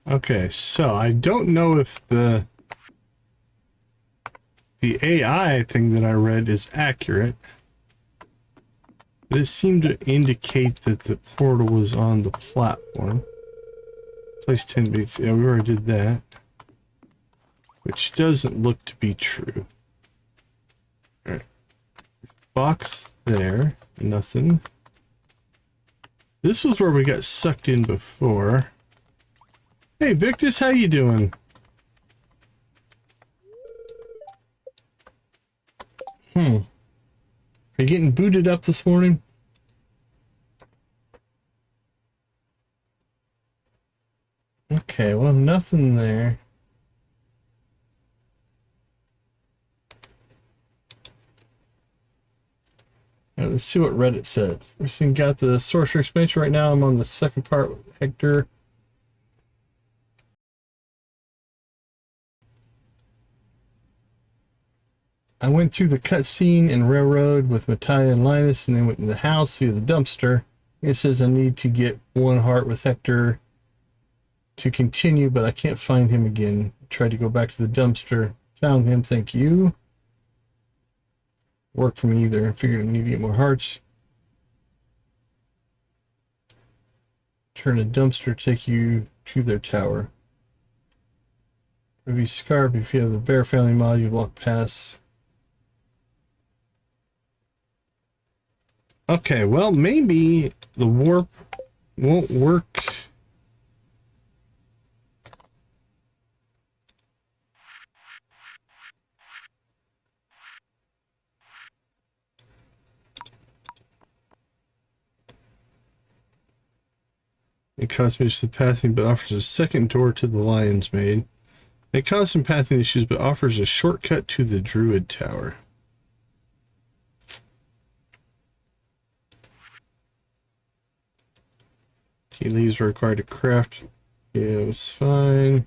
Okay, so I don't know if the AI thing that I read is accurate. But it seemed to indicate that the portal was on the platform. Place 10 beats. Yeah, we already did that. Which doesn't look to be true. Alright. Box there. Nothing. This was where we got sucked in before. Hey Victus, how you doing? Are you getting booted up this morning? Okay, well, nothing there. Right, let's see what Reddit says. We're seeing got the sorcerer expansion right now. I'm on the second part with Hector. I went through the cutscene and railroad with Matthias and Linus, and then went in the house via the dumpster. It says I need to get one heart with Hector to continue, but I can't find him again. Tried to go back to the dumpster. Found him, thank you. Worked for me either. Figured I need to get more hearts. Turn a dumpster, take you to their tower. Maybe Scarp, if you have the Bear family mod, you walk past. Okay, well, maybe the warp won't work. It costs me issues with pathing, but offers a second door to the Lion's Maid. It causes some pathing issues, but offers a shortcut to the Druid Tower. Tea leaves are required to craft. Yeah, it was fine.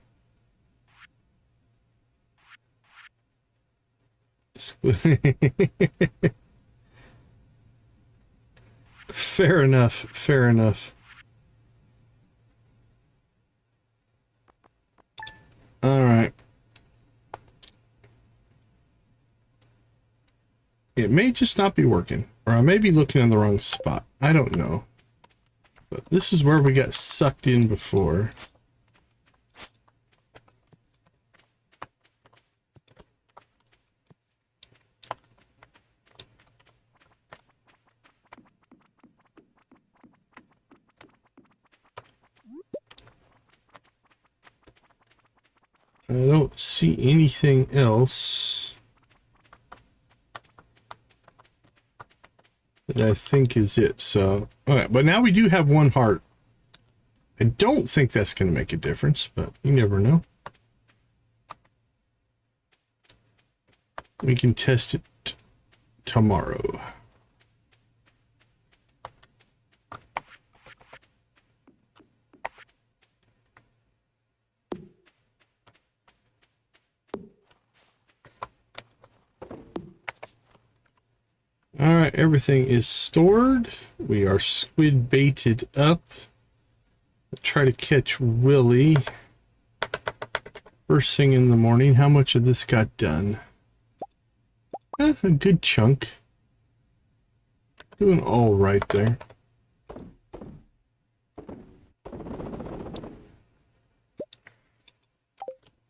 Fair enough, fair enough. All right. It may just not be working, or I may be looking in the wrong spot. I don't know. But this is where we got sucked in before. I don't see anything else that I think is it. So, okay, but now we do have one heart. I don't think that's going to make a difference, but you never know. We can test it tomorrow. All right, everything is stored. We are squid baited up. Let's try to catch Willy first thing in the morning. How much of this got done? A good chunk. Doing all right there.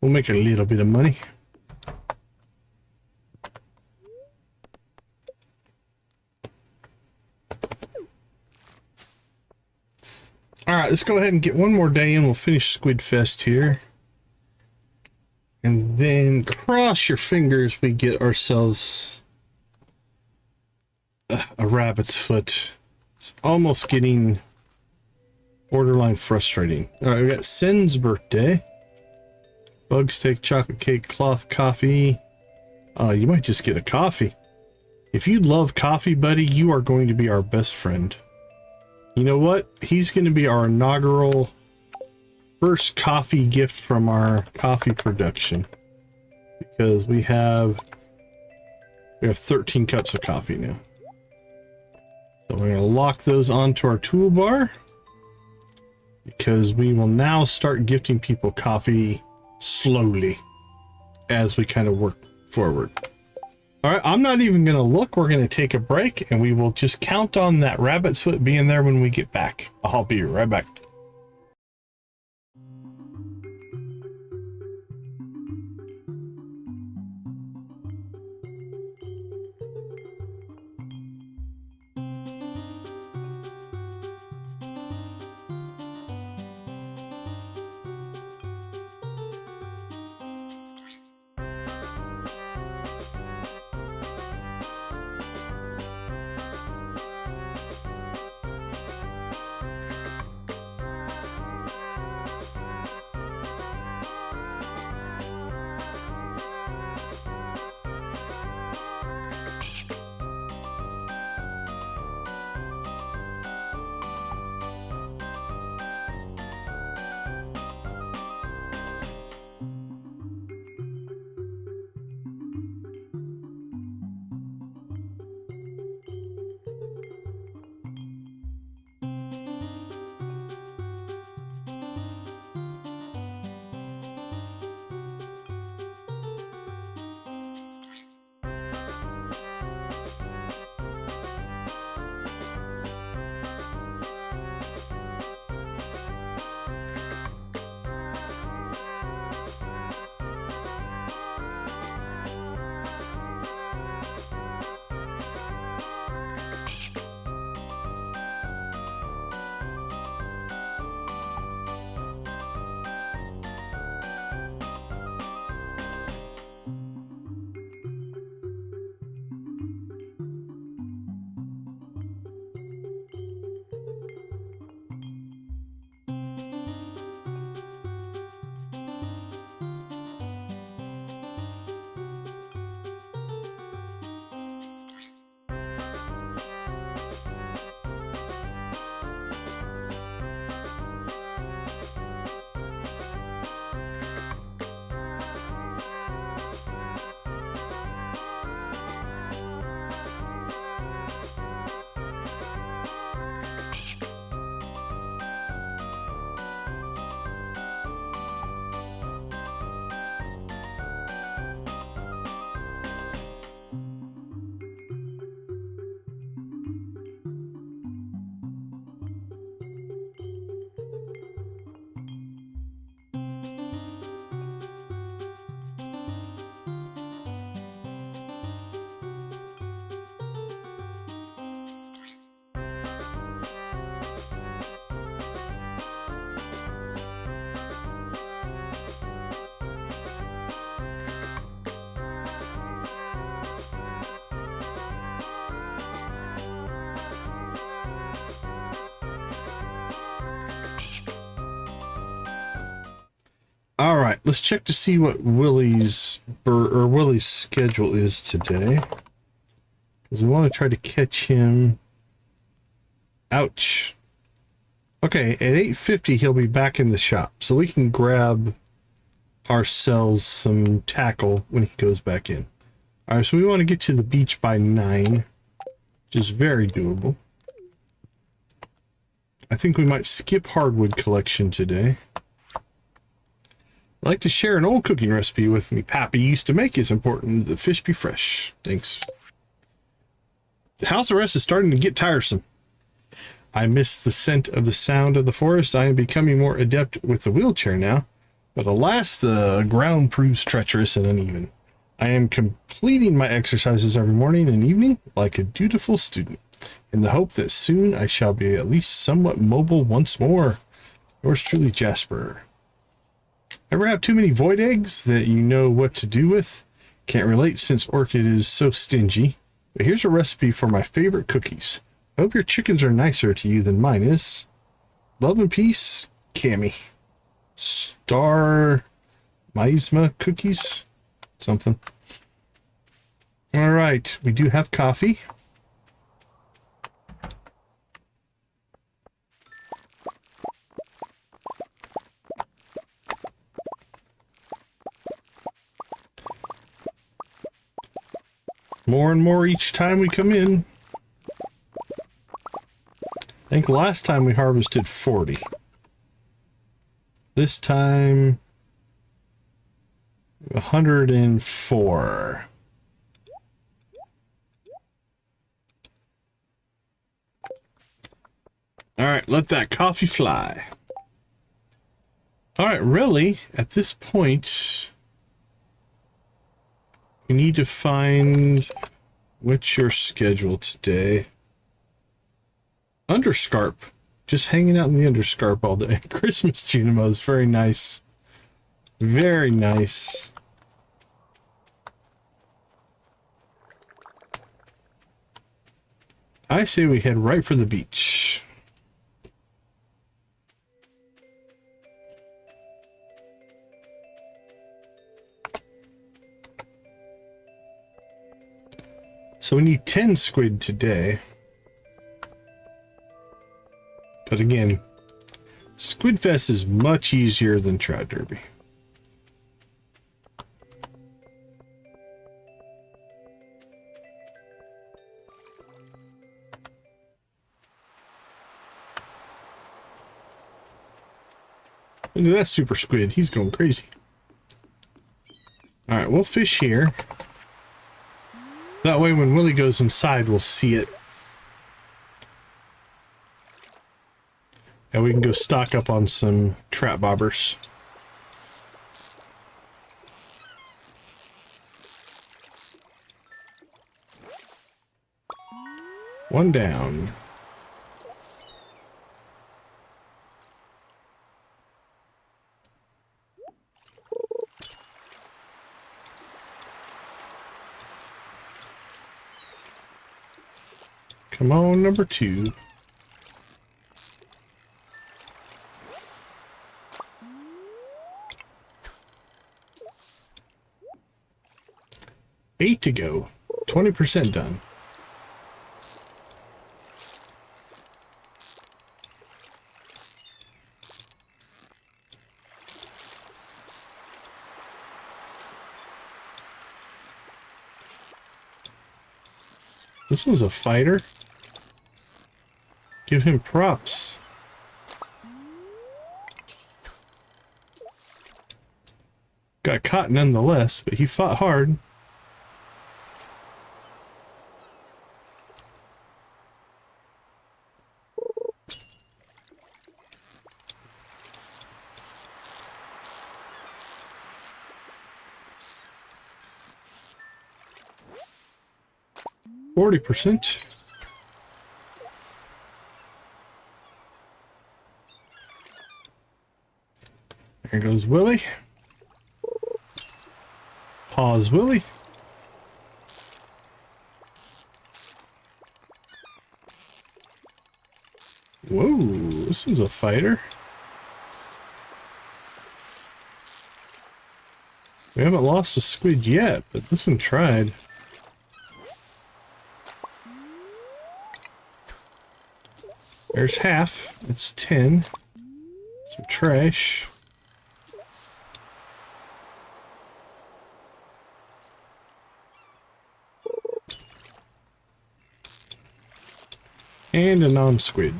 We'll make a little bit of money. All right, let's go ahead and get one more day in. We'll finish Squid Fest here. And then cross your fingers we get ourselves a rabbit's foot. It's almost getting borderline frustrating. All right, we got Sen's birthday. Bug steak, chocolate cake, cloth coffee. You might just get a coffee. If you love coffee, buddy, you are going to be our best friend. You know what? He's going to be our inaugural first coffee gift from our coffee production, because we have 13 cups of coffee now. So we're going to lock those onto our toolbar, because we will now start gifting people coffee slowly as we kind of work forward. All right, I'm not even going to look. We're going to take a break, and we will just count on that rabbit's foot being there when we get back. I'll be right back. All right, let's check to see what Willy's schedule is today, because we want to try to catch him. Ouch. Okay, at 8:50 he'll be back in the shop, so we can grab ourselves some tackle when he goes back in. All right, so we want to get to the beach by 9, which is very doable. I think we might skip hardwood collection today. I'd like to share an old cooking recipe with me Pappy used to make. It's important the fish be fresh. Thanks. The house arrest is starting to get tiresome. I miss the scent of the sound of the forest. I am becoming more adept with the wheelchair now, but alas, the ground proves treacherous and uneven. I am completing my exercises every morning and evening like a dutiful student, in the hope that soon I shall be at least somewhat mobile once more. Yours truly, Jasper. Ever have too many void eggs that you know what to do with? Can't relate since Orchid is so stingy, but here's a recipe for my favorite cookies. I hope your chickens are nicer to you than mine is. Love and peace, Cammy. Star Miasma cookies? Something. All right, we do have coffee. More and more each time we come in. I think last time we harvested 40. This time 104. All right, let that coffee fly. All right, really, at this point, we need to find what's your schedule today. Underscarp. Just hanging out in the underscarp all day. Christmas Junimos. Very nice. Very nice. I say we head right for the beach. So we need 10 squid today. But again, Squid Fest is much easier than Trout Derby. Look at that super squid. He's going crazy. All right, we'll fish here. That way when Willy goes inside, we'll see it. And we can go stock up on some trap bobbers. One down. Come on, number 2. Eight to go. 20% done. This one's a fighter. Give him props. Got caught nonetheless, but he fought hard. %. There goes Willy. Pause Willy. Whoa, this was a fighter. We haven't lost a squid yet, but this one tried. There's half. It's 10. Some trash. And a non-squid.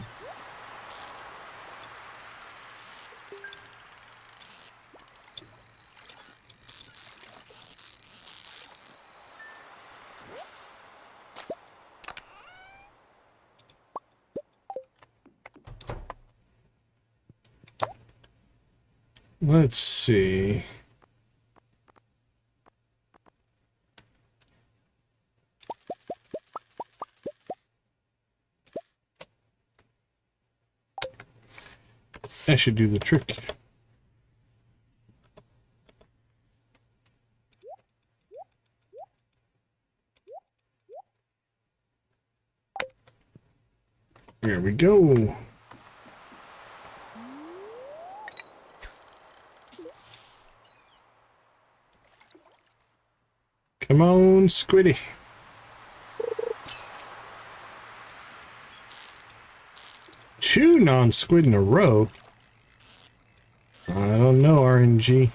Let's see. That should do the trick. There we go. Come on, Squiddy. Two non-squid in a row. I don't know, RNG.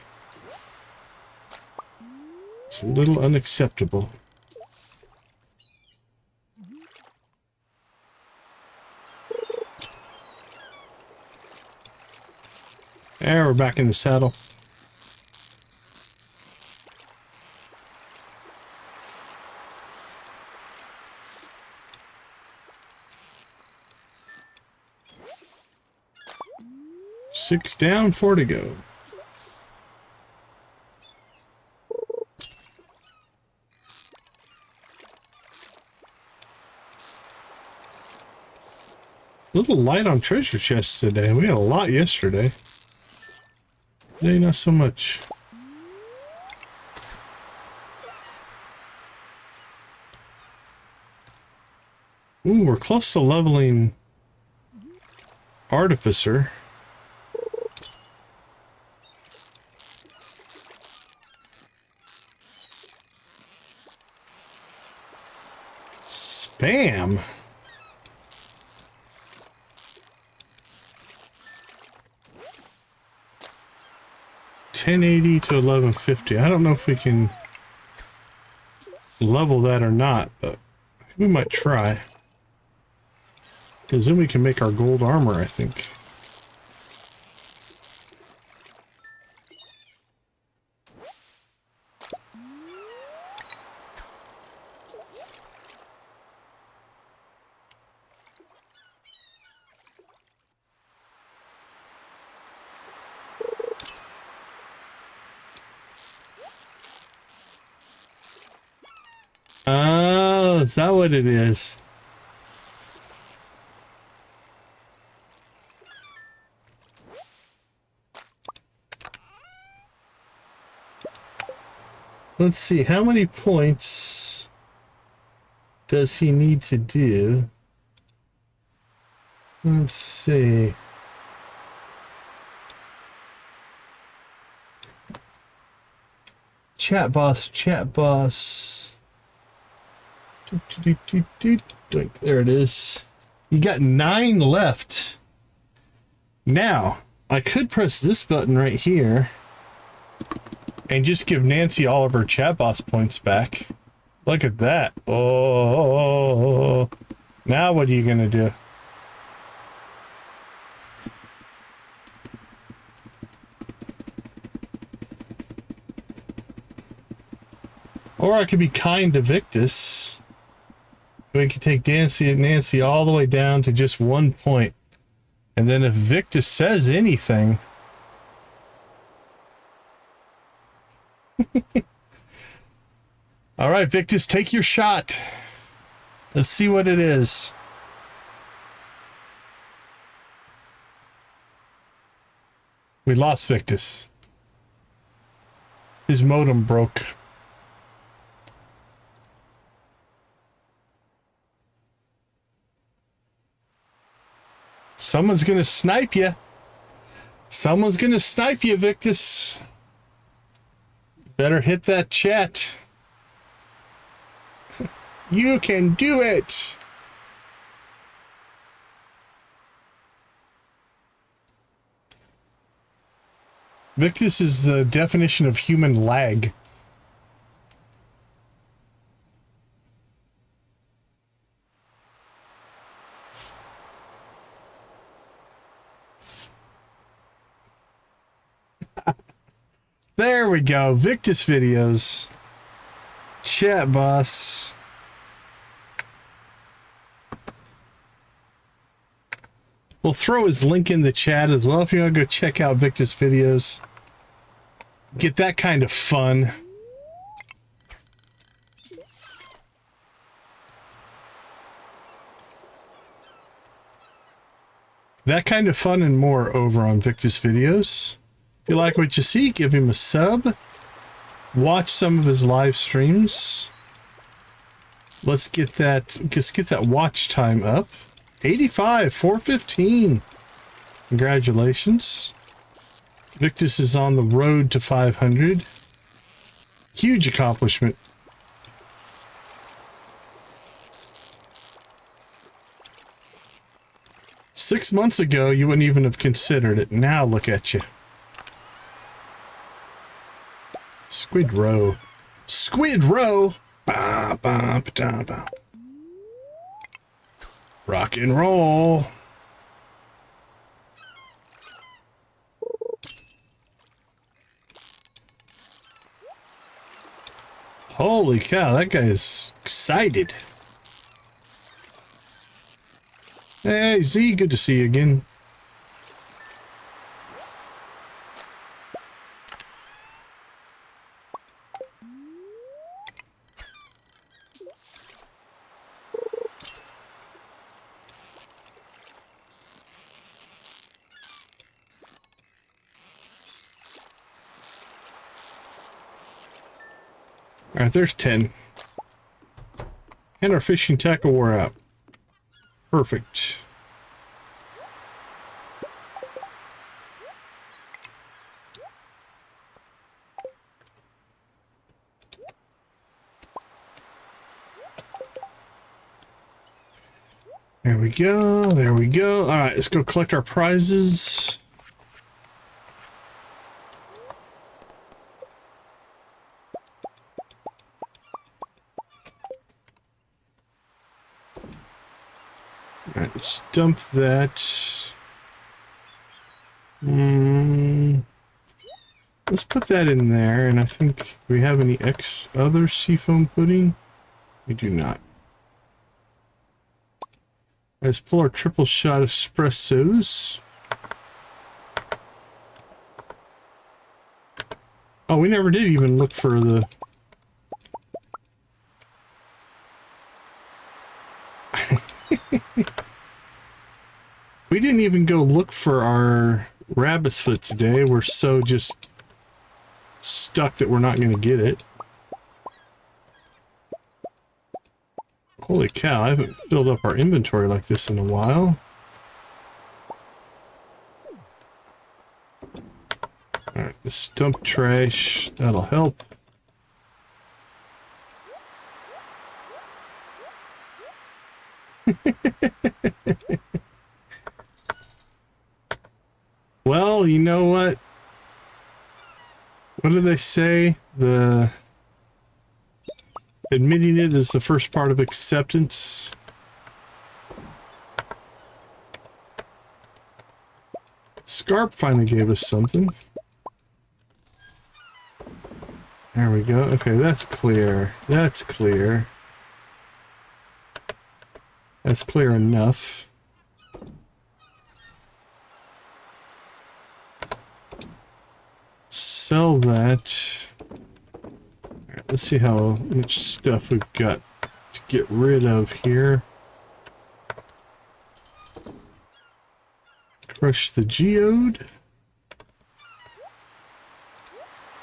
It's a little unacceptable. There, we're back in the saddle. Six down, 4 to go. A little light on treasure chests today. We had a lot yesterday. Today, not so much. Ooh, we're close to leveling Artificer. Spam. $10.80 to $11.50. I don't know if we can level that or not, but we might try. Because then we can make our gold armor, I think. Oh, is that what it is? Let's see, how many points does he need to do? Let's see. Chat boss, chat boss. There it is. You got 9 left. Now, I could press this button right here and just give Nancy all of her chat boss points back. Look at that. Oh, now what are you gonna do? Or I could be kind to Victus. We could take Nancy all the way down to just 1 point. And then if Victus says anything... All right, Victus, take your shot. Let's see what it is. We lost Victus. His modem broke. Someone's gonna snipe you. Someone's gonna snipe you, Victus. Better hit that chat. You can do it. Victus is the definition of human lag. There we go. Victus videos. Chat boss. We'll throw his link in the chat as well if you want to go check out Victus videos. Get that kind of fun. That kind of fun and more over on Victus videos. If you like what you see, give him a sub. Watch some of his live streams. Let's get that watch time up. 85, 415. Congratulations. Victus is on the road to 500. Huge accomplishment. Six months ago, you wouldn't even have considered it. Now look at you. Squid Row. Squid Row! Ba, ba, ba, da, ba. Rock and roll. Holy cow, that guy is excited. Hey, Z, good to see you again. Alright, there's 10. And our fishing tackle wore out. Perfect. There we go, there we go. Alright, let's go collect our prizes. Alright, let's dump that. Let's put that in there, and I think we have any other seafoam pudding? We do not. Let's pull our triple shot espressos. Oh, we never did even look for the... We didn't even go look for our rabbit's foot today. We're so just stuck that we're not going to get it. Holy cow, I haven't filled up our inventory like this in a while. Alright, let's dump trash. That'll help. Well, you know what? What do they say? Admitting it is the first part of acceptance. Scarp finally gave us something. There we go. Okay, that's clear. That's clear. That's clear enough. Sell that. Alright, let's see how much stuff we've got to get rid of here. Crush the geode.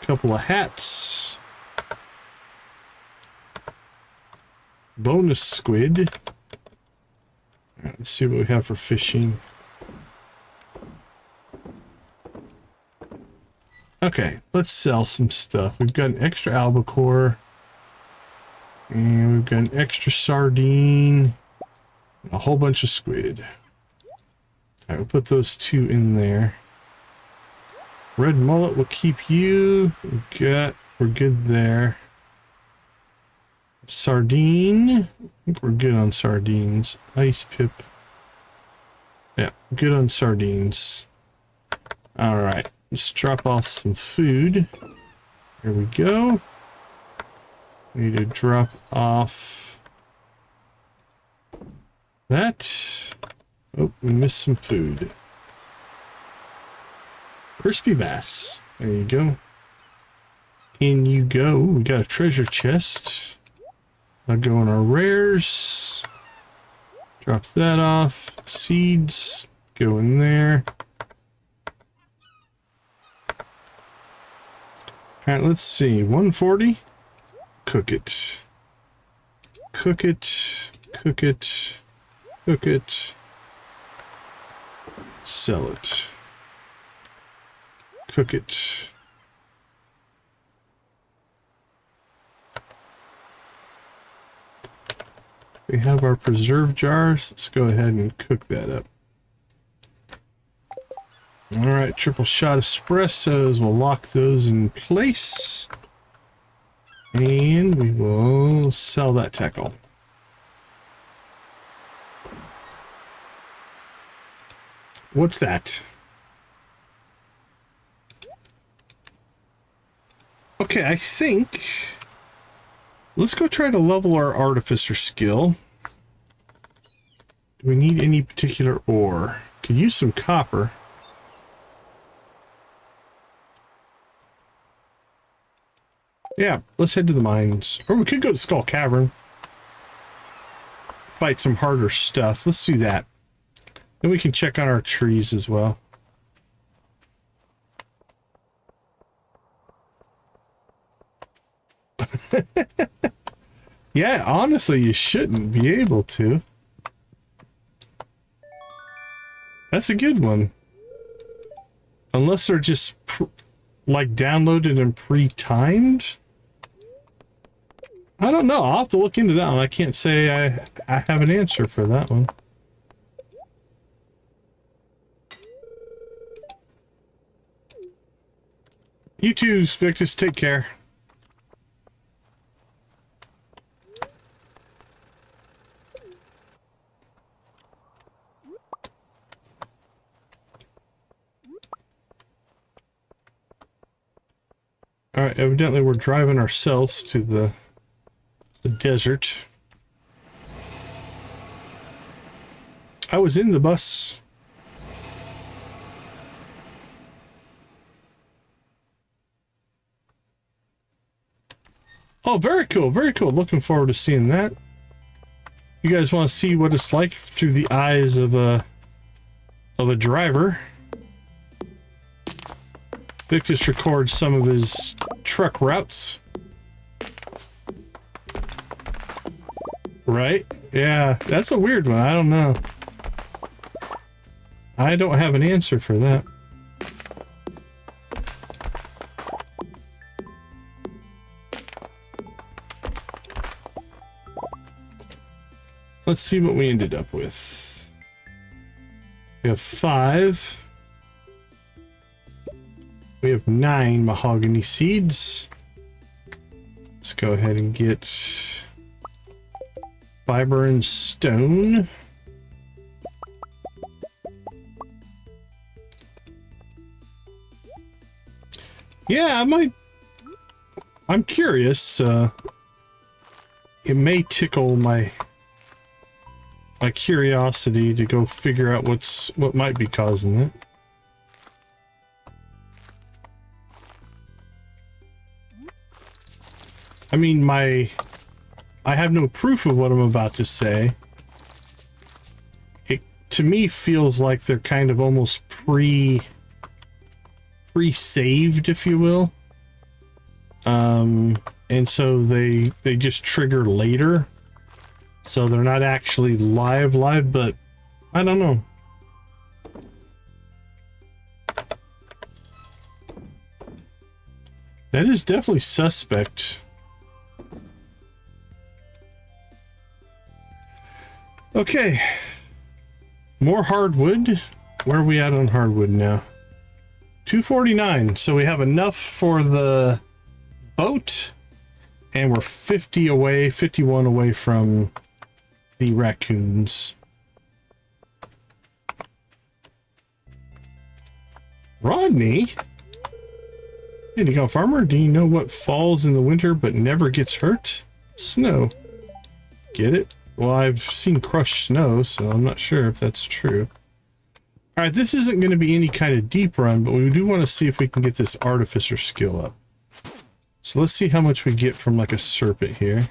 Couple of hats. Bonus squid. Alright, let's see what we have for fishing. Okay, let's sell some stuff. We've got an extra albacore. And we've got an extra sardine. And a whole bunch of squid. Alright, we'll put those two in there. Red mullet will keep you. We're good there. Sardine. I think we're good on sardines. Ice pip. Yeah, good on sardines. Alright, let's drop off some food. Here we go. We need to drop off that. Oh, we missed some food. Crispy bass. There you go. In you go. We got a treasure chest. I'll go in our rares. Drop that off. Seeds. Go in there. Alright, let's see. 140. Cook it. Cook it. Cook it. Cook it. Sell it. Cook it. We have our preserve jars. Let's go ahead and cook that up. All right, triple shot espressos. We'll lock those in place. And we will sell that tackle. What's that? Okay, I think... Let's go try to level our Artificer skill. Do we need any particular ore? Could use some copper. Yeah, let's head to the mines. Or we could go to Skull Cavern. Fight some harder stuff. Let's do that. Then we can check on our trees as well. Yeah, honestly, you shouldn't be able to. That's a good one. Unless they're just like downloaded and pre-timed. I don't know. I'll have to look into that one. I can't say I have an answer for that one. You too, Victus. Take care. Alright, evidently we're driving ourselves to the desert. I was in the bus. Oh, very cool, very cool. Looking forward to seeing that. You guys want to see what it's like through the eyes of a driver? Victus records some of his truck routes. Right? Yeah, that's a weird one. I don't know. I don't have an answer for that. Let's see what we ended up with. We have 5. We have 9 mahogany seeds. Let's go ahead and get fiber and stone. Yeah, I'm curious. It may tickle my curiosity to go figure out what might be causing it. I mean, I have no proof of what I'm about to say. It, to me, feels like they're kind of almost pre-saved, if you will. And so they just trigger later. So they're not actually live, but I don't know. That is definitely suspect. Okay. More hardwood. Where are we at on hardwood now? 249. So we have enough for the boat. And we're 50 away, 51 away from the raccoons. Rodney? Hey, Deco Farmer, do you know what falls in the winter but never gets hurt? Snow. Get it? Well, I've seen crushed snow, so I'm not sure if that's true. Alright, this isn't going to be any kind of deep run, but we do want to see if we can get this Artificer skill up. So let's see how much we get from like a serpent here.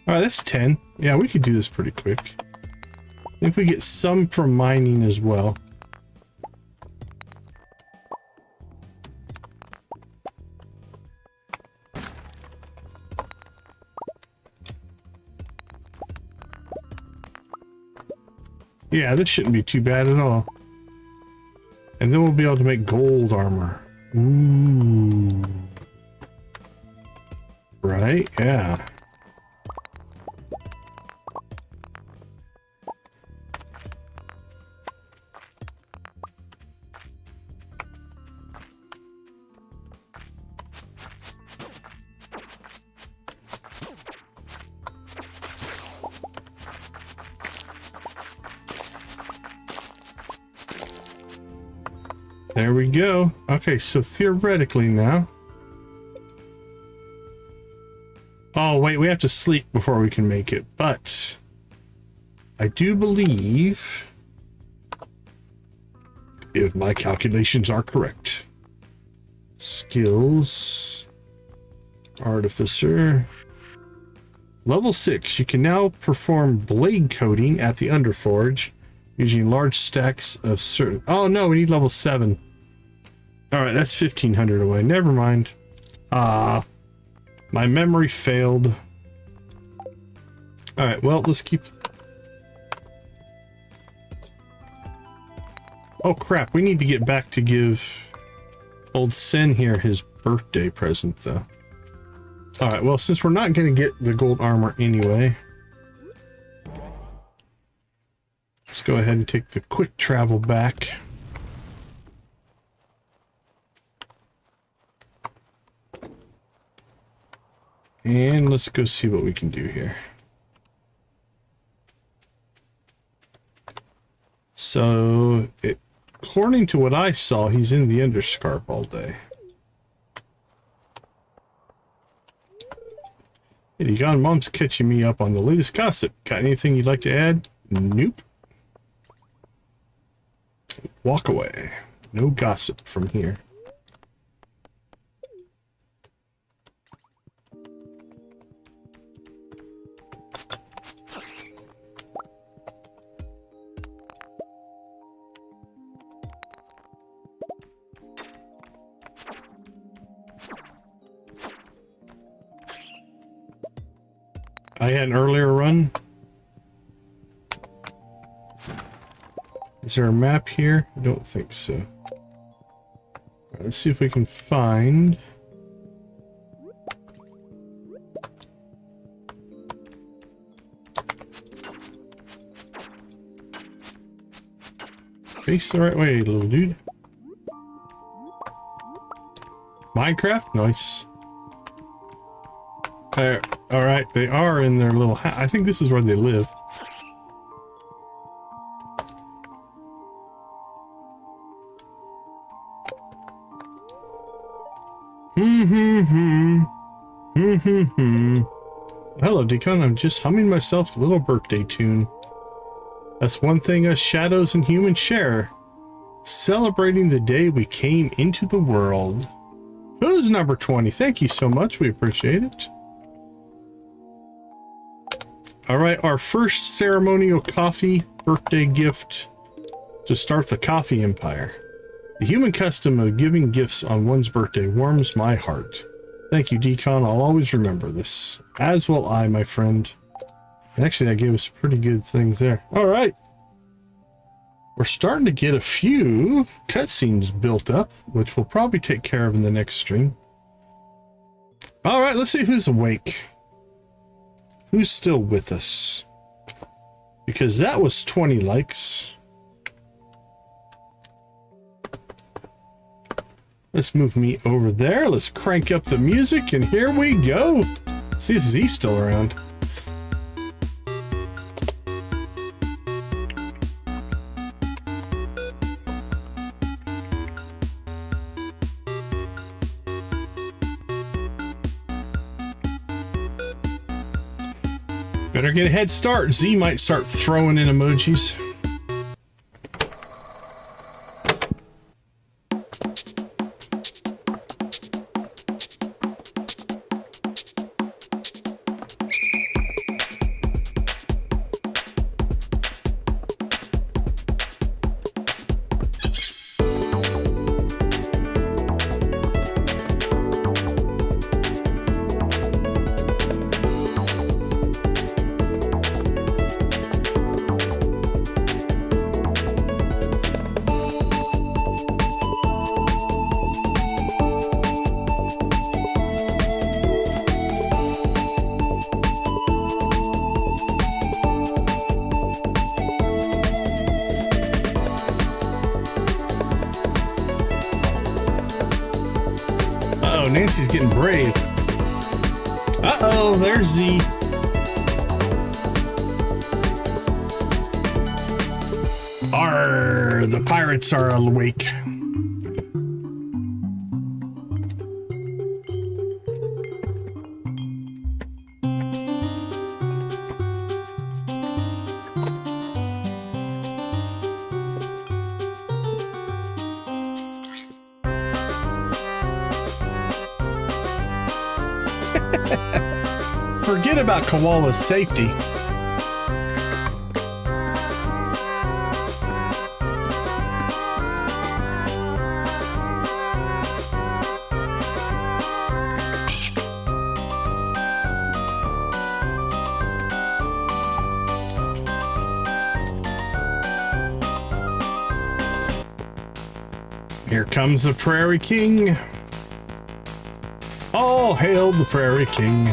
Alright, that's 10. Yeah, we could do this pretty quick. I think we get some from mining as well. Yeah, this shouldn't be too bad at all. And then we'll be able to make gold armor. Ooh. Right? Yeah. There we go. Okay, so theoretically now. Oh, wait, we have to sleep before we can make it, but I do believe, if my calculations are correct, skills, Artificer, level 6, you can now perform blade coating at the Underforge using large stacks of certain... Oh no, we need level 7. Alright, that's 1500 away. Never mind. My memory failed. Alright, well, let's keep... Oh crap, we need to get back to give old Sen here his birthday present, though. Alright, well, since we're not going to get the gold armor anyway, let's go ahead and take the quick travel back. And let's go see what we can do here. So, according to what I saw, he's in the Underscarp all day. Hey, Degon, Mom's catching me up on the latest gossip. Got anything you'd like to add? Nope. Walk away. No gossip from here. I had an earlier run. Is there a map here? I don't think so. Right, let's see if we can find... Face the right way, little dude. Minecraft? Nice. Alright, they are in their little house. I think this is where they live. Hello, Deacon. I'm just humming myself a little birthday tune. That's one thing us shadows and humans share. Celebrating the day we came into the world. Who's number 20? Thank you so much. We appreciate it. All right, our first ceremonial coffee birthday gift to start the coffee empire. The human custom of giving gifts on one's birthday warms my heart. Thank you, Decon. I'll always remember this. As will I, my friend. And actually, that gave us pretty good things there. All right. We're starting to get a few cutscenes built up, which we'll probably take care of in the next stream. All right, let's see who's awake. Who's still with us? Because that was 20 likes. Let's move me over there. Let's crank up the music, and here we go. See if Z's still around. Better get a head start. Z might start throwing in emojis. Nancy's getting brave. Uh-oh, there's Z. Arr, the pirates are awake. Forget about Koala's safety. Here comes the Prairie King. All hail the Prairie King.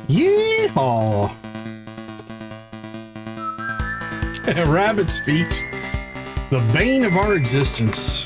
Yeehaw! Rabbit's feet, the bane of our existence.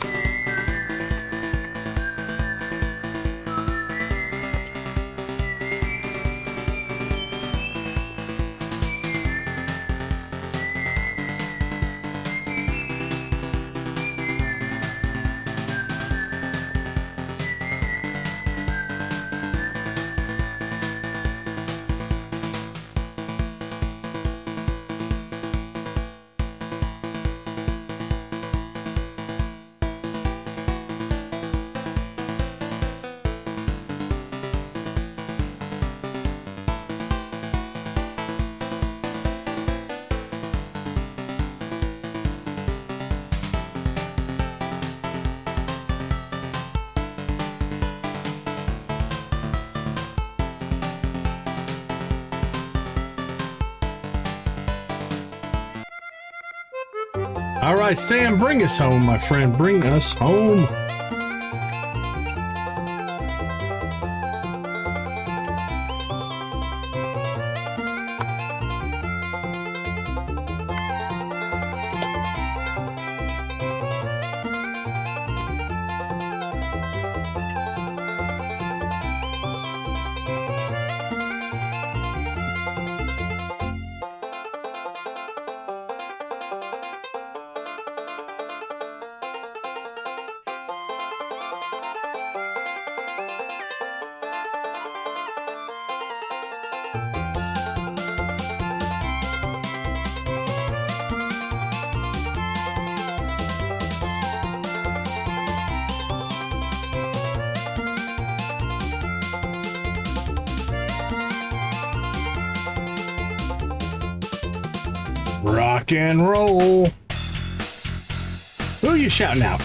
All right, Sam, bring us home, my friend. Bring us home. Rock and roll. Who are you shouting out?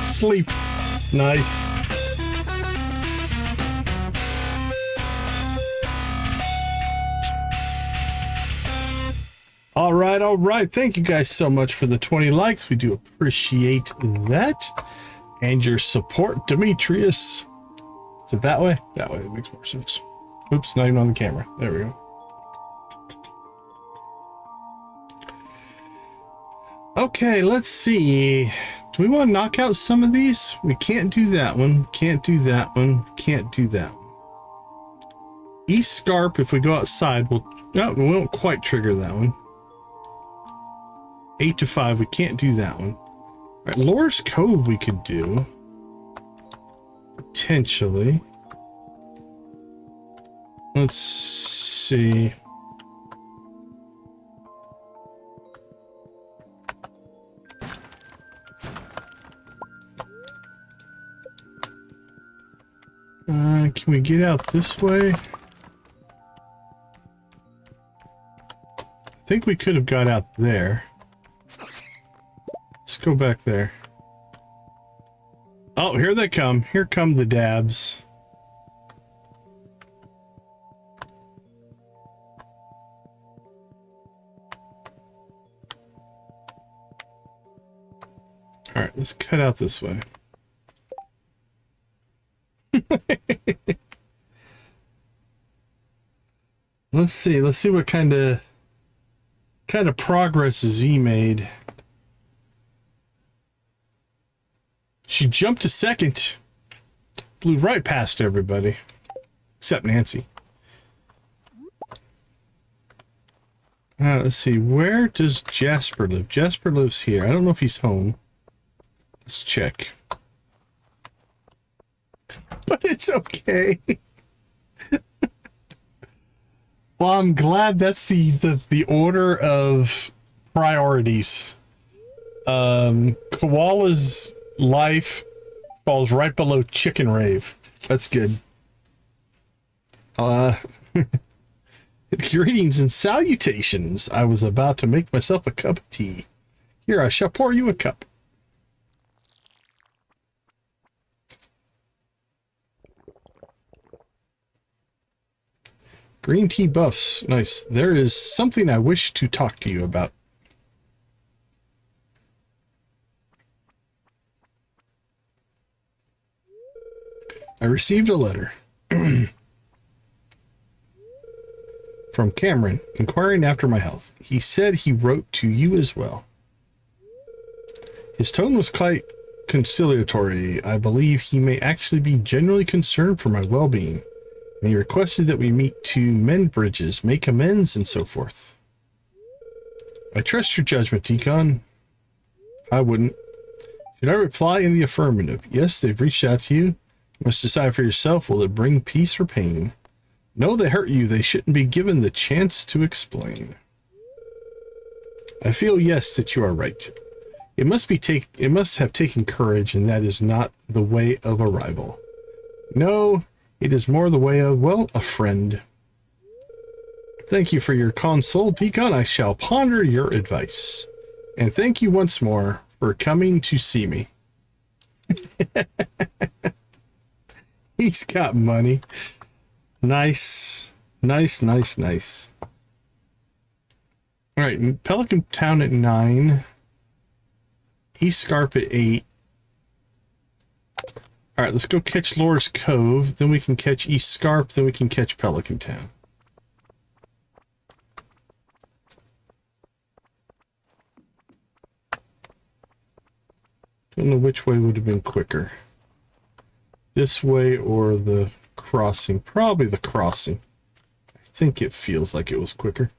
Sleep. Nice. All right, all right. Thank you guys so much for the 20 likes. We do appreciate that. And your support, Demetrius. Is it that way? That way, it makes more sense. Oops, not even on the camera. There we go. Okay, let's see. Do we want to knock out some of these? We can't do that one. Can't do that one. Can't do that one. East Scarp, if we go outside, we'll... No, we won't quite trigger that one. 8 to 5, we can't do that one. All right, Lore's Cove we could do. Potentially. Let's see. Can we get out this way? I think we could have got out there. Let's go back there. Oh, here they come. Here come the dabs. All right, let's cut out this way. Let's see what kind of progress Z made. She jumped to second, blew right past everybody except Nancy. Let's see, where does Jasper live? Jasper lives here. I don't know if he's home. Let's check. But it's okay. Well, I'm glad that's the order of priorities. Koala's life falls right below Chicken Rave. That's good. Greetings and salutations. I was about to make myself a cup of tea. Here, I shall pour you a cup. Green tea buffs. Nice. There is something I wish to talk to you about. I received a letter from Cameron inquiring after my health. He said he wrote to you as well. His tone was quite conciliatory. I believe he may actually be genuinely concerned for my well-being. And he requested that we meet to mend bridges, make amends, and so forth. I trust your judgment, Decon. I wouldn't. Should I reply in the affirmative? Yes, they've reached out to you. You must decide for yourself, will it bring peace or pain? No, they hurt you. They shouldn't be given the chance to explain. I feel, yes, that you are right. It must have taken courage, and that is not the way of a rival. No, it is more the way of, well, a friend. Thank you for your console, Decon. I shall ponder your advice. And thank you once more for coming to see me. He's got money. Nice. Nice, nice, nice. All right, Pelican Town at 9. East Scarp at 8. All right, let's go catch Lore's Cove. Then we can catch East Scarp. Then we can catch Pelican Town. Don't know which way would have been quicker. This way or the crossing. Probably the crossing. I think it feels like it was quicker.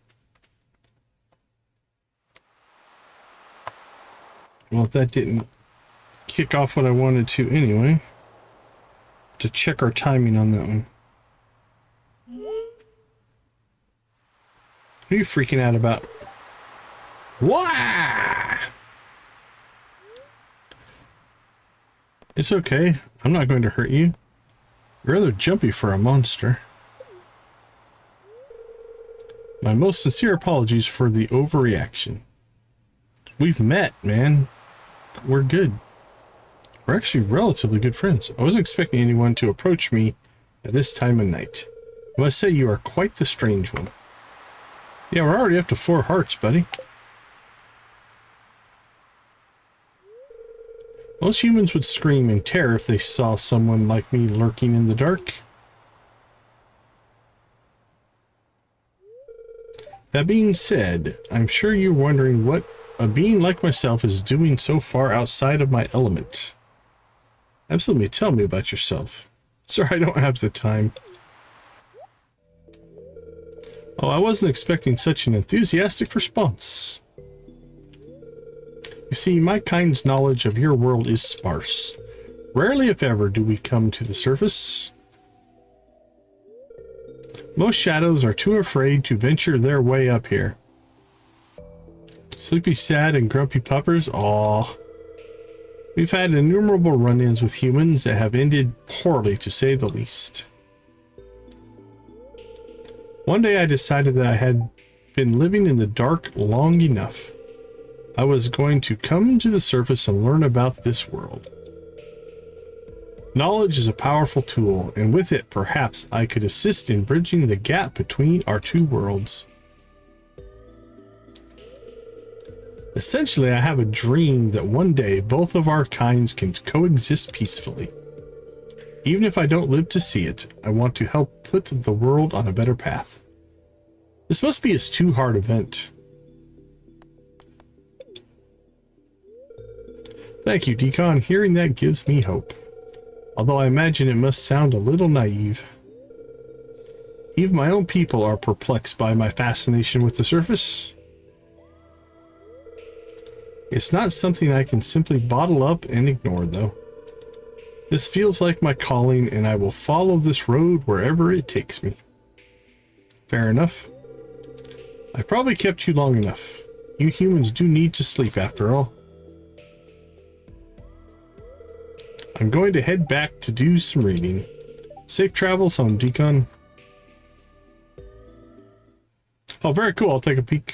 Well, that didn't kick off what I wanted to anyway. To check our timing on that one. What are you freaking out about? Wah! It's okay. I'm not going to hurt you. You're rather jumpy for a monster. My most sincere apologies for the overreaction. We've met, man. We're good. We're actually relatively good friends. I wasn't expecting anyone to approach me at this time of night. I must say you are quite the strange one. Yeah, we're already up to 4 hearts, buddy. Most humans would scream in terror if they saw someone like me lurking in the dark. That being said, I'm sure you're wondering what a being like myself is doing so far outside of my element. Absolutely, tell me about yourself. Sorry, I don't have the time. Oh, I wasn't expecting such an enthusiastic response. You see, my kind's knowledge of your world is sparse. Rarely, if ever, do we come to the surface. Most shadows are too afraid to venture their way up here. Sleepy, sad, and grumpy puppers? Aw. We've had innumerable run-ins with humans that have ended poorly, to say the least. One day I decided that I had been living in the dark long enough. I was going to come to the surface and learn about this world. Knowledge is a powerful tool, and with it, perhaps I could assist in bridging the gap between our two worlds. Essentially, I have a dream that one day both of our kinds can coexist peacefully. Even if I don't live to see it, I want to help put the world on a better path. This must be a too hard event. Thank you, Decon. Hearing that gives me hope. Although I imagine it must sound a little naive. Even my own people are perplexed by my fascination with the surface. It's not something I can simply bottle up and ignore, though. This feels like my calling, and I will follow this road wherever it takes me. Fair enough. I've probably kept you long enough. You humans do need to sleep after all. I'm going to head back to do some reading. Safe travels home, Decon. Oh, very cool. I'll take a peek.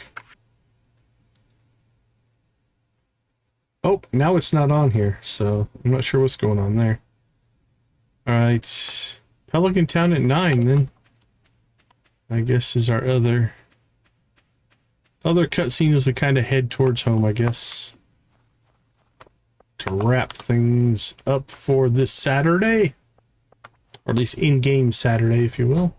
Oh, now it's not on here, so I'm not sure what's going on there. Alright. Pelican Town at 9, then. I guess is our other cutscene as we kind of head towards home, I guess. To wrap things up for this Saturday. Or at least in-game Saturday, if you will.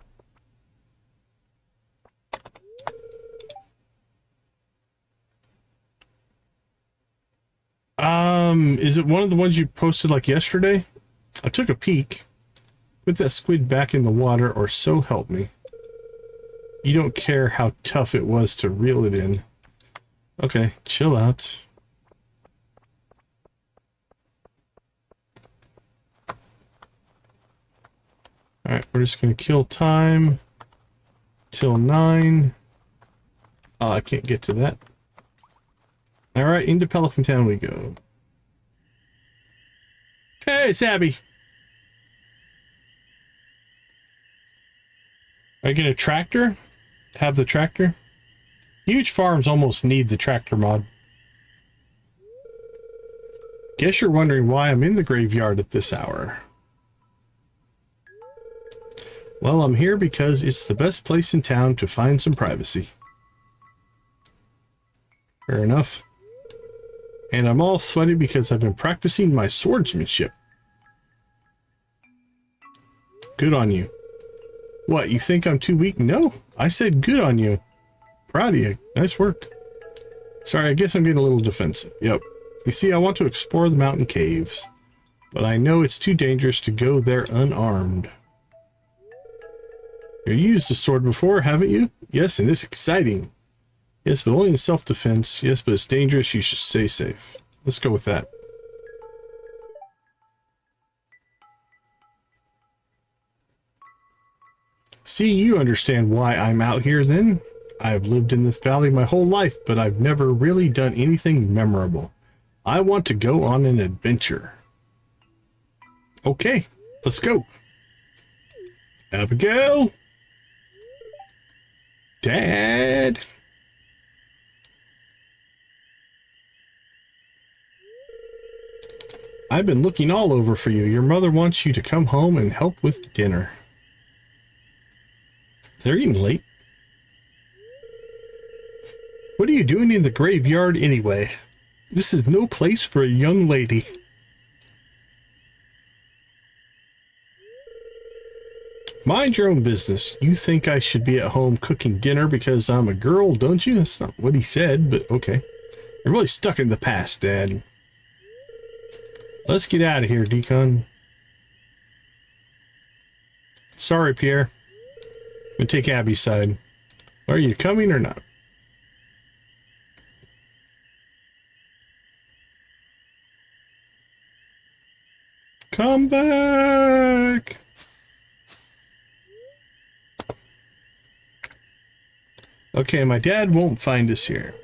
Is it one of the ones you posted like yesterday? I took a peek. Put that squid back in the water, or so help me. You don't care how tough it was to reel it in. Okay, chill out. Alright, we're just going to kill time till 9. Oh, I can't get to that. Alright, into Pelican Town we go. Hey, Sabby! Are you getting a tractor? Have the tractor? Huge farms almost need the tractor mod. Guess you're wondering why I'm in the graveyard at this hour. Well, I'm here because it's the best place in town to find some privacy. Fair enough. And I'm all sweaty because I've been practicing my swordsmanship. Good on you. What, you think I'm too weak? No, I said good on you. Proud of you. Nice work. Sorry, I guess I'm getting a little defensive. Yep. You see, I want to explore the mountain caves, but I know it's too dangerous to go there unarmed. You've used a sword before, haven't you? Yes, and it's exciting. Yes, but only in self-defense. Yes, but it's dangerous. You should stay safe. Let's go with that. See, you understand why I'm out here then. I've lived in this valley my whole life, but I've never really done anything memorable. I want to go on an adventure. Okay, let's go. Abigail? Dad? I've been looking all over for you. Your mother wants you to come home and help with dinner. They're eating late. What are you doing in the graveyard anyway? This is no place for a young lady. Mind your own business. You think I should be at home cooking dinner because I'm a girl, don't you? That's not what he said, but okay. You're really stuck in the past, Dad. Let's get out of here, Decon. Sorry, Pierre. I'm gonna take Abby's side. Are you coming or not? Come back! Okay, my dad won't find us here.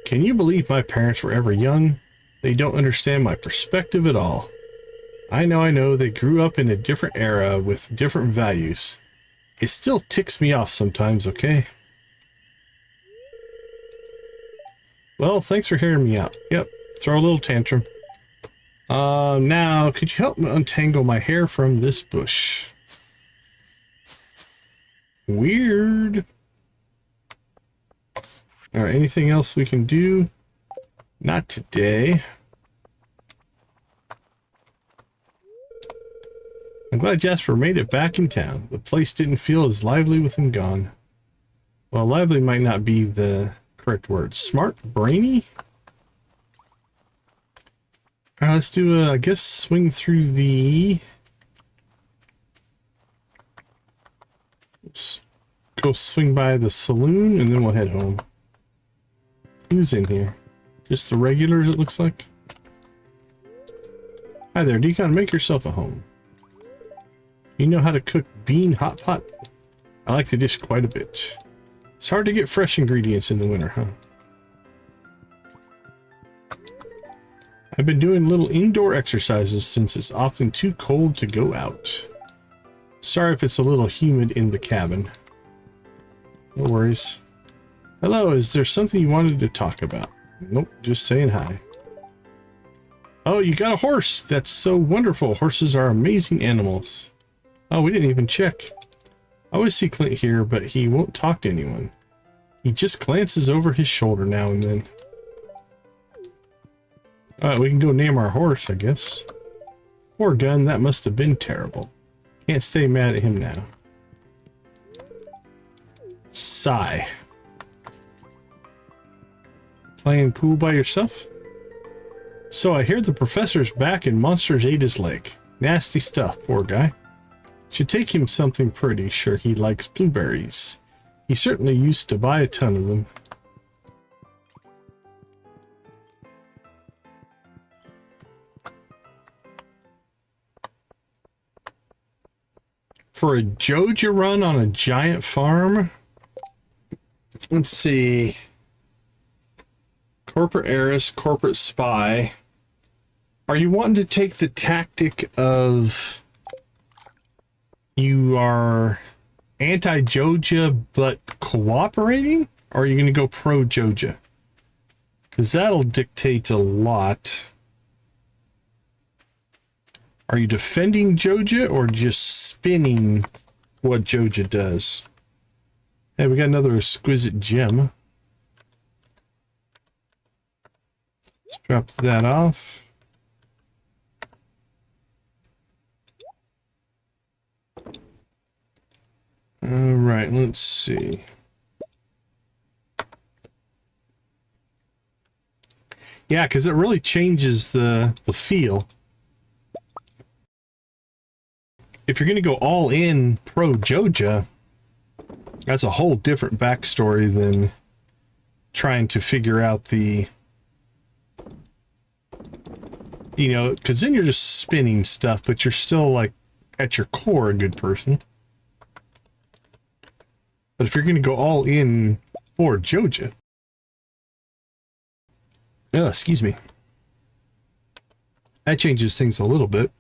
Can you believe my parents were ever young? They don't understand my perspective at all. I know, they grew up in a different era with different values. It still ticks me off sometimes, okay? Well, thanks for hearing me out. Yep, throw a little tantrum. Now, could you help me untangle my hair from this bush? Weird. Alright, anything else we can do? Not today. I'm glad Jasper made it back in town. The place didn't feel as lively with him gone. Well, lively might not be the correct word. Smart? Brainy? Alright, let's do I guess swing through the... Let's go swing by the saloon and then we'll head home. Who's in here? Just the regulars, it looks like. Hi there, Decon. Make yourself at home. You know how to cook bean hot pot? I like the dish quite a bit. It's hard to get fresh ingredients in the winter, huh? I've been doing little indoor exercises since it's often too cold to go out. Sorry if it's a little humid in the cabin. No worries. Hello, is there something you wanted to talk about? Nope, just saying hi. Oh, you got a horse! That's so wonderful. Horses are amazing animals. Oh, we didn't even check. I always see Clint here, but he won't talk to anyone. He just glances over his shoulder now and then. Alright, we can go name our horse, I guess. Poor Gun, that must have been terrible. Can't stay mad at him now. Sigh. Playing pool by yourself? So I hear the professor's back and monsters ate his leg. Nasty stuff, poor guy. Should take him something pretty sure he likes blueberries. He certainly used to buy a ton of them. For a Joja run on a giant farm? Let's see. Corporate heiress, corporate spy. Are you wanting to take the tactic of you are anti-Joja but cooperating? Or are you going to go pro-Joja? Because that'll dictate a lot. Are you defending Joja or just spinning what Joja does? Hey, we got another exquisite gem. Let's drop that off. All right, let's see. Yeah, because it really changes the feel. If you're going to go all in pro Joja, that's a whole different backstory than trying to figure out the, you know, because then you're just spinning stuff, but you're still like at your core a good person. But if you're going to go all in for Joja, oh, excuse me, that changes things a little bit.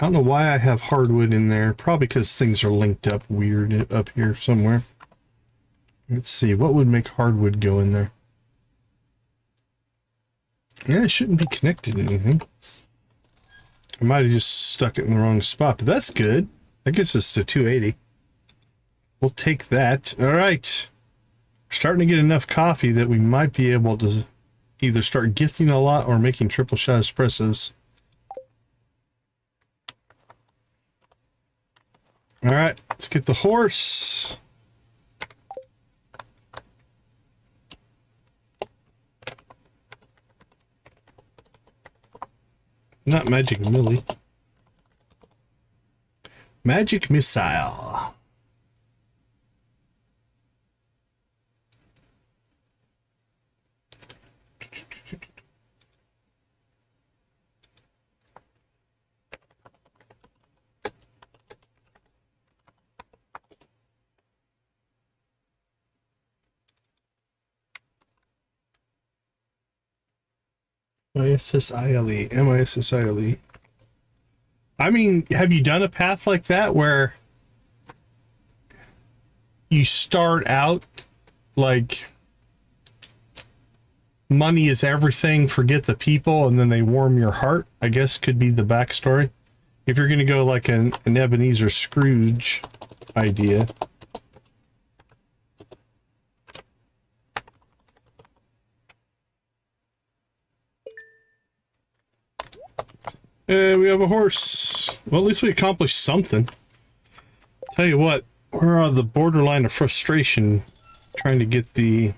I don't know why I have hardwood in there. Probably because things are linked up weird up here somewhere. Let's see, what would make hardwood go in there? Yeah, it shouldn't be connected to anything. I might have just stuck it in the wrong spot, but that's good. That gets us to 280. We'll take that. All right. We're starting to get enough coffee that we might be able to either start gifting a lot or making triple shot espressos. All right, let's get the horse. Not Magic Millie. Magic Missile. MISSILE, MISSILE. I mean, have you done a path like that where you start out like money is everything, forget the people, and then they warm your heart? I guess could be the backstory. If you're going to go like an Ebenezer Scrooge idea. We have a horse. Well, at least we accomplished something. Tell you what, we're on the borderline of frustration trying to get that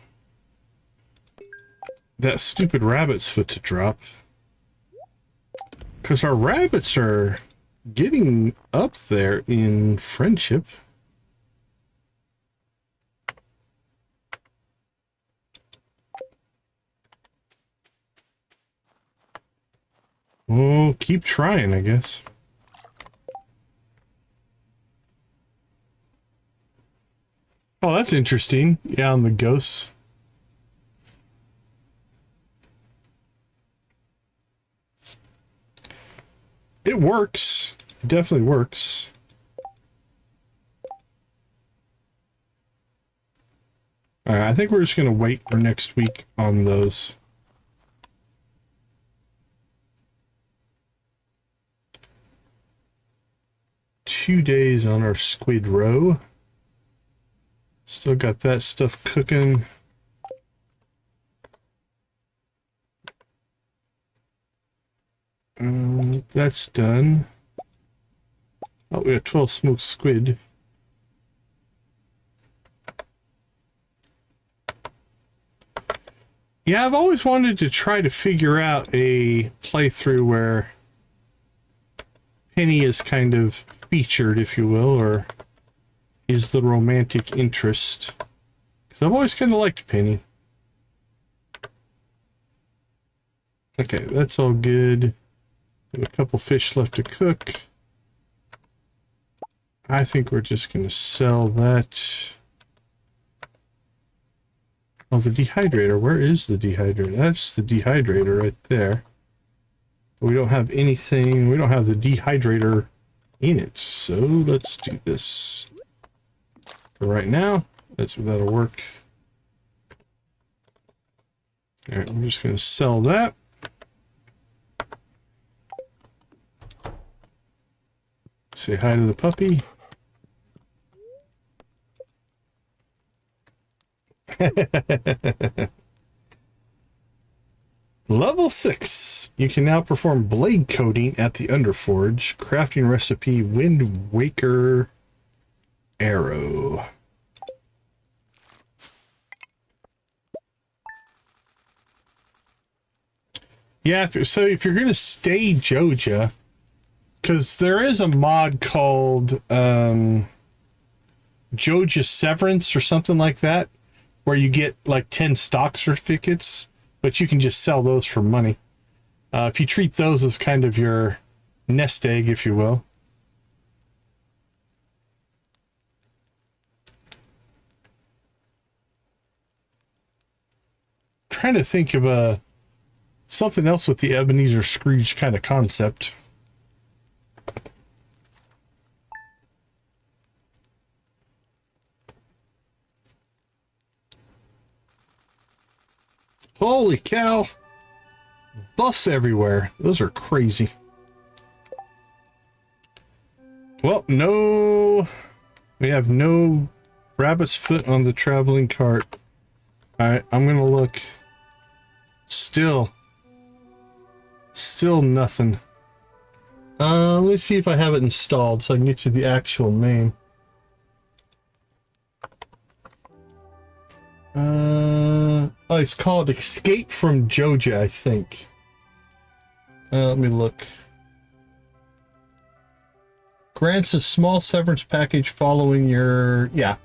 stupid rabbit's foot to drop. Because our rabbits are getting up there in friendship. Oh, keep trying, I guess. Oh, that's interesting. Yeah, on the ghosts. It works. It definitely works. All right, I think we're just going to wait for next week on those. Two days on our squid roe. Still got that stuff cooking. That's done. Oh, we got 12 smoked squid. Yeah, I've always wanted to try to figure out a playthrough where Penny is kind of featured, if you will, or is the romantic interest. Because I've always kind of liked Penny. Okay, that's all good. We have a couple fish left to cook. I think we're just going to sell that. Oh, the dehydrator. Where is the dehydrator? That's the dehydrator right there. We don't have anything. We don't have the dehydrator in it. So let's do this. For right now, that'll work. All right, I'm just going to sell that. Say hi to the puppy. Level 6. You can now perform blade coating at the Underforge. Crafting recipe Wind Waker Arrow. Yeah, so if you're going to stay Joja, because there is a mod called Joja Severance or something like that, where you get like 10 stock certificates, but you can just sell those for money. If you treat those as kind of your nest egg, if you will. Trying to think of something else with the Ebenezer Scrooge kind of concept. Holy cow! Buffs everywhere. Those are crazy. Well, no... We have no rabbit's foot on the traveling cart. Alright, I'm gonna look. Still nothing. Let me see if I have it installed so I can get you the actual name. Oh, it's called Escape from Joja, I think. Let me look. Grants a small severance package following your... Yeah.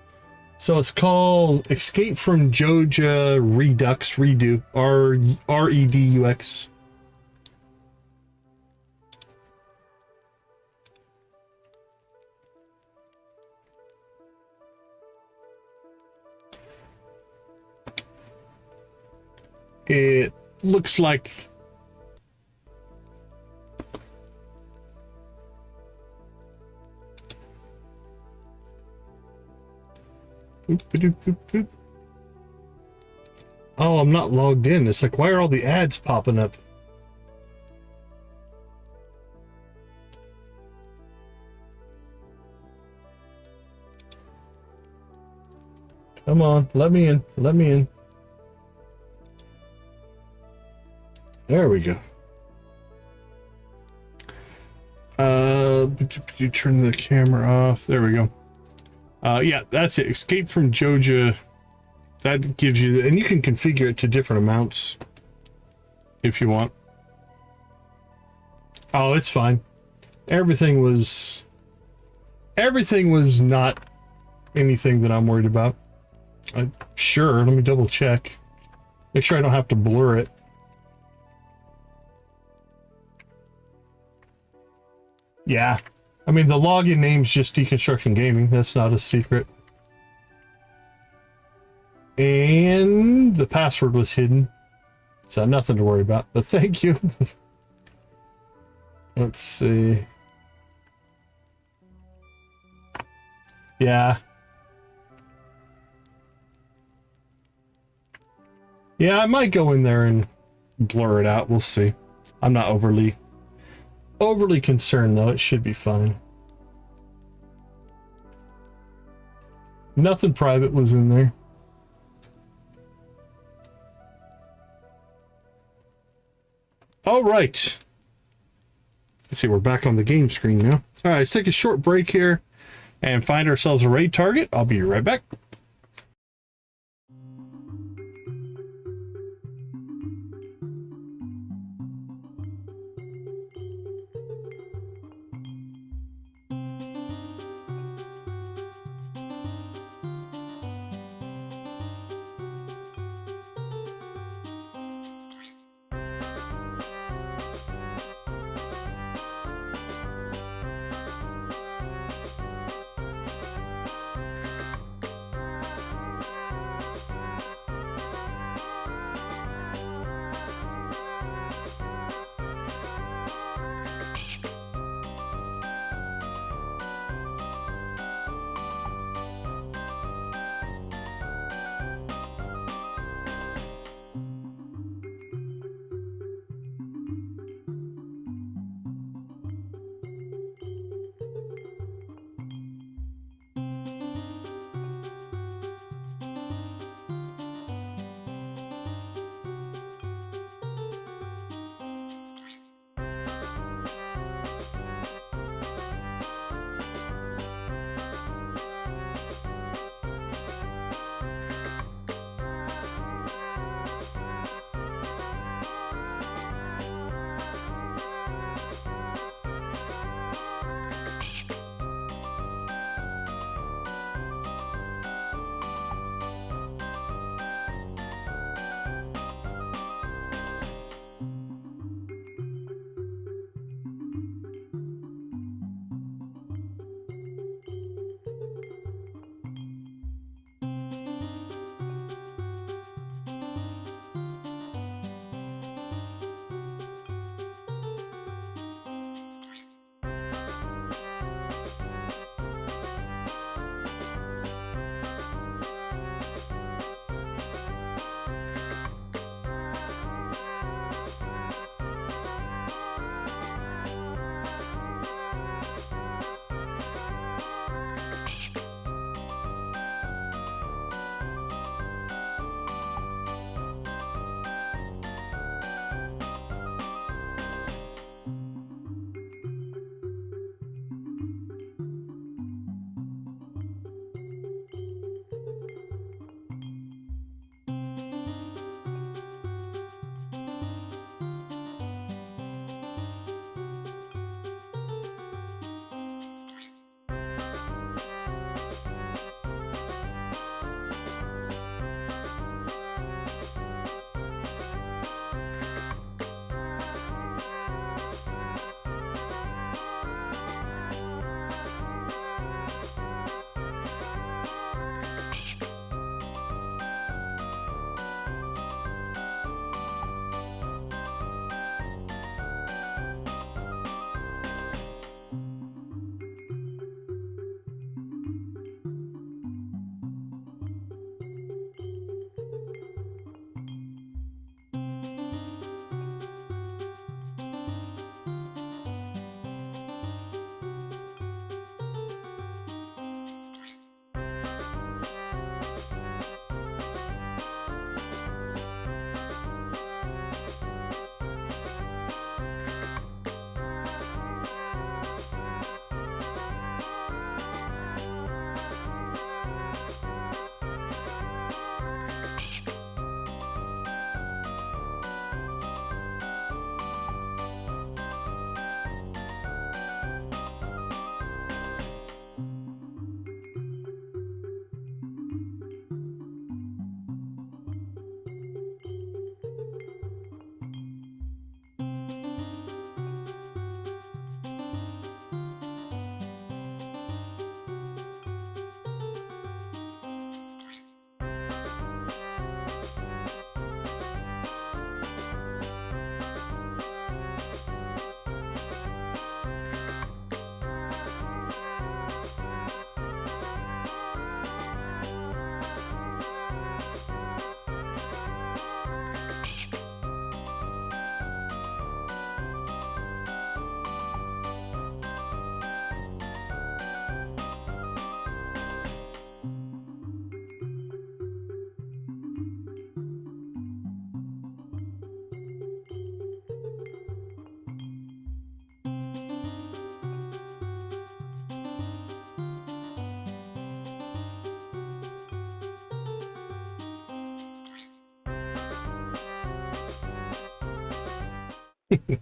So it's called Escape from Joja Redo. R-E-D-U-X. It looks like... Oh, I'm not logged in. It's like, why are all the ads popping up? Come on, let me in. Let me in. There we go. You turn the camera off. There we go. Yeah, that's it. Escape from Joja. That gives you the, and you can configure it to different amounts if you want. Oh, it's fine. Everything was not anything that I'm worried about. Sure, let me double check. Make sure I don't have to blur it. Yeah. I mean, the login name's just Deconstruction Gaming. That's not a secret. And the password was hidden. So nothing to worry about. But thank you. Let's see. Yeah. Yeah, I might go in there and blur it out. We'll see. I'm not overly concerned, though. It should be fine. Nothing private was in there. All right. Let's see, we're back on the game screen now. All right, let's take a short break here and find ourselves a raid target. I'll be right back.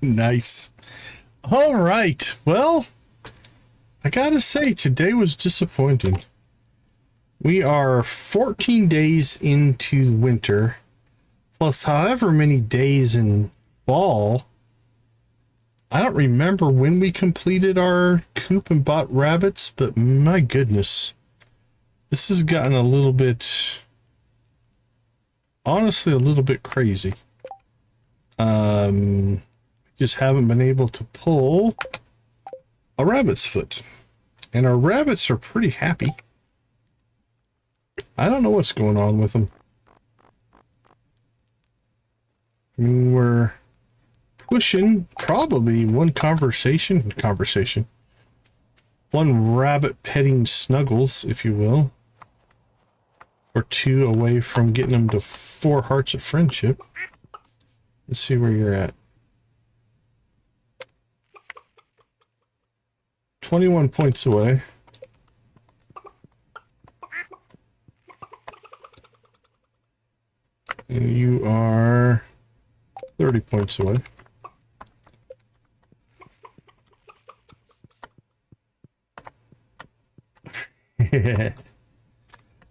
Nice. All right. Well, I gotta say, today was disappointing. We are 14 days into winter, plus however many days in fall. I don't remember when we completed our coop and bought rabbits, but my goodness, this has gotten a little bit, honestly, a little bit crazy. Just haven't been able to pull a rabbit's foot, and our rabbits are pretty happy. I don't know what's going on with them. I mean, we're pushing probably one rabbit petting snuggles, if you will, or two away from getting them to 4 hearts of friendship. Let's see where you're at. 21 points away. And you are 30 points away.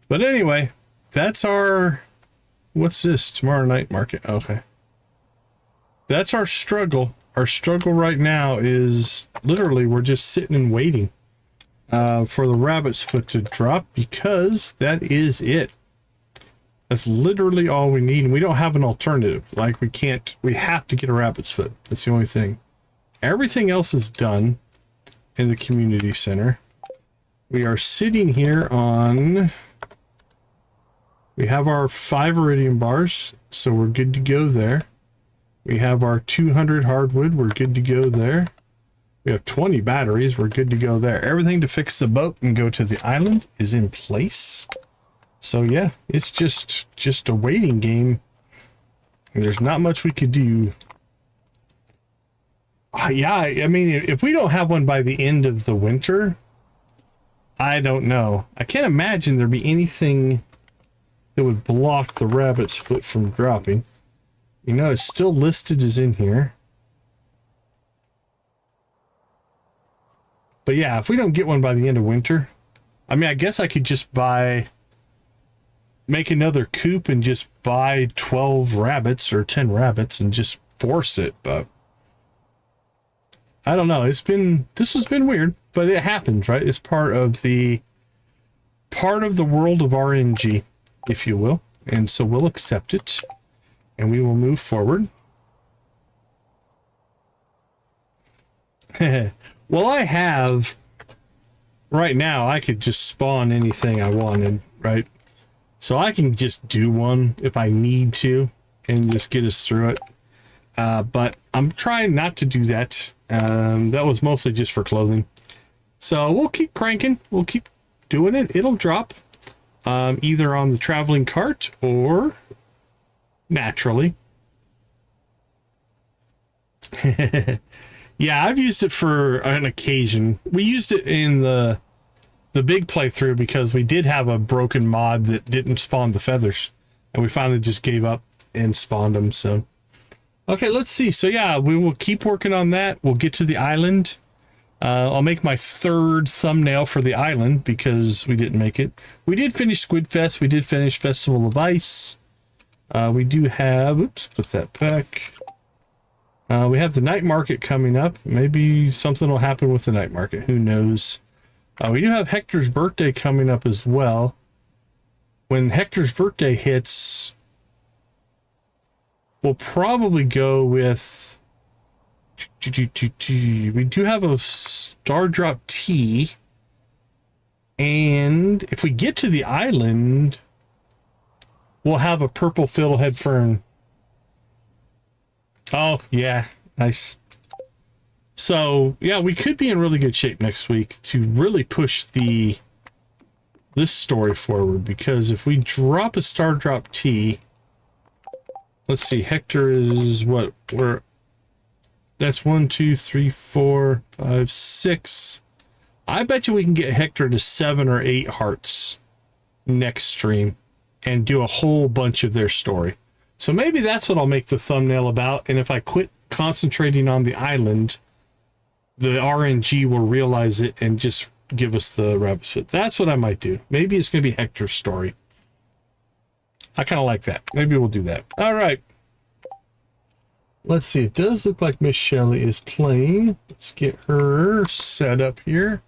But anyway, that's our, what's this? Tomorrow night market. Okay. That's our struggle. Our struggle right now is literally we're just sitting and waiting for the rabbit's foot to drop, because that is it. That's literally all we need. And we don't have an alternative. Like, we have to get a rabbit's foot. That's the only thing. Everything else is done in the community center. We are sitting here on, we have our 5 iridium bars, so we're good to go there. We have our 200 hardwood, we're good to go there. We have 20 batteries, we're good to go there. Everything to fix the boat and go to the island is in place. So yeah, it's just a waiting game. And there's not much we could do. Yeah, I mean, if we don't have one by the end of the winter, I don't know. I can't imagine there'd be anything that would block the rabbit's foot from dropping. You know, it's still listed as in here. But yeah, if we don't get one by the end of winter, I mean, I guess I could just make another coop and just buy 12 rabbits or 10 rabbits and just force it. But I don't know. This has been weird, but it happens, right? It's part of the world of RNG, if you will. And so we'll accept it. And we will move forward. Well, I have, right now, I could just spawn anything I wanted, right? So I can just do one if I need to and just get us through it. But I'm trying not to do that. That was mostly just for clothing. So we'll keep cranking. We'll keep doing it. It'll drop either on the traveling cart or naturally. Yeah, I've used it for an occasion. We used it in the big playthrough because we did have a broken mod that didn't spawn the feathers, and we finally just gave up and spawned them. So okay, let's see. So yeah, we will keep working on that. We'll get to the island. I'll make my 3rd thumbnail for the island because we didn't make it. We did finish Squid Fest. We did finish Festival of Ice. We do have, oops, put that back. We have the night market coming up. Maybe something will happen with the night market. Who knows? We do have Hector's birthday coming up as well. When Hector's birthday hits, we'll probably go with, we do have a Star Drop tea. And if we get to the island, we'll have a purple fiddlehead fern. Oh, yeah. Nice. So, yeah, we could be in really good shape next week to really push this story forward, because if we drop a Star Drop tea, let's see, Hector is what? That's 1, 2, 3, 4, 5, 6. I bet you we can get Hector to 7 or 8 hearts next stream and do a whole bunch of their story. So maybe that's what I'll make the thumbnail about. And if I quit concentrating on the island, the RNG will realize it and just give us the rabbit's foot. That's what I might do. Maybe it's going to be Hector's story. I kind of like that. Maybe we'll do that. All right. Let's see. It does look like Miss Shelley is playing. Let's get her set up here.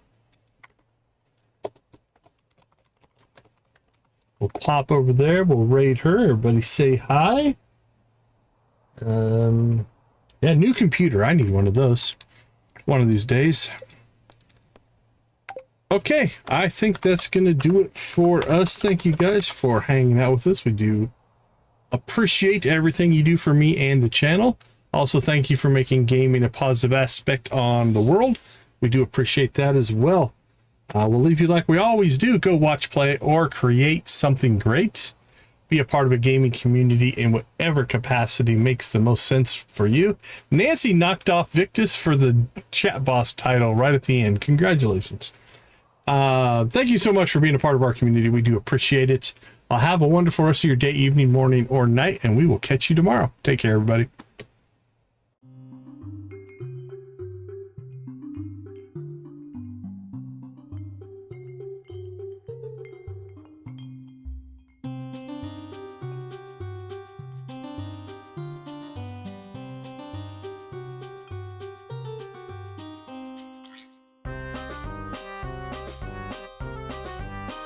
We'll pop over there. We'll raid her. Everybody say hi. Yeah, new computer. I need one of those one of these days. Okay, I think that's going to do it for us. Thank you guys for hanging out with us. We do appreciate everything you do for me and the channel. Also, thank you for making gaming a positive aspect on the world. We do appreciate that as well. We'll leave you like we always do. Go watch, play, or create something great. Be a part of a gaming community in whatever capacity makes the most sense for you. Nancy knocked off Victus for the chat boss title right at the end. Congratulations. Thank you so much for being a part of our community. We do appreciate it. Have a wonderful rest of your day, evening, morning, or night, and we will catch you tomorrow. Take care, everybody.